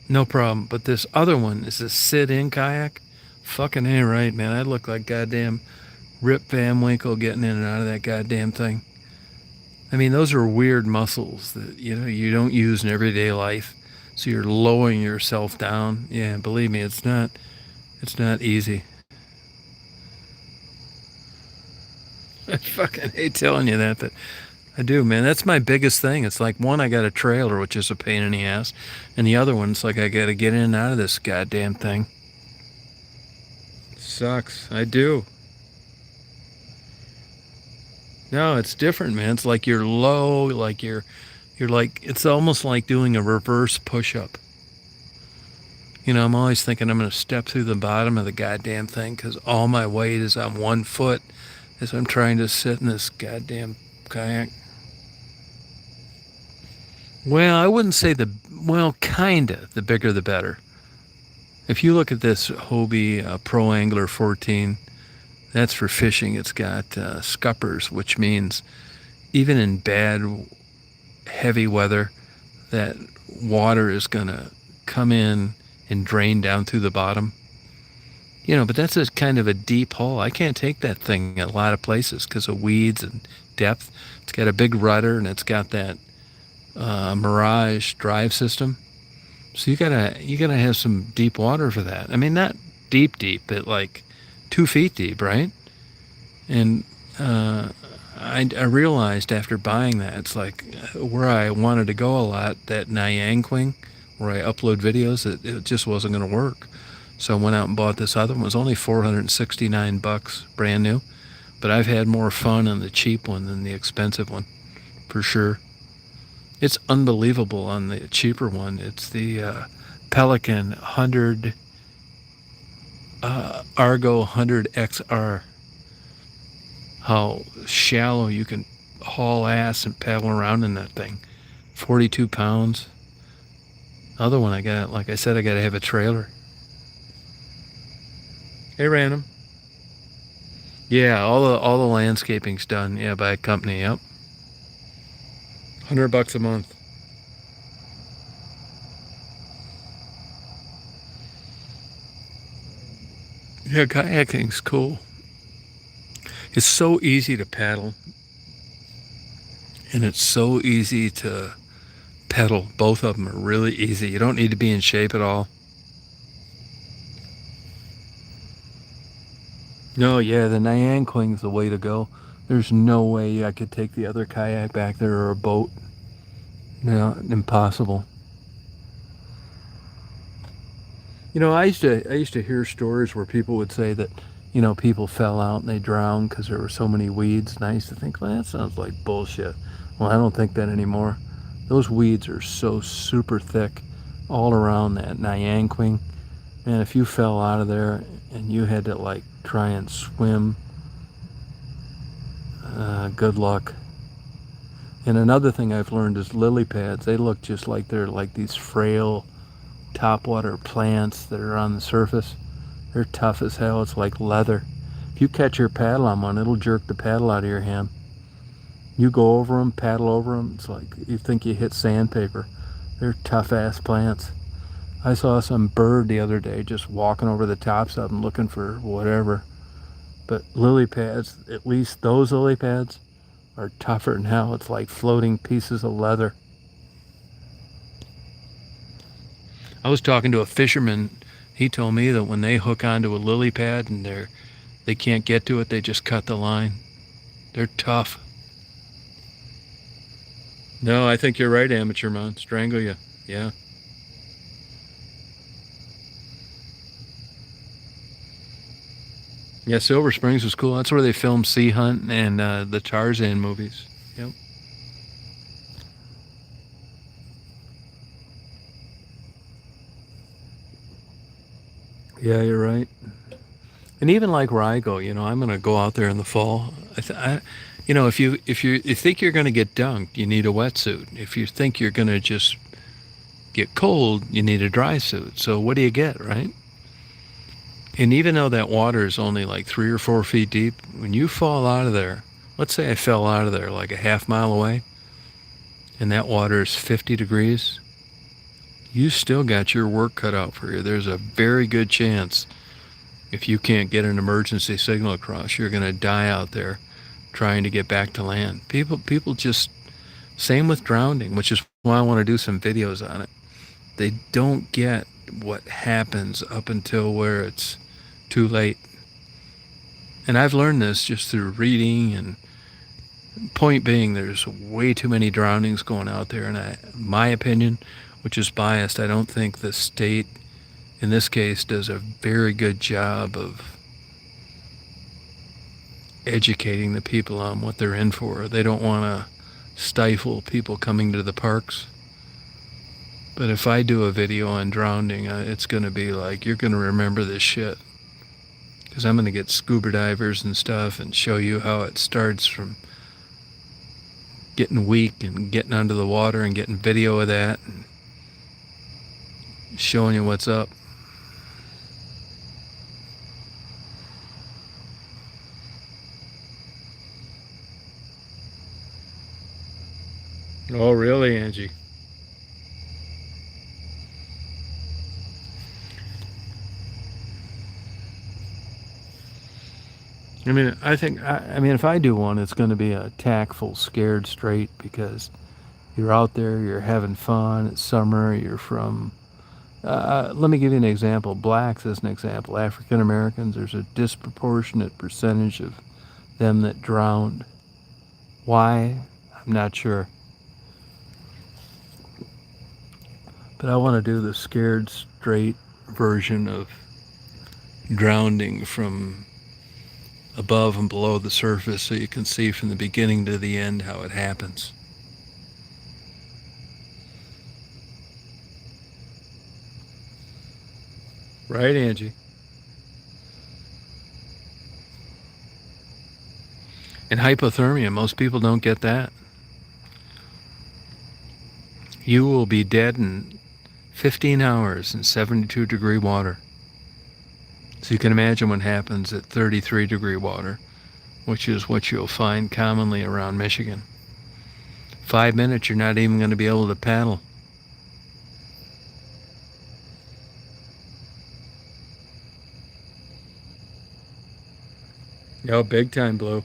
No problem. But this other one is a sit-in kayak. Fucking ain't right, man. I look like goddamn Rip Van Winkle getting in and out of that goddamn thing. I mean, those are weird muscles that, you know, you don't use in everyday life. So you're lowering yourself down. Yeah, believe me, it's not easy. I fucking hate telling you that, but I do, man. That's my biggest thing. It's like, one, I got a trailer, which is a pain in the ass, and the other one, it's like I got to get in and out of this goddamn thing. Sucks. I do. No, it's different, man. It's like you're low, like you're like, it's almost like doing a reverse push-up. You know, I'm always thinking I'm going to step through the bottom of the goddamn thing because all my weight is on one foot as I'm trying to sit in this goddamn kayak. Well, I wouldn't say kinda. The bigger the better. If you look at this Hobie Pro Angler 14, that's for fishing. It's got scuppers, which means even in bad, heavy weather, that water is going to come in and drain down through the bottom. but that's a kind of a deep hole. I can't take that thing a lot of places because of weeds and depth. It's got a big rudder and it's got that Mirage drive system. So you gotta have some deep water for that. I mean, not deep, but like 2 feet deep, right? And I realized after buying that, it's like where I wanted to go a lot, that Nyanquing, where I upload videos, it just wasn't going to work. So I went out and bought this other one. It was only $469, brand new. But I've had more fun on the cheap one than the expensive one, for sure. It's unbelievable on the cheaper one. It's the Pelican 100 Argo 100 XR. How shallow you can haul ass and paddle around in that thing. 42 pounds. Other one I got, like I said, I got to have a trailer. Hey, Random. Yeah, all the landscaping's done. Yeah, by a company. Yep. $100 a month. Yeah, kayaking's cool. It's so easy to paddle, and it's so easy to pedal. Both of them are really easy. You don't need to be in shape at all. No, yeah, the Nyanquing's the way to go. There's no way I could take the other kayak back there or a boat. No, impossible. I used to hear stories where people would say that, people fell out and they drowned because there were so many weeds. And I used to think, well, that sounds like bullshit. Well, I don't think that anymore. Those weeds are so super thick all around that Nyanquing. And if you fell out of there and you had to like try and swim, good luck. And another thing I've learned is lily pads. They look just like they're like these frail topwater plants that are on the surface. They're tough as hell. It's like leather. If you catch your paddle on one, it'll jerk the paddle out of your hand. You go over them, paddle over them, it's like you think you hit sandpaper. They're tough ass plants. I saw some bird the other day just walking over the tops of them looking for whatever. But lily pads, at least those lily pads, are tougher than hell. It's like floating pieces of leather. I was talking to a fisherman. He told me that when they hook onto a lily pad and they can't get to it, they just cut the line. They're tough. No, I think you're right, Amateur Man. Strangle you. Yeah. Yeah, Silver Springs was cool. That's where they filmed Sea Hunt and the Tarzan movies. Yep. Yeah, you're right. And even like where I go, I'm going to go out there in the fall. If you think you're going to get dunked, you need a wetsuit. If you think you're going to just get cold, you need a dry suit. So what do you get, right? And even though that water is only like 3 or 4 feet deep, when you fall out of there, let's say I fell out of there like a half mile away, and that water is 50 degrees, you still got your work cut out for you. There's a very good chance if you can't get an emergency signal across, you're going to die out there trying to get back to land. People just, same with drowning, which is why I want to do some videos on it. They don't get what happens up until where it's too late. And I've learned this just through reading, and point being, there's way too many drownings going out there. And my opinion, which is biased, I don't think the state, in this case, does a very good job of educating the people on what they're in for. They don't want to stifle people coming to the parks. But if I do a video on drowning, it's going to be like, you're going to remember this shit. Because I'm going to get scuba divers and stuff and show you how it starts from getting weak and getting under the water and getting video of that and showing you what's up. Oh, really, Angie? I mean, I mean, if I do one, it's going to be a tactful, scared straight, because you're out there, you're having fun, it's summer, you're from, let me give you an example. Blacks as an example. African Americans, there's a disproportionate percentage of them that drowned. Why? I'm not sure. But I want to do the scared straight version of drowning from above and below the surface, so you can see from the beginning to the end how it happens. Right, Angie? And hypothermia, most people don't get that. You will be dead in 15 hours in 72-degree water. So you can imagine what happens at 33-degree water, which is what you'll find commonly around Michigan. 5 minutes, you're not even going to be able to paddle. Oh, big time, Blue.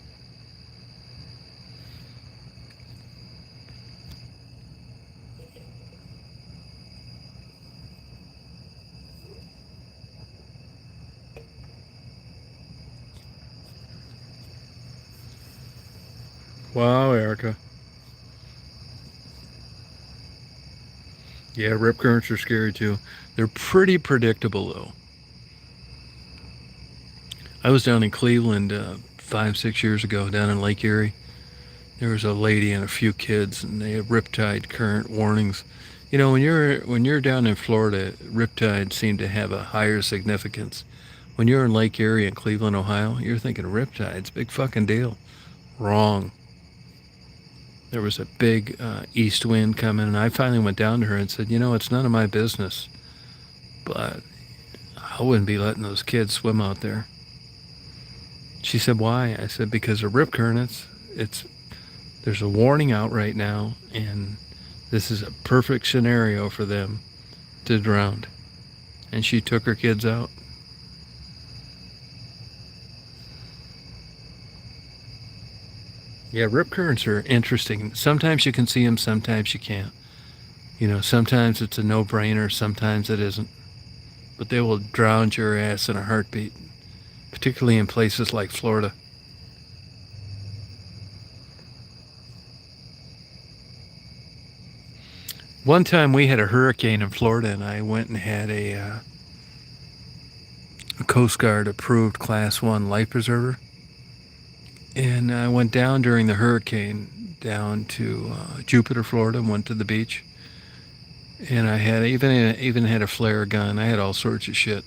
Wow, Erica. Yeah, rip currents are scary too. They're pretty predictable though. I was down in Cleveland 5-6 years ago, down in Lake Erie. There was a lady and a few kids, and they had riptide current warnings. You know, when you're down in Florida, riptides seem to have a higher significance. When you're in Lake Erie in Cleveland, Ohio, you're thinking riptides, big fucking deal. Wrong. There was a big east wind coming, and I finally went down to her and said, you know, it's none of my business, but I wouldn't be letting those kids swim out there. She said, why? I said, because of rip currents. There's a warning out right now, and this is a perfect scenario for them to drown. And she took her kids out. Yeah, rip currents are interesting. Sometimes you can see them, sometimes you can't. You know, sometimes it's a no-brainer, sometimes it isn't. But they will drown your ass in a heartbeat, particularly in places like Florida. One time we had a hurricane in Florida, and I went and had a Coast Guard approved Class 1 life preserver. And I went down during the hurricane down to Jupiter, Florida, and went to the beach. And I had even had a flare gun. I had all sorts of shit.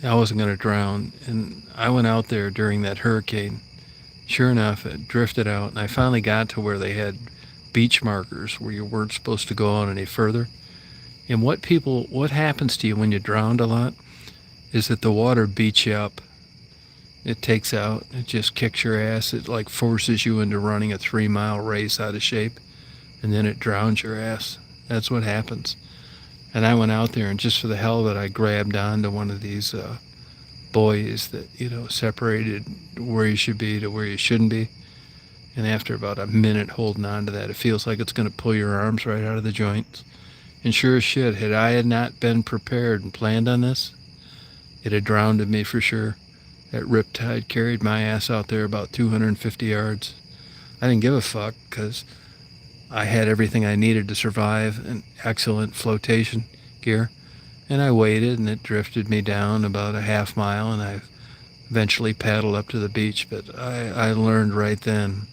I wasn't going to drown. And I went out there during that hurricane. Sure enough, it drifted out, and I finally got to where they had beach markers where you weren't supposed to go on any further. And what happens to you when you drowned a lot is that the water beats you up. It takes out, it just kicks your ass. It like forces you into running a 3-mile race out of shape, and then it drowns your ass. That's what happens. And I went out there, and just for the hell of it, I grabbed onto one of these buoys that, you know, separated where you should be to where you shouldn't be. And after about a minute holding on to that, it feels like it's going to pull your arms right out of the joints. And sure as shit, had I not been prepared and planned on this, it had drowned me for sure. That riptide carried my ass out there about 250 yards. I didn't give a fuck because I had everything I needed to survive and excellent flotation gear. And I waited, and it drifted me down about a half mile, and I eventually paddled up to the beach. But I learned right then,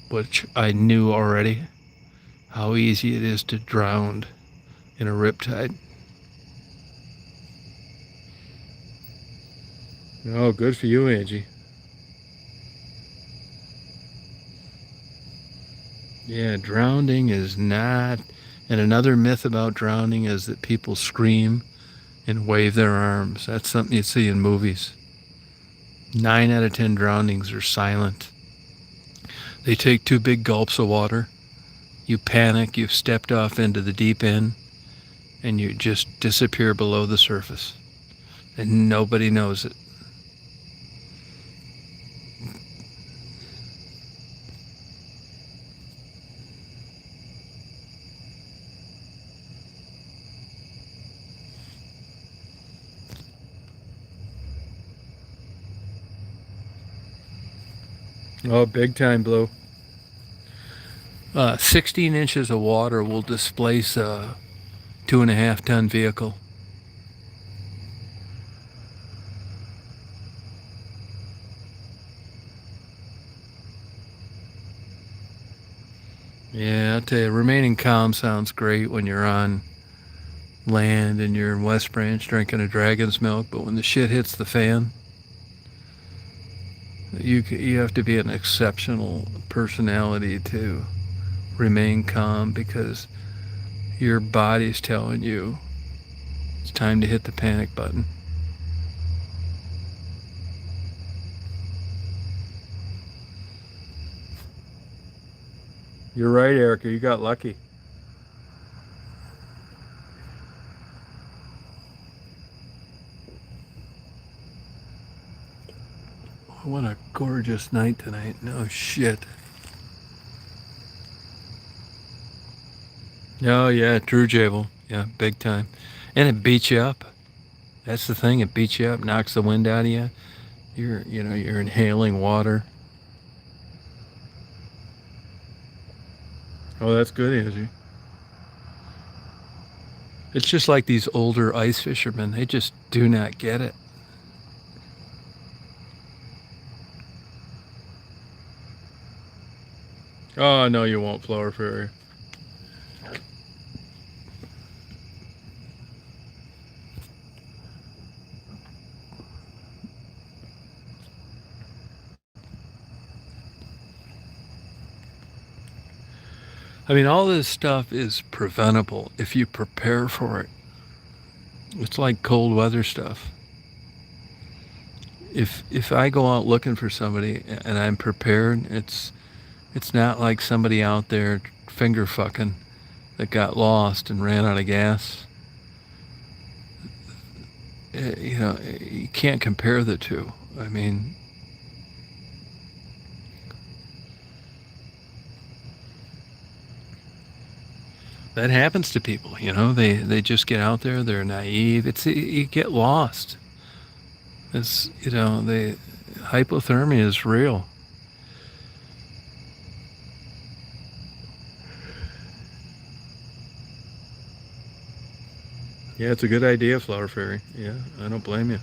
which I knew already, how easy it is to drown in a riptide. Oh, good for you, Angie. Yeah, drowning is not... And another myth about drowning is that people scream and wave their arms. That's something you see in movies. 9 out of 10 drownings are silent. They take 2 big gulps of water. You panic, you've stepped off into the deep end, and you just disappear below the surface. And nobody knows it. Oh, big time, Blue. 16 inches of water will displace a 2.5 ton vehicle. Yeah, I'll tell you, remaining calm sounds great when you're on land and you're in West Branch drinking a dragon's milk, but when the shit hits the fan, you have to be an exceptional personality to remain calm because your body's telling you it's time to hit the panic button. You're right, Erica. You got lucky. What a gorgeous night tonight. No shit. Oh, yeah, Drew Jabel. Yeah, big time. And it beats you up. That's the thing. It beats you up, knocks the wind out of you. You're inhaling water. Oh, that's good, Angie. It's just like these older ice fishermen. They just do not get it. Oh, no, you won't, Flower Fairy. I mean, all this stuff is preventable if you prepare for it. It's like cold weather stuff. If I go out looking for somebody and I'm prepared, it's not like somebody out there finger fucking that got lost and ran out of gas. You can't compare the two. I mean, that happens to people. They just get out there. They're naive. You get lost. The hypothermia is real. Yeah, it's a good idea, Flower Fairy. Yeah, I don't blame you.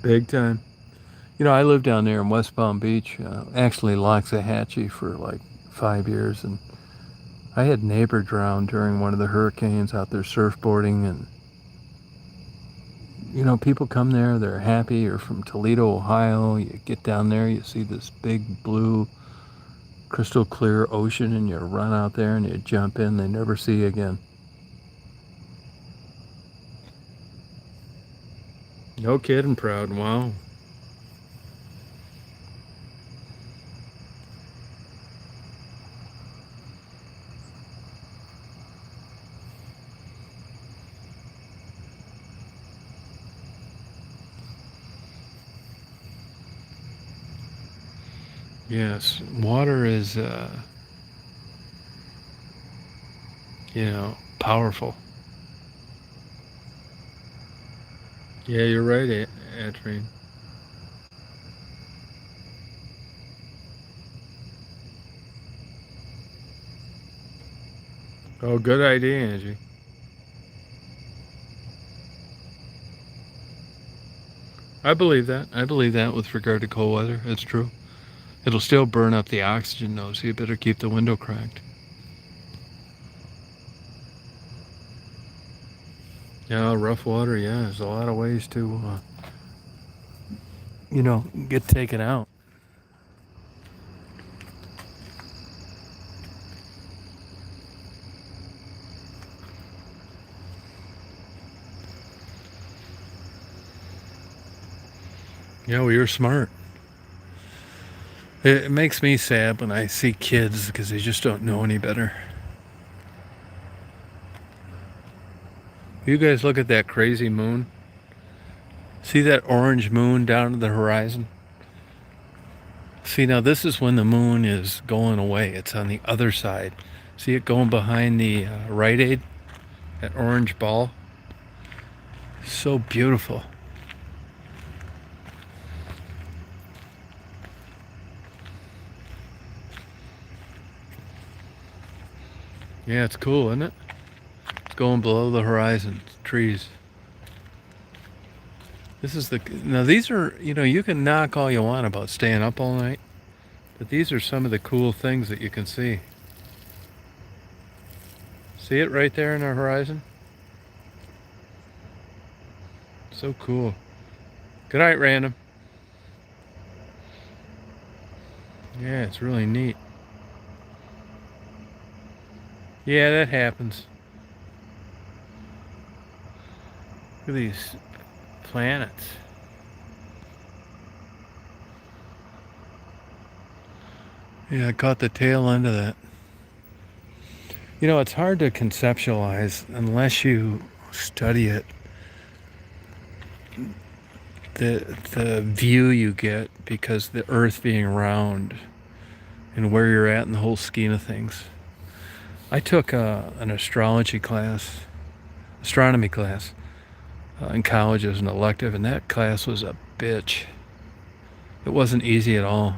Big time. I lived down there in West Palm Beach, actually Loxahatchee for like 5 years, and I had a neighbor drown during one of the hurricanes out there surfboarding, and people come there, they're happy. You're from Toledo, Ohio. You get down there, you see this big blue, crystal clear ocean, and you run out there and you jump in. They never see you again. No kidding, Proud. Wow. Yes, water is, powerful. Yeah, you're right, Atrine. Oh, good idea, Angie. I believe that. I believe that with regard to cold weather. It's true. It'll still burn up the oxygen, though, so you better keep the window cracked. Yeah, rough water, yeah. There's a lot of ways to, get taken out. Yeah, well, you're smart. It makes me sad when I see kids because they just don't know any better. You guys look at that crazy moon. See that orange moon down to the horizon? See, now this is when the moon is going away. It's on the other side. See it going behind the Rite Aid? That orange ball? So beautiful. Yeah, it's cool, isn't it? It's going below the horizon. Trees. This is the... Now these are, you can knock all you want about staying up all night. But these are some of the cool things that you can see. See it right there in the horizon? So cool. Good night, Random. Yeah, it's really neat. Yeah, that happens. Look at these planets. Yeah, I caught the tail end of that. It's hard to conceptualize unless you study it. The view you get, because the Earth being round and where you're at in the whole scheme of things. I took an astronomy class in college as an elective, and that class was a bitch. It wasn't easy at all.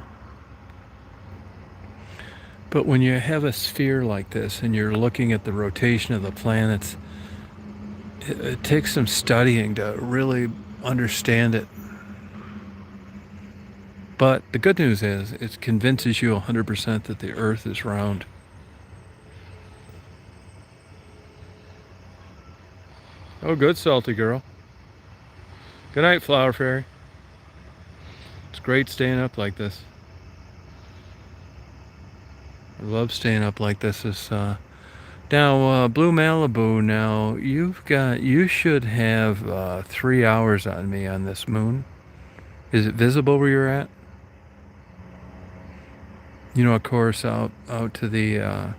But when you have a sphere like this and you're looking at the rotation of the planets, it takes some studying to really understand it. But the good news is it convinces you 100% that the Earth is round. Oh, good, salty girl. Good night, Flower Fairy. It's great staying up like this. I love staying up like this. Now, Blue Malibu, now you should have 3 hours on me on this moon. Is it visible where you're at? Of course, out to the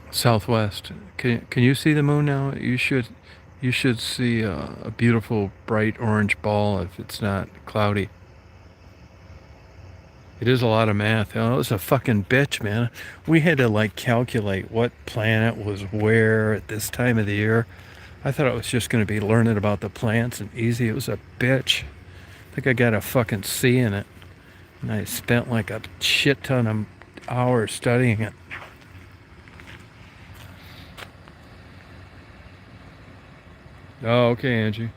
southwest. Can you see the moon now? You should see a beautiful bright orange ball if it's not cloudy. It is a lot of math. It was a fucking bitch, man. We had to calculate what planet was where at this time of the year. I thought it was just going to be learning about the plants and easy. It was a bitch. I think I got a fucking C in it. And I spent a shit ton of hours studying it. Oh, okay, Angie.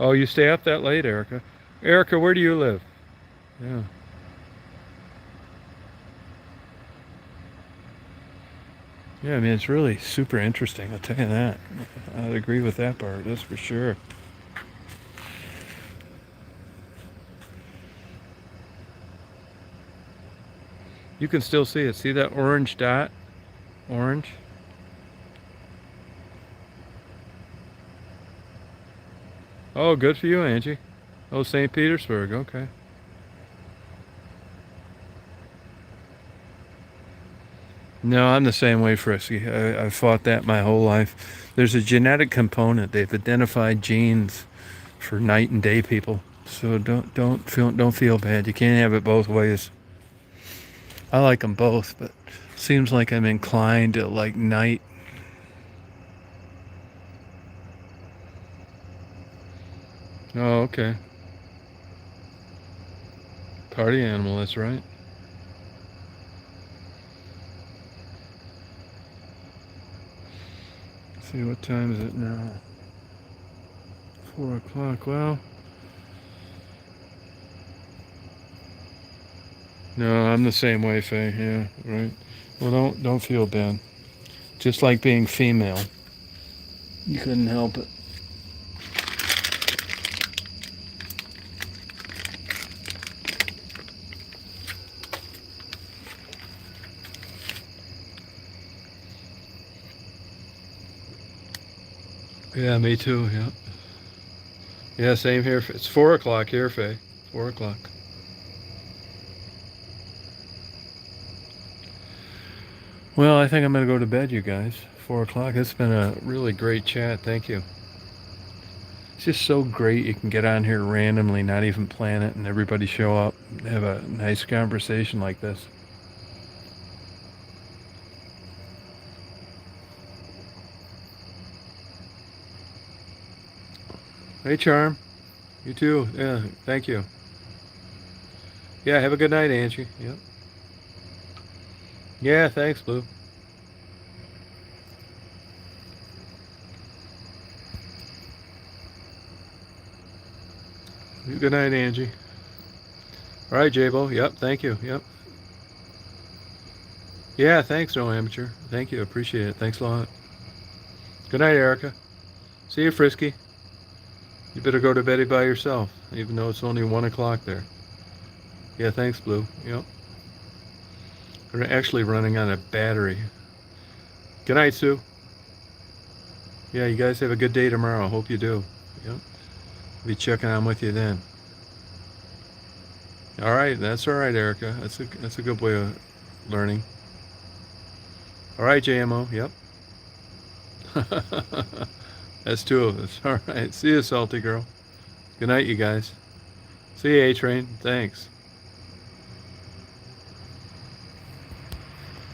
Oh, you stay up that late, Erica? Erica, where do you live? Yeah. Yeah, I mean, it's really super interesting, I'll tell you that. I'd agree with that part, that's for sure. You can still see it. See that orange dot? Orange? Oh, good for you, Angie. Oh, St. Petersburg, okay. No, I'm the same way, Frisky. I've fought that my whole life. There's a genetic component. They've identified genes for night and day people. So don't feel bad. You can't have it both ways. I like them both, but seems like I'm inclined to like night. Oh, okay. Party animal, that's right. Let's see, what time is it now? 4 o'clock. Well, no, I'm the same way, Faye. Yeah, right. Well, don't feel bad. Just like being female, you couldn't help it. Yeah, me too. Yeah. Yeah, same here. It's 4 o'clock here, Faye. 4 o'clock. Well, I think I'm going to go to bed, you guys. 4 o'clock. It's been a really great chat. Thank you. It's just so great you can get on here randomly, not even plan it, and everybody show up and have a nice conversation like this. Hey, Charm. You too. Yeah, thank you. Yeah, have a good night, Angie. Yep. Yeah, thanks, Blue. Good night, Angie. All right, Jabo. Yep, thank you. Yep. Yeah, thanks, No Amateur. Thank you. Appreciate it. Thanks a lot. Good night, Erica. See you, Frisky. You better go to bed by yourself, even though it's only 1 o'clock there. Yeah, thanks, Blue. Yep. We're actually running on a battery. Good night, Sue. Yeah, you guys have a good day tomorrow. Hope you do. Yep. Be checking on with you then. All right, that's all right, Erica. That's a good way of learning. All right, JMO. Yep. That's 2 of us. All right. See you, salty girl. Good night, you guys. See you, A-Train. Thanks.